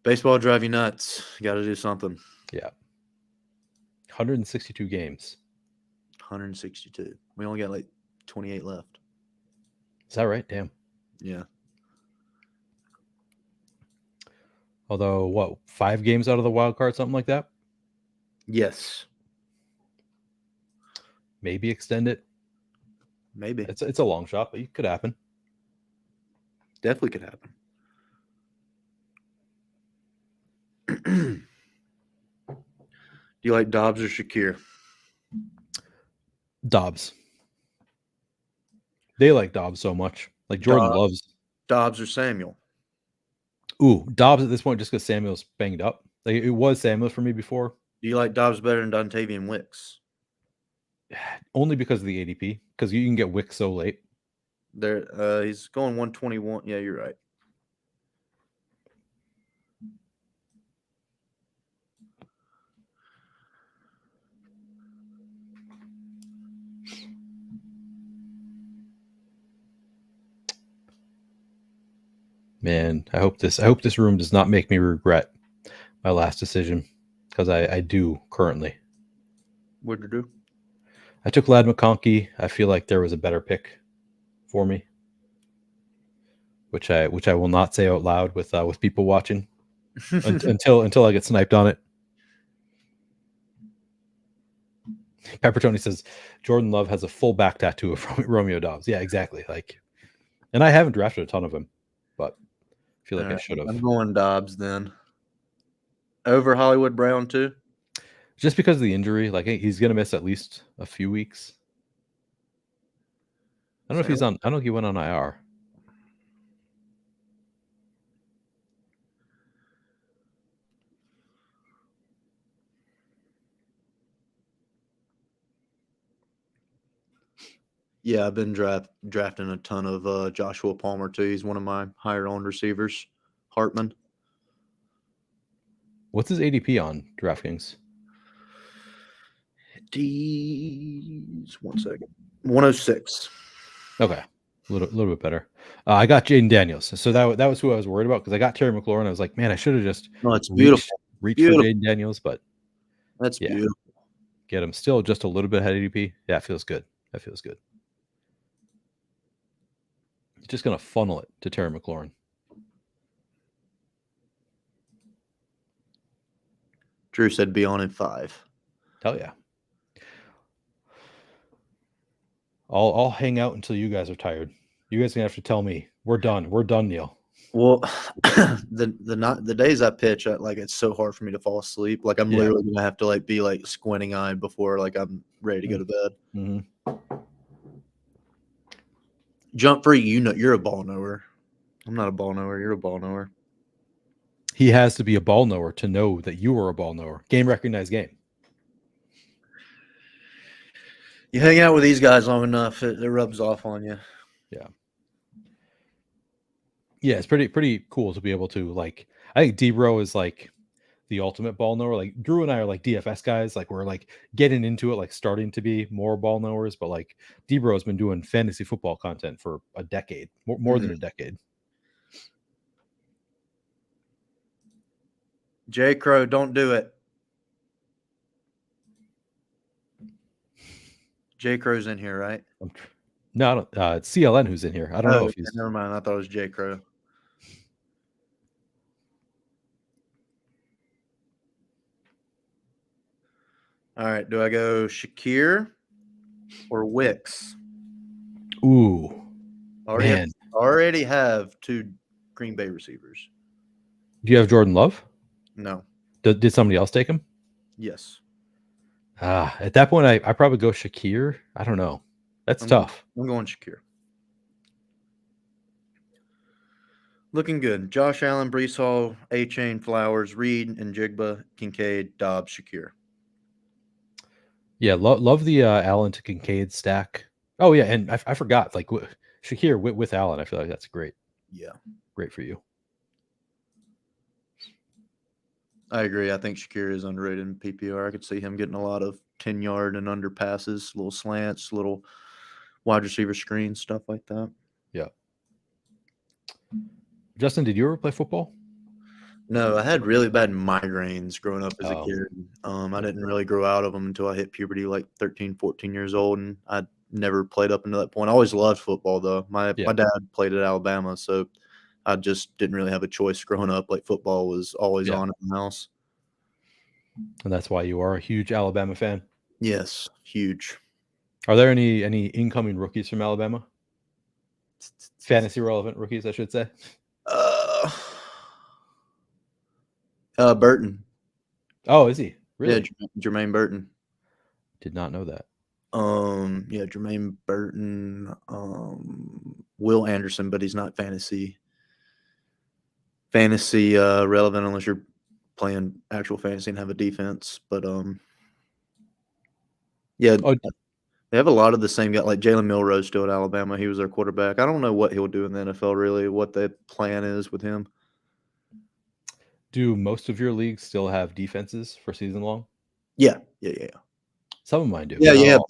Baseball drive you nuts. You got to do something. Yeah. 162 games. 162. We only got 28 left. Is that right? Damn. Yeah. Although, 5 games out of the wild card, something like that? Yes. Maybe extend it. Maybe. It's a long shot, but it could happen. Definitely could happen. Do you like Dobbs or Shakir? Dobbs. They like Dobbs so much. Jordan loves Dobbs or Samuel. Ooh, Dobbs at this point just because Samuel's banged up. It was Samuel for me before. Do you like Dobbs better than Dontavian Wicks? Only because of the ADP, because you can get Wicks so late. He's going 121. Yeah, you're right. Man, I hope this room does not make me regret my last decision, because I do currently. What'd you do? I took Ladd McConkey. I feel like there was a better pick for me, which I will not say out loud with people watching until I get sniped on it. Pepper Tony says Jordan Love has a full back tattoo of Romeo Dobbs. Yeah, exactly. And I haven't drafted a ton of him, but I feel like I should have. I'm going Dobbs then. Over Hollywood Brown too? Just because of the injury, he's gonna miss at least a few weeks. I don't know if he's on. I don't know if he went on IR. Yeah, I've been drafting a ton of Joshua Palmer too. He's one of my higher owned receivers. Hartman. What's his ADP on DraftKings? D's 1 second. 106. Okay, a little bit better. I got Jaden Daniels, so that was who I was worried about because I got Terry McLaurin. I was like, man, I should have just No, it's beautiful. reached for Jaden Daniels, but That's yeah, beautiful. get him still just a little bit ahead of ADP. Yeah, it feels good. That feels good. Just gonna funnel it to Terry McLaurin. Drew said be on in 5. Hell yeah. I'll hang out until you guys are tired. You guys are gonna have to tell me we're done. We're done, Neil. Well, the days I pitch, it's so hard for me to fall asleep. Like I'm literally gonna have to be squinting eyed before I'm ready to go to bed. Mm-hmm. Jump free, you're a ball knower. I'm not a ball knower. You're a ball knower. He has to be a ball knower to know that you are a ball knower. Game recognized game. You hang out with these guys long enough, it rubs off on you. Yeah. Yeah, it's pretty cool to be able to I think D-Bro is the ultimate ball knower. Like Drew and I are DFS guys. We're getting into it, starting to be more ball knowers. But D-Bro has been doing fantasy football content for a decade, more than a decade. J. Crow, don't do it. J. Crow's in here, right? No, it's CLN who's in here. I don't know if he's. Never mind. I thought it was J. Crow. All right. Do I go Shakir or Wicks? Ooh, man. Already have 2 Green Bay receivers. Do you have Jordan Love? No. Did somebody else take him? Yes. At that point, I probably go Shakir. I don't know. That's tough. I'm going Shakir. Looking good. Josh Allen, Brees Hall, A-Chain, Flowers, Reed, and Jigba, Kincaid, Dobbs, Shakir. Yeah, love the Allen to Kincaid stack. Oh yeah, and I forgot Shakir with Allen. I feel like that's great. Yeah, great for you. I agree. I think Shakir is underrated in PPR. I could see him getting a lot of 10-yard and under passes, little slants, little wide receiver screens, stuff like that. Yeah. Justin, did you ever play football? No, I had really bad migraines growing up as a kid. I didn't really grow out of them until I hit puberty, 13, 14 years old, and I never played up until that point. I always loved football, though. My dad played at Alabama, so I just didn't really have a choice growing up. Football was always on in the house. And that's why you are a huge Alabama fan? Yes, huge. Are there any incoming rookies from Alabama? Fantasy relevant rookies, I should say. Burton. Oh, is he? Really? Yeah, Jermaine Burton. Did not know that. Yeah, Jermaine Burton, Will Anderson, but he's not fantasy relevant unless you're playing actual fantasy and have a defense. But yeah, they have a lot of the same guy, like Jalen Milroe still at Alabama. He was their quarterback. I don't know what he'll do in the NFL, really, what the plan is with him. Do most of your leagues still have defenses for season long? Yeah. Some of mine do. Yeah.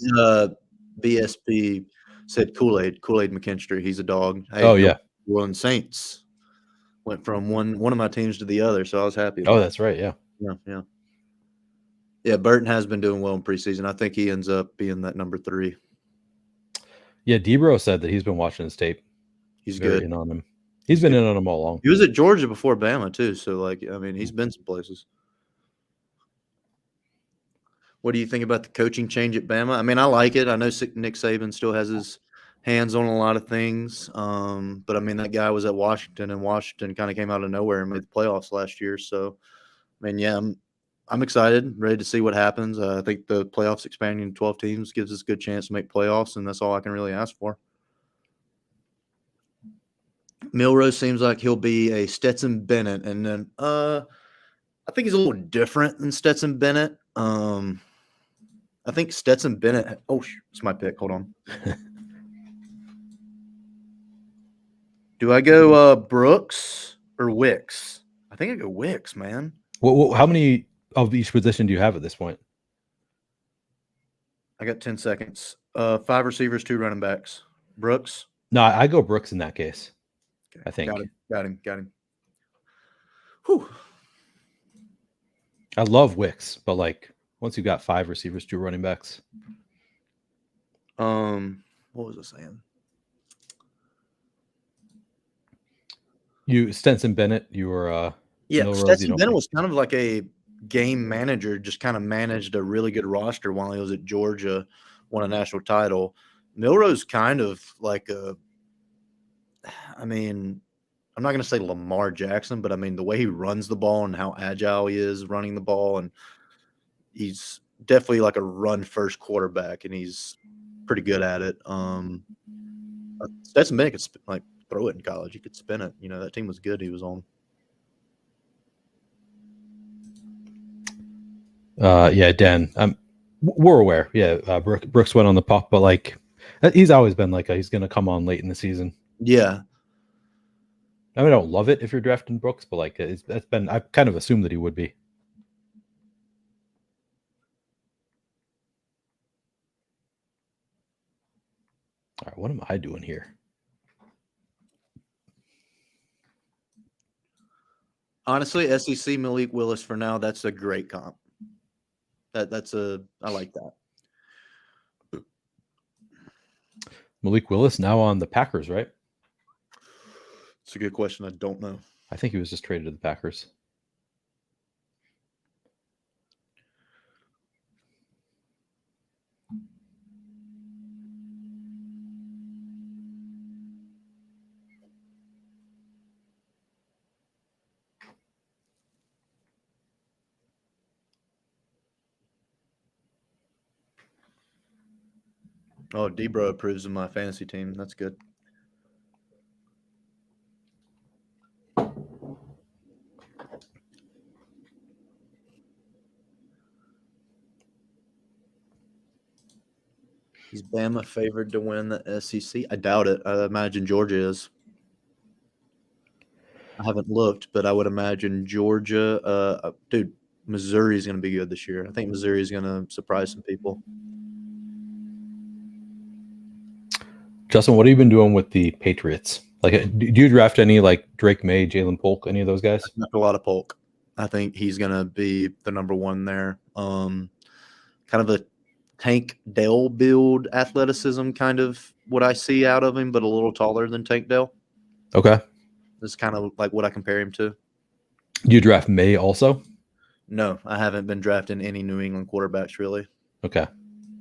BSP said Kool-Aid McKinstry. He's a dog. Hey, yeah. One Saints went from one of my teams to the other, so I was happy. That's right. Yeah. Yeah, Burton has been doing well in preseason. I think he ends up being that number 3. Yeah, D-Bro said that he's been watching his tape. He's good. In on him. He's been in on him all along. He was at Georgia before Bama too, so he's been some places. What do you think about the coaching change at Bama? I mean, I like it. I know Nick Saban still has his hands on a lot of things, but I mean, that guy was at Washington, and Washington kind of came out of nowhere and made the playoffs last year. So, I mean, yeah, I'm excited, ready to see what happens. I think the playoffs expanding to 12 teams gives us a good chance to make playoffs, and that's all I can really ask for. Milrose seems like he'll be a Stetson Bennett, and then I think he's a little different than Stetson Bennett. I think Stetson Bennett – it's my pick. Hold on. Do I go Brooks or Wicks? I think I go Wicks, man. How many of each position do you have at this point? I got 10 seconds. 5 receivers, 2 running backs. Brooks? No, I go Brooks in that case. Okay. I think. Got him. Whew. I love Wicks, but like once you got 5 receivers, 2 running backs. What was I saying? You Stenson Bennett, you were Milrose, Stetson Bennett was kind of like a game manager, just kind of managed a really good roster while he was at Georgia, won a national title. Milrose kind of like I'm not going to say Lamar Jackson, but I mean the way he runs the ball and how agile he is running the ball, and he's definitely like a run first quarterback, and he's pretty good at it. Stetson Bennett could throw it in college. He could spin it. That team was good he was on. Yeah, Dan. We're aware. Yeah, Brooks went on the pop, but like he's always been like he's going to come on late in the season. Yeah. I mean, I don't love it if you're drafting Brooks, but like I kind of assumed that he would be. All right, what am I doing here? Honestly, SEC Malik Willis for now. That's a great comp. I like that. Malik Willis now on the Packers, right? It's a good question. I don't know. I think he was just traded to the Packers. Oh, Debro approves of my fantasy team. That's good. Is Bama favored to win the SEC? I doubt it. I imagine Georgia is. I haven't looked, but I would imagine Georgia. Dude, Missouri is going to be good this year. I think Missouri is going to surprise some people. Justin, what have you been doing with the Patriots? Like, do you draft any like Drake May, Jalen Polk, any of those guys? A lot of Polk. I think he's going to be the number one there. Kind of a Tank Dell build athleticism, kind of what I see out of him, but a little taller than Tank Dell. Okay. That's kind of like what I compare him to. Do you draft May also? No, I haven't been drafting any New England quarterbacks really. Okay.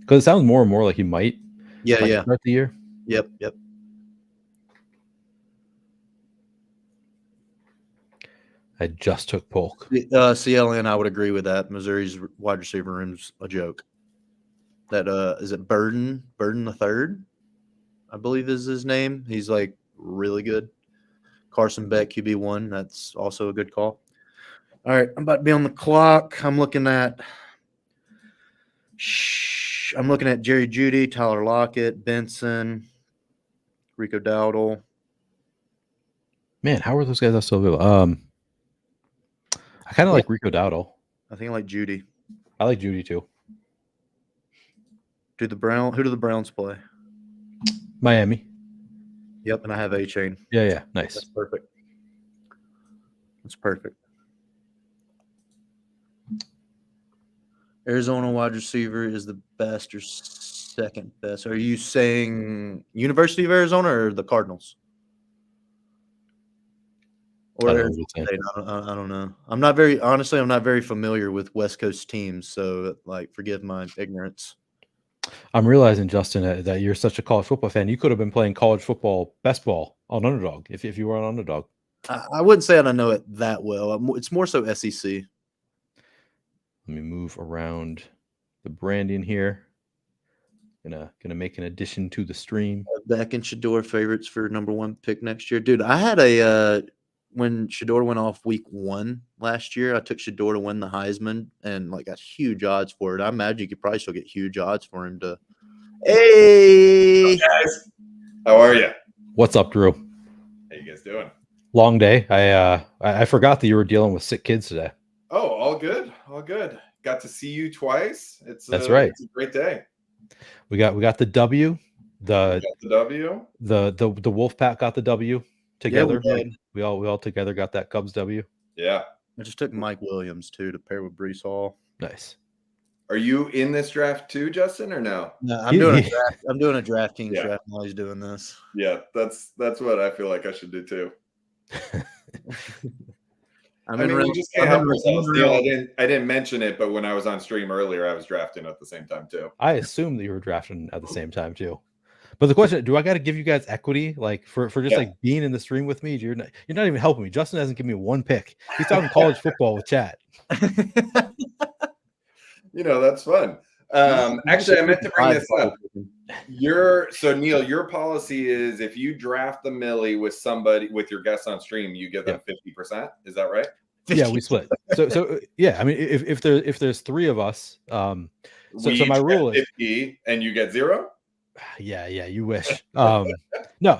Because it sounds more and more like he might. Yeah. Start the year. Yep. I just took Polk. CLN, I would agree with that. Missouri's wide receiver room's a joke. That is it Burden the third, I believe is his name. He's like really good. Carson Beck, QB1. That's also a good call. All right, I'm about to be on the clock. I'm looking at Jerry Jeudy, Tyler Lockett, Benson, Rico Dowdle. Man, how are those guys still available? I kind of like Rico Dowdle. I think I like Jeudy. I like Jeudy too. Who do the Browns play? Miami. Yep, and I have A-Chain. Yeah, nice. That's perfect. Arizona wide receiver is the best or second best. Are you saying University of Arizona or the Cardinals? Or I don't know. I'm not very familiar with West Coast teams, so like forgive my ignorance. I'm realizing, Justin, that you're such a college football fan. You could have been playing college football best ball on Underdog if you were on Underdog. I wouldn't say I know it that well. It's more so SEC. Let me move around the branding here. Gonna make an addition to the stream. Beck and Shador favorites for number one pick next year. Dude, I had when Shador went off week 1 last year, I took Shador to win the Heisman and like got huge odds for it. I imagine you could probably still get huge odds for him to. Hey guys, how are you? What's up, Drew? How you guys doing? Long day. I forgot that you were dealing with sick kids today. Oh, all good. All good. Got to see you twice. That's right. It's a great day. We got the W. Got the W. The Wolfpack got the W together. Yeah, right? We all together got that Cubs W. Yeah. I just took Mike Williams too to pair with Brees Hall. Nice. Are you in this draft too, Justin, or no? No, I'm doing a draft. I'm doing a DraftKings draft while he's doing this. Yeah, that's what I feel like I should do too. We just can't help ourselves. Neil, I didn't mention it, but when I was on stream earlier, I was drafting at the same time too. I assume that you were drafting at the same time too. But the question: do I got to give you guys equity, like for just like being in the stream with me? You're not even helping me. Justin hasn't given me one pick. He's talking college football with chat. That's fun. Actually, I meant to bring this up. Neil, your policy is if you draft the Millie with your guest on stream, you give them 50%. Is that right? Yeah, we split. So yeah, I mean, if there's three of us, so my rule is 50 and you get 0. Yeah, you wish. No,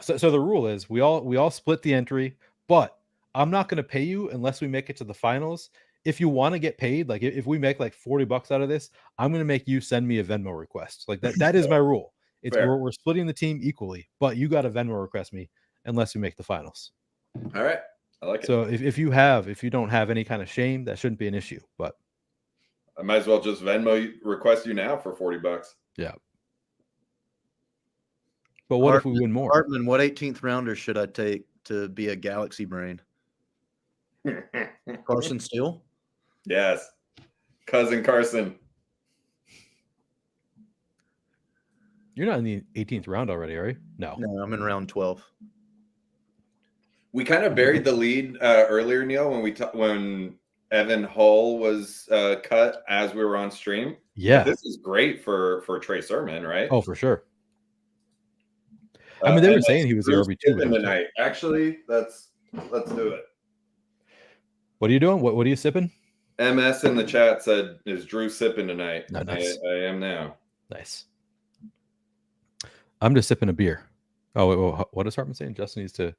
so the rule is we all split the entry, but I'm not going to pay you unless we make it to the finals. If you want to get paid, like if we make like $40 out of this, I'm going to make you send me a Venmo request. Like that is my rule. It's we're splitting the team equally, but you got to Venmo request me unless we make the finals. All right. I like it. So if you don't have any kind of shame, that shouldn't be an issue, but I might as well just Venmo request you now for $40. Yeah. But what if we win more? Hartman, what 18th rounder should I take to be a galaxy brain? Carson Steele? Yes. Cousin Carson. You're not in the 18th round already, are you? No, I'm in round 12. We kind of buried the lead earlier, Neil, when Evan Hull was cut as we were on stream. Yeah. But this is great for Trey Sermon, right? Oh, for sure. I mean, they were saying he was the RB2 tonight. Actually, let's do it. What are you doing? What are you sipping? MS in the chat said, "Is Drew sipping tonight?" No, nice. I am now. Nice. I'm just sipping a beer. Oh, wait, what is Hartman saying? Justin needs to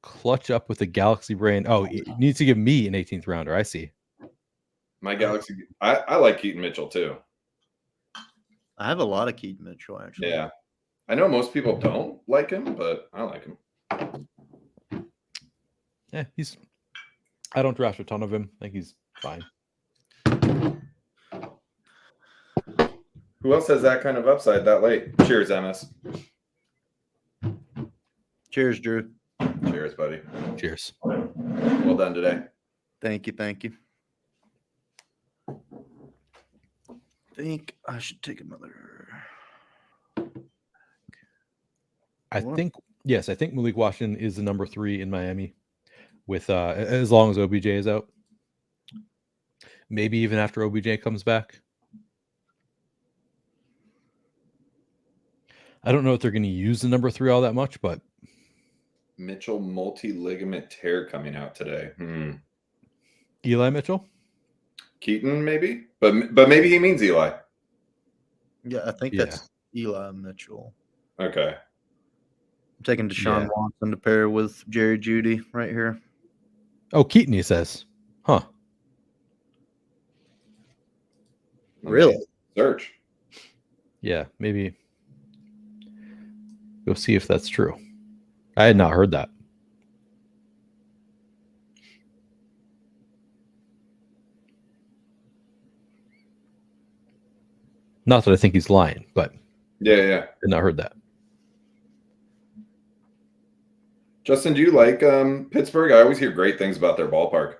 clutch up with the Galaxy Brain. Oh, he needs to give me an 18th rounder. I see. My Galaxy. I like Keaton Mitchell too. I have a lot of Keaton Mitchell actually. Yeah. I know most people don't like him, but I like him. Yeah, I don't draft a ton of him. I think he's fine. Who else has that kind of upside that late? Cheers, MS. Cheers, Drew. Cheers, buddy. Cheers. Well done today. Thank you. I think I should take another. I think Malik Washington is the number 3 in Miami with as long as OBJ is out. Maybe even after OBJ comes back. I don't know if they're going to use the number 3 all that much, but Mitchell multi-ligament tear coming out today. Eli Mitchell? Keaton maybe? But maybe he means Eli. Yeah, I think that's Eli Mitchell. Okay. I'm taking Deshaun Watson to pair with Jerry Jeudy right here. Oh, Keaton, he says. Huh. Really? Search. Yeah, maybe. Go see if that's true. I had not heard that. Not that I think he's lying, but yeah. Did not heard that. Justin, do you like Pittsburgh? I always hear great things about their ballpark.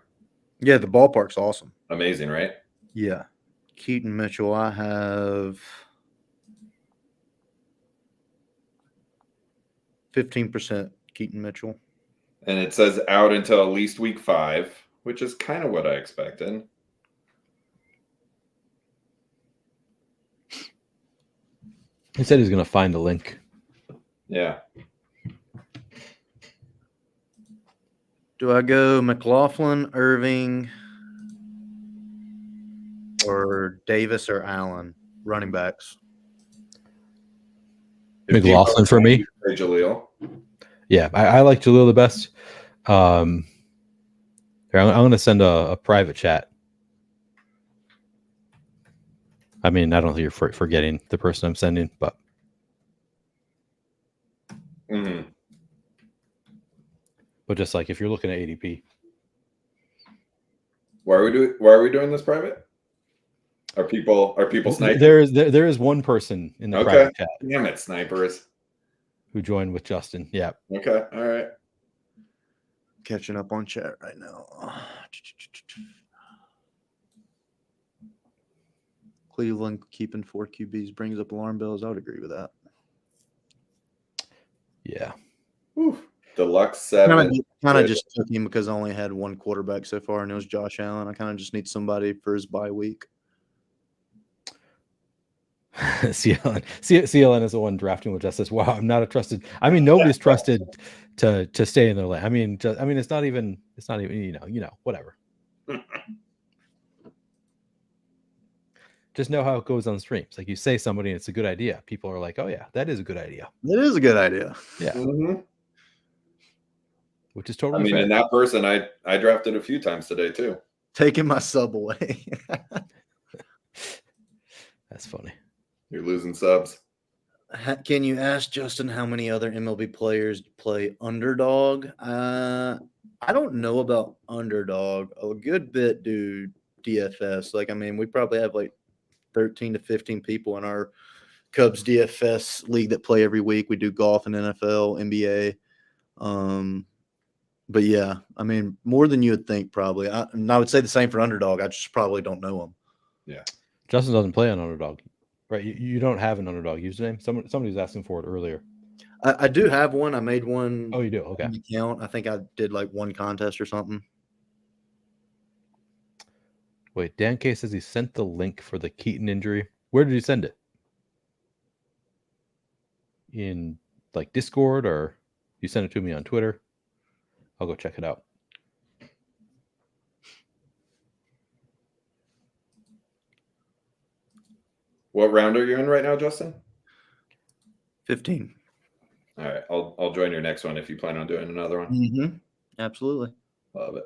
Yeah, the ballpark's awesome. Amazing, right? Yeah. Keaton Mitchell, I have 15% Keaton Mitchell. And it says out until at least week 5, which is kind of what I expected. He said he's going to find a link. Yeah. Do I go McLaughlin, Irving, or Davis or Allen, running backs? McLaughlin for me. Jaleel. Yeah, I like Jalil the best. I'm going to send a private chat. I mean, I don't think you're forgetting the person I'm sending, but. Mm-hmm. But just like if you're looking at ADP. Why are we doing this private? Are people sniping? There is one person in the private chat. Damn it, snipers. Who joined with Justin. Yeah. Okay. All right. Catching up on chat right now. Cleveland keeping 4 QBs brings up alarm bells. I would agree with that. Yeah. Whew. Deluxe 7. Kind of just took him because I only had one quarterback so far, and it was Josh Allen. I kind of just need somebody for his bye week. CLN is the one drafting with Justice. Wow, I'm not a trusted. I mean, nobody's trusted to stay in their lane. I mean, it's not even whatever. Just know how it goes on streams. Like you say somebody and it's a good idea. People are like, oh yeah, that is a good idea. It is a good idea. Yeah. Mm-hmm. Which is totally fair. And that person I drafted a few times today too. Taking my sub away. That's funny. You're losing subs. Can you ask Justin how many other MLB players play underdog? I don't know about underdog. A good bit do DFS. We probably have like 13 to 15 people in our Cubs DFS league that play every week. We do golf and NFL, NBA. But yeah, more than you would think probably. And I would say the same for underdog. I just probably don't know them. Yeah. Justin doesn't play on underdog. Right, you don't have an underdog username. Somebody was asking for it earlier. I do have one. I made one. Oh, you do? Okay. Account. I think I did like one contest or something. Wait, Dan K says he sent the link for the Keaton injury. Where did he send it? In like Discord, or you sent it to me on Twitter? I'll go check it out. What round are you in right now, Justin? 15. All right, I'll join your next one if you plan on doing another one. Mm-hmm. Absolutely. Love it.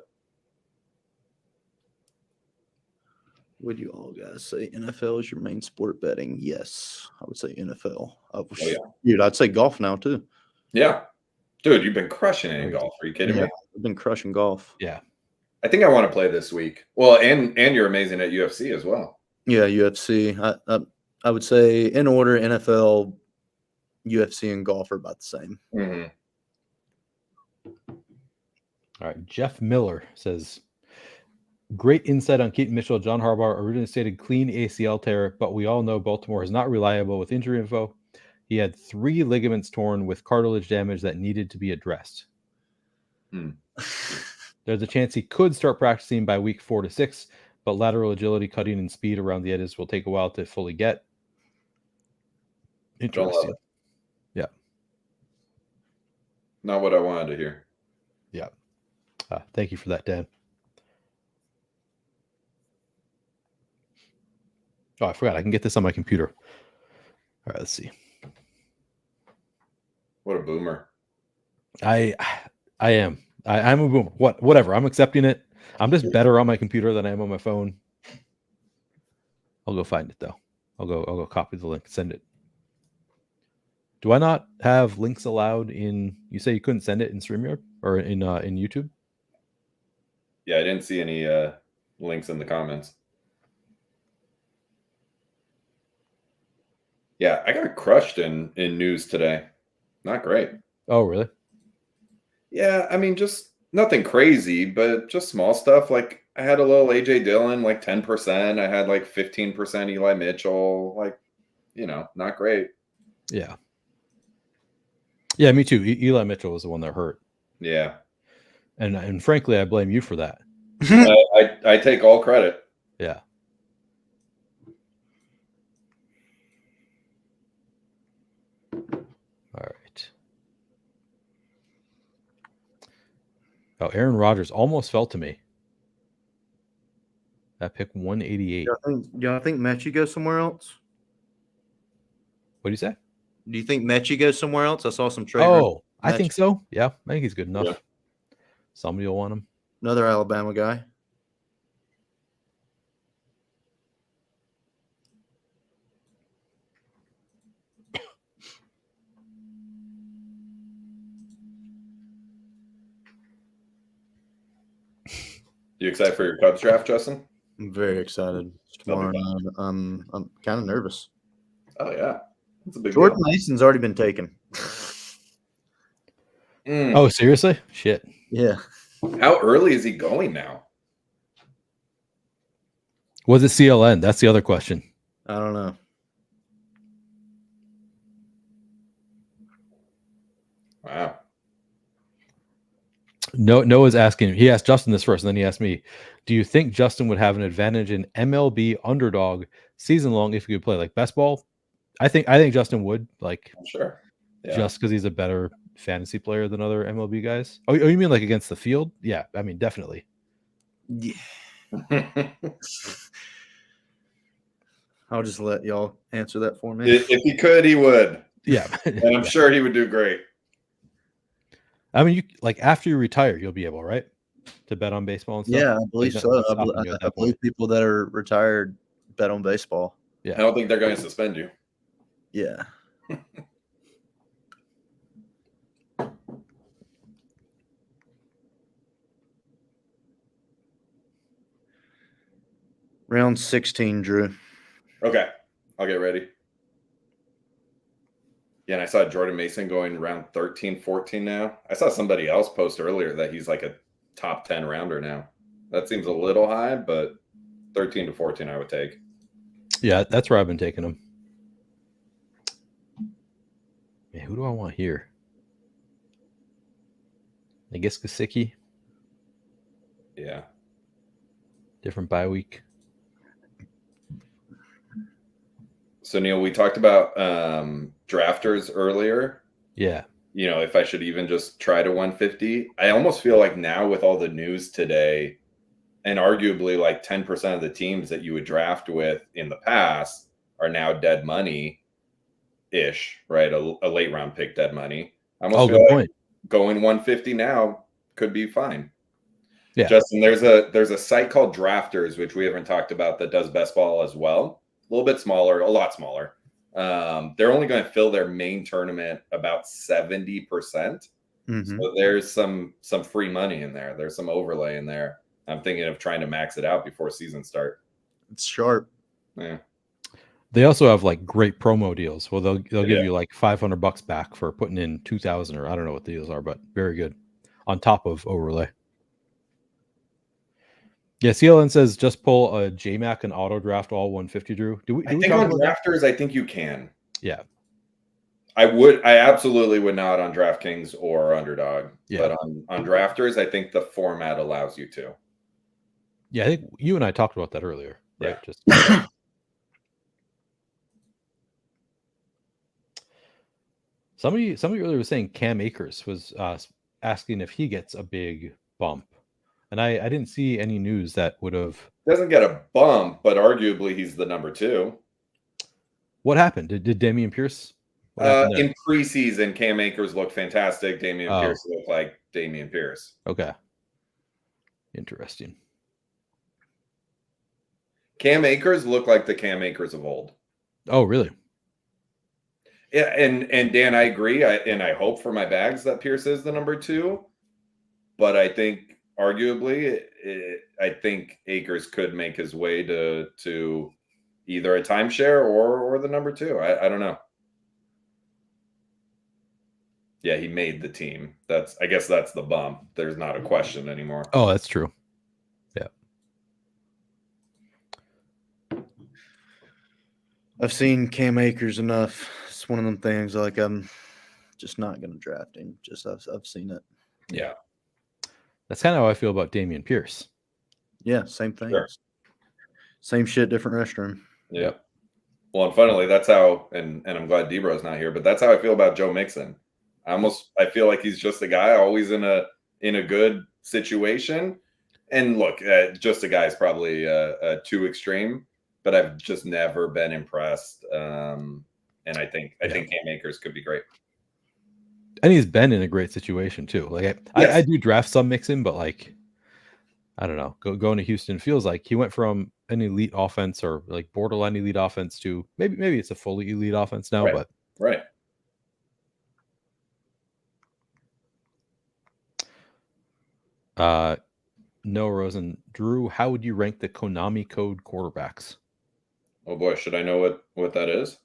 Would you all guys say NFL is your main sport betting? Yes, I would say NFL. Dude, I'd say golf now too. Yeah, dude, you've been crushing it in golf. Are you kidding me? I've been crushing golf. Yeah, I think I want to play this week. Well, and you're amazing at UFC as well. Yeah, UFC. I would say in order, NFL, UFC, and golf are about the same. Mm-hmm. All right. Jeff Miller says, great insight on Keaton Mitchell. John Harbaugh originally stated clean ACL tear, but we all know Baltimore is not reliable with injury info. He had 3 ligaments torn with cartilage damage that needed to be addressed. There's a chance he could start practicing by week 4 to 6, but lateral agility, cutting, and speed around the edges will take a while to fully get. Interesting. Yeah. Not what I wanted to hear. Yeah. Thank you for that, Dan. Oh, I forgot. I can get this on my computer. All right, let's see. What a boomer. I am. I'm a boomer. Whatever. I'm accepting it. I'm just better on my computer than I am on my phone. I'll go find it though. I'll go copy the link, send it. Do I not have links allowed in? You say you couldn't send it in StreamYard or in YouTube? Yeah, I didn't see any links in the comments. Yeah, I got crushed in news today. Not great. Oh, really? Yeah, just nothing crazy, but just small stuff. Like I had a little AJ Dillon, like 10%. I had like 15% Eli Mitchell. Like, not great. Yeah. Yeah, me too. Eli Mitchell was the one that hurt. Yeah. And frankly, I blame you for that. I take all credit. Yeah. All right. Oh, Aaron Rodgers almost fell to me. That pick 188. Y'all think Mechie goes somewhere else? What do you say? Do you think Mechie goes somewhere else? I saw some trade. Oh, I think so. Yeah, I think he's good enough. Yeah. Somebody will want him. Another Alabama guy. You excited for your Cubs draft, Justin? I'm very excited. Tomorrow night, I'm kind of nervous. Oh yeah, that's a big Jordan deal. Mason's already been taken. Oh, seriously? Shit. Yeah. How early is he going now? Was it CLN? That's the other question. I don't know. Wow. Noah's asking. He asked Justin this first, and then he asked me, "Do you think Justin would have an advantage in MLB underdog season long if he could play like best ball?" I think Justin would, like, I'm sure. Yeah. just because he's a better fantasy player than other MLB guys. Oh, you mean like against the field? Yeah, I mean definitely. Yeah. I'll just let y'all answer that for me. If he could, he would. Yeah, And I'm sure he would do great. I mean, you like after you retire, you'll be able, right, to bet on baseball and stuff. Yeah, I believe so. I believe people that are retired bet on baseball. Yeah, I don't think they're going to suspend you. Yeah. Round 16, Drew. Okay, I'll get ready. Yeah, and I saw Jordan Mason going round 13, 14 now. I saw somebody else post earlier that he's like a top 10 rounder now. That seems a little high, but 13 to 14 I would take. Yeah, that's where I've been taking him. Man, who do I want here? I guess Gesicki. Yeah. Different bye week. So, Neil, we talked about drafters earlier. Yeah. You know, if I should even just try to 150. I almost feel like now with all the news today, and arguably like 10% of the teams that you would draft with in the past are now dead money-ish, right? A late round pick dead money. I almost feel like going 150 now could be fine. Yeah. Justin, there's a site called Drafters, which we haven't talked about, that does best ball as well. A little bit smaller, a lot smaller. They're only going to fill their main tournament about 70%. Mm-hmm. So there's some free money in there. There's some overlay in there. I'm thinking of trying to max it out before season start. It's sharp. Yeah. They also have like great promo deals. Well, they'll give you like $500 back for putting in 2,000, or I don't know what the deals are, but very good on top of overlay. Yeah, CLN says just pull a JMac and auto draft all 150. Drew, do we think on drafters? I think you can. Yeah, I absolutely would not on DraftKings or Underdog. Yeah. But on drafters, I think the format allows you to. Yeah, I think you and I talked about that earlier, right? Yeah. Just somebody earlier was saying Cam Akers was asking if he gets a big bump. And I didn't see any news that would have. Doesn't get a bump, but arguably he's the number 2. What happened? Did Damian Pierce? In preseason, Cam Akers looked fantastic. Damian Pierce looked like Damian Pierce. Okay. Interesting. Cam Akers looked like the Cam Akers of old. Oh, really? Yeah, and Dan, I agree. I hope for my bags that Pierce is the number 2. But I think arguably, I think Akers could make his way to either a timeshare or the number 2. I don't know. Yeah, he made the team. I guess that's the bump. There's not a question anymore. Oh, that's true. Yeah. I've seen Cam Akers enough. It's one of them things like I'm just not going to draft him. Just I've seen it. Yeah. That's kind of how I feel about Damian Pierce. Yeah, same thing. Sure. Same shit, different restroom. Yeah. Well, and funnily, that's how, and I'm glad Debro's not here, but that's how I feel about Joe Mixon. I feel like he's just a guy always in a good situation. And look, just a guy is probably too extreme, but I've just never been impressed. And I think Cam Akers could be great. And he's been in a great situation too. Like I do draft some Mixon, but like I don't know. Going to Houston feels like he went from an elite offense or like borderline elite offense to maybe it's a fully elite offense now, Right. but Right. Noah Rosen, Drew, how would you rank the Konami code quarterbacks? Oh boy, should I know what that is?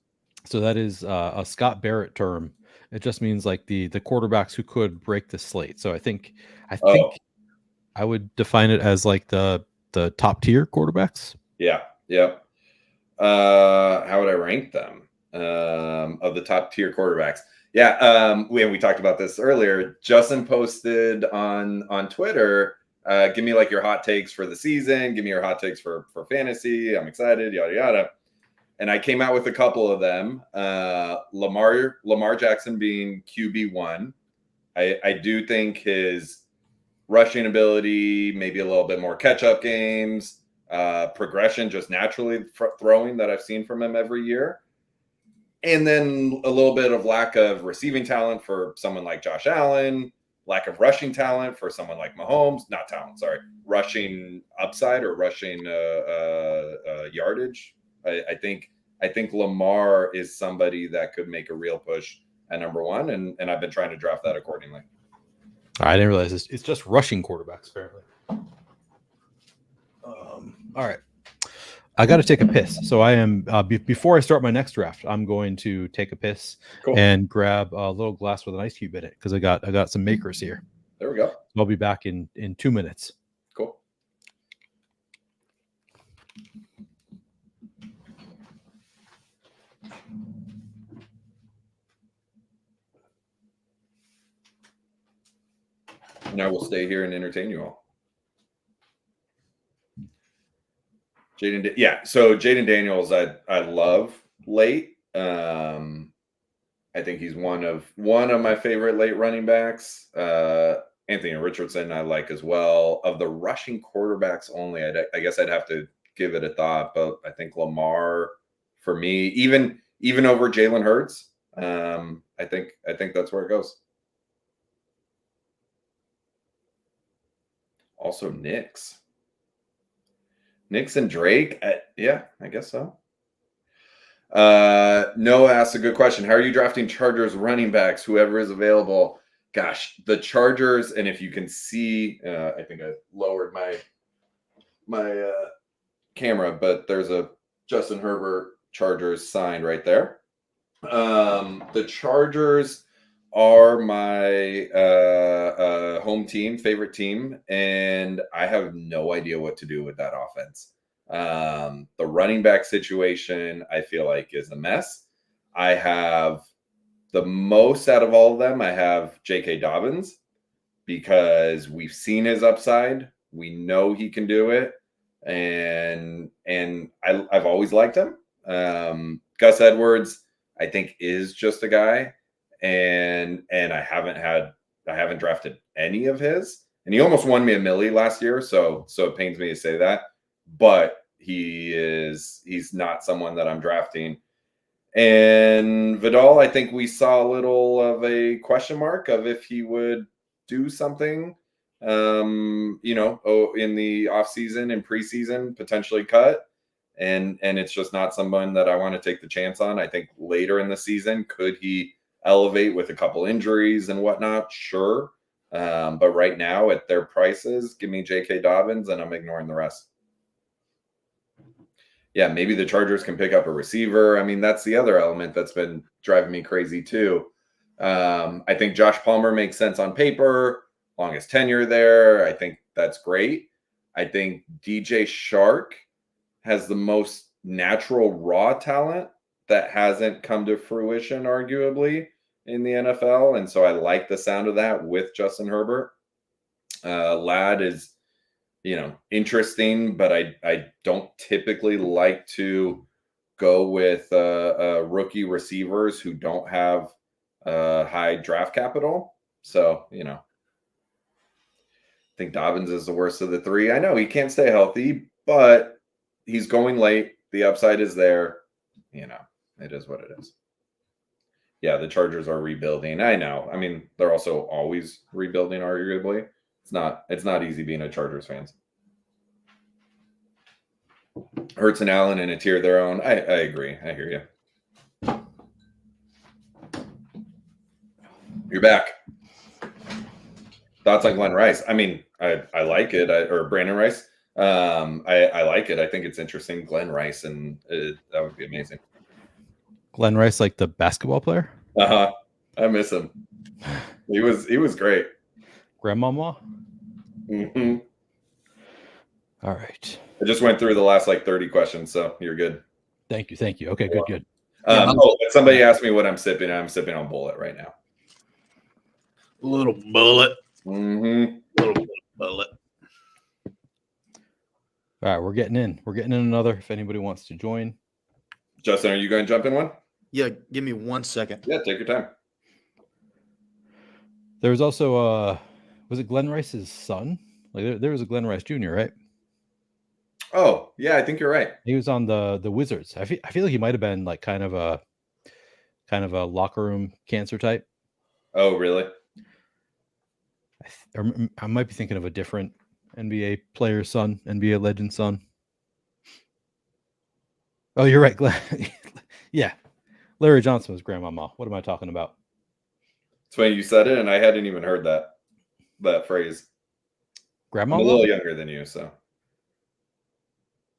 So that is a Scott Barrett term. It just means like the quarterbacks who could break the slate. So I think I would define it as like the top tier quarterbacks. Yeah. Yep. How would I rank them? Of the top tier quarterbacks. Yeah. We talked about this earlier. Justin posted on Twitter, give me like your hot takes for the season. Give me your hot takes for fantasy. I'm excited, yada, yada. And I came out with a couple of them. Lamar Jackson being QB1. I do think his rushing ability, maybe a little bit more catch-up games, progression just naturally throwing that I've seen from him every year. And then a little bit of lack of receiving talent for someone like Josh Allen, lack of rushing talent for someone like Mahomes, not talent, sorry, rushing upside or rushing yardage. I think Lamar is somebody that could make a real push at number one, and I've been trying to draft that accordingly. I didn't realize it's just rushing quarterbacks, apparently. All right. I got to take a piss. So I am, before I start my next draft, I'm going to take a piss and grab a little glass with an ice cube in it because I got some makers here. There we go. I'll be back in 2 minutes. Cool. And I will stay here and entertain you all. So Jaden Daniels, I love late. I think he's one of my favorite late running backs. Anthony Richardson I like as well. Of the rushing quarterbacks only, I guess I'd have to give it a thought, but I think Lamar for me, even over Jalen Hurts. I think that's where it goes. Also, Knicks and Drake. Yeah, I guess so. Noah asks a good question. How are you drafting Chargers running backs? Whoever is available. Gosh, the Chargers, and if you can see, I think I lowered my camera, but there's a Justin Herbert Chargers sign right there. The Chargers are my home team, favorite team, and I have no idea what to do with that offense. The running back situation, I feel like, is a mess. I have the most out of all of them. I have J.K. Dobbins because we've seen his upside. We know he can do it, and I've always liked him. Gus Edwards, I think, is just a guy. And I haven't drafted any of his, and he almost won me $1 million last year. So it pains me to say that, but he's not someone that I'm drafting. And Vidal, I think we saw a little of a question mark of if he would do something, in the offseason and preseason, potentially cut. And it's just not someone that I want to take the chance on. I think later in the season, could he elevate with a couple injuries and whatnot? Sure. But right now at their prices, give me J.K. Dobbins and I'm ignoring the rest. Yeah, maybe the Chargers can pick up a receiver. I mean, that's the other element that's been driving me crazy too. I think Josh Palmer makes sense on paper, longest tenure there. I think that's great. I think DJ Shark has the most natural raw talent that hasn't come to fruition, arguably, in the NFL. And so I like the sound of that with Justin Herbert. Ladd is, interesting, but I don't typically like to go with rookie receivers who don't have high draft capital. So, I think Dobbins is the worst of the three. I know he can't stay healthy, but he's going late. The upside is there. It is what it is. Yeah, the Chargers are rebuilding. I know. I mean, they're also always rebuilding, arguably. It's not easy being a Chargers fan. Hurts and Allen in a tier of their own. I agree. I hear you. You're back. Thoughts on Glenn Rice? I mean, I like it. Or Brandon Rice. I like it. I think it's interesting. Glenn Rice, and that would be amazing. Glenn Rice, like the basketball player. I miss him. He was great. Grandmama. Mm-hmm. All right. I just went through the last like 30 questions, so you're good. Thank you. Okay, good. Somebody asked me what I'm sipping. I'm sipping on Bullet right now. Little bullet. Mm-hmm. Little bullet. All right, we're getting in. We're getting in another. If anybody wants to join, Justin, are you going to jump in one? Yeah, give me 1 second. Yeah, take your time. there was also was it Glenn Rice's son? Like there was a Glenn Rice Jr., right? Oh, yeah, I think you're right. He was on the Wizards. I feel like he might have been like kind of a locker room cancer type. Oh, really? I might be thinking of a different NBA player's son, NBA legend's son. Oh, you're right, Glenn. Yeah, Larry Johnson was grandmama. What am I talking about? It's funny you said it, and I hadn't even heard that phrase. Grandmama? I'm a little younger than you, so.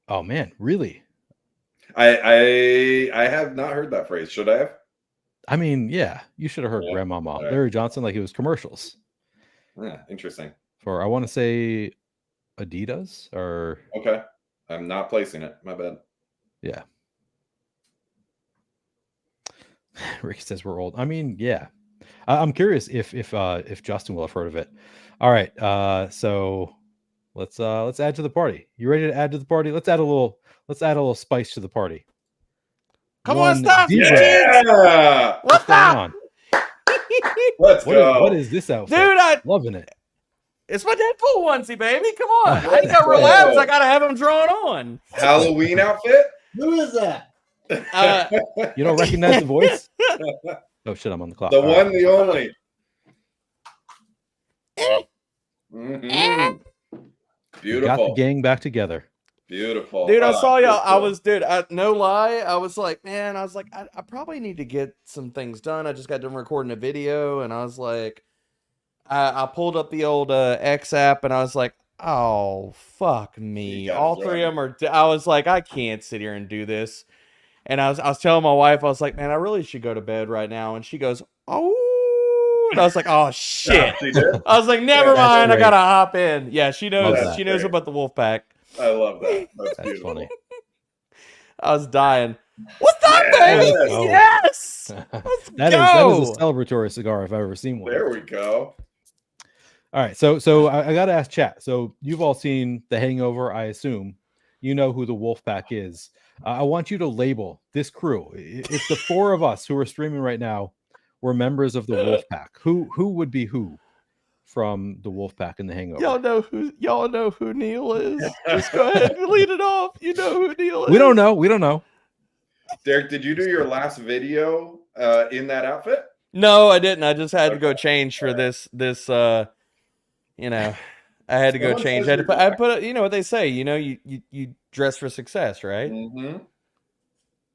Oh man, really? I have not heard that phrase. Should I have? I mean, yeah, you should have heard grandmama. Right. Larry Johnson, like it was commercials. Yeah, interesting. For I want to say Adidas or okay. I'm not placing it. My bad. Yeah. Ricky says we're old. I mean, yeah. I'm curious if Justin will have heard of it. All right. So let's add to the party. You ready to add to the party? Let's add a little spice to the party. Come on, stop. Yeah. What's going on? Let's go. What is this outfit? Dude, loving it. It's my Deadpool onesie, baby. Come on. I ain't got relax. I gotta have them drawn on. Halloween outfit? Who is that? You don't recognize the voice? Oh shit, I'm on the clock. The one, the only. Mm-hmm. Beautiful. Got the gang back together. Beautiful. Dude, I saw y'all. No lie. I was like, I probably need to get some things done. I just got done recording a video, and I was like, I pulled up the old X app, and I was like, oh, fuck me. All three of them are, I was like, I can't sit here and do this. And I was telling my wife, I was like, man, I really should go to bed right now. And she goes, oh, and I was like, oh, shit. I was like, never mind. I got to hop in. Yeah, she knows. She knows about the Wolfpack. I love that. That's beautiful. Funny. I was dying. What's up, baby? Oh. Yes. Let's that go. is a celebratory cigar if I've ever seen one. There we go. All right, so I got to ask chat. So you've all seen The Hangover, I assume. You know who the Wolfpack is. I want you to label this crew. If the four of us who are streaming right now were members of the Wolfpack, who would be who from the Wolfpack and The Hangover? Y'all know who Neil is. Just go ahead and lead it off. You know who Neil is. We don't know. Derek, did you do your last video in that outfit? No, I didn't. I just had to go change for this. I had to go change. I put. You know what they say. You dress for success, right? Mm-hmm.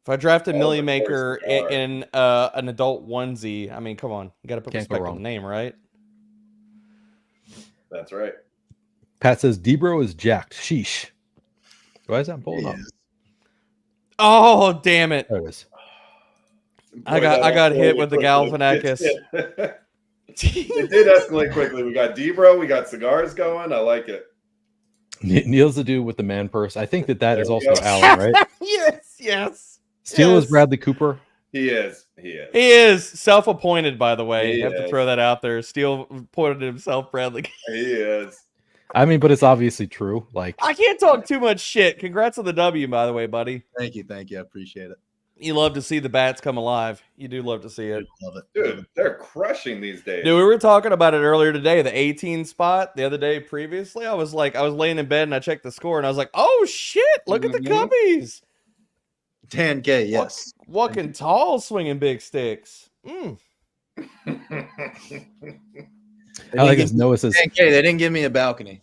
If I draft a Millie Maker in an adult onesie, I mean, come on, you got to put respect on the name, right? That's right. Pat says Debro is jacked. Sheesh. Why is that pulling up? Oh, damn it! There it is. I got hit with the Galvanakis. It did escalate quickly. We got Debro. We got cigars going. I like it. Neil's the dude with the man purse. I think that is also Alan, right? Yes. Steele is Bradley Cooper. He is. He is self-appointed, by the way. You have to throw that out there. Steele appointed himself Bradley. He is. I mean, but it's obviously true. Like, I can't talk too much shit. Congrats on the W, by the way, buddy. Thank you. I appreciate it. You love to see the bats come alive. You do love to see it. Love it. Dude, they're crushing these days. Dude, we were talking about it earlier today. The 18 spot the other day previously. I was laying in bed and I checked the score and I was like, oh shit, look at the Cubbies. 10K, yes. Walking tall, swinging big sticks. I like as Noah says. 10K, they didn't give me a balcony.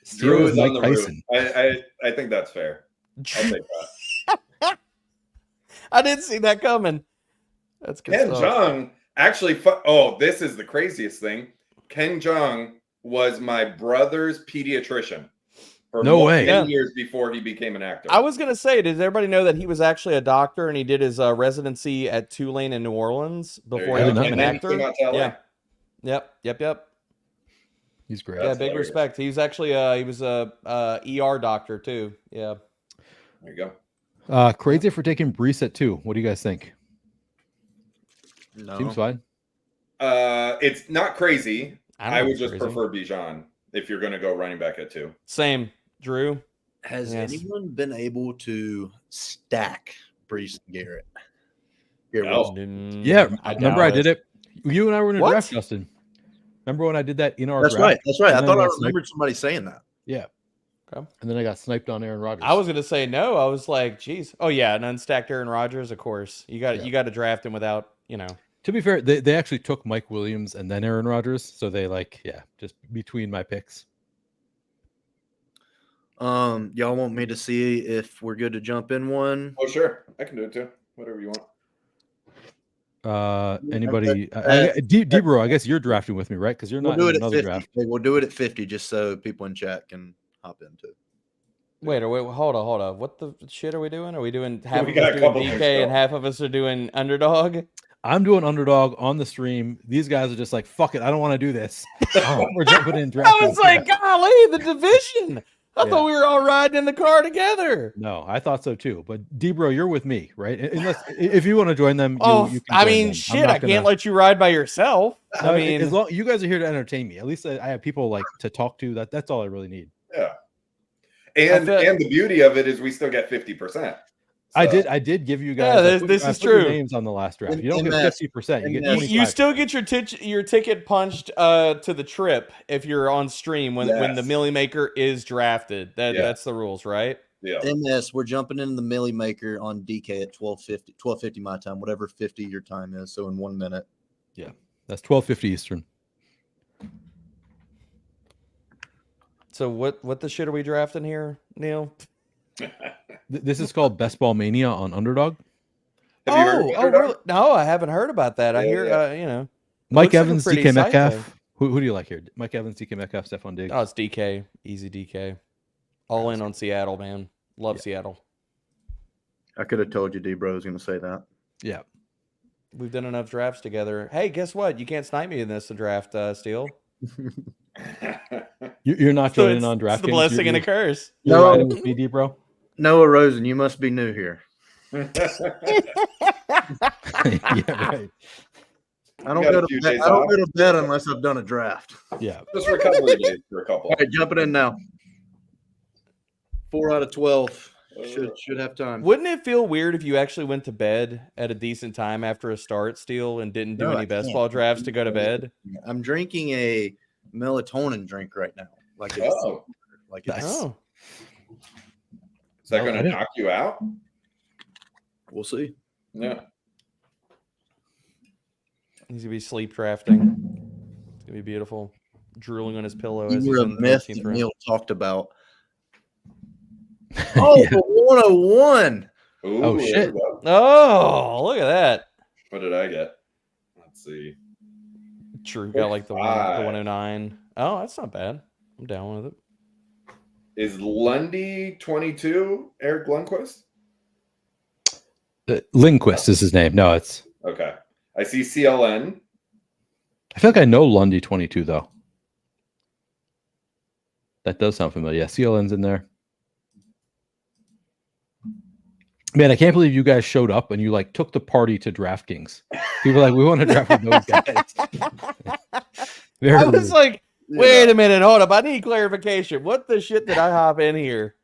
Steele is Mike on the Tyson. roof. I think that's fair. I'll take that. I didn't see that coming. That's good Ken stuff. Jeong actually. This is the craziest thing. Ken Jeong was my brother's pediatrician for many years before he became an actor. I was gonna say, did everybody know that he was actually a doctor and he did his residency at Tulane in New Orleans before he became an actor? Yep. He's great. Yeah, big respect. He was actually he was a ER doctor too. Yeah. There you go. Crazy for taking Brees at 2. What do you guys think? No. Seems fine. It's not crazy. I would just crazy. prefer Bijan if you're going to go running back at 2. Same. Drew? Has anyone been able to stack Brees and Garrett? No. Yeah, remember I did it. You and I were in a draft, Justin. Remember when I did that in our draft? That's right. I thought I remembered somebody saying that. Yeah. Okay. And then I got sniped on Aaron Rodgers. I was gonna say no. I was like, geez. Oh yeah, an unstacked Aaron Rodgers, of course. You got to draft him without, To be fair, they actually took Mike Williams and then Aaron Rodgers, so they just between my picks. Y'all want me to see if we're good to jump in one? Oh sure, I can do it too. Whatever you want. Anybody? Debro, I guess you're drafting with me, right? Because you're not in another draft. We'll do it at 50, just so people in chat can hop into it. Wait, hold on. What the shit are we doing? Are we doing half We of got us a doing couple DK and half of us are doing underdog? I'm doing underdog on the stream. These guys are just like, fuck it, I don't want to do this. We're jumping in draft. I was like, golly, the division. I thought we were all riding in the car together. No, I thought so too. But Debro, you're with me, right? Unless if you want to join them, you can I join mean, them. shit, I can't let you ride by yourself. No, I mean, as long you guys are here to entertain me, at least I have people like to talk to. That's all I really need. Yeah. And the beauty of it is we still get 50%. So. I did give you guys. Yeah, this is true. Your names on the last draft. You don't get 50%. You get 25%. You still get your ticket punched to the trip if you're on stream when the Millie Maker is drafted. That's the rules, right? Yeah. MS, we're jumping into the Millie Maker on DK at 12:50 my time, whatever 50 your time is. So in 1 minute. Yeah, that's 12:50 Eastern. So what the shit are we drafting here, Neil? This is called Best Ball Mania on Underdog. Have you heard of Underdog? Really? No, I haven't heard about that. I hear, Mike Evans, DK Metcalf. Who do you like here? Mike Evans, DK Metcalf, Stephon Diggs. Oh, it's DK. Easy DK. All in on Seattle, man. Love Seattle. I could have told you D-Bro was going to say that. Yeah. We've done enough drafts together. Hey, guess what? You can't snipe me in this draft, Steele. You're not joining on DraftKings. It's the blessing and a curse. You're riding with me, bro. Noah Rosen, you must be new here. Yeah, right. I don't go to bed unless I've done a draft. Yeah. Just recovery days for a couple. All right, jumping in now. 4 out of 12. Should have time. Wouldn't it feel weird if you actually went to bed at a decent time after a start, Steele, and didn't do any best ball drafts to go to bed? I'm drinking a melatonin drink right now. Is that going to knock you out? We'll see. Yeah. He's gonna be sleep drafting. It's gonna be beautiful. Drooling on his pillow. You as were he's a in the myth 13th that round. Neil talked about. Oh, the 101. Ooh, oh shit! Oh, look at that. What did I get? Let's see. True, got like the 109. Oh, that's not bad. I'm down with it. Is Lundy 22 Eric Lundqvist? Lindquist is his name. No, it's okay. I see CLN. I feel like I know Lundy 22 though. That does sound familiar. Yeah, CLN's in there. Man, I can't believe you guys showed up and you like took the party to DraftKings. People are like, we want to draft with those guys. I was like, wait a minute, hold up. I need clarification. What the shit did I hop in here?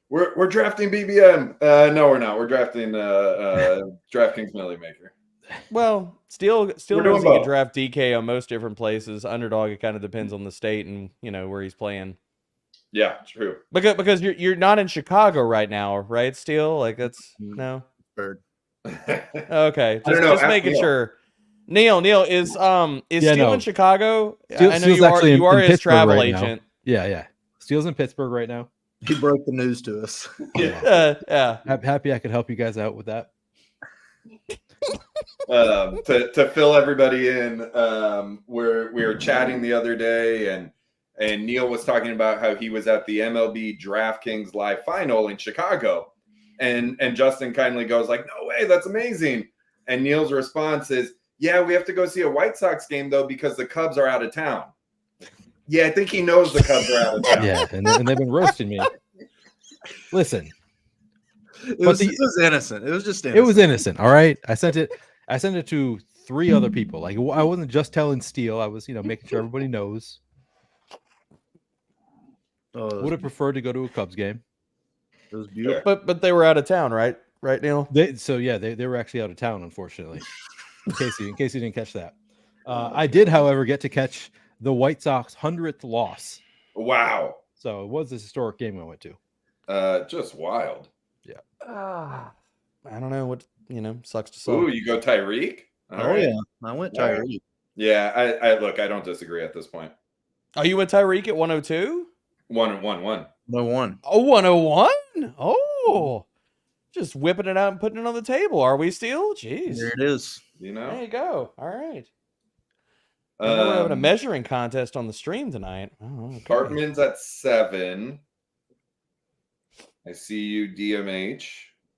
We're drafting BBM. No, we're not. We're drafting DraftKings Millie Maker. Well, still knows he can draft DK on most different places. Underdog, it kind of depends on the state and where he's playing. Yeah, true. Because you're not in Chicago right now, right? Still, like that's no. Bird. Okay, I don't know, just ask making Neil. sure. Neil, is Steel no. in Chicago? Steel, I know Steel's you are. actually You are in his Pittsburgh travel right agent. now. Yeah. Steel's in Pittsburgh right now. He broke the news to us. Yeah. Happy I could help you guys out with that. To fill everybody in, we were chatting the other day, and Neil was talking about how he was at the MLB DraftKings Live Final in Chicago, and Justin kindly goes like, "No way, that's amazing." And Neil's response is, "Yeah, we have to go see a White Sox game though because the Cubs are out of town." Yeah, I think he knows the Cubs are out of town. Yeah, and they've been roasting me. Listen, It was innocent. It was just innocent. It was innocent. All right. I sent it to 3 other people. Like, I wasn't just telling Steele. I was, making sure everybody knows. Would have preferred to go to a Cubs game. It was beautiful. But they were out of town, right? Right, Neil? They were actually out of town, unfortunately. In case you didn't catch that. I did, however, get to catch the White Sox 100th loss. Wow. So it was this historic game I went to. Just wild. Yeah. I don't know what, sucks to suck. Ooh, you go Tyreek? All Oh right. yeah, I went Tyreek. Yeah, I look, I don't disagree at this point. Oh, you went Tyreek at 102? 1-1-1. No one. Oh, 101? Oh, just whipping it out and putting it on the table. Are we still? Jeez. There it is. You know? There you go. All right. I know we're having a measuring contest on the stream tonight. Oh, okay. Hartman's at 7. I see you, DMH.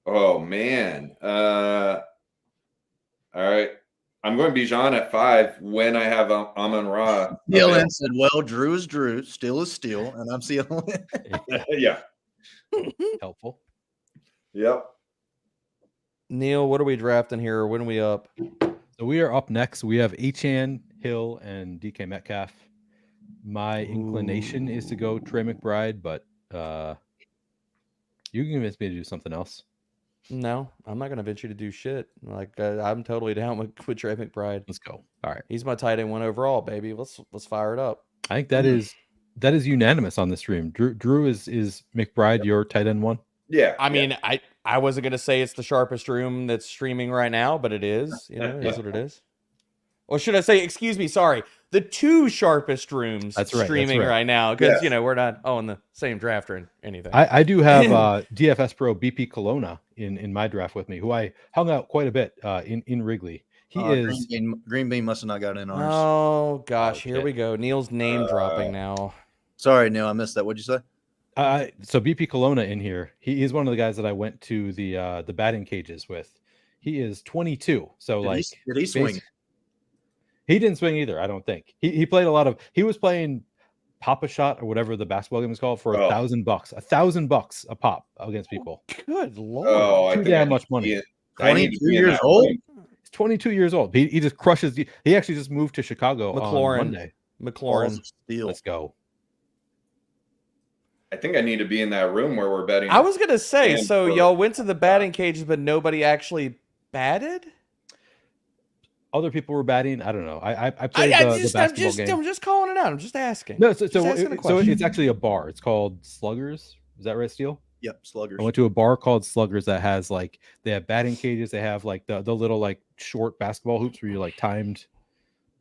Oh man. All right. I'm going Bijan at 5 when I have Amon Ra. Dylan said, "Well, Drew is Drew, Steel is Steel, and I'm Steel." Yeah. Helpful. Yep. Neil, what are we drafting here? When are we up? So we are up next. We have Achane, Hill, and DK Metcalf. My inclination is to go Trey McBride, but you can convince me to do something else. No, I'm not going to venture to do shit. Like I'm totally down with Trey McBride. Let's go. All right. He's my tight end 1 overall, baby. Let's fire it up. I think that is unanimous on the stream. Drew is McBride your tight end 1? Yeah. I mean, I wasn't going to say it's the sharpest room that's streaming right now, but it is. It is what it is. Or should I say, excuse me, sorry, the 2 sharpest rooms streaming right now because, we're not in the same draft or anything. I do have DFS Pro BP Kelowna in my draft with me, who I hung out quite a bit in Wrigley. He is Green Bean must have not got in ours. Oh, gosh, here we go. Neil's name dropping now. Sorry, Neil, I missed that. What'd you say? So BP Kelowna in here. He's one of the guys that I went to the batting cages with. He is 22. So did he swing? He didn't swing either, I don't think. He played a lot of. He was playing Pop a Shot or whatever the basketball game is called for $1,000. $1,000 a pop against people. Good lord! Oh, too damn much money. 22 years old. He's 22 years old. He just crushes. He actually just moved to Chicago on Monday. McLaurin, Steel. Let's go. I think I need to be in that room where we're betting. I was gonna say, so y'all went to the batting cages, but nobody actually batted. Other people were batting. I don't know. I played the basketball game. I'm just calling it out. I'm just asking. No, so it's actually a bar. It's called Sluggers. Is that right, Steele? Yep, Sluggers. I went to a bar called Sluggers that has they have batting cages. They have the little short basketball hoops where you're timed.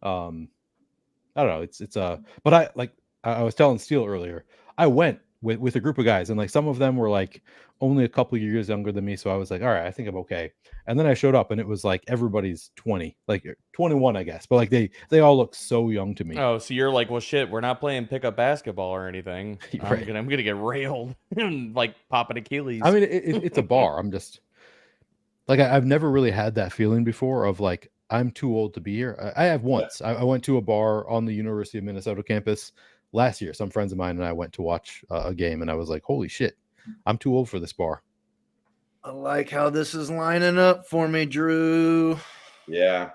I don't know. It's but I was telling Steele earlier. I went with a group of guys, and some of them were only a couple of years younger than me. So I was like, all right, I think I'm okay. And then I showed up, and it was everybody's 20, 21, I guess. But they all look so young to me. Oh, so you're like, well, shit, we're not playing pickup basketball or anything. Right. I'm gonna get railed and popping Achilles. I mean, it's a bar. I'm just I've never really had that feeling before of I'm too old to be here. I have once. I went to a bar on the University of Minnesota campus last year. Some friends of mine and I went to watch a game, and I was like, holy shit, I'm too old for this bar. I like how this is lining up for me, Drew. Yeah.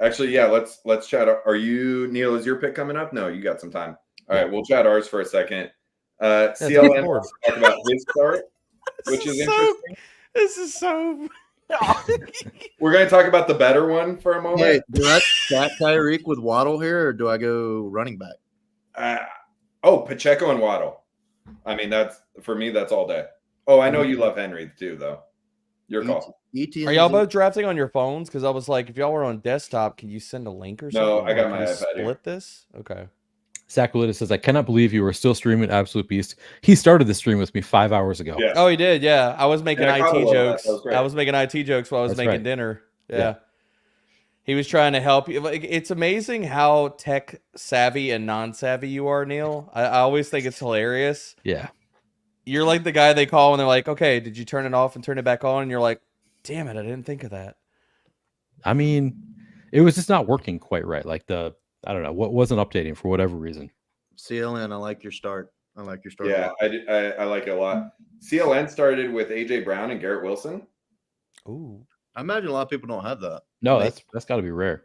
Actually, yeah. Let's chat. Are you, Neil? Is your pick coming up? No, you got some time. All right, we'll chat ours for a second. CLN wants to talk about his start, which is interesting. This is so. We're going to talk about the better one for a moment. Hey, do I stack Tyreek with Waddle here, or do I go running back? Pacheco and Waddle. I mean, that's for me. That's all day. Oh, I know you love Henry too, though. Your call. Are y'all both drafting on your phones? Because I was like, if y'all were on desktop, can you send a link or something? No, I got Can my we iPad split here. this? Okay. Sackreligious says, I cannot believe you are still streaming Absolute Beast. He started the stream with me 5 hours ago. Yeah. Oh, he did. Yeah, I was making And I caught a IT little of that. jokes. That was great. I was making IT jokes while I was That's making right. dinner. Yeah. Yeah. He was trying to help you. Like, it's amazing how tech savvy and non savvy you are, Neil. I always think it's hilarious. Yeah. You're like the guy they call and they're like, okay, did you turn it off and turn it back on? And you're like, damn it, I didn't think of that. I mean, it was just not working quite right. Like I don't know, what wasn't updating for whatever reason. CLN, I like your start. I like your start. Yeah, I like it a lot. CLN started with AJ Brown and Garrett Wilson. Ooh. I imagine a lot of people don't have that. No, that's got to be rare.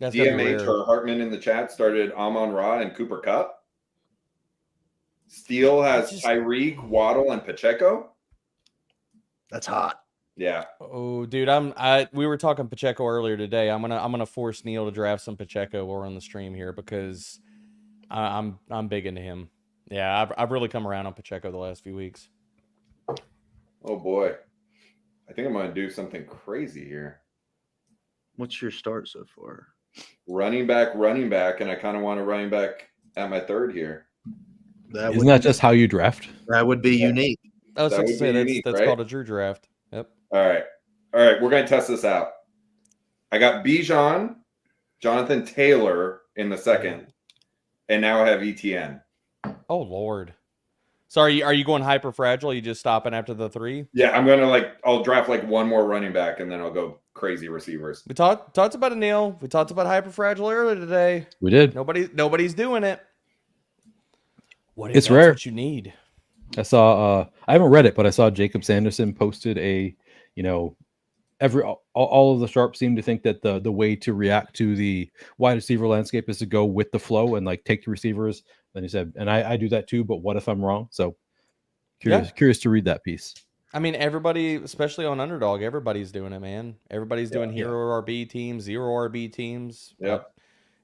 That's gotta be DMH rare. or Hartman in the chat started Amon Ra and Cooper Cup. Steele has Tyreek, Waddle, and Pacheco. That's hot. Yeah. Oh, dude, we were talking Pacheco earlier today. I'm gonna force Neil to draft some Pacheco or on the stream here because I'm big into him. Yeah, I've really come around on Pacheco the last few weeks. Oh boy, I think I'm gonna do something crazy here. What's your start so far? Running back, and I kind of want a running back at my third here. Isn't that just how you draft? That would be unique. I was That about to would say be that's unique, that's right? called a Drew draft. Yep. All right. We're gonna test this out. I got Bijan, Jonathan Taylor in the second, and now I have ETN. Oh Lord. So are you going hyper fragile? You just stopping after the 3? Yeah, I'm gonna I'll draft one more running back, and then I'll go crazy receivers. We talked about it, Neil. We talked about hyper fragile earlier today. We did. Nobody's doing it. What if It's that's rare. what you need? I saw I haven't read it, but I saw Jacob Sanderson posted all of the sharps seem to think that the way to react to the wide receiver landscape is to go with the flow and take the receivers. Then he said, and I do that too, but what if I'm wrong? So curious to read that piece. I mean, everybody, especially on underdog, everybody's doing it, man. Everybody's doing hero RB teams, 0 RB teams. Yep.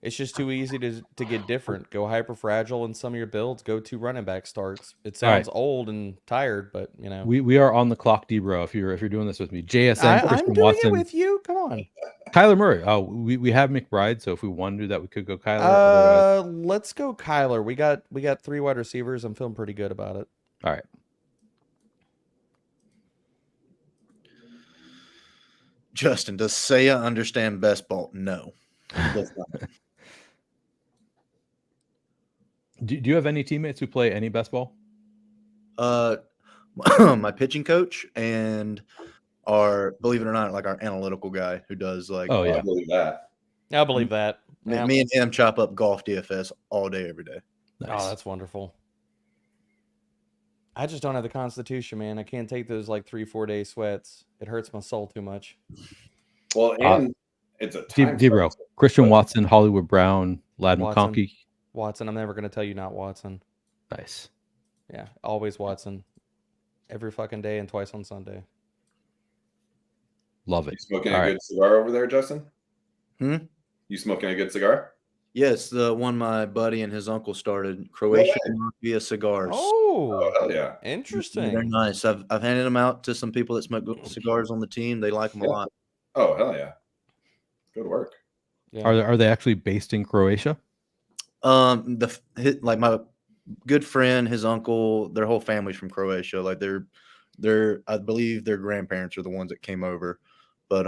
It's just too easy to get different. Go hyper fragile in some of your builds. Go 2 running back starts. It sounds old and tired, but we are on the clock, D-Bro. If you're doing this with me, JSN, Christian I'm doing Watson, it with you. Come on, Kyler Murray. Oh, we have McBride, so if we want to do that, we could go Kyler. Let's go Kyler. We got 3 wide receivers. I'm feeling pretty good about it. All right. Justin, does Saya understand best ball? No. Do you have any teammates who play any best ball? My pitching coach and believe it or not, our analytical guy who does I believe that. I believe that. Yeah. Me and him chop up golf DFS all day, every day. Nice. Oh, that's wonderful. I just don't have the constitution, man. I can't take those 3-4 day sweats. It hurts my soul too much. Well, and it's a time D-Bro, Christian Watson, Hollywood Brown, Lad McConkey. Watson, I'm never going to tell you not Watson. Nice. Yeah, always Watson. Every fucking day and twice on Sunday. Love it. You smoking a good cigar over there, Justin? You smoking a good cigar? Yes, the one my buddy and his uncle started, Croatian Mafia cigars. Oh, hell yeah. Interesting. They're nice. I've handed them out to some people that smoke cigars on the team. They like them a lot. Oh, hell yeah. Good work. Yeah. Are they actually based in Croatia? My good friend, his uncle, their whole family's from Croatia. I believe their grandparents are the ones that came over, but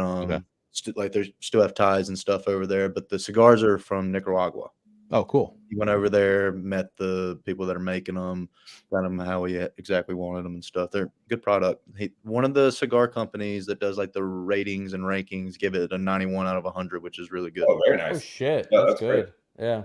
they still have ties and stuff over there. But the cigars are from Nicaragua. Oh, cool. He went over there, met the people that are making them, got them how he exactly wanted them and stuff. They're good product. One of the cigar companies that does the ratings and rankings give it a 91 out of 100, which is really good. Oh, very nice. Oh shit, Yeah, that's good. Great. Yeah.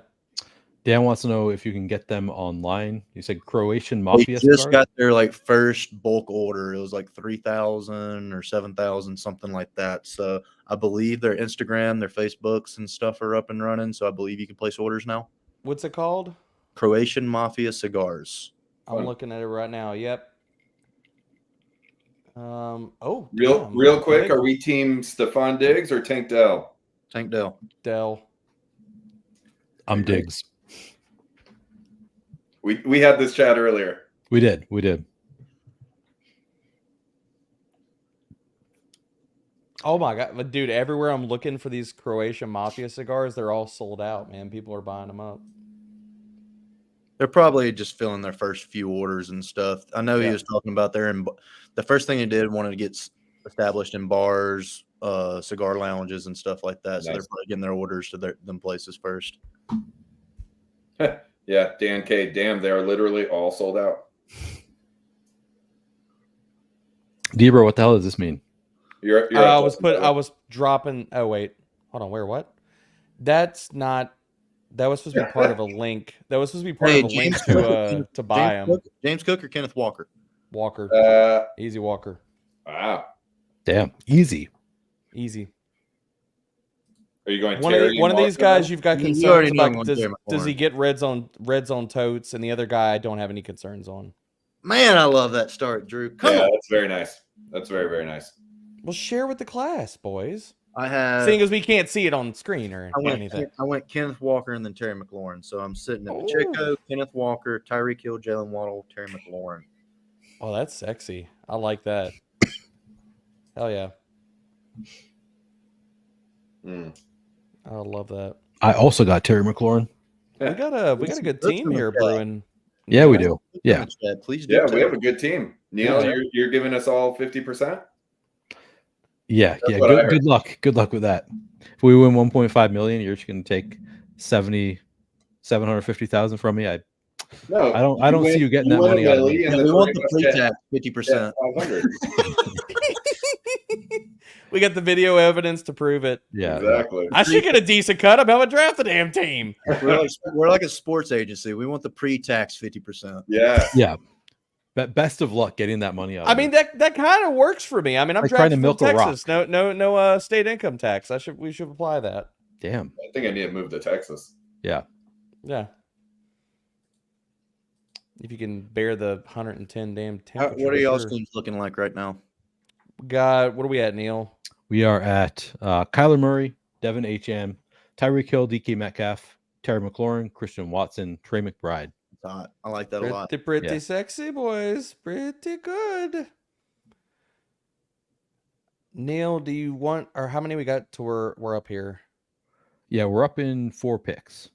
Dan wants to know if you can get them online. You said Croatian Mafia. They just got their first bulk order. It was 3,000 or 7,000, something like that. So I believe their Instagram, their Facebooks and stuff are up and running. So I believe you can place orders now. What's it called? Croatian Mafia cigars. I'm looking at it right now. Yep. Real quick, are we team Stephon Diggs or Tank Dell? Tank Dell. Dell. I'm Diggs. We had this chat earlier. We did. Oh my god, dude! Everywhere I'm looking for these Croatian Mafia cigars, they're all sold out, man. People are buying them up. They're probably just filling their first few orders and stuff. I know he was talking about there, and the first thing he did wanted to get established in bars, cigar lounges, and stuff like that. Nice. So they're probably getting their orders to them places first. Yeah, Dan K. Damn, they are literally all sold out. Debra, what the hell does this mean? I was dropping. Oh wait, hold on. Where? What? That's not. That was supposed to be part of a link. That was supposed to be part of a link to buy them. James Cook or Kenneth Walker? Walker. Easy Walker. Wow. Damn. Easy. Are you going? One of these guys you've got concerns about. Does he get reds on totes, and the other guy I don't have any concerns on. Man, I love that start, Drew. Come on. That's very nice. That's very, very nice. Well, share with the class, boys. I have, seeing as we can't see it on screen or anything. I went Kenneth Walker and then Terry McLaurin. So I'm sitting at Pacheco, Kenneth Walker, Tyreek Hill, Jalen Waddle, Terry McLaurin. Oh, that's sexy. I like that. Hell yeah. I love that. I also got Terry McLaurin. We got a good team here, brewing. Yeah, we do. Yeah. Please do. Yeah, we have a good team. Neil, you're giving us all 50%? Yeah. Good luck. Good luck with that. If we win 1.5 million, you're just going to take 750,000 from me. I don't see you getting that money out of me. Yeah, we want the pre-tax 50%. 500. We got the video evidence to prove it. Yeah, exactly. I should get a decent cut. I'm going to draft the damn team. We're like a sports agency. We want the pre-tax 50%. Yeah. Best of luck getting that money out. I mean, that kind of works for me. I mean, I'm drafting from Texas. No state income tax. We should apply that. Damn. I think I need to move to Texas. Yeah. If you can bear the 110 damn temperature. What are y'all's teams looking like right now? God, what are we at, Neil? We are at Kyler Murray, Devin H.M., Tyreek Hill, DK Metcalf, Terry McLaurin, Christian Watson, Trey McBride. I like that a lot. Pretty sexy, boys. Pretty good. Neil, do you want, or how many we got to we're up here? Yeah, we're up in 4 picks.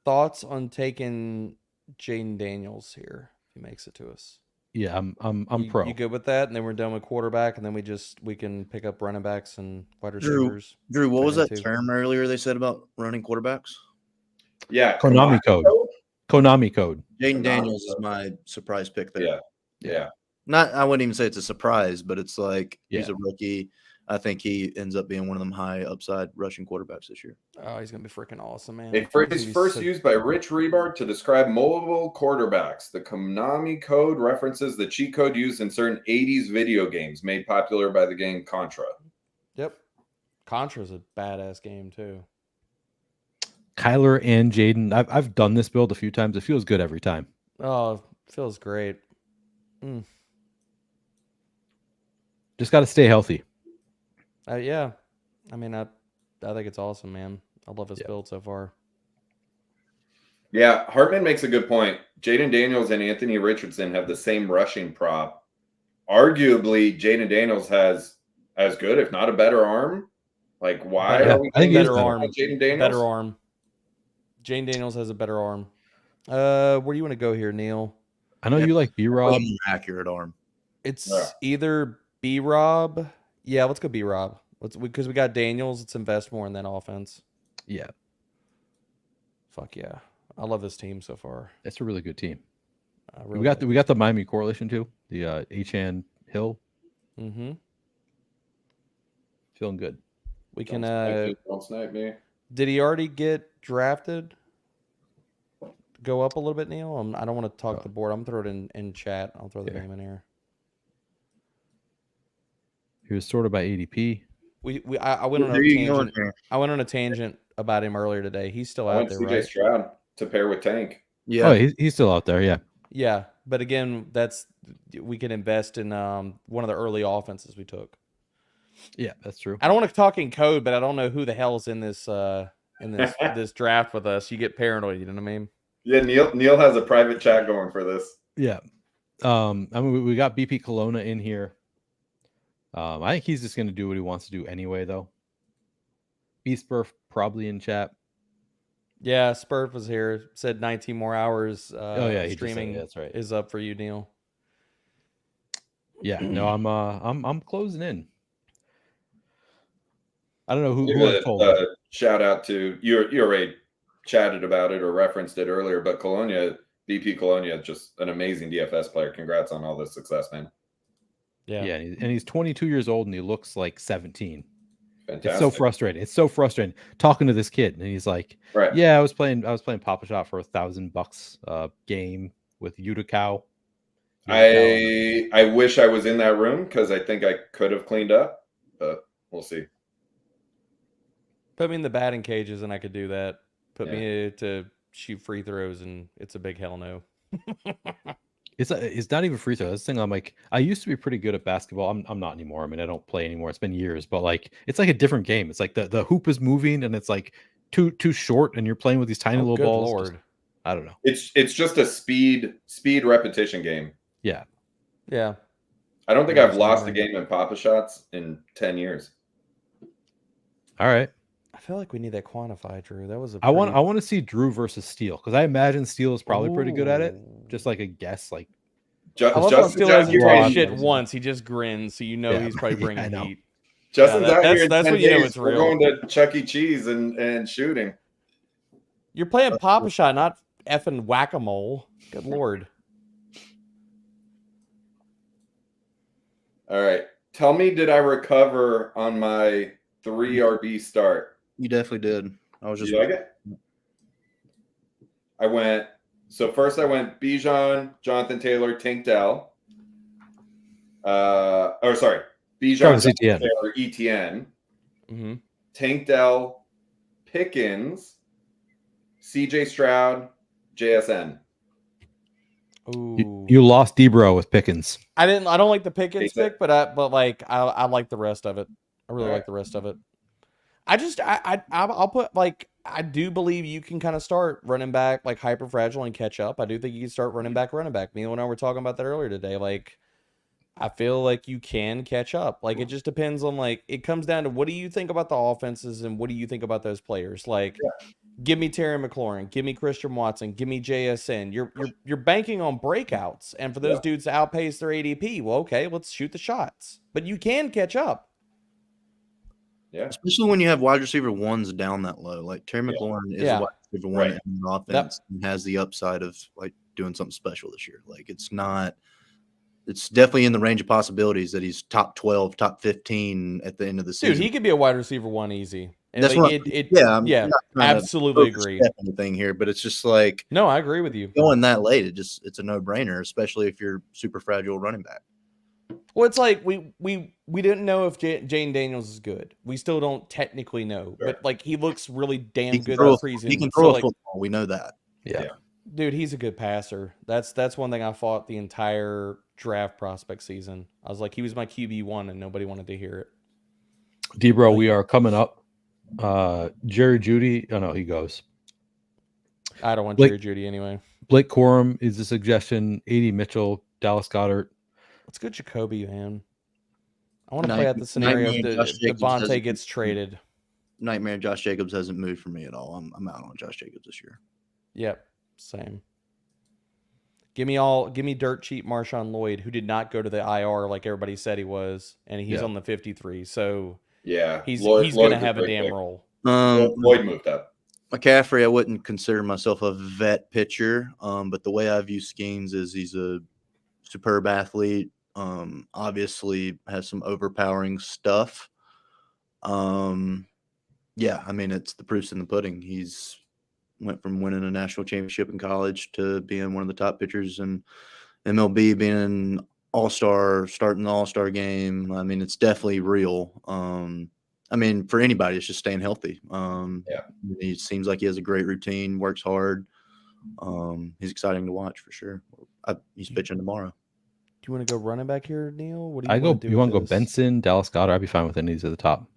Thoughts on taking Jaden Daniels here if he makes it to us? Yeah, I'm pro. You good with that? And then we're done with quarterback, and then we can pick up running backs and wide receivers. Drew, what was that term earlier they said about running quarterbacks? Yeah, Konami code. Jaden Daniels is my surprise pick there. Yeah. I wouldn't even say it's a surprise, but it's like he's a rookie. I think he ends up being one of them high upside rushing quarterbacks this year. Oh, he's gonna be freaking awesome, man. A phrase first used by Rich Rebar to describe mobile quarterbacks. The Konami code references the cheat code used in certain 80s video games made popular by the game Contra. Yep. Contra's a badass game too. Kyler and Jaden. I've done this build a few times. It feels good every time. Oh, it feels great. Just got to stay healthy. Yeah. I mean, I think it's awesome, man. I love his build so far. Yeah, Hartman makes a good point. Jaden Daniels and Anthony Richardson have the same rushing prop. Arguably, Jaden Daniels has as good, if not a better arm. Like, why are we getting better arm? Jaden Daniels? Better arm. Jaden Daniels has a better arm. Where do you want to go here, Neil? I know you like B-Rob. Accurate arm. It's either B-Rob. Yeah, let's go B-Rob. Because we got Daniels. Let's invest more in that offense. Yeah. Fuck yeah. I love this team so far. It's a really good team. We got the Miami correlation too. The H-An Hill. Mm-hmm. Feeling good. We can don't snipe me. Did he already get drafted? Go up a little bit, Neil. I don't want to talk the board. I'm gonna throw it in chat. I'll throw the name in here. He was sorted by ADP. I went on a tangent. I went on a tangent about him earlier today. He's still out there, right? Stroud to pair with Tank. Yeah. Oh, he's still out there. Yeah. Yeah, but again, we can invest in one of the early offenses we took. Yeah, that's true. I don't want to talk in code, but I don't know who the hell's in this this draft with us. You get paranoid. You know what I mean? Yeah, Neil has a private chat going for this. Yeah. I mean, we got BP Kelowna in here. I think he's just going to do what he wants to do anyway, though. Beastburf probably in chat. Yeah, Spurf was here. Said 19 more hours. Oh yeah, he streaming just said, that's right. is up for you, Neil. Yeah, no, I'm closing in. I don't know who I told. Shout out to you already chatted about it or referenced it earlier, but Colonia, BP Colonia, just an amazing DFS player. Congrats on all this success, man. Yeah, and he's 22 years old and he looks like 17. Fantastic. It's so frustrating. It's so frustrating talking to this kid, and he's like, right. "Yeah, I was playing Papa Shot for $1,000 game with Utica." I wish I was in that room because I think I could have cleaned up, but we'll see. Put me in the batting cages and I could do that. Put me to shoot free throws and it's a big hell no. It's not even free throw. That's the thing. I'm like, I used to be pretty good at basketball. I'm not anymore. I mean, I don't play anymore. It's been years, but like, it's like a different game. It's like the hoop is moving and it's like too short, and you're playing with these tiny little balls. Lord. I don't know. It's just a speed repetition game. Yeah. I don't think I've lost a game in Papa Shots in 10 years. All right. I feel like we need that quantified, Drew. That was I want to see Drew versus Steel, because I imagine Steel is probably pretty good at it. Just like a guess, like I love how Steel hasn't talked shit once. He just grins, so you know he's probably bringing heat. Justin's out here. That's when you know it's real. We're going to Chuck E. Cheese and shooting. You're playing Papa Shot, not effing whack-a-mole. Good lord. All right. Tell me, did I recover on my 3 RB start? You definitely did. I was just. Did you like it? First I went Bijan, Jonathan Taylor, Tank Dell. Bijan, Jonathan Taylor, ETN. Mm-hmm. Tank Dell, Pickens, CJ Stroud, JSN. Ooh. You lost Debro with Pickens. I don't like the Pickens pick, but I like the rest of it. I really like the rest of it. I'll put, like, I do believe you can kind of start running back like hyper fragile and catch up. I do think you can start running back. Neil and I were talking about that earlier today. Like, I feel like you can catch up. Like, it just depends on, like, it comes down to what do you think about the offenses and what do you think about those players? Like, give me Terry McLaurin, give me Christian Watson, give me JSN. You're banking on breakouts, and for those dudes to outpace their ADP, well, okay, let's shoot the shots. But you can catch up. Yeah. Especially when you have wide receiver ones down that low. Like Terry McLaurin is a wide receiver one in the offense and has the upside of like doing something special this year. Like it's definitely in the range of possibilities that he's top 12, top 15 at the end of the season. Dude, he could be a wide receiver one easy. And that's like, I'm absolutely agree. Anything here, but it's just like no, I agree with you. Going that late, it's a no-brainer, especially if you're super fragile running back. Well, it's like we didn't know if Jane Daniels is good. We still don't technically know, but like he looks really damn good this season. He can throw a football. We know that. Yeah, dude, he's a good passer. That's one thing I fought the entire draft prospect season. I was like, he was my QB1, and nobody wanted to hear it. Debro, we are coming up. Jerry Jeudy. Oh no, he goes. I don't want Jerry Jeudy anyway. Blake Corum is a suggestion. A.D. Mitchell, Dallas Goedert. Let's go Jacoby, man. I want to play out the scenario if Devontae gets traded. Nightmare Josh Jacobs hasn't moved for me at all. I'm out on Josh Jacobs this year. Yep, same. Give me dirt cheap Marshawn Lloyd, who did not go to the IR like everybody said he was, and he's on the 53. So he's going to have a damn role. Lloyd moved up. McCaffrey, I wouldn't consider myself a vet pitcher, but the way I view Skeens is he's a superb athlete. Obviously has some overpowering stuff. I mean, it's the proof's in the pudding. He's went from winning a national championship in college to being one of the top pitchers in MLB, being an all-star, starting the all-star game. I mean, it's definitely real. I mean, for anybody, it's just staying healthy. He seems like he has a great routine, works hard. He's exciting to watch for sure. He's pitching tomorrow. Do you want to go running back here, Neil? What do you want to do? You want to go Benson, Dallas Goedert? I'd be fine with any of these at the top.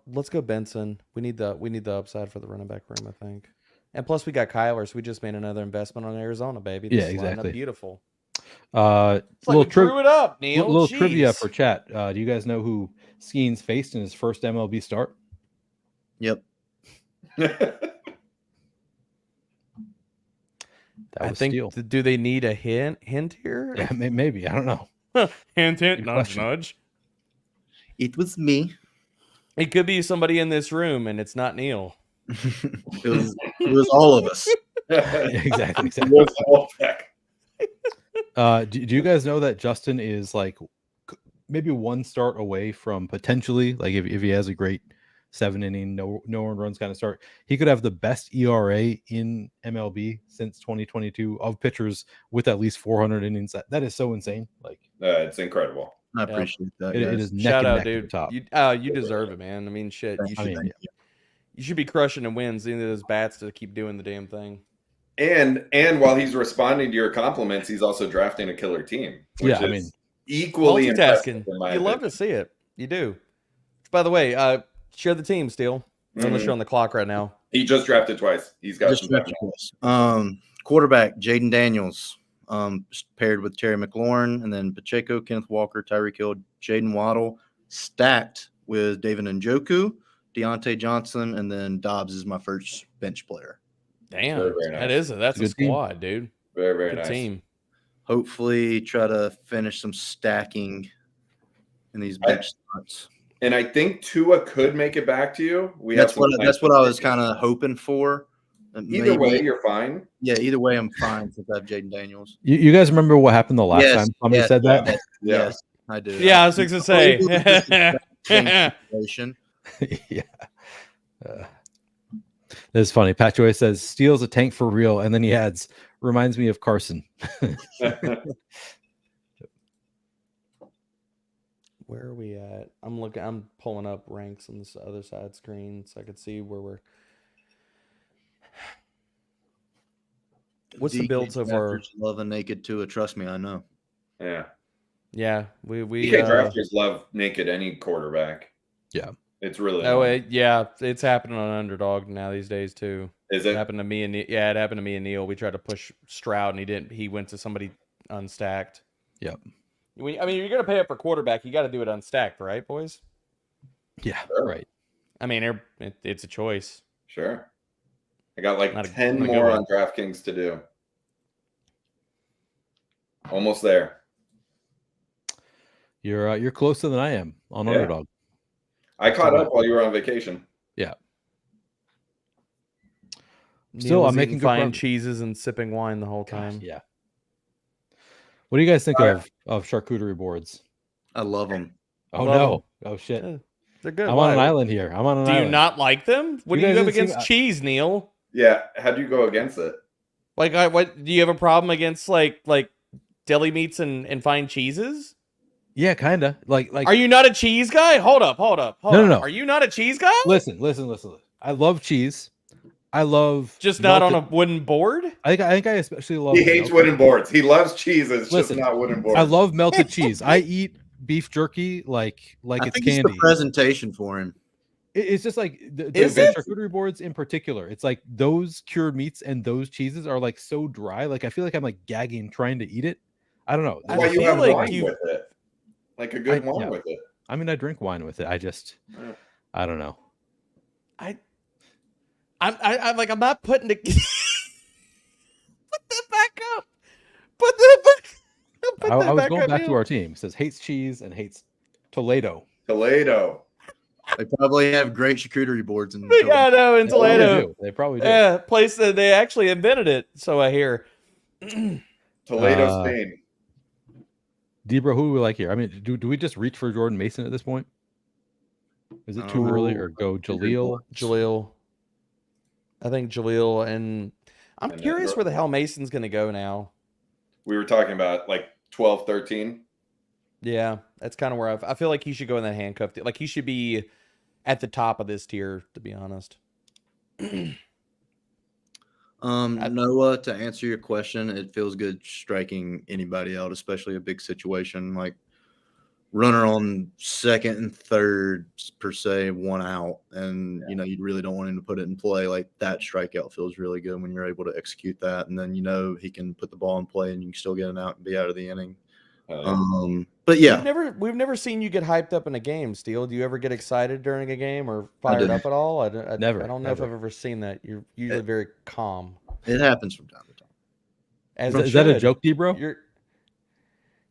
Let's go Benson. We need the upside for the running back room, I think. And plus, we got Kyler, so we just made another investment on Arizona, baby. This is exactly. Beautiful. It's like we drew it up, Neil. Little Jeez. trivia for chat. Do you guys know who Skeens faced in his first MLB start? Yep. That was Steele. Do they need a hint here? Yeah, maybe. I don't know. hint, Good nudge, question. nudge. It was me. It could be somebody in this room, and it's not Neil. It was all of us. Exactly. What's the whole tech? Do you guys know that Justin is like maybe one start away from potentially, like if he has a great 7-inning, no earned runs kind of start, he could have the best ERA in MLB since 2022 of pitchers with at least 400 innings. That is so insane. Like It's incredible. I appreciate that. it is neck Shout and out, neck to the dude. top. You deserve it, man. I mean, shit. You should be crushing the wins. These those bats to keep doing the damn thing. And while he's responding to your compliments, he's also drafting a killer team. Yeah, I mean, equally multitasking. impressive in my You love opinion. to see it. You do. By the way, share the team, Steele. Unless you're on the clock right now. He just drafted twice. He's got some depth now. Quarterback Jaden Daniels, paired with Terry McLaurin, and then Pacheco, Kenneth Walker, Tyreek Hill, Jaden Waddle, stacked with David Njoku, Deontay Johnson, and then Dobbs is my first bench player. Damn, Very, very nice. That's a Good team. squad, dude. Very, very Good nice. team. Hopefully, try to finish some stacking in these bench spots. And I think Tua could make it back to you. That's what I was kind of hoping for. Either way, you're fine. Yeah, either way, I'm fine since I have Jaden Daniels. You guys remember what happened the last time somebody said that? Yes, I do. Yeah, I was going to say. Yeah. That's funny. Pat Joy says, Steele's a tank for real. And then he adds, reminds me of Carson. Where are we at? I'm pulling up ranks on this other side screen so I could see where we're. What's the build so far? Love a naked Tua. Trust me, I know. Yeah. Yeah, we DK drafters love naked any quarterback. Yeah. It's really it's happening on underdog now these days too. Is It it? happened to me and it happened to me and Neil. We tried to push Stroud and he didn't. He went to somebody unstacked. Yep. I mean, you're gonna pay up for quarterback. You got to do it unstacked, right, boys? Yeah. Sure. Right. I mean, it's a choice. Sure. I got like Not a 10 good more one. on DraftKings to do. Almost there. You're closer than I am on Yeah. underdog. I caught up while you were on vacation. Yeah. Still, I'm I'm making making good fine progress. cheeses and sipping wine the whole Gosh, time. yeah. What do you guys think All of charcuterie boards? I love them. Oh Love no! 'em. Oh shit! Yeah, they're good. I'm on an island here. I'm on an Do island. you not like them? What You do you guys have didn't see- against cheese, Neil? Yeah. How do you go against it? Like, what do you have a problem against? Like deli meats and fine cheeses? Yeah, kind of. Like. Are you not a cheese guy? Hold up. No. Are you not a cheese guy? Listen. I love cheese. I love Just not on a melted- wooden board? I think I especially love. He hates melted- wooden boards. He loves cheese. It's Listen, just not wooden boards. I love melted cheese. I eat beef jerky like I it's think candy. it's the presentation for him. It's just like the Is it? charcuterie boards in particular. It's like those cured meats and those cheeses are like so dry. Like I feel like I'm like gagging trying to eat it. I don't know. That's why I you feel have like wine you- with it. Like a good wine yeah. with it. I mean, I drink wine with it. I just, Yeah. I don't know. I'm not putting the. Put that back up. Put that back. Put I that was back going up, back to Neil. our team. It says hates cheese and hates Toledo. Toledo. They probably have great charcuterie boards in Yeah, I know in They probably Toledo. do. They probably do. Yeah, place that they actually invented it. So I hear. Toledo, Spain. Debra, who do we like here? I mean, do we just reach for Jordan Mason at this point? Is it too early or go Jaleel? Jaleel. I think Jaleel and I'm And then curious Jordan. where the hell Mason's going to go now. We were talking about like 12, 13. Yeah, that's kind of where I feel like he should go in that handcuff. Like he should be at the top of this tier, to be honest. Noah, to answer your question, it feels good striking anybody out, especially a big situation like runner on second and third per se, one out, and you really don't want him to put it in play. Like that strikeout feels really good when you're able to execute that, and then he can put the ball in play and you can still get an out and be out of the inning. But yeah, we've never seen you get hyped up in a game. Steele, do you ever get excited during a game or fired up at all? Never. I don't know if I've ever seen that. You're usually very calm. It happens from time to time. Is that a joke, D-bro?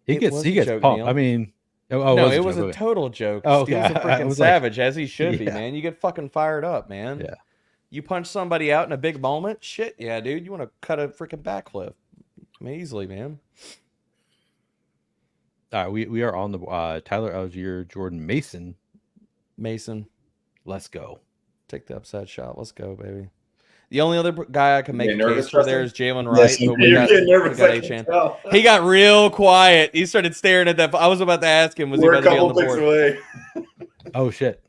He gets pumped. Neil. I mean, it was a total joke. Oh, okay. Steele's a freaking savage, as he should be, man. You get fucking fired up, man. Yeah. You punch somebody out in a big moment, shit, yeah, dude. You want to cut a freaking backflip, easily, man. All right, we are on the Tyler Algier, Jordan Mason. Let's go. Take the upside shot. Let's go, baby. The only other guy I can make a case for there is Jalen Wright. Yes, but you're getting nervous. He got real quiet. He started staring at that. I was about to ask him, was he about to be on the board? Away. Oh shit.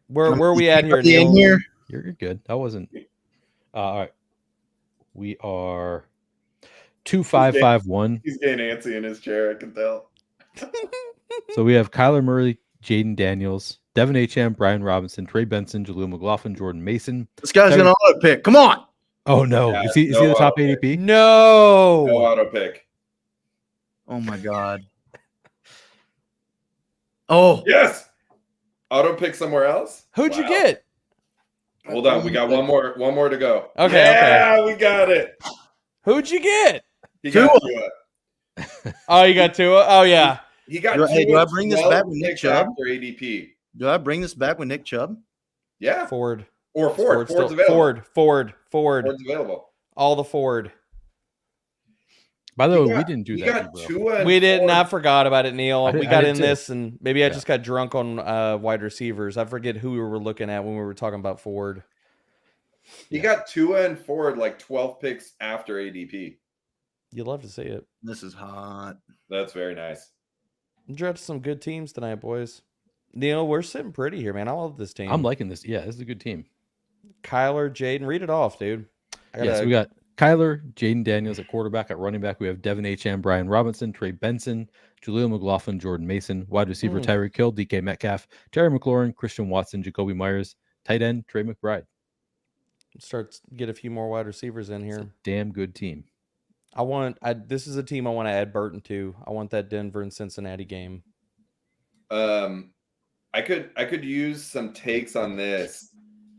Where are we at here, Neil? You're good. That wasn't. All right. We are 2-5-5-1. He's getting antsy in his chair. I can tell. So we have Kyler Murray, Jaden Daniels, Devin Acham, Brian Robinson, Trey Benson, Jaleel McLaughlin, Jordan Mason. This guy's gonna auto pick. Come on. Oh no. Yeah, is he the top ADP? No auto pick. Oh my god. Oh yes. Auto pick somewhere else. Who'd you get? Hold on, we got one more to go. Okay, we got it. Who'd you get? He got Tua. Oh, you got Tua? Oh yeah. He got do I bring this back with Nick Chubb? After ADP. Do I bring this back with Nick Chubb? Yeah. Ford. Or Ford. Ford's available. Ford. Ford's available. All the Ford. By the way, we didn't do that. We didn't. I forgot about it, Neil. We got in too. this, and maybe I just got drunk on wide receivers. I forget who we were looking at when we were talking about Ford. You got Tua and Ford like 12 picks after ADP. You'd love to see it. This is hot. That's very nice. I'm drafting some good teams tonight, boys. Neil, we're sitting pretty here, man. I love this team. I'm liking this. Yeah, this is a good team. Kyler, Jaden, read it off, dude. So we got Kyler, Jaden Daniels at quarterback. At running back, we have Devin Acham, Brian Robinson, Trey Benson, Jaleel McLaughlin, Jordan Mason. Wide receiver, Tyreek Hill, DK Metcalf, Terry McLaurin, Christian Watson, Jacoby Myers. Tight end, Trey McBride. Start get a few more wide receivers in here. It's a damn good team. This is a team I want to add Burton to. I want that Denver and Cincinnati game. I could use some takes on this.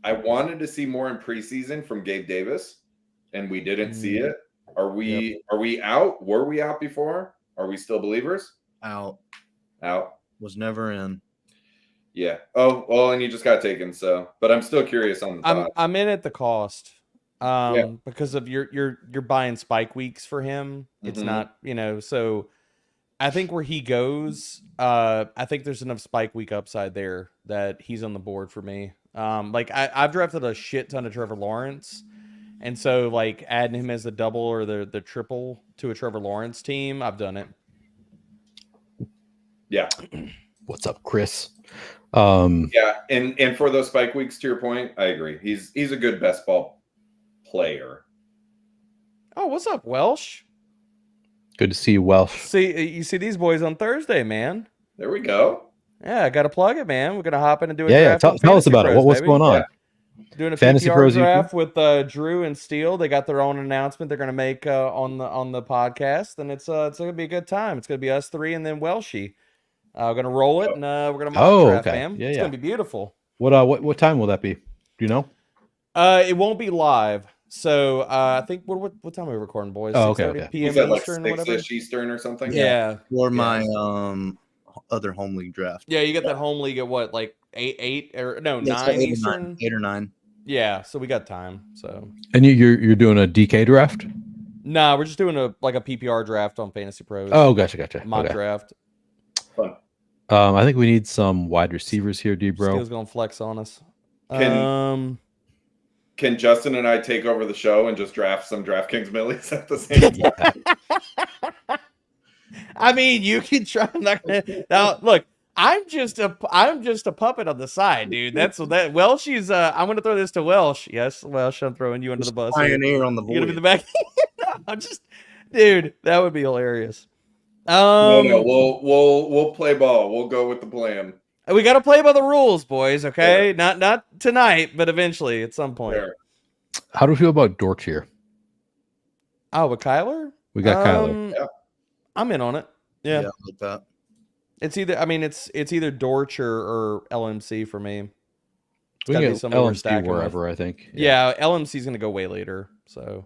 I wanted to see more in preseason from Gabe Davis, and we didn't see it. Are we out? Were we out before? Are we still believers? Out. Was never in. Yeah. Oh, well, and you just got taken. So, but I'm still curious on the thought. I'm in at the cost. Because of you're buying spike weeks for him. It's not, so I think where he goes, I think there's enough spike week upside there that he's on the board for me. I've drafted a shit ton of Trevor Lawrence. And so like adding him as the double or the triple to a Trevor Lawrence team, I've done it. Yeah. What's up, Chris? Yeah, and for those spike weeks, to your point, I agree. He's a good best ball player. Oh, what's up, Welsh? Good to see you, Welsh. You see these boys on Thursday, man. There we go. Yeah, I got to plug it, man. We're gonna hop in and do a draft. Tell us about it. What's going on? Yeah. Doing a Fantasy PPR Pros draft with Drew and Steele. They got their own announcement they're gonna make on the podcast, and it's gonna be a good time. It's gonna be us three and then Welshie. We're gonna roll it, and we're gonna mock draft, man. It's gonna be beautiful. What time will that be? Do you know? It won't be live. So I think what time are we recording, boys? Oh, okay. PM like Eastern, whatever. Eastern or something. Yeah. Or my other home league draft. Yeah, you got that home league at what, like 8 or no 9 Eastern? 8 or 9. Yeah, so we got time. So. And you're doing a DK draft? Nah, we're just doing a PPR draft on Fantasy Pros. Oh, gotcha. Mock draft. Fun. I think we need some wide receivers here, bro. Steele's gonna flex on us. Can Justin and I take over the show and just draft some DraftKings millies at the same time? I mean, you can try. I'm not gonna. Now, look, I'm just a puppet on the side, dude. That's that. Welsh is. I'm gonna throw this to Welsh. Yes, Welsh. I'm throwing you under the bus. Pioneer on the board. You gonna be the back? I'm just, dude. That would be hilarious. No, we'll play ball. We'll go with the plan. We got to play by the rules, boys. Okay, not tonight, but eventually at some point. Fair. How do we feel about Dortch here? Oh, with Kyler? We got Kyler. Yeah. I'm in on it. Yeah. I like that. It's either. I mean, it's either Dortch or LMC for me. It's We got to can be get somebody we're LMC stacking wherever, with. I think. Yeah, LMC's going to go way later, so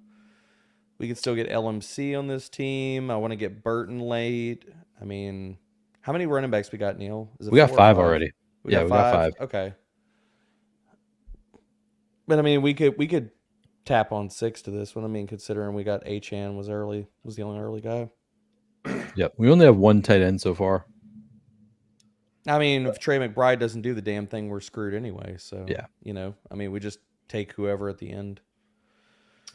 we can still get LMC on this team. I want to get Burton late. I mean, how many running backs we got, Neil? Is it We got 4 or 5 already. We got five. Okay. But I mean, we could tap on 6 to this one. I mean, considering we got Achan was the only early guy. Yep. We only have 1 tight end so far. I mean, if Trey McBride doesn't do the damn thing, we're screwed anyway. So Yeah. I mean, we just take whoever at the end.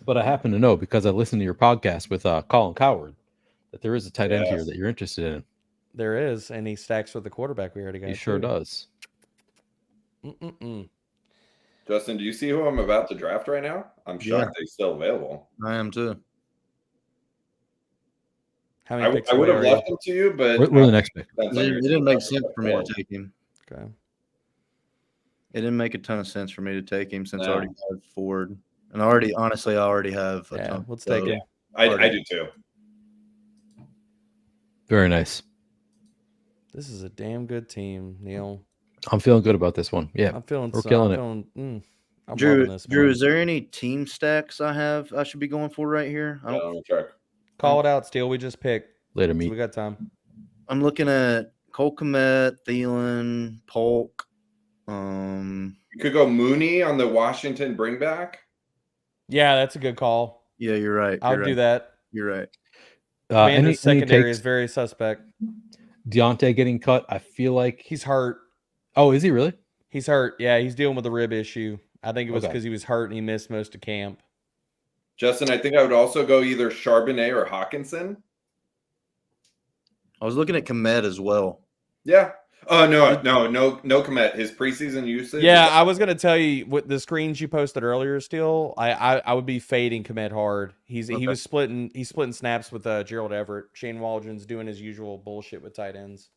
But I happen to know, because I listened to your podcast with Colin Coward, that there is a tight end here that you're interested in. There is, and he stacks with the quarterback we already got. He sure does. Justin, do you see who I'm about to draft right now? I'm shocked he's still available. I am too. How many picks I would have away are left him to you, but We're the next pick. It didn't make sense for me to take him. Okay. It didn't make a ton of sense for me to take him since I No. already have Ford. And honestly, I already have a Yeah, ton. let's take him. I do too. Very nice. This is a damn good team, Neil. I'm feeling good about this one. Yeah. I'm feeling. We're killing it. I'm Drew, loving this. Drew, Man. is there any team stacks I should be going for right here? Yeah, let me check. Call it out, Steele. We just picked. Later, So meet. we got time. I'm looking at Cole Kmet, Thielen, Polk. You could go Mooney on the Washington bringback. Yeah, that's a good call. Yeah, you're right. I'll do that. You're right. Commander's secondary takes is very suspect. Deontay getting cut? I feel like He's hurt. Oh, is he really? He's hurt. Yeah, he's dealing with a rib issue. I think it was Okay. because he was hurt and he missed most of camp. Justin, I think I would also go either Charbonnet or Hawkinson. I was looking at Kmet as well. Yeah. Oh no Komet. His preseason usage. Yeah, I was gonna tell you what the screens you posted earlier. Still, I would be fading Komet hard. He was splitting snaps with Gerald Everett. Shane Waldron's doing his usual bullshit with tight ends.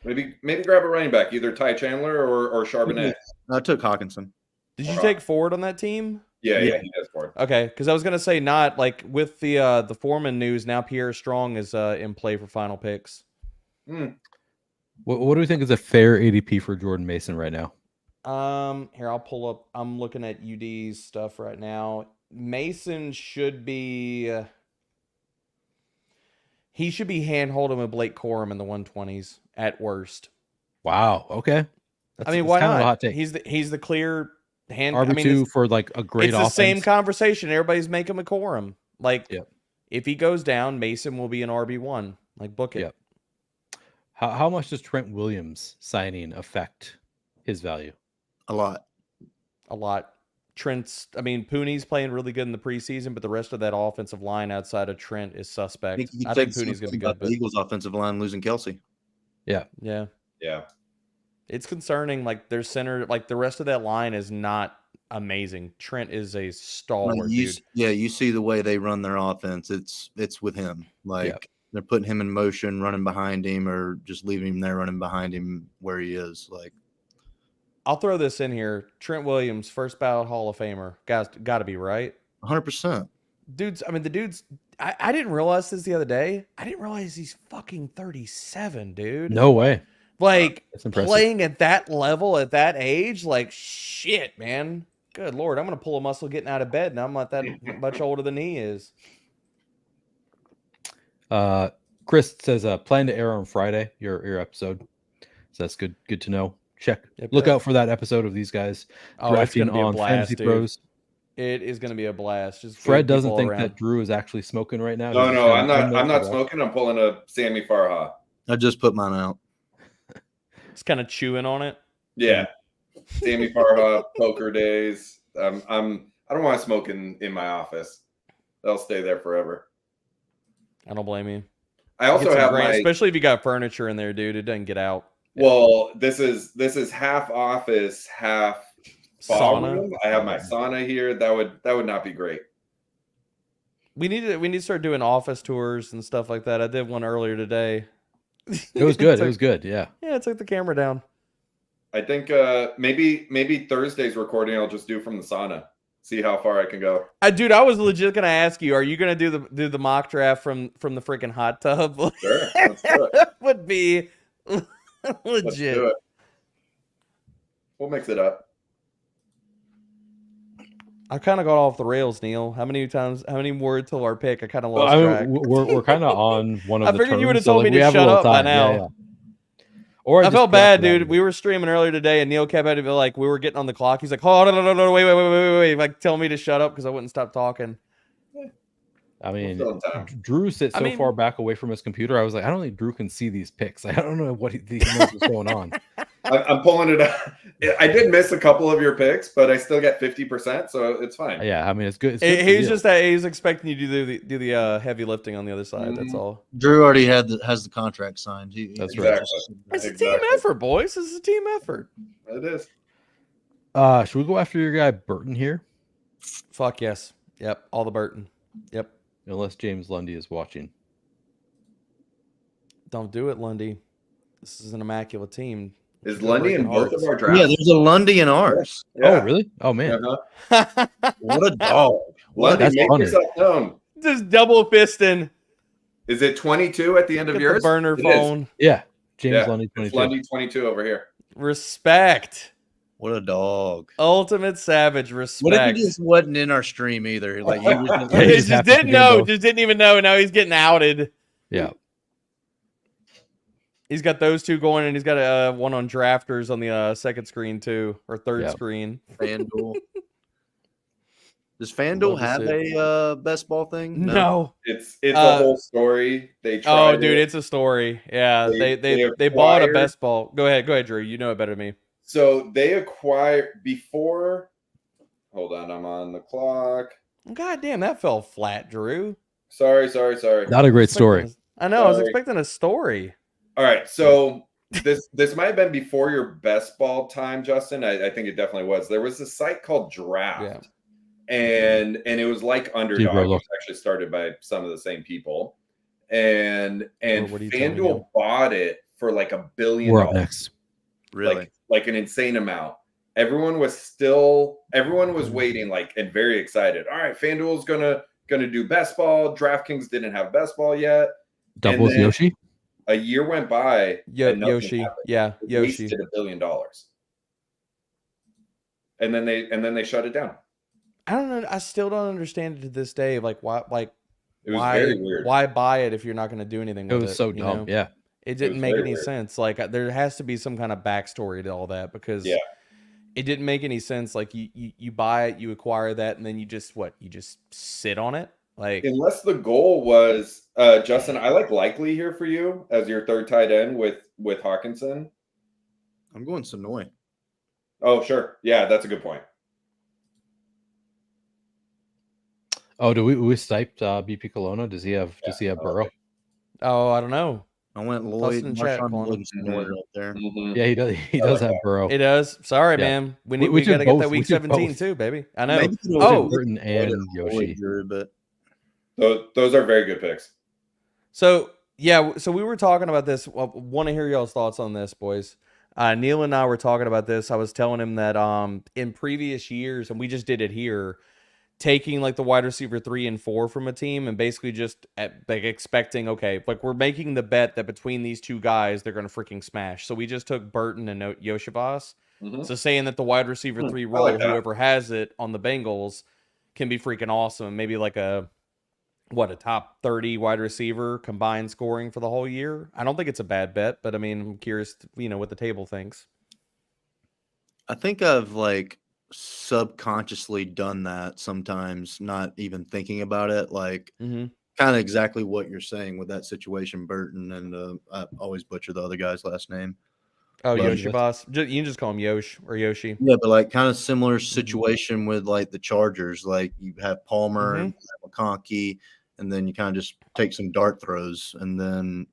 Maybe grab a running back, either Ty Chandler or Charbonnet. I took Hawkinson. Did you take Ford on that team? Yeah, he does Ford. Okay, because I was gonna say not like with the Foreman news now. Pierre Strong is in play for final picks. What do we think is a fair ADP for Jordan Mason right now? Here I'll pull up. I'm looking at UD's stuff right now. Mason should be. He should be hand-holding with Blake Corum in the 120s at worst. Wow. Okay. I mean, why kind of a not? hot take. He's the clear hand. RB2 for like a great it's offense. the same conversation. Everybody's making McCorum. Like, Yep. if he goes down, Mason will be an RB1. Like, book it. Yep. How much does Trent Williams signing affect his value? A lot. A lot. Pooney's playing really good in the preseason, but the rest of that offensive line outside of Trent is suspect. I think Pooney's going to be good. The Eagles' offensive line losing Kelsey. Yeah. Yeah. Yeah. It's concerning. Like, their center, like the rest of that line is not amazing. Trent is a stalwart, dude. Yeah, you see the way they run their offense. It's with him. Like they're putting him in motion, running behind him, or just leaving him there running behind him where he is. Like, I'll throw this in here. Trent Williams, first ballot Hall of Famer. Guys, got to be right. 100%. Dude's. I didn't realize this the other day. I didn't realize he's fucking 37, dude. No way. Like, That's impressive. playing at that level at that age, like, shit, man. Good Lord, I'm going to pull a muscle getting out of bed, and I'm not that much older than he is. Chris says, plan to air on Friday, your episode. So that's good to know. Check. Yep. Look out for that episode of these guys Oh, it's drafting going to be a on blast, Fantasy dude. Pros. It is going to be a blast. Just Fred getting doesn't people think around. that Drew is actually smoking right now. No, I'm not smoking. I'm pulling a Sammy Farha. I just put mine out. It's kind of chewing on it. Yeah. Sammy Farha, poker days. I don't want to smoke in my office. They'll stay there forever. I don't blame you. I also have my, especially if you got furniture in there, dude. It doesn't get out. well, this is half office, half Sauna. ballroom. I have my sauna here. That would not be great. We need to start doing office tours and stuff like that. I did one earlier today. It was good. It was good. Yeah. Yeah, I took the camera down. I think maybe Thursday's recording I'll just do from the sauna. See how far I can go. Dude, I was legit gonna ask you, are you gonna do the mock draft from the freaking hot tub? Sure, let's do it. That would be legit. Let's do it. We'll mix it up. I kind of got off the rails, Neil. How many more till our pick? I kind of lost track. We're kind of on one of I the figured you would have turns, so, told like, me we to have a shut little up by time. now. Yeah. Or I felt bad, dude. dude. We were streaming earlier today, and Neil kept at it like we were getting on the clock. He's like, "Oh no, wait!" Like, tell me to shut up because I wouldn't stop talking. I mean, We'll fill in time. Drew sits so far back away from his computer. I was like, I don't think Drew can see these picks. I don't know what he knows what's going on. I'm pulling it up. I did miss a couple of your picks, but I still get 50%, so it's fine. Yeah, I mean, it's good. It's good He's just that he's expecting you to do the heavy lifting on the other side. That's all. Drew already has the contract signed. That's right. It's a Exactly. team effort, boys. It's a team effort. It is. Should we go after your guy Burton here? Fuck yes. Yep. All the Burton. Yep. Unless James Lundy is watching. Don't do it, Lundy. This is an immaculate team. Is Lundy in both of our Yeah, drafts? there's a Lundy in ours. Oh, really? Oh, man. Uh-huh. What a dog. Lundy, That's make funny. yourself known. Just double fisting Is it 22 at the end of the yours? burner It is. phone. Yeah. James Yeah, Lundy, it's 22. Lundy 22 over here. Respect. What a dog. Ultimate savage respect. What if he just wasn't in our stream either? Like he was Yeah, He he just happens to didn't be know. both. Just didn't even know. Now he's getting outed. Yeah. He's got those two going, and he's got one on drafters on the second screen too, or third Yeah. screen. FanDuel. Does Love FanDuel to have see a best ball thing? No. It's a whole story. They tried Oh, dude, it. it's a story. Yeah, They they bought a acquired- best ball. Go ahead, Drew. You know it better than me. So they acquired before. Hold on, I'm on the clock. God damn, that fell flat, Drew. Sorry. Not a great story. I know. I was Sorry. expecting a story. All right, so this might have been before your best ball time, Justin. I think it definitely was. There was a site called Draft, and it was like Underdog. It was actually started by some of the same people, and What are you telling me FanDuel now? bought it for like $1 billion. We're up next. Really? Like an insane amount. Everyone was waiting, like, and very excited. All right, FanDuel's gonna do best ball. DraftKings didn't have best ball yet. Doubles then- Yoshi? A year went by. and nothing Yoshi. happened. Yeah, They Yoshi. wasted $1 billion. And then they shut it down. I don't know. I still don't understand it to this day. Like why? It was very weird. Why buy it if you're not going to do anything It with it? was so you dumb. know? Yeah. It didn't was make very any weird. sense. Like there has to be some kind of backstory to all that because it didn't make any sense. Like you buy it, you acquire that, and then you just sit on it. Like Unless the goal was Justin, I like Likely here for you as your third tight end with Hawkinson. I'm going Sonoy. Oh, sure. Yeah, that's a good point. Oh, do we sniped BP Kelowna? Does he have Burrow? oh, I don't know. I went Toss Lloyd. it in chat, Marshawn Colin. Lloyd and Sonoy right there. Mhm. Yeah, he does. He does have Burrow. It does. Sorry, Yeah. man. We We got to took get both. that We week took 17 both. too, baby. I know. Maybe it Oh, was Burton and Lloyd Yoshi. Drew, but Those are very good picks. so yeah. So we were talking about this. Want to hear y'all's thoughts on this, boys. Neil and I were talking about this. I was telling him that in previous years, and we just did it here, taking like the wide receiver 3 and 4 from a team and basically just expecting, okay, like we're making the bet that between these two guys, they're going to freaking smash. So we just took Burton and Yoshibas. Mhm. So saying that the wide receiver 3 role, like that. whoever has it on the Bengals, can be freaking awesome. Maybe like a top 30 wide receiver combined scoring for the whole year. I don't think it's a bad bet, but I mean, I'm curious, what the table thinks. I think I've like subconsciously done that sometimes, not even thinking about it. Like kind of exactly what you're saying with that situation, Burton, and I always butcher the other guy's last name. Oh, But- Yoshibas. You can just call him Yosh or Yoshi. Yeah, but like kind of similar situation with like the Chargers. Like you have Palmer and McConkey, and then you kind of just take some dart throws. And then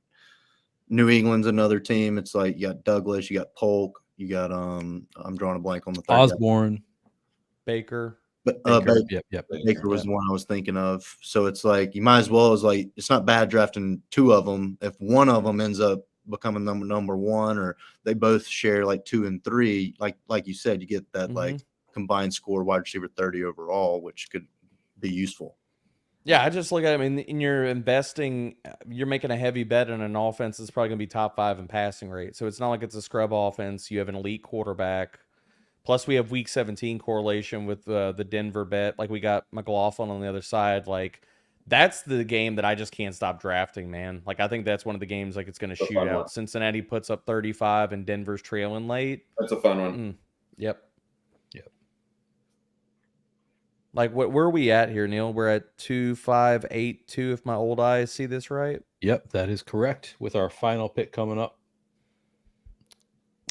New England's another team. It's like you got Douglas, you got Polk, you got I'm drawing a blank on the third guy. Osborne. Baker. But Yep. Baker was the one I was thinking of. So it's like you might as well as like it's not bad drafting two of them. If one of them ends up becoming number one, or they both share like 2 and 3, like you said, you get that like combined score wide receiver 30 overall, which could be useful. Yeah, I just look at it. I mean, in your investing, you're making a heavy bet on an offense that's probably going to be top 5 in passing rate. So it's not like it's a scrub offense. You have an elite quarterback. Plus, we have Week 17 correlation with the Denver bet. Like, we got McLaughlin on the other side. Like, that's the game that I just can't stop drafting, man. Like, I think that's one of the games, like, it's going to shoot out. One. Cincinnati puts up 35 and Denver's trailing late. That's a fun one. Yep. Like, where are we at here, Neil? We're at 2-5-8-2, if my old eyes see this right. Yep, that is correct. With our final pick coming up.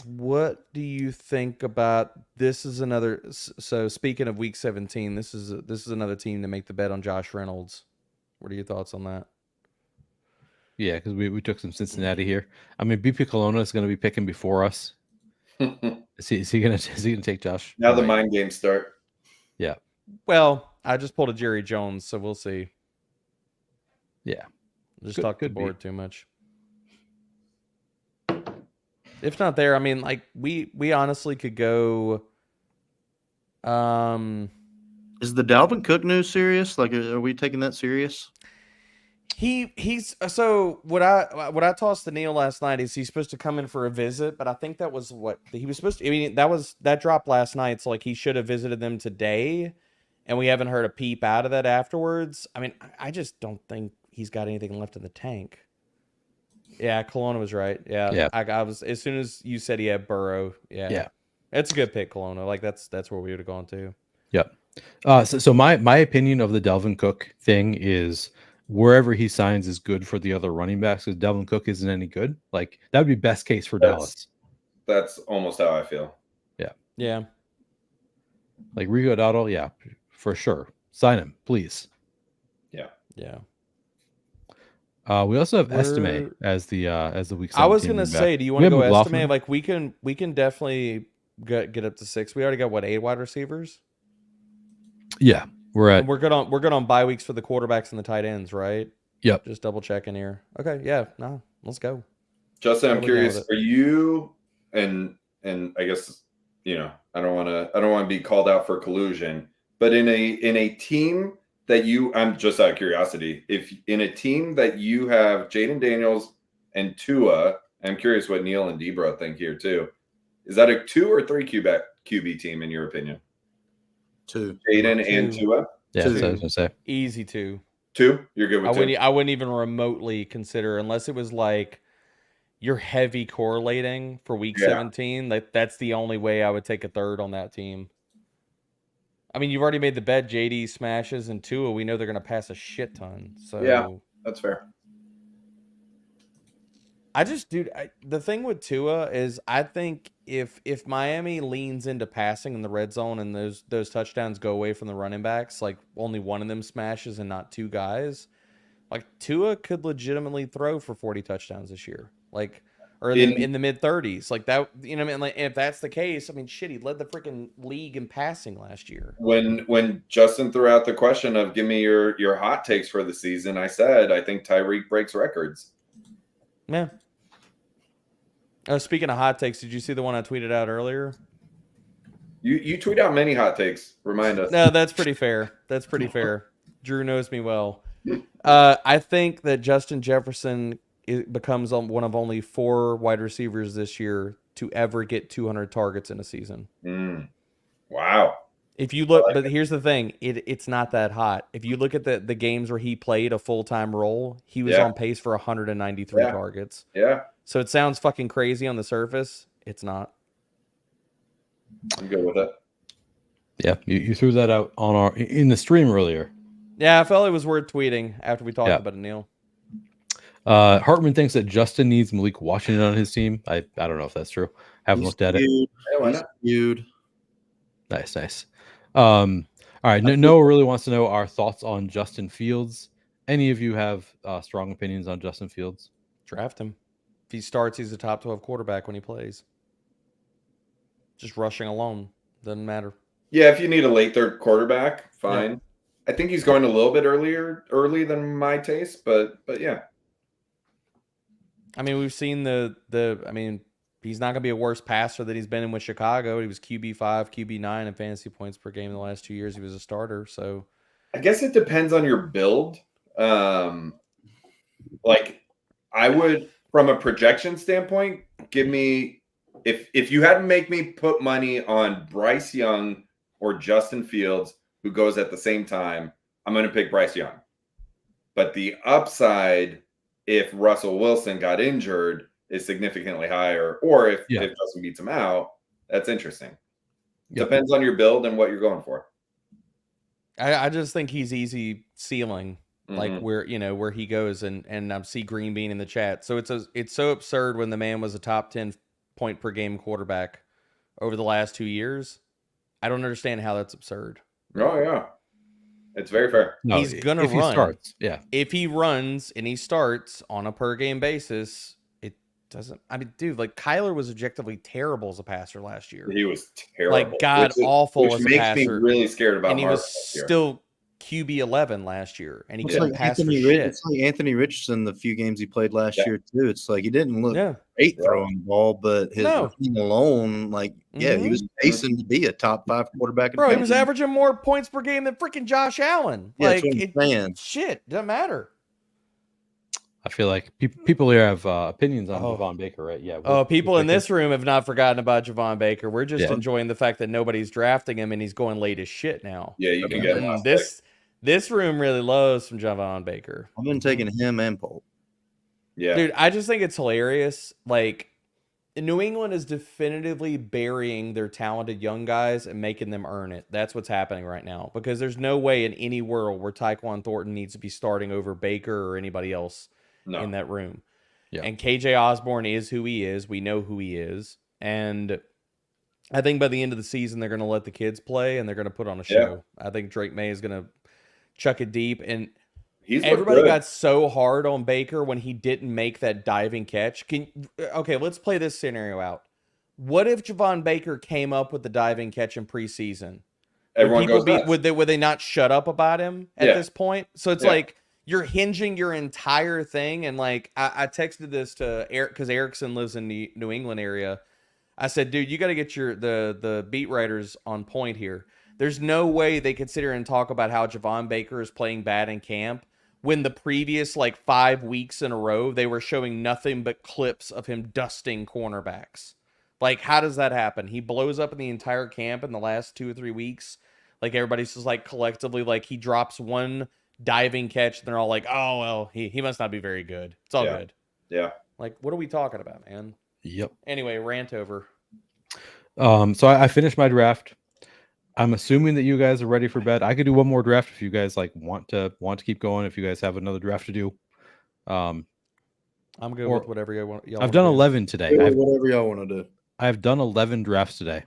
What do you think about this? Is another. So speaking of Week 17, this is another team to make the bet on Josh Reynolds. What are your thoughts on that? Yeah, because we took some Cincinnati here. I mean, BP Kelowna is going to be picking before us. Is he going to take Josh? Now the mind games start. Yeah. Well, I just pulled a Jerry Jones, so we'll see. Yeah. Just talk the board too much. If not there, I mean, like we honestly could go. Is the Dalvin Cook news serious? Like, are we taking that serious? He's so what I tossed to Neil last night is he's supposed to come in for a visit, but I think that was what he was supposed to. I mean, that dropped last night, so like he should have visited them today, and we haven't heard a peep out of that afterwards. I mean, I just don't think he's got anything left in the tank. Yeah, Kelowna was right. Yeah. I was as soon as you said he had Burrow. Yeah. It's a good pick, Kelowna. Like that's where we would have gone to. Yep. So my opinion of the Dalvin Cook thing is wherever he signs is good for the other running backs because Dalvin Cook isn't any good. Like that would be best case for Dallas. That's almost how I feel. Yeah. Like Rigo Dowdle, yeah, for sure. Sign him, please. Yeah. We also have Estime as the week 17. I was gonna say, do you want to go McLaughlin. Estime? Like we can definitely get up to 6. We already got what 8 wide receivers. Yeah, we're good on bye weeks for the quarterbacks and the tight ends, right? Yep. Just double checking here. Okay, yeah, no, let's go. Justin, I'm curious. Are you and I guess I don't want to be called out for collusion, but in a team that I'm just out of curiosity, if in a team that you have Jaden Daniels and Tua, I'm curious what Neil and Debra think here too. Is that a 2 or 3 QB team in your opinion? 2. Jaden and Tua? Yeah, 2. That's what I was gonna say. Easy 2. 2? You're good with 2? I wouldn't even remotely consider unless it was like you're heavy correlating for week 17. That's the only way I would take a 3rd on that team. I mean, you've already made the bet. JD smashes and Tua. We know they're going to pass a shit ton. So yeah, that's fair. The thing with Tua is I think if Miami leans into passing in the red zone and those touchdowns go away from the running backs, like only one of them smashes and not 2 guys, like Tua could legitimately throw for 40 touchdowns this year. Like. Or in the mid 30s, like that, I mean, like if that's the case, I mean, shit, he led the freaking league in passing last year. When Justin threw out the question of give me your hot takes for the season, I said I think Tyreek breaks records. Yeah. Speaking of hot takes, did you see the one I tweeted out earlier? You tweet out many hot takes. Remind us. No, that's pretty fair. That's pretty fair. Drew knows me well. I think that Justin Jefferson becomes one of only 4 wide receivers this year to ever get 200 targets in a season. Wow. If you look, but here's the thing, it's not that hot. If you look at the games where he played a full-time role, he was on pace for 193 targets. Yeah. So it sounds fucking crazy on the surface. It's not. I'm good with it. Yeah, you threw that out in the stream earlier. Yeah, I felt it was worth tweeting after we talked about it, Neil. Hartman thinks that Justin needs Malik Washington on his team. I don't know if that's true. Haven't looked at it. Nice. All right. Noah really wants to know our thoughts on Justin Fields. Any of you have strong opinions on Justin Fields? Draft him. If he starts, he's a top 12 quarterback when he plays. Just rushing alone doesn't matter. Yeah, if you need a late third quarterback, fine. Yeah. I think he's going a little bit early than my taste, but yeah. I mean, we've seen I mean, he's not going to be a worse passer than he's been in with Chicago. He was QB5, QB9 in fantasy points per game in the last 2 years. He was a starter. So I guess it depends on your build. Like I would, from a projection standpoint, give me, if you had to make me put money on Bryce Young or Justin Fields, who goes at the same time, I'm going to pick Bryce Young. But the upside, if Russell Wilson got injured, is significantly higher. Or if Justin beats him out, that's interesting. Depends on your build and what you're going for. I just think he's easy ceiling, like where he goes, and I see Green Bean in the chat. So it's so absurd when the man was a top 10 point per game quarterback over the last 2 years. I don't understand how that's absurd. Oh yeah, it's very fair. No, he's gonna run. He starts, if he runs and he starts on a per game basis, it doesn't. I mean, dude, like Kyler was objectively terrible as a passer last year. He was terrible, like god awful which as a makes passer. me really scared about. And he was still QB 11 last year, and he couldn't pass for shit. It's like Anthony Richardson, the few games he played last year too. It's like he didn't look great throwing the ball, but his routine alone, like he was pacing to be a top 5 quarterback. Bro, he was averaging more points per game than freaking Josh Allen. Yeah, like shit, doesn't matter. I feel like people here have opinions on Javon Baker, right? Yeah. People in this room have not forgotten about Javon Baker. We're just enjoying the fact that nobody's drafting him, and he's going late as shit now. Yeah, you can get him. This room really loves from Javon Baker. I've been taking him and Polk. Yeah. Dude, I just think it's hilarious. Like, New England is definitively burying their talented young guys and making them earn it. That's what's happening right now. Because there's no way in any world where Tyquan Thornton needs to be starting over Baker or anybody else in that room. Yeah. And KJ Osborne is who he is. We know who he is. And I think by the end of the season, they're going to let the kids play and they're going to put on a show. I think Drake May is going to chuck it deep, and everybody got so hard on Baker when he didn't make that diving catch. Okay, let's play this scenario out. What if Javon Baker came up with the diving catch in preseason? Would they not shut up about him at this point? So it's like you're hinging your entire thing, and like I texted this to Eric because Erickson lives in the New England area. I said, dude, you got to get the beat writers on point here. There's no way they could sit here and talk about how Javon Baker is playing bad in camp when the previous 5 weeks in a row, they were showing nothing but clips of him dusting cornerbacks. Like, how does that happen? He blows up in the entire camp in the last 2 or 3 weeks. Like, everybody's just collectively, he drops one diving catch and they're all like, oh, well, he must not be very good. It's all good. Yeah. Like, what are we talking about, man? Yep. Anyway, rant over. So I finished my draft. I'm assuming that you guys are ready for bed. I could do one more draft if you guys want to keep going. If you guys have another draft to do, I'm good with whatever you want. I've done 11 today. Whatever y'all want to do. I've done 11 drafts today.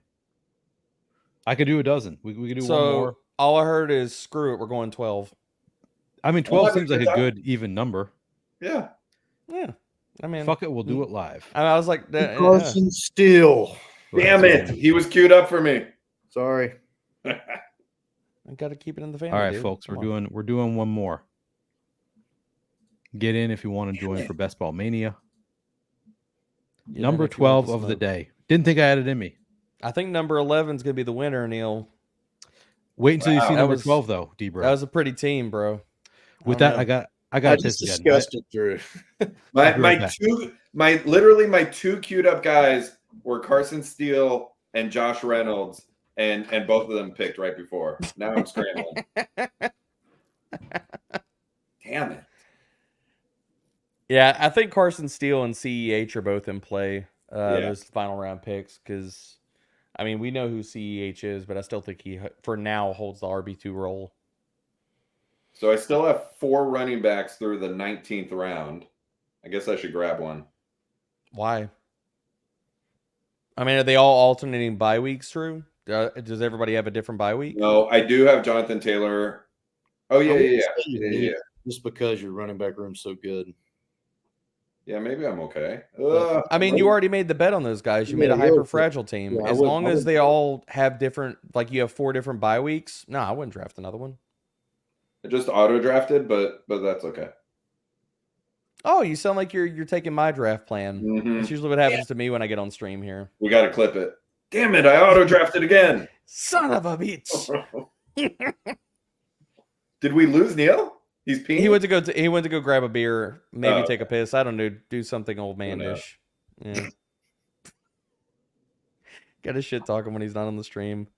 I could do a dozen. We could do one more. All I heard is screw it. We're going 12. I mean, 12 seems like a good even number. Yeah. Yeah. I mean, fuck it. We'll do it live. I was like, Carson Steele. Damn it. He was queued up for me. Sorry. I got to keep it in the family. All right, dude. folks, we're doing one more. Get in if you want to join for Best Ball Mania. Number 12 of the day. Didn't think I had it in me. I think number 11 is going to be the winner, Neil. Wait until you see number 12, though, D-Bro. That was a pretty team, bro. With that, know. I got just discussed it through. my two queued up guys were Carson Steele and Josh Reynolds. And both of them picked right before. Now I'm scrambling. Damn it. Yeah, I think Carson Steele and CEH are both in play. Those final round picks, because I mean we know who CEH is, but I still think he for now holds the RB2 role. So I still have 4 running backs through the 19th round. I guess I should grab one. Why? I mean, are they all alternating bye weeks through? Does everybody have a different bye week? No, I do have Jonathan Taylor. Oh, yeah. Just because your running back room's so good. Yeah, maybe I'm okay. I mean, you already made the bet on those guys. You made a hyper fragile team. Yeah, As long as they all have different, like you have 4 different bye weeks. No, I wouldn't draft another one. I just auto drafted, but that's okay. Oh, you sound like you're taking my draft plan. Mhm. That's usually what happens to me when I get on stream here. We got to clip it. Damn it! I auto drafted again. Son of a bitch. Did we lose Neil? He's peeing. He went to go grab a beer, maybe take a piss. I don't know, do something old manish. Yeah. Got to shit talk him when he's not on the stream.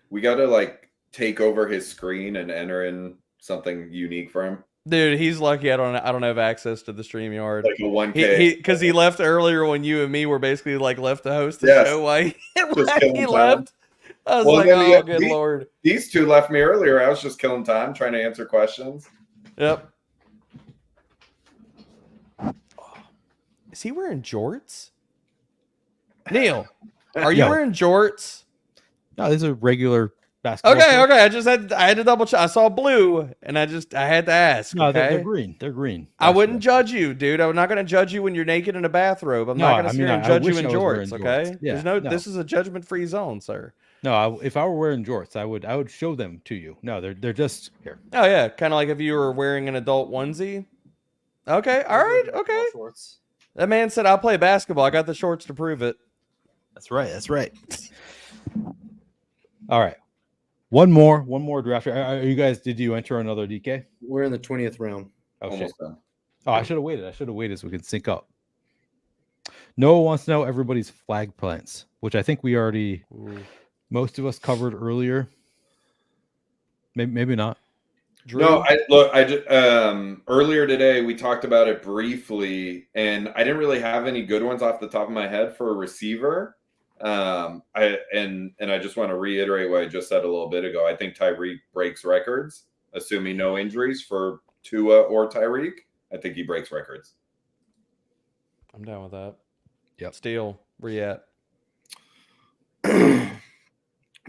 We got to like take over his screen and enter in something unique for him. Dude, he's lucky I don't have access to the StreamYard. Like a 1K. Because he left earlier when you and me were basically like left to host the show while he left. I was like, oh, good Lord. These two left me earlier. I was just killing time trying to answer questions. Yep. Is he wearing jorts? Neil, are you wearing jorts? No, these are regular basketball. Okay, shorts. I had to double check. I saw blue, and I had to ask. No, okay? they're green. They're green. I wouldn't judge you, dude. I'm not going to judge you when you're naked in a bathrobe. I'm not going to sit here and judge you in jorts. Okay? Yeah, This is a judgment-free zone, sir. No, if I were wearing jorts, I would show them to you. No, they're just here. Oh yeah, kind of like if you were wearing an adult onesie. Okay, all right, okay. Shorts. That man said, "I'll play basketball. I got the shorts to prove it." That's right. That's right. All right. One more draft. Are you guys? Did you enter another DK? We're in the 20th round. Oh shit. Almost done. Oh, I should have waited so we could sync up. Noah wants to know everybody's flag plants, which I think we already most of us covered earlier. Maybe not. Drew? No, I just earlier today we talked about it briefly, and I didn't really have any good ones off the top of my head for a receiver. I just want to reiterate what I just said a little bit ago. I think Tyreek breaks records, assuming no injuries for Tua or Tyreek. I think he breaks records. I'm down with that. Yep. Steele, where you at?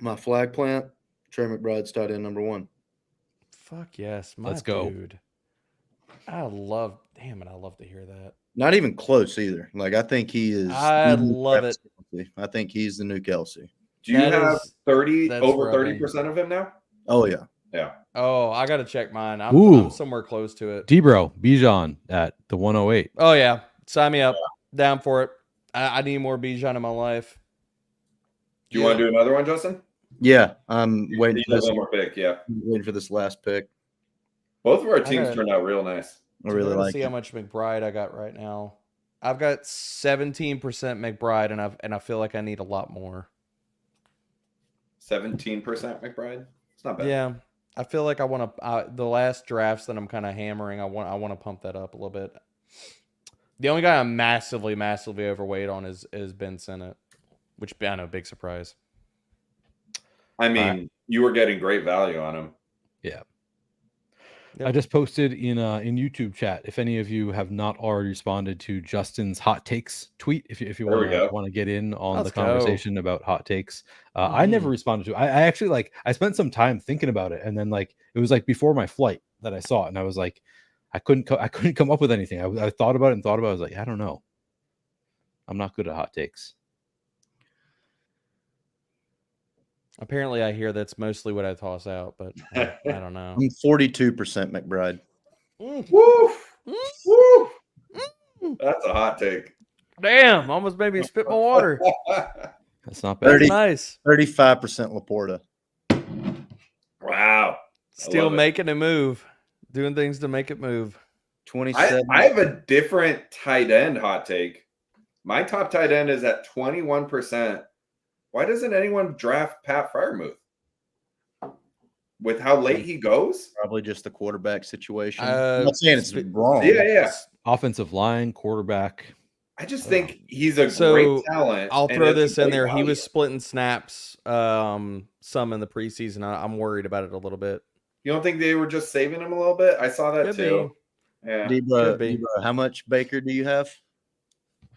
My flag plant, Trey McBride's tight end number 1. Fuck yes, my Let's go. dude. I love to hear that. Not even close either. Like I think he is. I love it. I think he's the new Kelsey. Do you have that's 30% of him now? Oh yeah. Yeah. Oh, I gotta check mine. I'm somewhere close to it. Debro Bijan at the 108. Oh yeah, sign me up. Down for it. I need more Bijan in my life. Do you want to do another one, Justin? Yeah, I'm waiting for this one more pick. Yeah, waiting for this last pick. Both of our teams turned out real nice. I really like. See how much McBride I got right now. I've got 17% McBride, and I feel like I need a lot more. 17% McBride. It's not bad. Yeah, I feel like I want to. The last drafts that I'm kind of hammering, I want to pump that up a little bit. The only guy I'm massively overweight on is Ben Sinnott, which I know, big surprise. I mean, you were getting great value on him. Yeah. Yep. I just posted in YouTube chat. If any of you have not already responded to Justin's hot takes tweet, if you want to get in on the conversation about hot takes, I never responded to it. I actually I spent some time thinking about it, and then it was before my flight that I saw it, and I was like, I couldn't come up with anything. I thought about it. I was like, I don't know. I'm not good at hot takes. Apparently, I hear that's mostly what I toss out, but I don't know. I'm 42% McBride. Woo! Woo! That's a hot take. Damn, almost made me spit my water. That's not bad. Nice. 35% Laporta. Wow. Still making a move, doing things to make it move. 27. I have a different tight end hot take. My top tight end is at 21%. Why doesn't anyone draft Pat Freiermuth? With how late he goes? Probably just the quarterback situation. I'm not saying it's wrong. Yeah. Offensive line, quarterback. I just think he's a great talent. I'll throw this in there. He was splitting snaps some in the preseason. I'm worried about it a little bit. You don't think they were just saving him a little bit? I saw that too. Yeah. Debra, how much Baker do you have?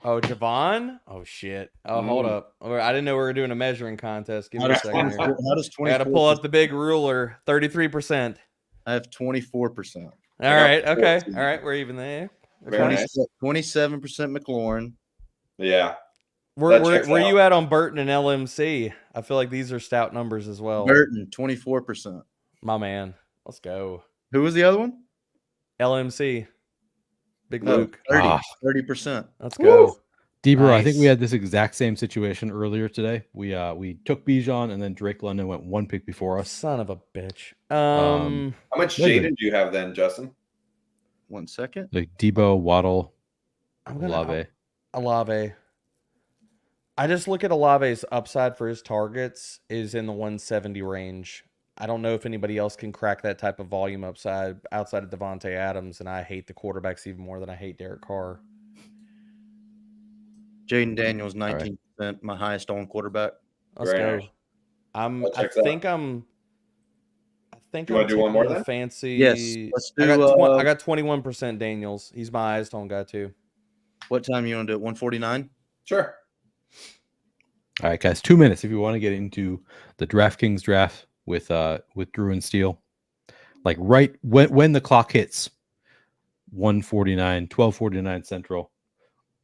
Oh, Javon? Oh, shit. Oh, hold up. I didn't know we were doing a measuring contest. Give me a second here. How does 24%? I got to pull up the big ruler. 33%. I have 24%. All right. Okay. All right. We're even there. Very nice. 27% McLaurin. Yeah. Where you at on Burton and LMC? I feel like these are stout numbers as well. Burton, 24%. My man. Let's go. Who was the other one? LMC. Big Luke. 30%. Let's go. Debra, Nice. I think we had this exact same situation earlier today. We took Bijan and then Drake London went one pick before us. Son of a bitch. How much Jaden do you have then, Justin? 1 second. Like Debo, Waddle, Olave. Olave. I just look at Olave's upside for his targets is in the 170 range. I don't know if anybody else can crack that type of volume upside outside of Devontae Adams, and I hate the quarterbacks even more than I hate Derek Carr. Jaden Daniels, 19%, my highest on quarterback. Let's go. I think I'm you want to do one more then? Fancy. Yes. Let's do. I got 21% Daniels. He's my highest on guy too. What time you want to do it? 149? Sure. All right, guys, 2 minutes if you want to get into the DraftKings draft with Drew and Steele. Like right when the clock hits 149, 1249 Central,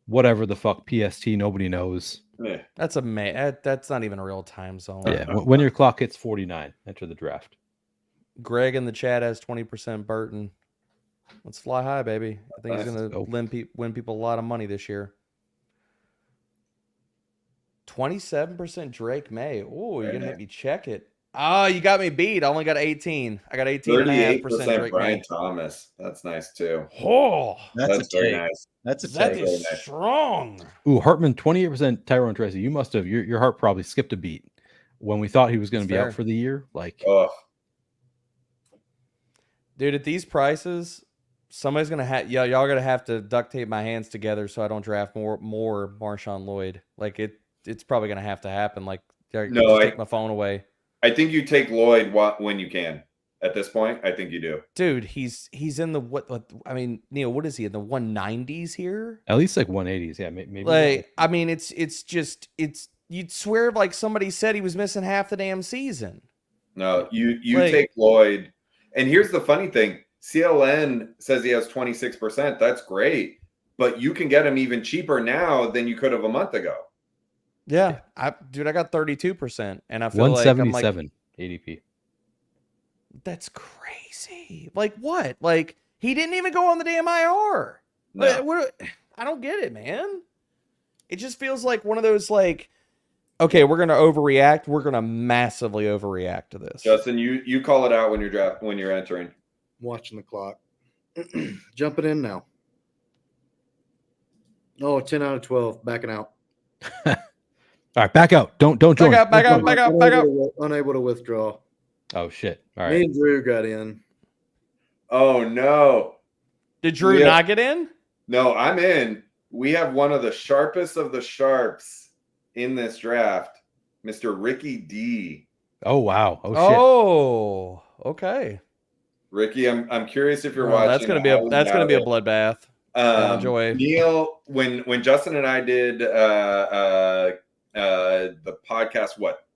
whatever the fuck PST, nobody knows. Yeah. That's that's not even a real time zone. Yeah, when your clock hits 49, enter the draft. Greg in the chat has 20% Burton. Let's fly high, baby. I think he's going to win people a lot of money this year. 27% Drake May. Oh, you're going to make me check it. Oh, you got me beat. I only got 18. I got 18.5% Drake Brian May. Thomas. That's nice too. Oh, that's very nice. That's a that take. is strong. Ooh, Hartman, 28% Tyrone Tracy. You must have your heart probably skipped a beat when we thought he was going to be out for the year. Like, dude, at these prices, somebody's gonna have y'all gonna have to duct tape my hands together so I don't draft more Marshawn Lloyd. Like it's probably gonna have to happen. Like, take my phone away. I think you take Lloyd when you can. At this point, I think you do. Dude, he's in the what I mean, Neil, what is he in the 190s here? At least like 180s, yeah, maybe. Like, I mean, it's you'd swear like somebody said he was missing half the damn season. No, you take Lloyd. And here's the funny thing. CLN says he has 26%. That's great. But you can get him even cheaper now than you could have a month ago. Yeah. I got 32%. And I feel 177 ADP. That's crazy. Like what? Like he didn't even go on the damn IR. No. I don't get it, man. It just feels like one of those like, okay, we're gonna overreact. We're gonna massively overreact to this. Justin, you call it out when you're entering. Watching the clock. Jumping in now. Oh, 10 out of 12. Backing out. All right, back out. Don't join. Back out. Unable to withdraw. Oh shit! All right. Me and Drew got in. Oh no! Did Drew not get in? No, I'm in. We have one of the sharpest of the sharps in this draft, Mr. Ricky D. Oh wow! Oh shit! Oh, okay. Ricky, I'm curious if you're watching. That's gonna be a bloodbath. Enjoy. Neil, when Justin and I did the podcast,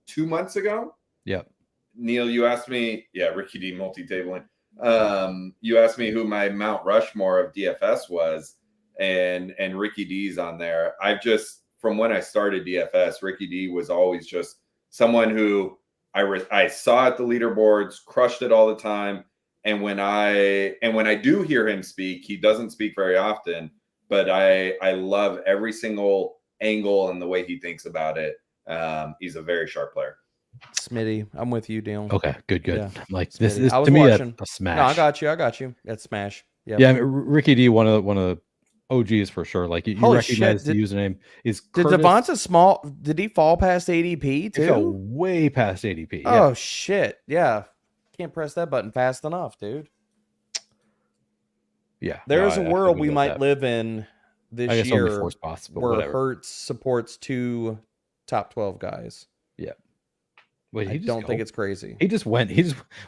2 months ago? Yep. Neil, you asked me, Ricky D multi-tabling. You asked me who my Mount Rushmore of DFS was, and Ricky D's on there. From when I started DFS, Ricky D was always just someone who I saw at the leaderboards, crushed it all the time. And when I do hear him speak, he doesn't speak very often, but I love every single angle and the way he thinks about it. He's a very sharp player. Smitty, I'm with you, Dale. Okay, good. Yeah. Like this I was to me watching. a smash. No, I got you. That's smash. Yeah. Yeah, I mean, Ricky D, one of the OGs for sure. Like you recognize the username is. Did Devonta Small? Did he fall past ADP too? He fell way past ADP. Oh shit! Yeah, can't press that button fast enough, dude. Yeah, there's a world we might live in this year only 4 spots, but where whatever. Hurts supports 2 top 12 guys. Yeah. Wait, I don't think it's crazy. He just went.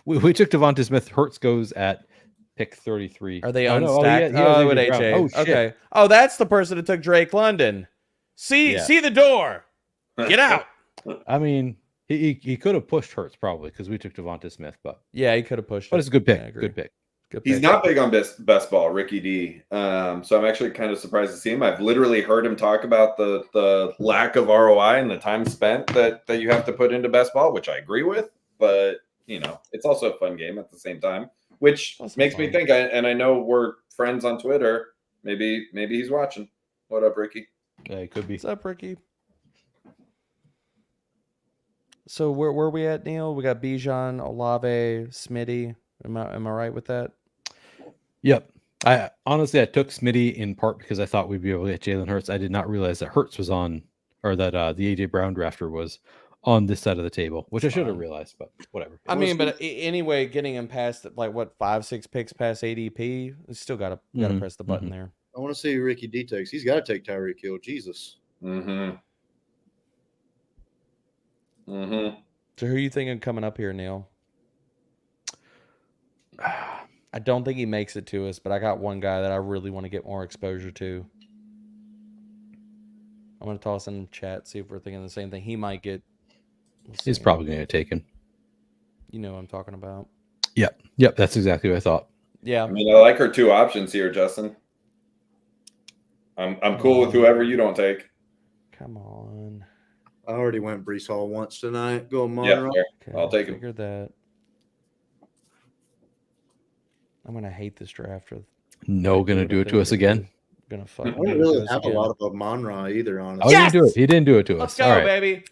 We took Devonta Smith. Hurts goes at pick 33. Are they unstacked? With HA. Oh, shit. Okay. Oh, that's the person that took Drake London. See the door. Get out. I mean, he could have pushed Hurts probably because we took Devonta Smith, but yeah, he could have pushed. But it's a good pick. I agree. Good pick. Good He's pick. not big on best ball, Ricky D. So I'm actually kind of surprised to see him. I've literally heard him talk about the lack of ROI and the time spent that you have to put into best ball, which I agree with. But it's also a fun game at the same time, which makes me think. And I know we're friends on Twitter. Maybe he's watching. What up, Ricky? Yeah, it could be. What's up, Ricky? So where are we at, Neil? We got Bijan, Olave, Smitty. Am I right with that? Yep. I honestly took Smitty in part because I thought we'd be able to get Jalen Hurts. I did not realize that Hurts was on, or that the AJ Brown drafter was on this side of the table, which I should have realized, but whatever. I mean, but anyway, getting him past like what 5-6 picks past ADP, you still gotta press the button there. I want to see who Ricky D takes. He's got to take Tyreek Hill. Jesus. So who are you thinking coming up here, Neil? I don't think he makes it to us, but I got one guy that I really want to get more exposure to. I'm going to toss in the chat, see if we're thinking the same thing. He might get... He's probably going to get taken. You know what I'm talking about. Yep, that's exactly what I thought. Yeah. I mean, I like our two options here, Justin. I'm cool with whoever you don't take. Come on. I already went Brees Hall once tonight. Go Monroe. Yeah, Okay, I'll take him. Figured that. I'm going to hate this draft. No, going to do it to us again. Going to I fucking don't really have a lot of Monroe either, honestly. Oh, yes! He didn't do it to us. Let's go, all right. baby.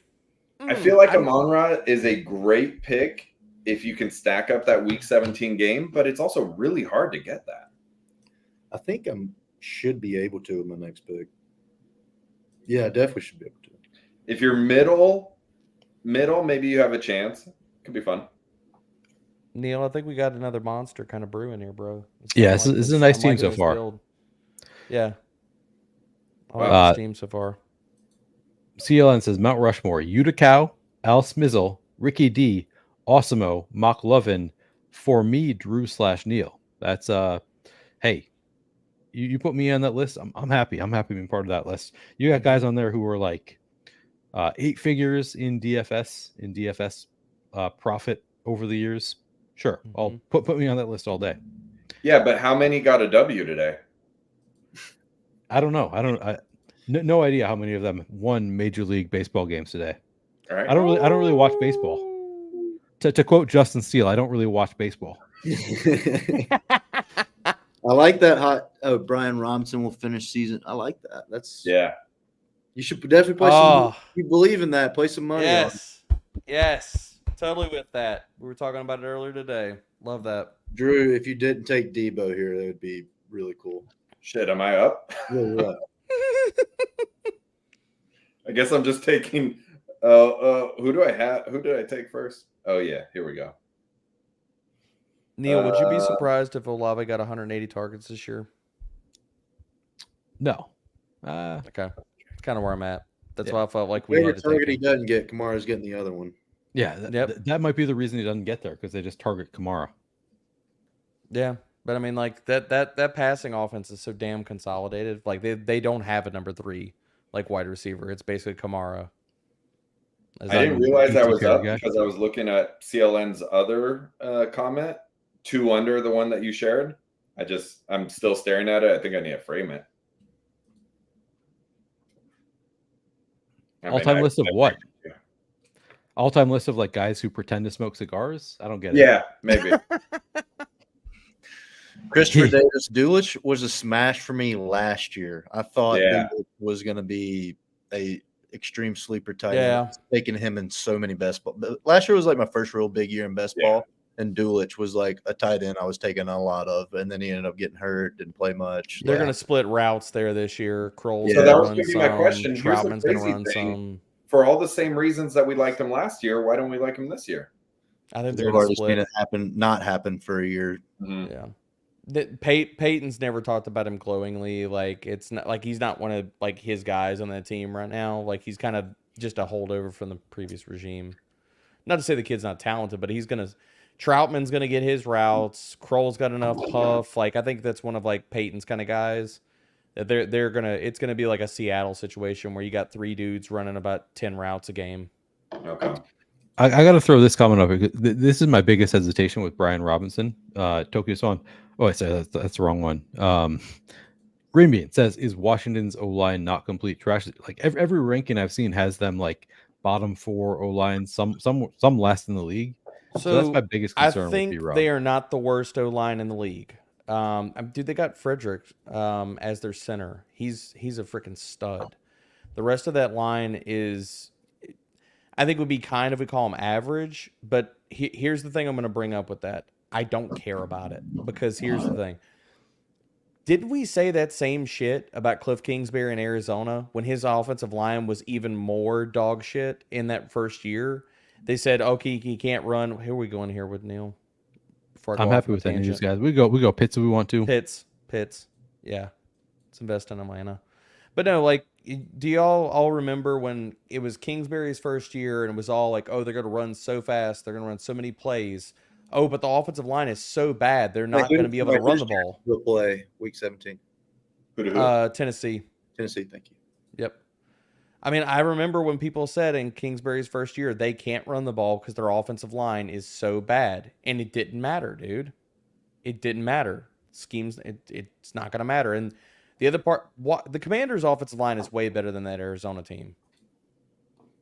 I feel like Amon-Ra is a great pick if you can stack up that Week 17 game, but it's also really hard to get that. I think I should be able to in my next pick. Yeah, I definitely should be able to. If you're middle, maybe you have a chance. Could be fun. Neil, I think we got another monster kind of brewing here, bro. This is a nice team so far. Build. Yeah. I Wow. like this team so far. CLN says Mount Rushmore, Utica, Al Smizzle, Ricky D, Awesemo, Mock Lovin, for me, Drew/Neil. That's hey, you put me on that list. I'm happy. I'm happy being part of that list. You got guys on there who were like 8 figures in DFS profit over the years. Sure, I'll put me on that list all day. Yeah, but how many got a W today? I don't know. No idea how many of them won Major League Baseball games today. All right. I don't really watch baseball. To quote Justin Steele, I don't really watch baseball. I like that hot. Oh, Brian Robinson will finish season. I like that. You should definitely play some. You believe in that? Play some money. Yes, totally with that. We were talking about it earlier today. Love that, Drew. If you didn't take Debo here, that would be really cool. Shit, am I up? Yeah. I guess I'm just taking. Who do I have? Who did I take first? Oh yeah, here we go. Neil, would you be surprised if Olave got 180 targets this year? No. Okay, that's kind of where I'm at. That's why I felt like we Whatever had to target take he doesn't get, Kamara's getting the other one. Yeah, that might be the reason he doesn't get there, because they just target Kamara. Yeah, but I mean, like that passing offense is so damn consolidated. Like they don't have a number 3 like wide receiver. It's basically Kamara. I didn't realize I was up because I was looking at CLN's other comment, 2 under the one that you shared. I'm still staring at it. I think I need to frame it. All-time list of what? All-time list of like guys who pretend to smoke cigars? I don't get it. Yeah, maybe. Christopher Davis Dulich was a smash for me last year. I thought Dulich was going to be a extreme sleeper tight end. Taking him in so many best ball. Last year was like my first real big year in best ball, and Dulich was like a tight end I was taking a lot of, and then he ended up getting hurt, didn't play much. They're going to split routes there this year. Kroll's so that was going to be my question. Troutman's going to run some. For all the same reasons that we liked him last year, why don't we like him this year? I think they're going to split. It not happen for a year. Mm-hmm. Yeah. Peyton's never talked about him glowingly. Like it's not like he's not one of like his guys on that team right now. Like he's kind of just a holdover from the previous regime. Not to say the kid's not talented, but Troutman's gonna get his routes. Kroll's got enough puff. Like I think that's one of like Peyton's kind of guys that it's gonna be like a Seattle situation where you got 3 dudes running about 10 routes a game. Okay. I got to throw this comment up. This is my biggest hesitation with Brian Robinson. Tokyo Swan. Oh, I said that's the wrong one. Green Bean says, is Washington's O-line not complete trash? Like every ranking I've seen has them like bottom 4 O-line, some last in the league. So that's my biggest concern I think with B-Rob. they are not the worst O-line in the league. Dude, they got Frederick as their center. He's a freaking stud. The rest of that line is, I think, would be kind of, we call them average. But here's the thing I'm going to bring up with that. I don't care about it, because here's the thing. Didn't we say that same shit about Cliff Kingsbury in Arizona when his offensive line was even more dog shit in that first year? They said, okay, he can't run. Here we going here with Neil. I'm happy with any of these guys. We go Pitts if we want to. Pitts. Yeah. Let's invest in Atlanta. But no, like, do y'all all remember when it was Kingsbury's first year and it was all like, oh, they're going to run so fast. They're going to run so many plays. Oh, but the offensive line is so bad. They're not going to be able to run the ball. We'll play week 17. Tennessee. Tennessee, thank you. Yep. I mean, I remember when people said in Kingsbury's first year, they can't run the ball because their offensive line is so bad. And it didn't matter, dude. It didn't matter. Schemes, it's not going to matter. And the other part, the Commanders' offensive line is way better than that Arizona team.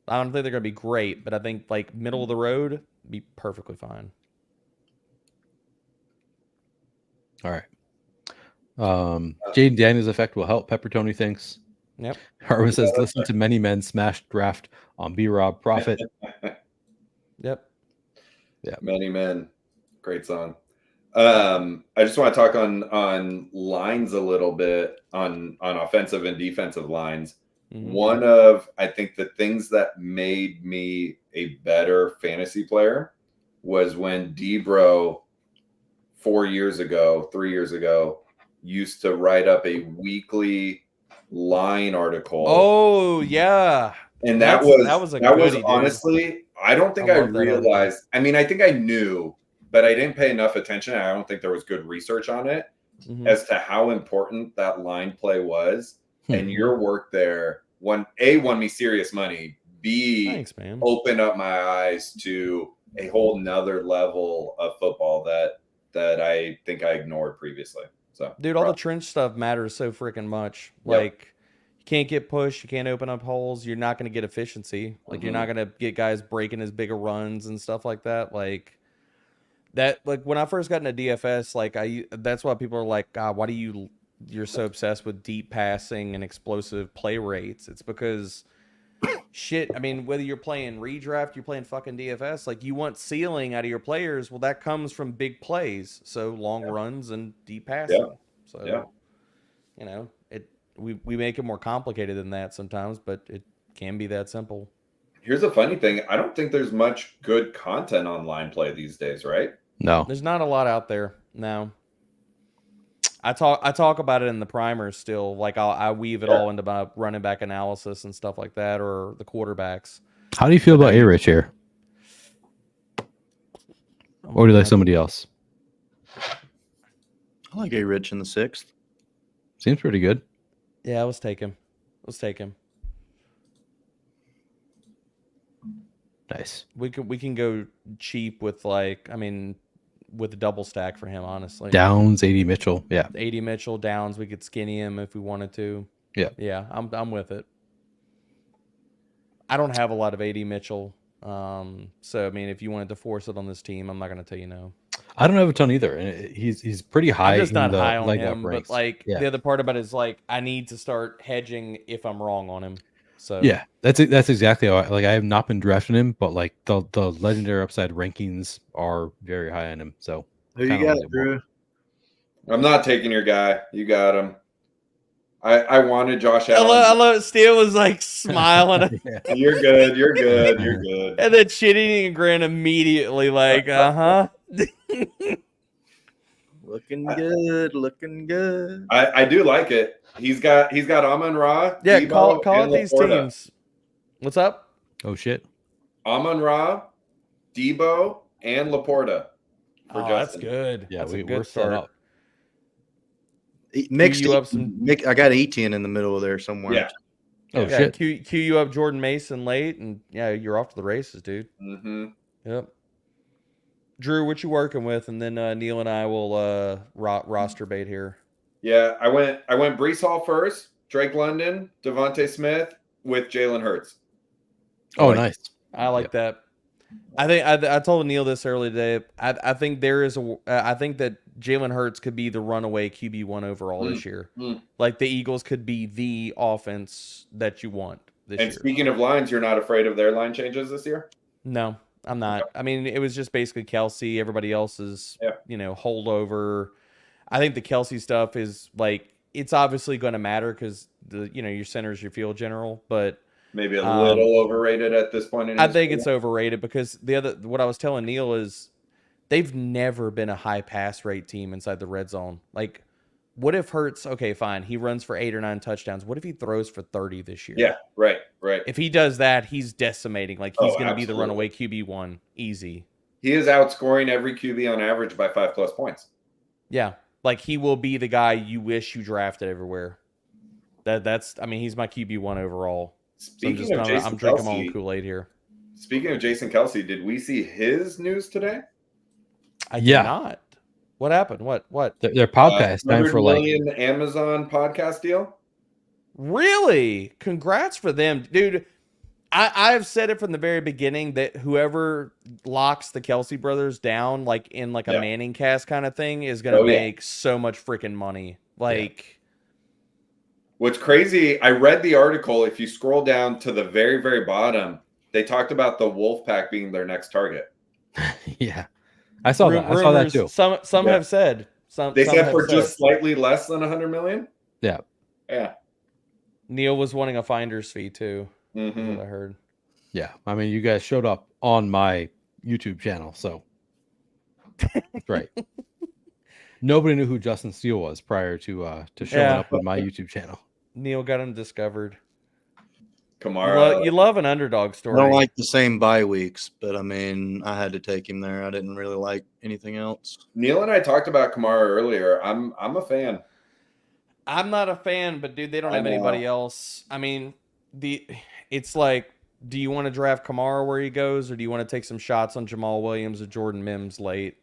I don't think they're going to be great, but I think, like, middle of the road, be perfectly fine. All right. Jaden Daniels' effect will help. Pepper Tony thinks. Yep. Harvin says, listen to many men smash draft on B-Rob Profit. Yep. Yeah. Many men. Great song. I just want to talk on lines a little bit on offensive and defensive lines. Mm-hmm. One of, I think, the things that made me a better fantasy player was when Debro 3 years ago, used to write up a weekly line article. Oh yeah, and that was honestly, I don't think I realized. I mean, I think I knew, but I didn't pay enough attention. I don't think there was good research on it as to how important that line play was. And your work there, won me serious money. B, thanks, man, opened up my eyes to a whole nother level of football that I think I ignored previously. So, dude, all the trench stuff matters so freaking much. Yep. Like, you can't get pushed, you can't open up holes, you're not going to get efficiency. Like, you're not going to get guys breaking as big of runs and stuff like that. Like when I first got into DFS, like that's why people are like, God, why you're so obsessed with deep passing and explosive play rates? It's because shit, I mean, whether you're playing redraft, you're playing fucking DFS, like, you want ceiling out of your players. Well, that comes from big plays, so long runs and deep passing. So, you know, we make it more complicated than that sometimes, but it can be that simple. Here's a funny thing. I don't think there's much good content on line play these days, right? No. There's not a lot out there. No. I talk about it in the primers still. Like, I weave it all into my running back analysis and stuff like that, or the quarterbacks. How do you feel about A-Rich here? Or do you like somebody else? I like A-Rich in the 6th. Seems pretty good. Yeah, let's take him. Nice. We can go cheap with, like, I mean, with a double stack for him, honestly. Downs, 80 Mitchell. Yeah. 80 Mitchell, Downs. We could skinny him if we wanted to. Yeah. Yeah, I'm with it. I don't have a lot of 80 Mitchell. So, I mean, if you wanted to force it on this team, I'm not going to tell you no. I don't have a ton either. And he's pretty high. I'm just not high on leg him. ranks. But, like, the other part about it is, like, I need to start hedging if I'm wrong on him. So yeah, that's exactly how I have not been drafting him, but like the legendary upside rankings are very high on him. So who you got, Drew? I'm not taking your guy. You got him. I wanted Josh Allen. I love Steele was like smiling. You're good. You're good. You're good. And then shit-eating and grin immediately, like, Looking good, looking good. I do like it. He's got Amon-Ra. Yeah, Debo, call it these teams. What's up? Oh shit. Amon-Ra, Debo, and Laporta. That's good. Yeah, that's a we're good set start. up. Mixed you up some. I got Etienne in the middle of there somewhere. Yeah. Oh Yeah, shit! queue you up Jordan Mason late, and yeah, you're off to the races, dude. Mm-hmm. Yep. Drew, what you working with? And then Neil and I will roster bait here. Yeah, I went Brees Hall first, Drake London, Devontae Smith with Jalen Hurts. Nice. I like that. I think I told Neil this earlier today. I think there is I think that Jalen Hurts could be the runaway QB1 overall this year. Like the Eagles could be the offense that you want this year. And speaking of lines, you're not afraid of their line changes this year? No, I'm not. I mean, it was just basically Kelsey. Everybody else is, holdover. I think the Kelsey stuff is like, it's obviously going to matter because your center's your field general, but maybe a little overrated at this point. I think it's overrated because what I was telling Neil is they've never been a high pass rate team inside the red zone. Like, what if Hurts? Okay, fine. He runs for 8 or 9 touchdowns. What if he throws for 30 this year? Yeah, right. If he does that, he's decimating. Like, he's going to be the runaway QB1. Easy. He is outscoring every QB on average by 5+ points. Yeah. Like, he will be the guy you wish you drafted everywhere. He's my QB1 overall. Speaking of Jason I'm drinking Kelce, my own Kool-Aid here. Speaking of Jason Kelce, did we see his news today? I did not. What happened? What? Their podcast time for like Amazon podcast deal. Really? Congrats for them, dude. I've said it from the very beginning that whoever locks the Kelce brothers down, like in like a Manning cast kind of thing, is gonna make so much freaking money. Like, what's crazy? I read the article. If you scroll down to the very, very bottom, they talked about the Wolfpack being their next target. Yeah, I saw that. I saw that too. Some have said. They said for just slightly less than 100 million. Yeah. Neil was wanting a finder's fee too. Mm-hmm. What I heard. Yeah, I mean, you guys showed up on my YouTube channel, so that's right. Nobody knew who Justin Steele was prior to showing up on my YouTube channel. Neil got him discovered. Kamara, you love an underdog story. I don't like the same bye weeks, but I mean, I had to take him there. I didn't really like anything else. Neil and I talked about Kamara earlier. I'm a fan. I'm not a fan, but dude, they don't have anybody else. I mean, it's like, do you want to draft Kamara where he goes, or do you want to take some shots on Jamal Williams or Jordan Mims late?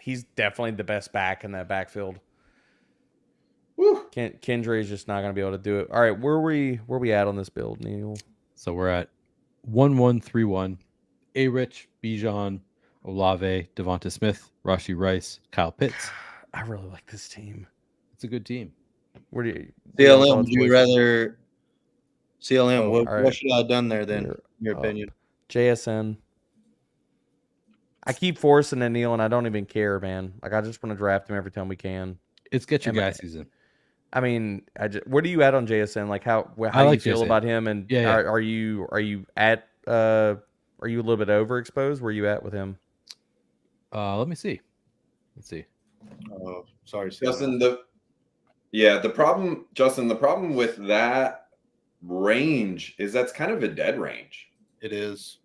He's definitely the best back in that backfield. Woo. Kendra is just not going to be able to do it. All right, where we at on this build, Neil? So we're at 1-1-3-1. A-Rich, Bijan, Olave, Devonta Smith, Rashee Rice, Kyle Pitts. I really like this team. It's a good team. Where do you CLM? Would you rather CLM? What should I have done there then? In your opinion? JSN. I keep forcing it, Neil, and I don't even care, man. Like, I just want to draft him every time we can. It's get your guy season. I mean, where do you at on JSN? Like, how do you feel about him? And are you at are you a little bit overexposed? Where are you at with him? Let me see. Let's see. Oh, sorry, Justin. The problem with that range is that's kind of a dead range. It is.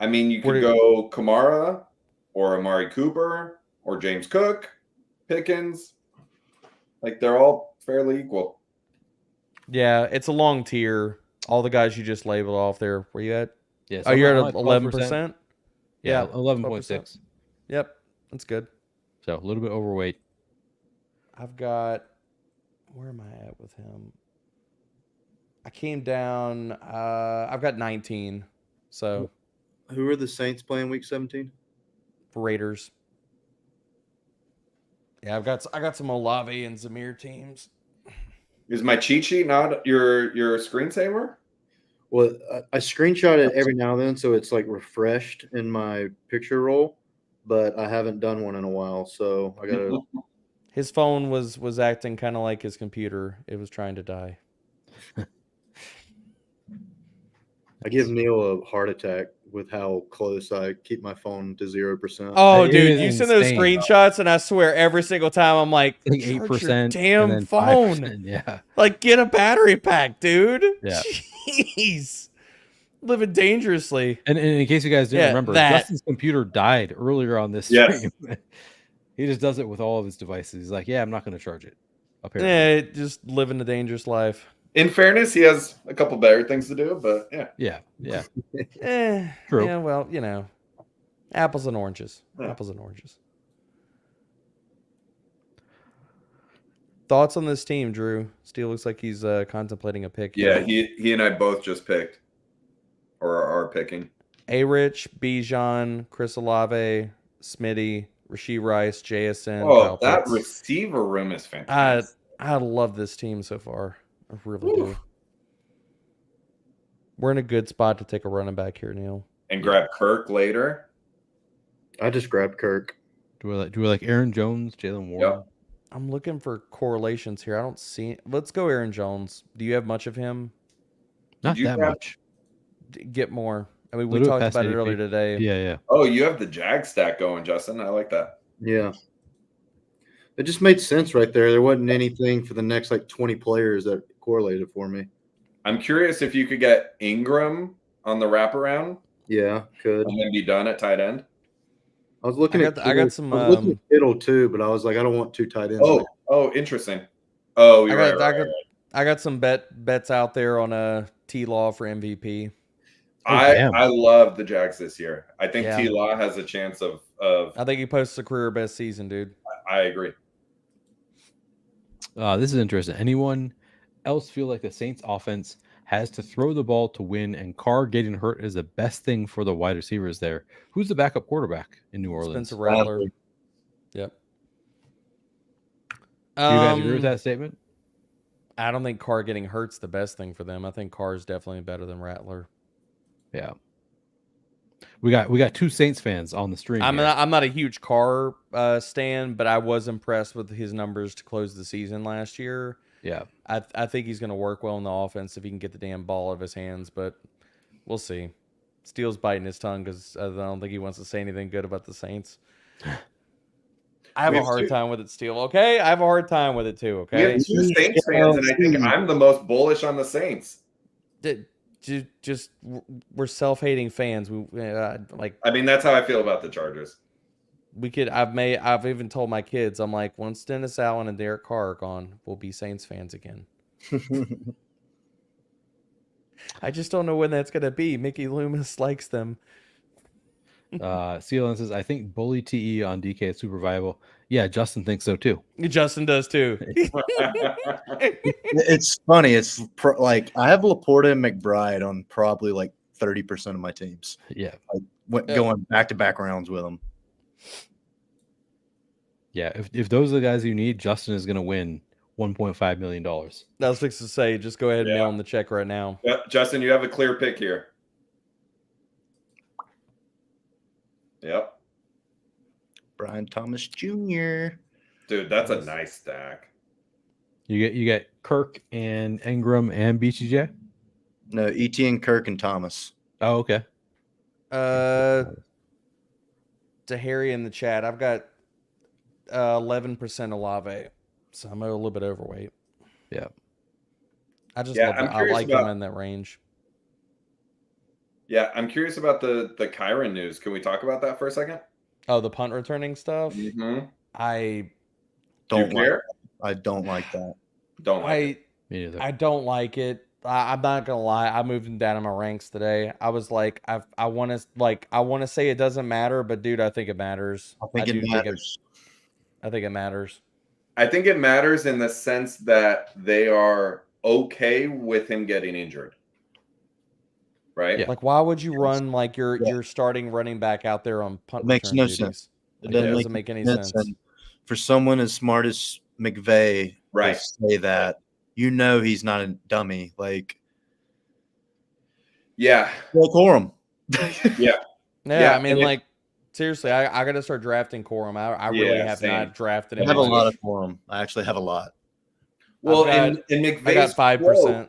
I mean, you could go Kamara or Amari Cooper or James Cook, Pickens. Like, they're all fairly equal. Yeah, it's a long tier. All the guys you just labeled off there. Where you at? Yeah. Oh, you're at 11%? Yeah, 11.6. Yep, that's good. So a little bit overweight. I've got, where am I at with him? I came down, I've got 19. So who are the Saints playing week 17? Raiders. Yeah, I got some Olave and Zamir teams. Is my cheat sheet not your screensaver? Well, I screenshot it every now and then, so it's like refreshed in my picture roll, but I haven't done one in a while, so I gotta. His phone was acting kind of like his computer; it was trying to die. I give Neil a heart attack with how close I keep my phone to 0%. Oh, dude, you send those screenshots, and I swear every single time I'm like 8%, damn phone. 5%, yeah, like get a battery pack, dude. Yeah, jeez, living dangerously. And in case you guys didn't remember, Justin's computer died earlier on this stream. He just does it with all of his devices. He's like, yeah, I'm not going to charge it. Apparently, just living a dangerous life. In fairness, he has a couple better things to do, but yeah. True. Yeah, well, apples and oranges. Yeah. Apples and oranges. Thoughts on this team, Drew? Steele looks like he's contemplating a pick. Yeah, here. he and I both just picked, or are picking. A-Rich, Bijan, Chris Olave, Smitty, Rasheed Rice, JSN. Oh, Kyle that Pitts. receiver room is fantastic. I love this team so far. I really do. We're in a good spot to take a running back here, Neil. And grab Kirk later. I just grabbed Kirk. Do we like Aaron Jones, Jalen Warren? Yep. I'm looking for correlations here. I don't see. Let's go Aaron Jones. Do you have much of him? Not you that grab- much. Get more. I mean, we Little talked past about it ADP. earlier today. Yeah. Oh, you have the Jag stack going, Justin. I like that. Yeah. It just made sense right there. There wasn't anything for the next 20 players that correlated for me. I'm curious if you could get Ingram on the wraparound Yeah, could. and then be done at tight end. I was looking at I got some. I was looking at Kittle too, but I was like, I don't want two tight ends. Oh, interesting. Oh, you're right. I got some bets out there on T-Law for MVP. I love the Jags this year. I think Yeah. T-Law has a chance of. I think he posts a career best season, dude. I agree. This is interesting. Anyone else feel like the Saints offense has to throw the ball to win, and Carr getting hurt is the best thing for the wide receivers there? Who's the backup quarterback in New Orleans? Spencer Rattler. Yep. Do you guys agree with that statement? I don't think Carr getting hurt's the best thing for them. I think Carr is definitely better than Rattler. Yeah. We got two Saints fans on the stream. I'm not a huge Carr stan, but I was impressed with his numbers to close the season last year. Yeah. I think he's going to work well in the offense if he can get the damn ball out of his hands, but we'll see. Steele's biting his tongue because I don't think he wants to say anything good about the Saints. I have a hard time with it, Steele. Okay, I have a hard time with it too. We Okay, have two Saints fans, and I think I'm the most bullish on the Saints. just we're self-hating fans. I mean, that's how I feel about the Chargers. We could. I've even told my kids. I'm like, once Dennis Allen and Derek Carr are gone, we'll be Saints fans again. I just don't know when that's gonna be. Mickey Loomis likes them. Sealan says, I think Bully TE on DK is super viable. Yeah, Justin thinks so too. Justin does too. It's funny. It's I have Laporta and McBride on probably 30% of my teams. Yeah. Going back-to-back rounds with them. Yeah, if those are the guys you need, Justin is going to win $1.5 million. I was fixing to say, just go ahead and mail him the check right now. Justin, you have a clear pick here. Yep. Brian Thomas Jr. Dude, that's a nice stack. You get Kirk and Ingram and BTJ? No, ETN, Kirk, and Thomas. Oh, okay. To Harry in the chat, I've got 11% Olave, so I'm a little bit overweight. Yeah. I like him in that range. Yeah, I'm curious about the Kyron news. Can we talk about that for a second? Oh, the punt returning stuff? Mm-hmm. I don't care. I don't like that. Don't like it. Me neither. I don't like it. I'm not gonna lie. I moved him down in my ranks today. I was like, I want to say it doesn't matter, but dude, I think it matters. I think it matters. I think it matters. I think it matters in the sense that they are okay with him getting injured. Right? Yeah. Like, why would you run your starting running back out there on punt? It makes no sense. It doesn't make any sense. And for someone as smart as McVay, right, to say that, he's not a dummy. Yeah, Corum. Yeah. I mean, seriously, I got to start drafting Corum. I really have not drafted him. I have a lot of Corum. I actually have a lot. Well, in McVay's I got 5%.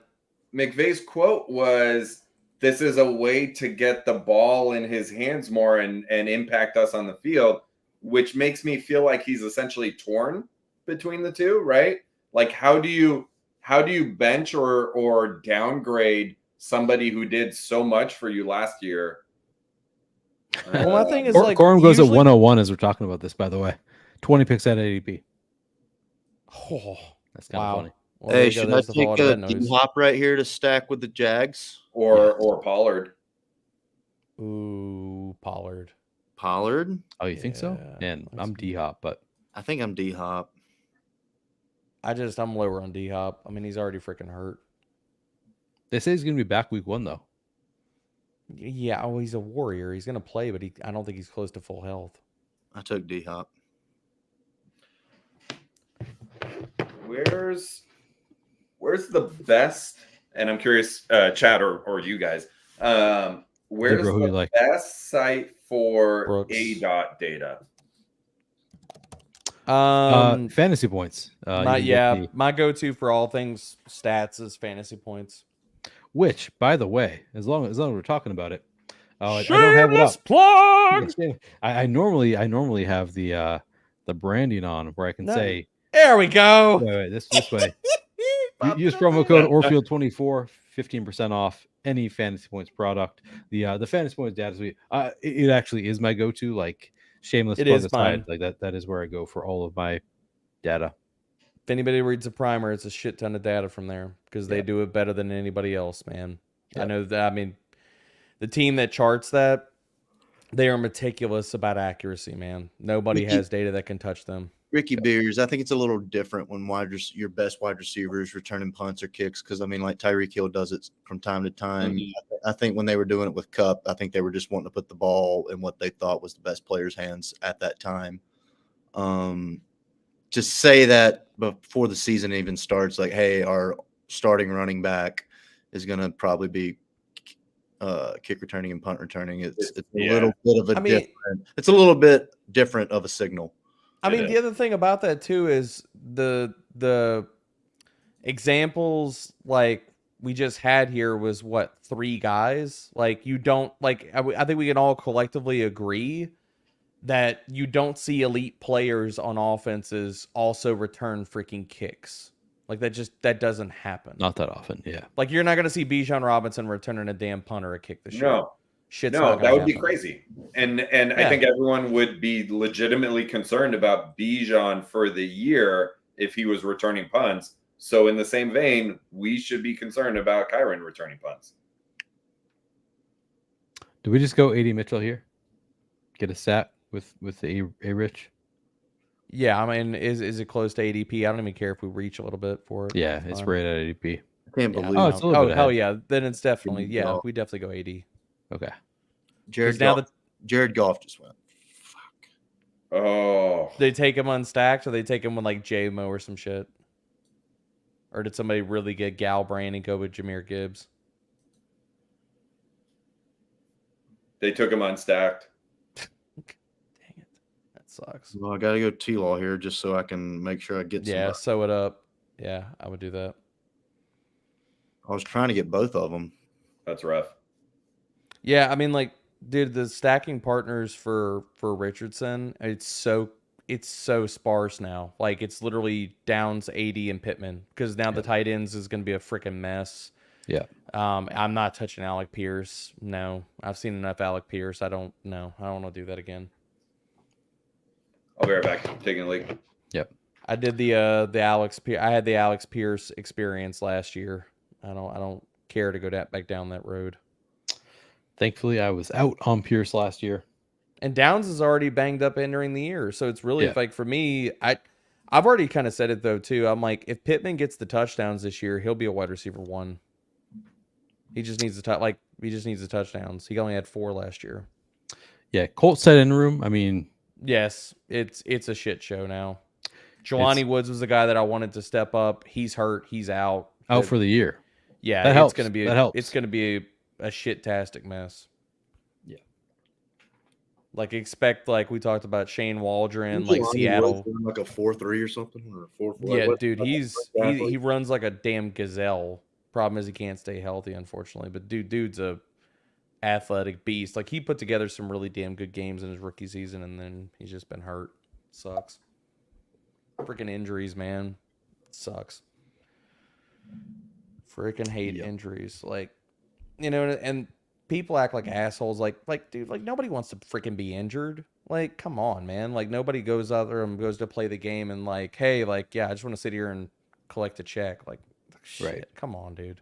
McVay's quote was, "This is a way to get the ball in his hands more and impact us on the field," which makes me feel like he's essentially torn between the two, right? Like, how do you bench or downgrade somebody who did so much for you last year? Well, my thing is Corum goes at 101 as we're talking about this, by the way. 20 picks at ADP. Oh, that's kind of funny. Well, there Hey, you go. should I There's the take follow-up to a that noise. D-Hop right here to stack with the Jags? Or Pollard. Ooh, Pollard. Pollard? Oh, you think so? Yeah, And I I'm see. D-Hop, but I think I'm D-Hop. I'm lower on D-Hop. I mean, he's already freaking hurt. they say he's going to be back week 1, though. Yeah, oh, he's a warrior. He's gonna play, but I don't think he's close to full health. I took D-Hop. Where's the best? And I'm curious, chat or you guys, where's Who you the like? best site for Brooks. ADOT data? Fantasy points. My go-to for all things stats is fantasy points. Which, by the way, as long as we're talking about it, I don't have it up. Plug. I normally have the branding on where I can say, There we go. wait, this way. Use promo code Orfield24, 15% off any fantasy points product. The fantasy points data suite. It actually is my go-to. Like, shameless It plug is aside, mine. like that is where I go for all of my data. If anybody reads a primer, it's a shit ton of data from there because they do it better than anybody else, man. I know that. I mean, the team that charts that, they are meticulous about accuracy, man. Nobody has data that can touch them. Ricky Beers, I think it's a little different when your best wide receivers returning punts or kicks because, I mean, like Tyreek Hill does it from time to time. Mm-hmm. I think when they were doing it with Cup, I think they were just wanting to put the ball in what they thought was the best player's hands at that time. To say that before the season even starts, like, hey, our starting running back is going to probably be kick returning and punt returning. It's a little bit of a different. It's a little bit different of a signal. I mean, the other thing about that too is the examples like we just had here was what 3 guys. Like you don't like. I think we can all collectively agree that you don't see elite players on offenses also return freaking kicks. Like that doesn't happen. Not that often, yeah. Like you're not going to see Bijan Robinson returning a damn punt or a kick this year. No, that would be crazy. And I think everyone would be legitimately concerned about Bijan for the year if he was returning punts. So in the same vein, we should be concerned about Kyron returning punts. Do we just go 80 Mitchell here? Get a stat with the A Rich? Yeah, I mean, is it close to ADP? I don't even care if we reach a little bit for it. Yeah, it's right at ADP. I can't believe. Oh, it's a little bit hell ahead. yeah! Then it's definitely we definitely go 80. Okay. Jared Goff just went. Fuck. Oh. They take him unstacked, or they take him with like JMO or some shit, or did somebody really get Galbrain and go with Jahmyr Gibbs? They took him unstacked. Dang it, that sucks. Well, I got to go T-Law here just so I can make sure I get. Yeah, sew it up. Yeah, I would do that. I was trying to get both of them. That's rough. Yeah, I mean, like, dude, the stacking partners for Richardson, it's so sparse now. Like, it's literally Downs, 80, and Pittman because now the tight ends is going to be a freaking mess. Yeah. I'm not touching Alec Pierce. No, I've seen enough Alec Pierce. I don't want to do that again. I'll be right back. Taking a leak. Yep. I did the Alex. I had the Alex Pierce experience last year. I don't care to go back down that road. Thankfully, I was out on Pierce last year. And Downs is already banged up entering the year. So it's really like for me, I've already kind of said it though too. I'm like, if Pittman gets the touchdowns this year, he'll be a wide receiver 1. He just needs the touchdowns. He only had 4 last year. Yeah, Colts set in room. I mean, yes, it's a shit show now. Jelani Woods was the guy that I wanted to step up. He's hurt. He's out. Out for the year. Yeah, that helps. It's gonna be it's gonna be a shit-tastic mess. Yeah. Like expect like we talked about Shane Waldron, like Seattle, like a 4.3 or something, or 4.4. Yeah, dude, he runs like a damn gazelle. Problem is he can't stay healthy, unfortunately. But dude's a athletic beast. Like he put together some really damn good games in his rookie season, and then he's just been hurt. Sucks. Freaking injuries, man. Sucks. Freaking hate injuries. Like, you know, and people act like assholes. Like, dude, like nobody wants to freaking be injured. Like, come on, man. Like nobody goes out there and goes to play the game and like, hey, like, yeah, I just want to sit here and collect a check. Like, shit, Right. come on, dude.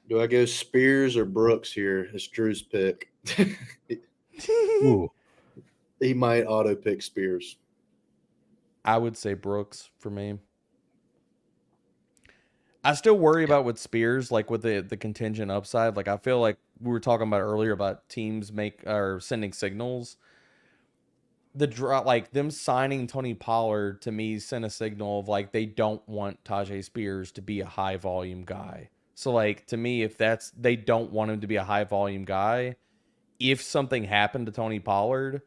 Do I go Spears or Brooks here? It's Drew's pick. Ooh. He might auto pick Spears. I would say Brooks for me. I still worry about with Spears, like with the contingent upside. Like I feel like we were talking about earlier about teams sending signals. Like them signing Tony Pollard to me sent a signal of like they don't want Tajay Spears to be a high volume guy. So like to me, if they don't want him to be a high volume guy, if something happened to Tony Pollard,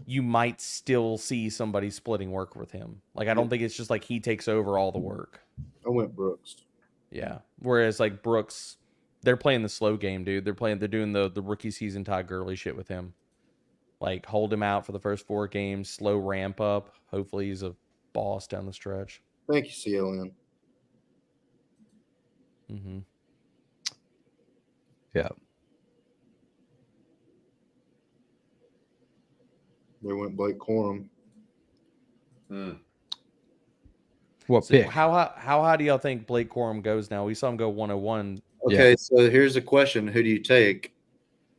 you might still see somebody splitting work with him. Like I don't think it's just like he takes over all the work. I went Brooks. Yeah. Whereas like Brooks, they're playing the slow game, dude. They're doing the rookie season Todd Gurley shit with him. Like hold him out for the first 4 games, slow ramp up. Hopefully he's a boss down the stretch. Thank you, CLN. Mm-hmm. Yeah. They went Blake Corum. What So pick? how high do y'all think Blake Corum goes now? We saw him go 101. Okay, so here's a question. Who do you take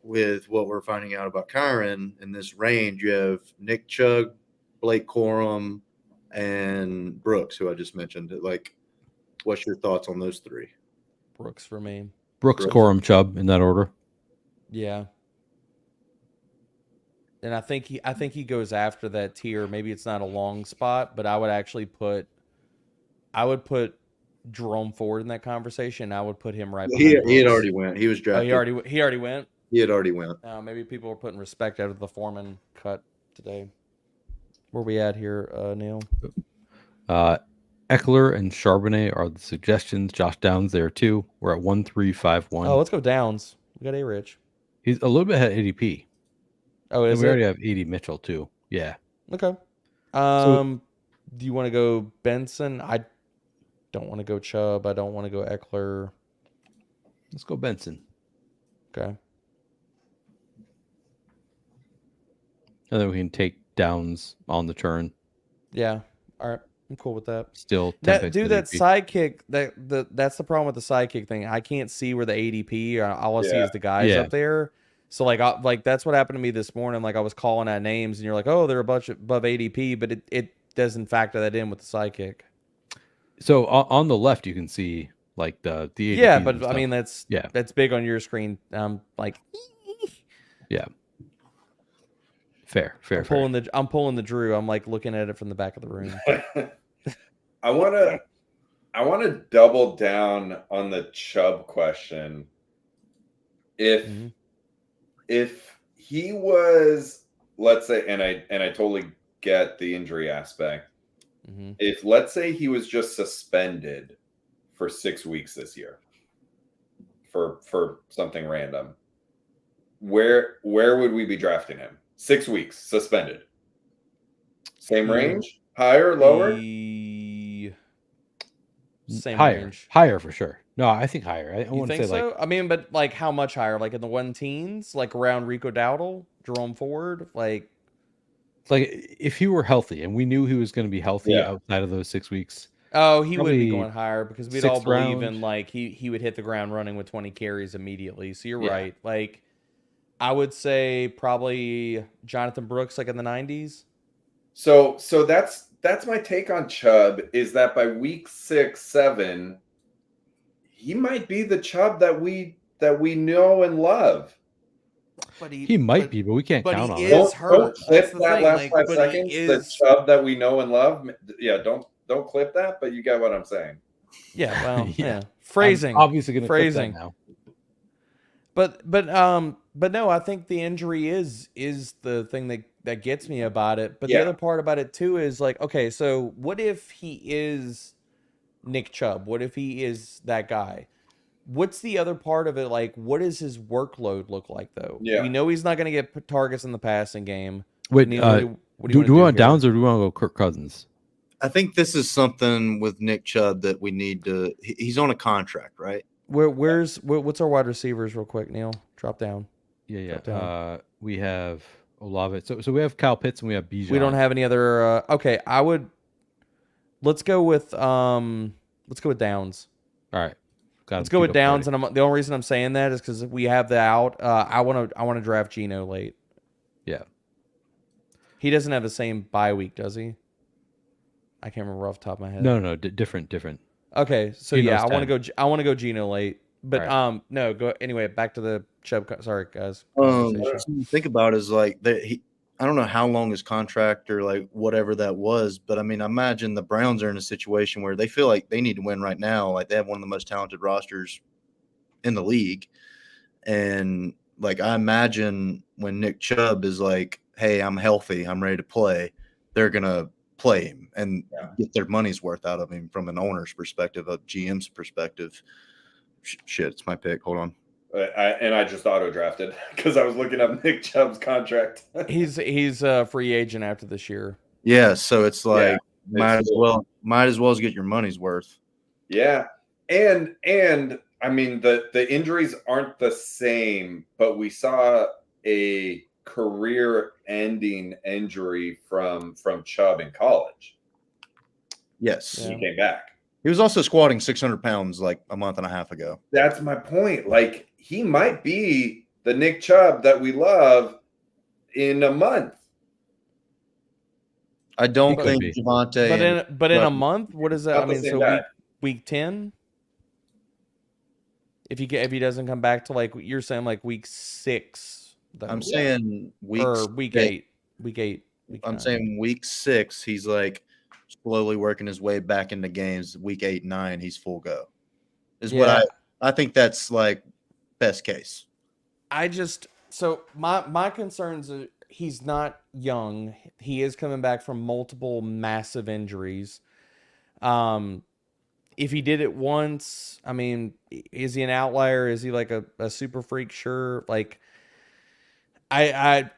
with what we're finding out about Kyron in this range? You have Nick Chubb, Blake Corum, and Brooks, who I just mentioned. Like, what's your thoughts on those 3? Brooks for me. Brooks, Corum, Chubb in that order. Yeah. And I think he goes after that tier. Maybe it's not a long spot, but I would put Jerome Ford in that conversation. I would put him right behind He had Brooks. already went. He was Oh, drafted. he already went? He had already went. Maybe people were putting respect out of the Foreman cut today. Where we at here, Neil? Eckler and Charbonnet are the suggestions. Josh Downs there too. We're at 1-3-5-1. Oh, let's go Downs. We got A-Rich. He's a little bit ahead of ADP. Oh, And is we it? already have AD Mitchell too. Yeah. Okay. Do you want to go Benson? I don't want to go Chubb. I don't want to go Eckler. Let's go Benson. Okay. And then we can take Downs on the turn. Yeah. All right. I'm cool with that. Still, That sidekick. That's the problem with the sidekick thing. I can't see where the ADP. All I see is the guys up there. So like that's what happened to me this morning. Like I was calling out names, and you're like, oh, they're a bunch above ADP, but it doesn't factor that in with the sidekick. So on the left, you can see like the ADP. Yeah, but I mean that's big on your screen. Like yeah. Fair. I'm pulling the Drew. I'm like looking at it from the back of the room. I want to double down on the Chubb question. If he was, let's say, and I totally get the injury aspect. If let's say he was just suspended for 6 weeks this year for something random, where would we be drafting him? 6 weeks suspended. Same range? Higher, lower? Same higher, range. Higher for sure. No, I think higher. I You want to think say so? like, I mean, but like how much higher? Like in the 1-teens? Like around Rico Dowdle, Jerome Ford? Like if he were healthy and we knew he was going to be healthy outside of those 6 weeks. Oh, he would be going higher because we'd all believe in round. like he would hit the ground running with 20 carries immediately. So you're right. Like I would say probably Jonathan Brooks like in the 90s. So that's my take on Chubb is that by week 6, 7, he might be the Chubb that we know and love. But he might be, but we can't count on it. Don't clip that last 5 seconds. The Chubb that we know and love. Yeah, don't clip that. But you get what I'm saying. Yeah, well, yeah. Phrasing, I'm obviously going to phrasing now. But no, I think the injury is the thing that gets me about it. But the other part about it too is like, okay, so what if he is Nick Chubb? What if he is that guy? What's the other part of it? Like, what does his workload look like though? Yeah. We know he's not going to get targets in the passing game. Wait, Neil, what do we want here? Downs or do we want to go Kirk Cousins? I think this is something with Nick Chubb that we need to. He's on a contract, right? What's our wide receivers real quick, Neil? Drop down. Yeah. We have Olave. So we have Kyle Pitts and we have Bijan. We don't have any other. Okay, let's go with Let's go with Downs. All right. Let's go with Downs, and the only reason I'm saying that is because we have the out. I want to draft Geno late. Yeah. He doesn't have the same bye week, does he? I can't remember off the top of my head. No, different. Okay, so Geno's yeah, I 10. want to go Geno late, but right. no, go anyway. Back to the Chubb. Sorry, guys. Think about it is like I don't know how long his contract or like whatever that was, but I mean, I imagine the Browns are in a situation where they feel like they need to win right now. Like they have one of the most talented rosters in the league. And like, I imagine when Nick Chubb is like, hey, I'm healthy, I'm ready to play, they're going to play him and get their money's worth out of him from an owner's perspective, a GM's perspective. Shit, it's my pick. Hold on. I just auto drafted because I was looking up Nick Chubb's contract. he's a free agent after this year. Yeah, so it's like might as well get your money's worth. Yeah, and I mean the injuries aren't the same, but we saw a career-ending injury from Chubb in college. Yes, he came back. He was also squatting 600 pounds like a month and a half ago. That's my point. Like, he might be the Nick Chubb that we love in a month. I don't think Javonte. But in a month, what is that? I mean, so week 10. If he doesn't come back to like you're saying like week 6. I'm saying week 8. Week 8. I'm saying week 6. He's like slowly working his way back into games. Week 8, 9, he's full go. What I think that's like best case. So my concerns are he's not young. He is coming back from multiple massive injuries. If he did it once, I mean, is he an outlier? Is he like a super freak? Sure. Like I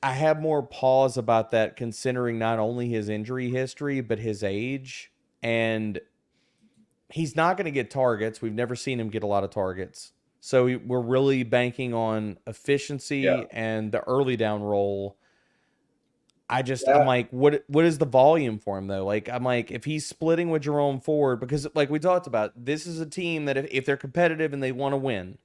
have more pause about that considering not only his injury history, but his age. And he's not going to get targets. We've never seen him get a lot of targets. So we're really banking on efficiency and the early down roll. I'm like, what is the volume for him though? Like, I'm like, if he's splitting with Jerome Ford, because like we talked about, this is a team that if they're competitive and they want to win,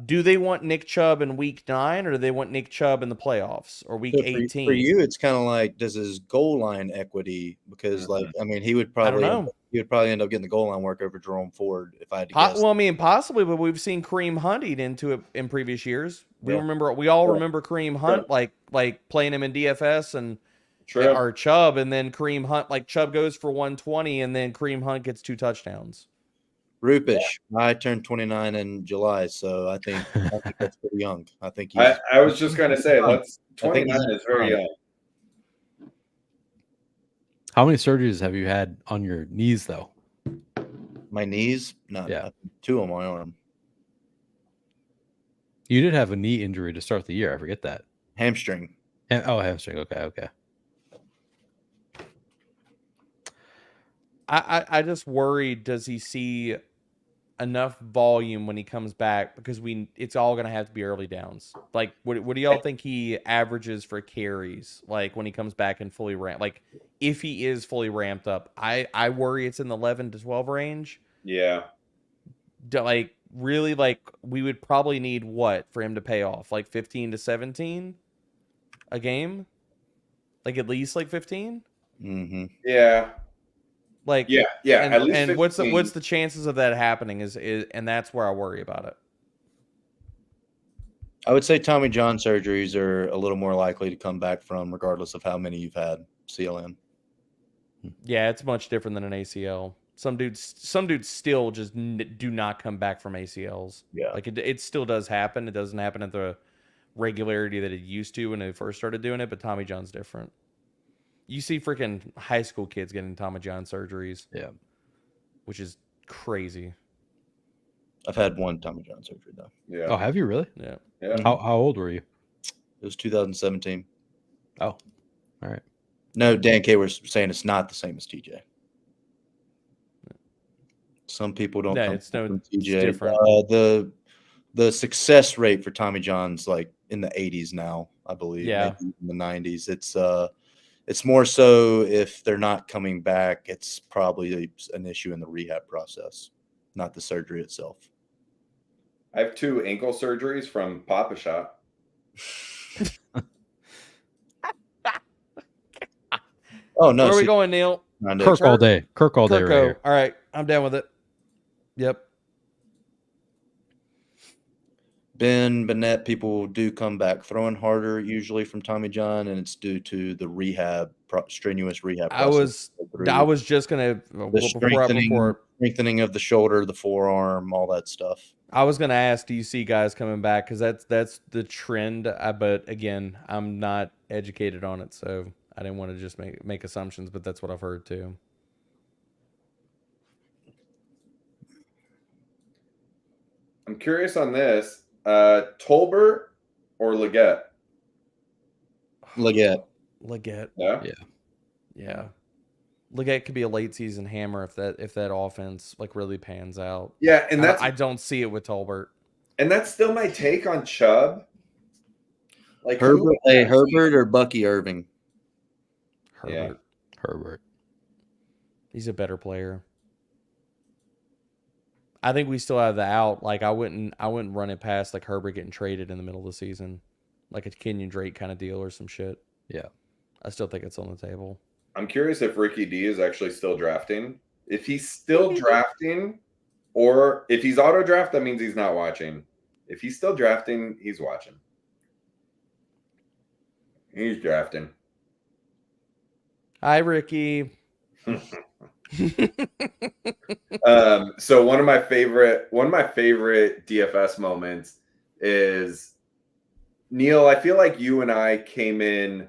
do they want Nick Chubb in week 9 or do they want Nick Chubb in the playoffs or week 18? For you, it's kind of like, does his goal line equity? Because like, I mean, he would probably end up getting the goal line work over Jerome Ford if I had to guess. Well, I mean, possibly, but we've seen Kareem Hunt eat into it in previous years. We all remember Kareem Hunt like playing him in DFS and or Chubb, and then Kareem Hunt, like Chubb goes for 120 and then Kareem Hunt gets 2 touchdowns. Rupish, I turned 29 in July, so I think that's pretty young. I think I was just going to say, 29 is very young. How many surgeries have you had on your knees, though? My knees? No, 2 on my arm. You did have a knee injury to start the year. I forget that. Hamstring. Hamstring. Okay. I just worry, does he see enough volume when he comes back? Because it's all going to have to be early downs. Like, what do y'all think he averages for carries? Like when he comes back and fully ramped, like if he is fully ramped up, I worry it's in the 11 to 12 range. Yeah. Like really, like we would probably need what for him to pay off? Like 15 to 17 a game? Like at least like 15? Mm-hmm. Yeah. Like at least and 15. what's the chances of that happening is and that's where I worry about it. I would say Tommy John surgeries are a little more likely to come back from, regardless of how many you've had CLN. Yeah, it's much different than an ACL. Some dudes still just do not come back from ACLs. Yeah, like it still does happen. It doesn't happen at the regularity that it used to when they first started doing it. But Tommy John's different. You see freaking high school kids getting Tommy John surgeries. Yeah. Which is crazy. I've had 1 Tommy John surgery, though. Yeah. Oh, have you really? Yeah. How old were you? It was 2017. Oh, all right. No, Dan K was saying it's not the same as TJ. Some people don't come from TJ. It's different. The success rate for Tommy John's like in the 80s now, I believe. Yeah. Maybe in the 90s. It's more so if they're not coming back, it's probably an issue in the rehab process, not the surgery itself. I have 2 ankle surgeries from Papa Shot. Oh no! Where are we going, Neil? Kirk all day. Kirk all day Kirko. right here. All right, I'm down with it. Yep. Ben Burnett, people do come back throwing harder usually from Tommy John, and it's due to the strenuous rehab process. I was just gonna the strengthening of the shoulder, the forearm, all that stuff. I was gonna ask, do you see guys coming back? Because that's the trend. But again, I'm not educated on it, so I didn't want to just make assumptions. But that's what I've heard too. I'm curious on this. Tolbert or Leggett? Leggett. Yeah. Leggett could be a late season hammer if that offense like really pans out. Yeah, and I don't see it with Tolbert. And that's still my take on Chubb. Like Herbert or Bucky Irving? Herbert. He's a better player. I think we still have the out. Like I wouldn't run it past like Herbert getting traded in the middle of the season, like a Kenyon Drake kind of deal or some shit. Yeah, I still think it's on the table. I'm curious if Ricky D is actually still drafting. If he's still drafting, or if he's auto draft, that means he's not watching. If he's still drafting, he's watching. He's drafting. Hi, Ricky. So one of my favorite DFS moments is, Neil, I feel like you and I came in,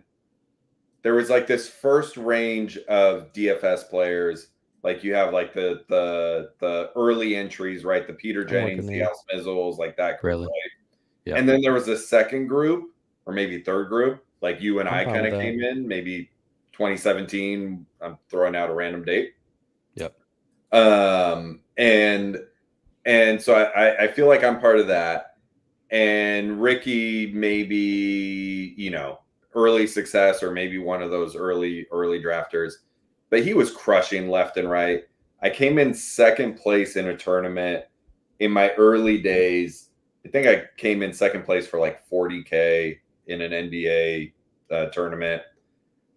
there was like this first range of DFS players. Like you have like the early entries, right? The Peter Jennings, the Al Smizzles, like that group, really? Right? Yeah. And then there was a second group, or maybe third group, like you and I kind of came in, maybe 2017. I'm throwing out a random date. Yep. And so I feel like I'm part of that. And Ricky, maybe, early success, or maybe one of those early drafters, but he was crushing left and right. I came in second place in a tournament in my early days. I think I came in second place for like 40K in an NBA tournament.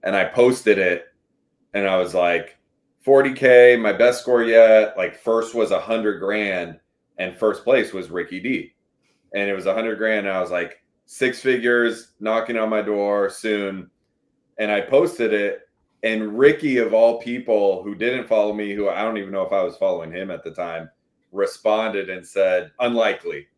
And I posted it and I was like, 40K, my best score yet. Like first was $100,000 and first place was Ricky D. And it was $100,000. And I was like, 6 figures knocking on my door soon. And I posted it. And Ricky, of all people who didn't follow me, who I don't even know if I was following him at the time, responded and said, unlikely.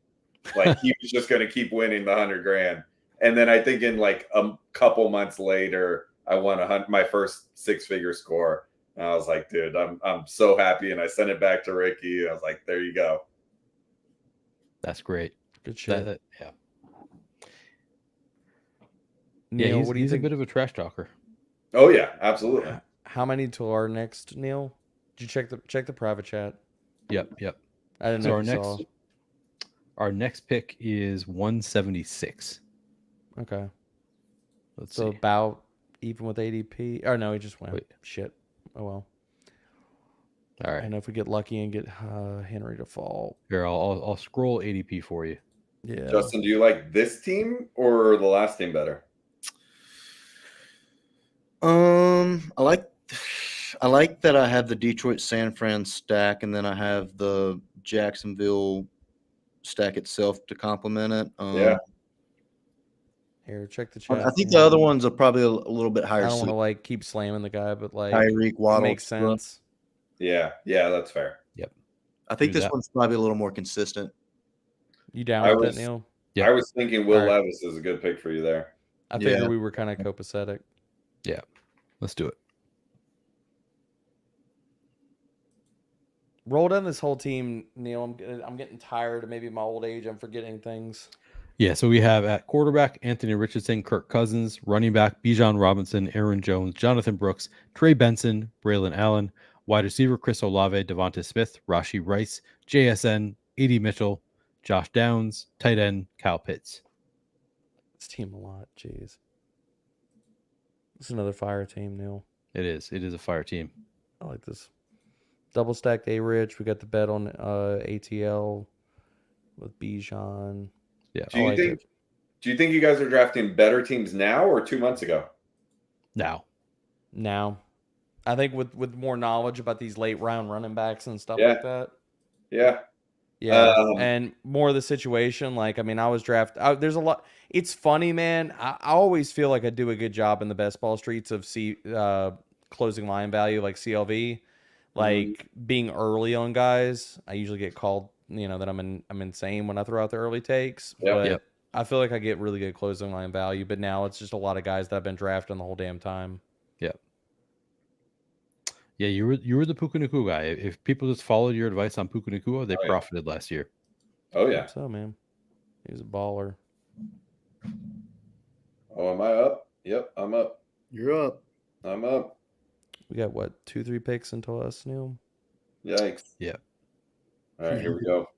Like he was just going to keep winning the $100,000. And then I think in like a couple months later, I won my first 6-figure score. And I was like, dude, I'm so happy. And I sent it back to Ricky. I was like, there you go. That's great. Good shit. Yeah. Neil, what do you he's think? A bit of a trash talker. Oh yeah, absolutely. How many to our next, Neil? Did you check the private chat? Yep. I didn't know. So our next pick is 176. Okay. Let's see. About even with ADP. Oh no, he just went. Wait. Shit. Oh well. All right. And if we get lucky and get Henry to fall. Here, I'll scroll ADP for you. Yeah. Justin, do you like this team or the last team better? I like that I have the Detroit San Fran stack, and then I have the Jacksonville stack itself to complement it. Yeah. Here, check the chat. I think the other ones are probably a little bit higher. I don't want to like keep slamming the guy, but like Tyreek Waddle makes sense. Yeah, that's fair. Yep. I think this one's probably a little more consistent. You down with that, Neil? Yeah. I was thinking Will Levis is a good pick for you there. I figured we were kind of copacetic. Yeah. Let's do it. Roll down this whole team, Neil. I'm getting tired of maybe my old age. I'm forgetting things. Yeah, so we have at quarterback Anthony Richardson, Kirk Cousins, running back Bijan Robinson, Aaron Jones, Jonathan Brooks, Trey Benson, Braylon Allen, wide receiver Chris Olave, Devonta Smith, Rashee Rice, JSN, A.D. Mitchell, Josh Downs, tight end Kyle Pitts. This team a lot, jeez. It's another fire team, Neil. It is. It is a fire team. I like this. Double stacked A-Rich. We got the bet on ATL with Bijan. Yeah. Do you think you guys are drafting better teams now or 2 months ago? Now. I think with more knowledge about these late round running backs and stuff like that. Yeah. Yeah. And more of the situation. Like, I mean, I was drafted. There's a lot. It's funny, man. I always feel like I do a good job in the best ball streets of closing line value, like CLV. Like being early on guys. I usually get called, that I'm insane when I throw out the early takes. But I feel like I get really good closing line value. But now it's just a lot of guys that I've been drafting the whole damn time. Yeah, you were the Puka Nacua guy. If people just followed your advice on Puka Nacua, they profited last year. Oh yeah. So man, he's a baller. Oh, am I up? Yep, I'm up. You're up. I'm up. We got what 2-3 picks until us, Neil. Yikes. Yeah. All right, here we go.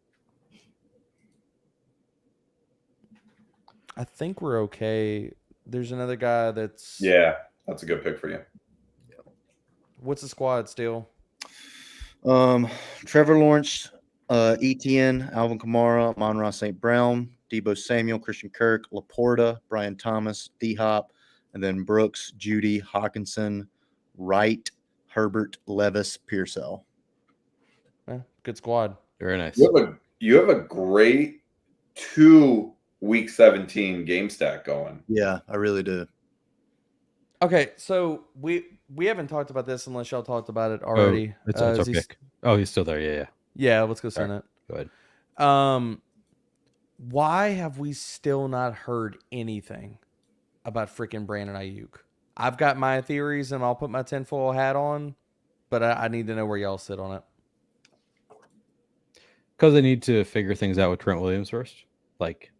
I think we're okay. There's another guy that's that's a good pick for you. What's the squad still? Trevor Lawrence, Etienne, Alvin Kamara, Amon-Ra St. Brown, Deebo Samuel, Christian Kirk, Laporta, Brian Thomas, D-Hop, and then Brooks, Judy, Hawkinson, Wright, Herbert, Levis, Pearsall. Good squad. Very nice. You have a great 2 week 17 game stack going. Yeah, I really do. Okay, so we haven't talked about this unless y'all talked about it already. It's our pick. Oh, he's still there. Yeah. Yeah, let's go send it. Go ahead. Why have we still not heard anything about freaking Brandon Ayuk? I've got my theories and I'll put my tinfoil hat on, but I need to know where y'all sit on it. Because they need to figure things out with Trent Williams first. Like,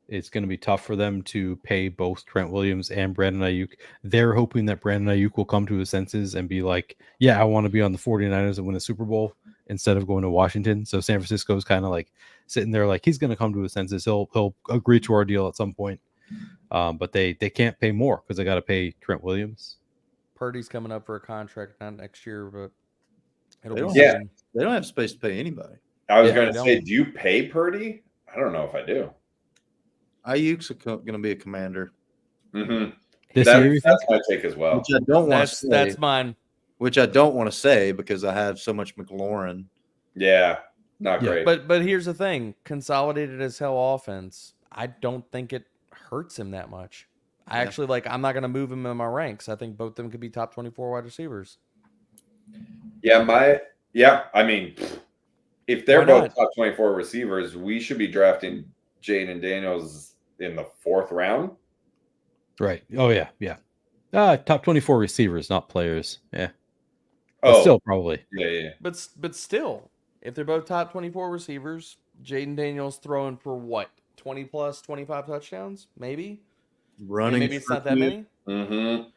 it's going to be tough for them to pay both Trent Williams and Brandon Ayuk. They're hoping that Brandon Ayuk will come to his senses and be like, yeah, I want to be on the 49ers and win a Super Bowl instead of going to Washington. So San Francisco's kind of like sitting there like he's going to come to his senses. He'll agree to our deal at some point. But they can't pay more because they got to pay Trent Williams. Purdy's coming up for a contract not next year, but it'll be soon. They don't have space to pay anybody. I was going to say, do you pay Purdy? I don't know if I do. Ayuk's going to be a commander. Mm-hmm. That's my take as well. Which I don't want to say. That's mine. Which I don't want to say because I have so much McLaurin. Yeah, not great. But here's the thing: consolidated as hell offense. I don't think it hurts him that much. I actually I'm not going to move him in my ranks. I think both of them could be top 24 wide receivers. I mean, if they're both top 24 receivers, we should be drafting Jaden Daniels in the 4th round. Right. Oh, yeah. Top 24 receivers, not players. Yeah. But still, probably. Yeah. But still, if they're both top 24 receivers, Jaden Daniels throwing for what? 20 plus, 25 touchdowns? Maybe? Running. Maybe it's not that many? Mm-hmm.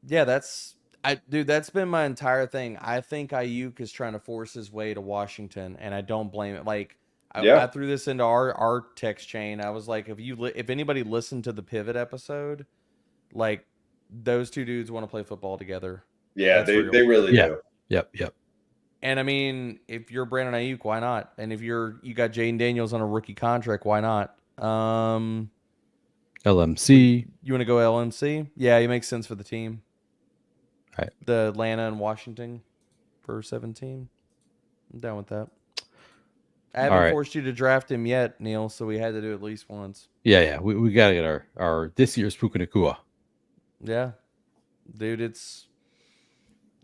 That's been my entire thing. I think Ayuk is trying to force his way to Washington, and I don't blame it. I threw this into our text chain. I was like, if anybody listened to the Pivot episode, those two dudes want to play football together. Yeah, they really do. Yep. And I mean, if you're Brandon Ayuk, why not? And if you got Jaden Daniels on a rookie contract, why not? LMC. You want to go LMC? Yeah, it makes sense for the team. All right. The Atlanta and Washington for 17. I'm down with that. I haven't forced you to draft him yet, Neil, so we had to do it at least once. Yeah. We got to get our this year's Puka Nacua. Yeah. Dude,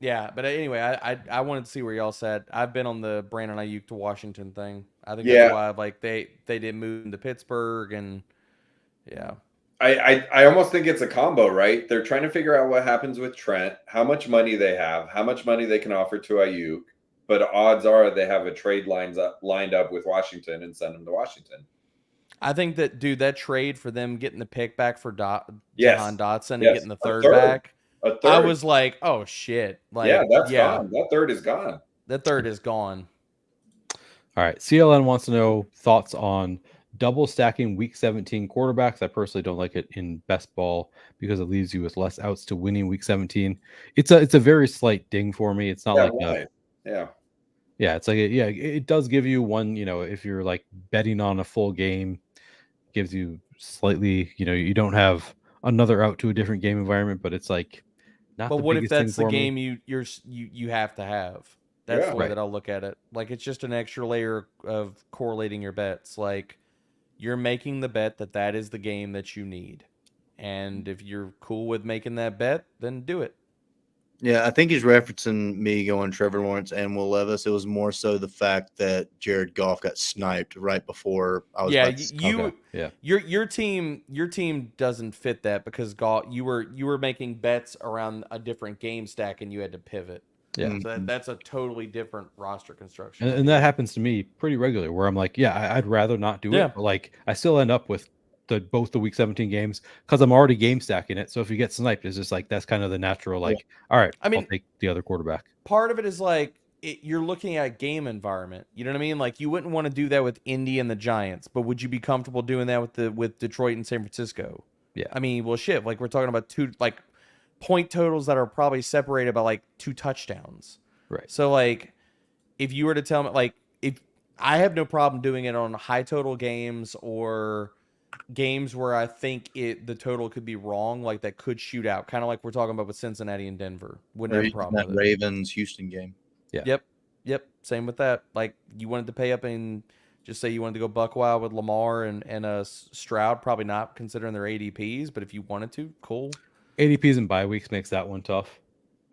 but anyway, I wanted to see where y'all sat. I've been on the Brandon Ayuk to Washington thing. I think that's why they didn't move him to Pittsburgh, and I almost think it's a combo, right? They're trying to figure out what happens with Trent, how much money they have, how much money they can offer to Ayuk, but odds are they have a trade lined up with Washington and send him to Washington. I think that trade for them getting the pick back for Jahan Dotson and getting the third back. I was like, oh shit! That's gone. That third is gone. That third is gone. All right. CLN wants to know thoughts on double stacking week 17 quarterbacks. I personally don't like it in best ball because it leaves you with less outs to winning week 17. It's a very slight ding for me. It's not like it's like it does give you one, if you're like betting on a full game, gives you slightly, you don't have another out to a different game environment, but it's like not But the what if biggest thing that's the for me. game you have to have? That's the way that I'll look at it. Like, it's just an extra layer of correlating your bets. Like, you're making the bet that is the game that you need. And if you're cool with making that bet, then do it. Yeah, I think he's referencing me going Trevor Lawrence and Will Levis. It was more so the fact that Jared Goff got sniped right before I was. Your team doesn't fit that because Goff, you were making bets around a different game stack and you had to pivot. Yeah, so that's a totally different roster construction. And that happens to me pretty regularly, where I'm like, I'd rather not do it, but like I still end up with both the week 17 games because I'm already game stacking it. So if you get sniped, it's just like that's kind of the natural, like, all right, I'll take the other quarterback. Part of it is like you're looking at game environment. You know what I mean? Like, you wouldn't want to do that with Indy and the Giants, but would you be comfortable doing that with Detroit and San Francisco? Yeah. I mean, well, shit. Like, we're talking about two point totals that are probably separated by like 2 touchdowns. Right. So like, if you were to tell me, like, if I have no problem doing it on high total games or games where I think the total could be wrong, like that could shoot out, kind of like we're talking about with Cincinnati and Denver. Wouldn't have a problem with it. Ravens Houston game. Yeah. Yep. Same with that. Like, you wanted to pay up and just say you wanted to go buck wild with Lamar and Stroud, probably not considering their ADPs, but if you wanted to, cool. ADPs and bye weeks makes that one tough.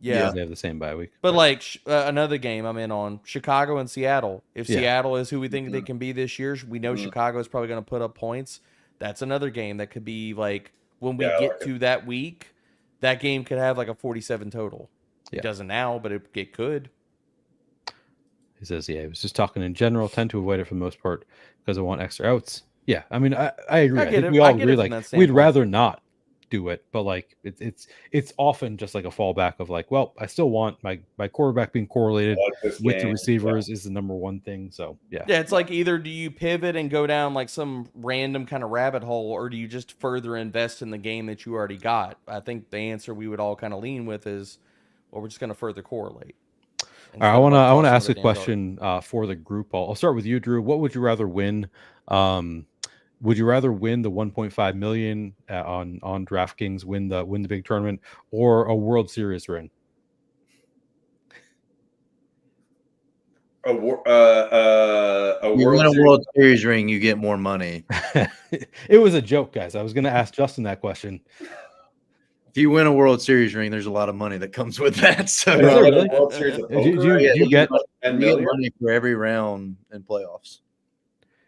Yeah, they have the same bye week. But like another game I'm in on Chicago and Seattle. If Seattle is who we think they can be this year, we know Chicago is probably going to put up points. That's another game that could be like, when we get to that week, that game could have like a 47 total. It doesn't now, but it could. He says, I was just talking in general, tend to avoid it for the most part because I want extra outs. Yeah, I mean, I agree. I think we all agree, like, we'd rather not do it, but like it's often just like a fallback of like, well, I still want my quarterback being correlated with the receivers is the number one thing. So it's like, either do you pivot and go down like some random kind of rabbit hole, or do you just further invest in the game that you already got? I think the answer we would all kind of lean with is, well, we're just going to further correlate. All right, I want to ask a question for the group. I'll start with you, Drew. What would you rather win? Would you rather win the 1.5 million on DraftKings, win the big tournament, or a World Series ring? You win a World Series ring, you get more money. It was a joke, guys. I was going to ask Justin that question. If you win a World Series ring, there's a lot of money that comes with that. So really? You get money for every round in playoffs.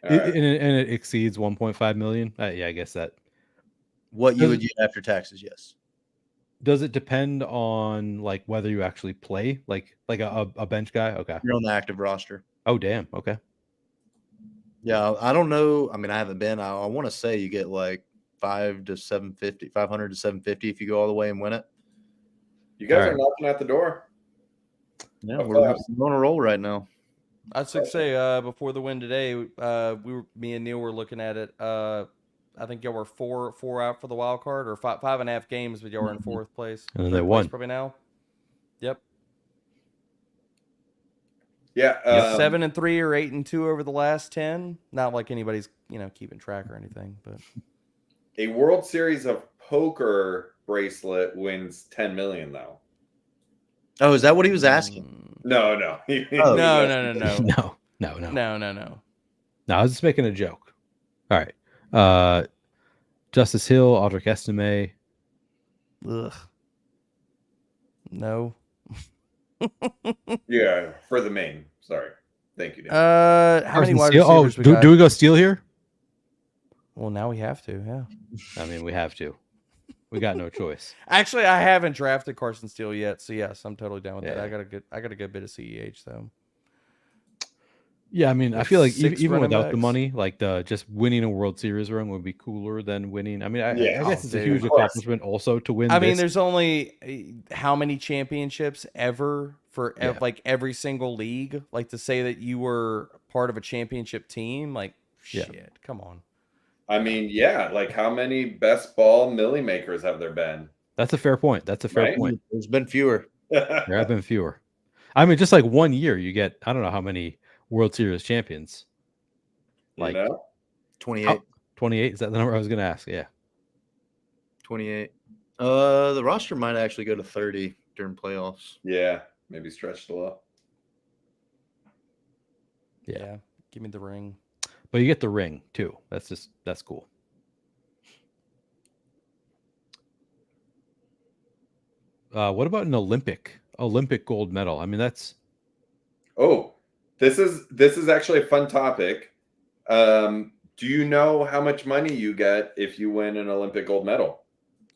And it exceeds 1.5 million. I guess that. What you would get after taxes, yes. Does it depend on like whether you actually play, like a bench guy? Okay, you're on the active roster. Oh, damn. Okay. Yeah, I don't know. I mean, I haven't been. I want to say you get like 500 to 750 if you go all the way and win it. You guys are knocking at the door. Yeah, we're on a roll right now. I was going to say, before the win today, me and Neil were looking at it. I think y'all were four out for the wild card, or 5.5 games, but y'all were in fourth place. And then they won. Probably now. Yep. Yeah. 7-3 or 8-2 over the last 10. Not like anybody's keeping track or anything, but a World Series of Poker bracelet wins 10 million though. Oh, is that what he was asking? No. No. No, I was just making a joke. All right. Justice Hill, Audric Estime. Ugh. No. Yeah, for the main. Sorry. Thank you, Dan. How many wide receivers we got? Do we go steal here? Well, now we have to, yeah. I mean, we have to. We got no choice. Actually, I haven't drafted Carson Steele yet, so yes, I'm totally down with that. Yeah. I got a good bit of CEH though. Yeah, I mean, I feel like even without the money, like just winning a World Series ring would be cooler than winning. I mean, I guess it's a huge accomplishment also to win. I mean, there's only how many championships ever for like every single league. Like, to say that you were part of a championship team, like shit. Come on. I mean, yeah, like how many best ball millie makers have there been? That's a fair point. That's a fair Right? point. There's been fewer. There have been fewer. I mean, just like 1 year, you get I don't know how many World Series champions. You know? 28. 28 is that the number I was going to ask? Yeah. 28. The roster might actually go to 30 during playoffs. Yeah, maybe stretched a little. Yeah. Give me the ring. But you get the ring too. That's cool. What about an Olympic gold medal? I mean, that's Oh, this is actually a fun topic. Do you know how much money you get if you win an Olympic gold medal?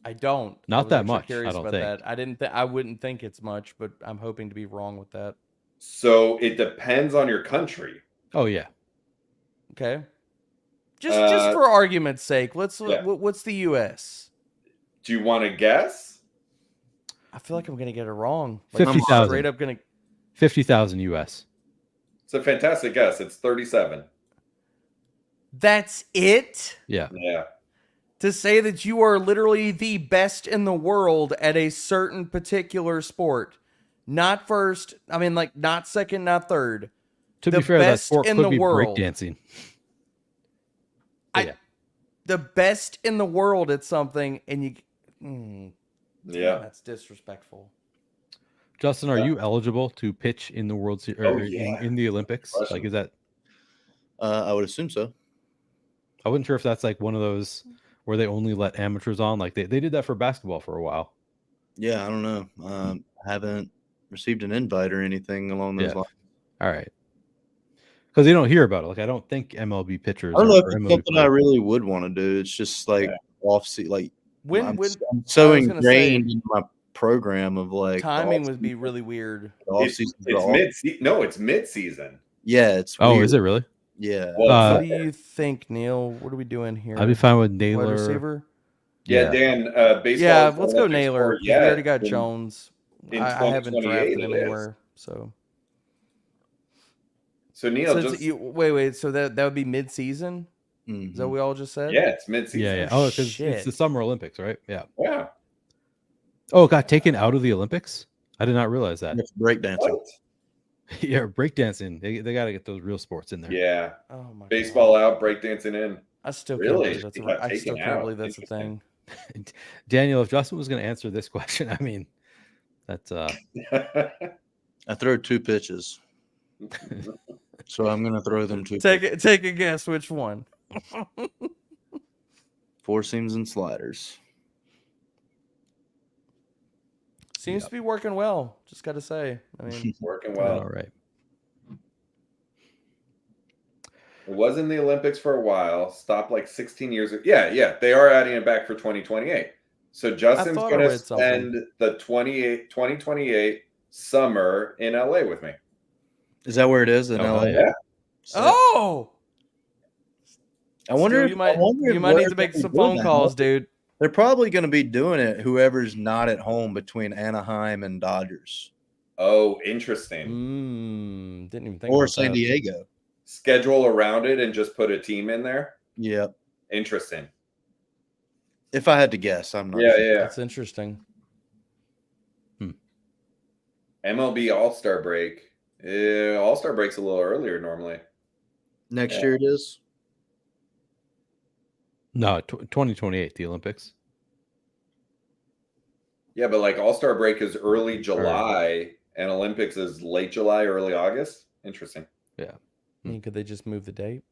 I don't. Not I was that actually much, I Curious don't about think. that. I didn't. I wouldn't think it's much, but I'm hoping to be wrong with that. So it depends on your country. oh yeah. Okay. Just for argument's sake, let's. Yeah. What's the U.S.? Do you want to guess? I feel like I'm gonna get it wrong. Like, 50,000. I'm straight up gonna. 50,000 US. It's a fantastic guess. It's 37. That's it. Yeah. Yeah. To say that you are literally the best in the world at a certain particular sport, not first. I mean, like not second, not third. To The be fair, that best sport in could the be world. breakdancing. The best in the world at something, and you. Yeah. That's disrespectful. Justin, are you eligible to pitch in the World Series or in the Olympics? Question. Like, is that? I would assume so. I wasn't sure if that's like one of those where they only let amateurs on. Like they did that for basketball for a while. Yeah, I don't know. Haven't received an invite or anything along those lines. All right. Because they don't hear about it. Like I don't think MLB pitchers. I don't know if or it's MLB something I players- really would want to do. It's just like off season. Like I'm so I was gonna ingrained say, in my program of like timing would be really weird. It's mid-season. Yeah, it's Oh, weird. is it really? Yeah. Well, What do you think, Neil? What are we doing here? I'd be fine with Wide Naylor. receiver. yeah, Dan. Baseball. Yeah, is the let's go Olympic Naylor. sport. We already got Jones. in I haven't 2028 drafted him it is. anywhere. So So Neil, wait. So that would be mid-season. Is that what we all just said? yeah, it's mid-season. Yeah. Oh, because Shit. it's the Summer Olympics, right? Yeah. Yeah. Oh, it got taken out of the Olympics? I did not realize that. It's breakdancing. What? Yeah, breakdancing. They got to get those real sports in there. Yeah. Oh my Baseball God. out, breakdancing in. I still Really? can't believe that's It got I still taken can't out. believe that's a thing. Daniel, if Justin was going to answer this question, I mean, that's I throw 2 pitches, so I'm gonna throw them 2. Take a guess which one. 4 seams and sliders. Seems to be working well. Just got to say. I mean, It's working well. all right. It was in the Olympics for a while. Stopped like 16 years ago. Yeah. They are adding it back for 2028. So Justin's thought I going to read something. spend the 2028 summer in LA with me. Is that where it is in Oh, LA? yeah. oh, I wonder. Stu, you might need to make some phone calls, dude. They're probably going to be doing it. Whoever's not at home between Anaheim and Dodgers, Oh, interesting. Didn't even think or about San that. Diego. Schedule around it and just put a team in there. Yep. Interesting. If I had to guess, I'm not. Yeah, sure. yeah. That's interesting. MLB All-Star break. All-Star break's a little earlier normally. Next Yeah. year it is. No, 2028, the Olympics. Yeah, but like All-Star break is early July and Olympics is late July, early August. Interesting. I mean, could they just move the date?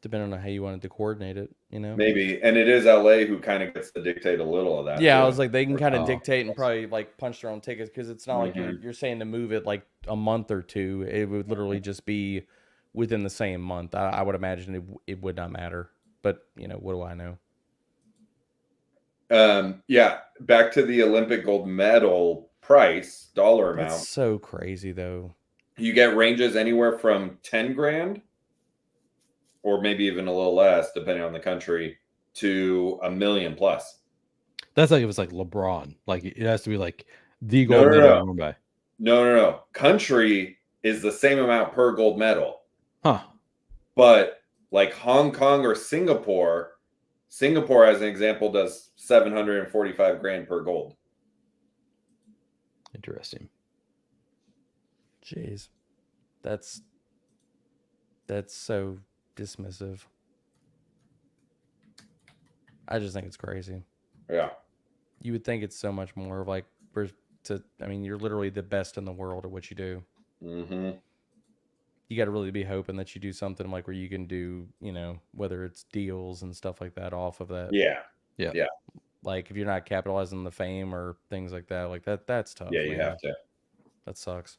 Depending on how you wanted to coordinate it, you know? Maybe. And it is LA who kind of gets to dictate a little of that. Yeah, I too. was like, they can kind of Oh. dictate and probably like punch their own tickets because it's not like you're saying to move it like a month or two. It would literally just be within the same month. I would imagine it would not matter. But, you know, what do I know? Yeah, back to the Olympic gold medal price, dollar amount. That's so crazy, though. You get ranges anywhere from 10 grand or maybe even a little less, depending on the country, to $1 million plus. That's like it was like LeBron. Like it has to be like the No, gold no, medal no. won by. No. Country is the same amount per gold medal. Huh. But like Hong Kong or Singapore. Singapore, as an example, does 745 grand per gold. Interesting. Jeez, that's so dismissive. I just think it's crazy. Yeah. You would think it's so much more of like, I mean, you're literally the best in the world at what you do. Mm-hmm. You got to really be hoping that you do something like where you can do, whether it's deals and stuff like that off of that. Yeah. Like if you're not capitalizing on the fame or things like that, like that's tough. Yeah, you man. have to. That sucks.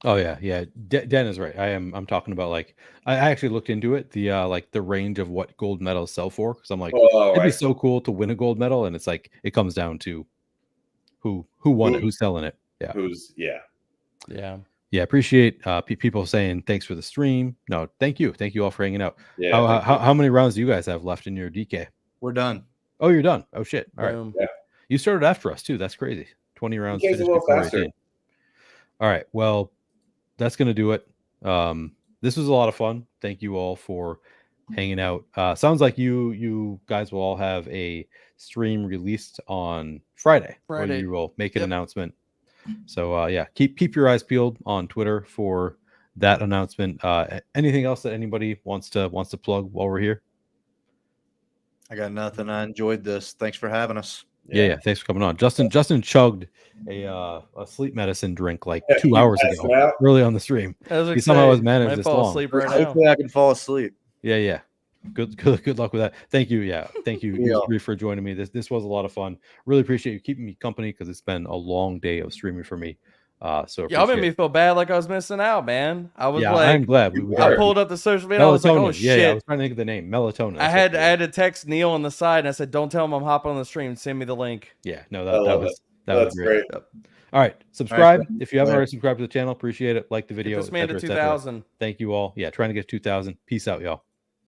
Oh yeah. Den is right. I'm talking about like I actually looked into it, the like the range of what gold medals sell for, because I'm like, it'd be so cool to win a gold medal, and it's like it comes down to who won it, who's selling it. Yeah. Yeah. Appreciate people saying thanks for the stream. No, thank you all for hanging out. Yeah. How many rounds do you guys have left in your DK? We're done. Oh, you're done. Oh shit. All Boom. right. Yeah. You started after us too. That's crazy. 20 rounds. DK's a little faster. 18. All right. Well, that's gonna do it. This was a lot of fun. Thank you all for hanging out. Sounds like you guys will all have a stream released on Friday. Where you will make an announcement. So yeah, keep your eyes peeled on Twitter for that announcement. Anything else that anybody wants to plug while we're here? I got nothing. I enjoyed this. Thanks for having us. Yeah. Thanks for coming on. Justin chugged a sleep medicine drink like 2 hours ago, early on the stream. He somehow has managed this long. Hopefully I can fall asleep. Yeah. Good luck with that. Thank you. Yeah. Thank you, you three, for joining me. This was a lot of fun. Really appreciate you keeping me company because it's been a long day of streaming for me. So y'all made me feel bad like I was missing out, man. I was like, I'm glad I pulled up the social media. I was like, oh shit. Yeah, I was trying to think of the name. Melatonin. I had to text Neil on the side and I said, don't tell him I'm hopping on the stream. Send me the link. Yeah, no, that was great. Yep. All right, subscribe if you haven't already subscribed to the channel. Appreciate it. Like the video. Get this man to 2,000. Thank you all. Yeah, trying to get 2,000. Peace out, y'all.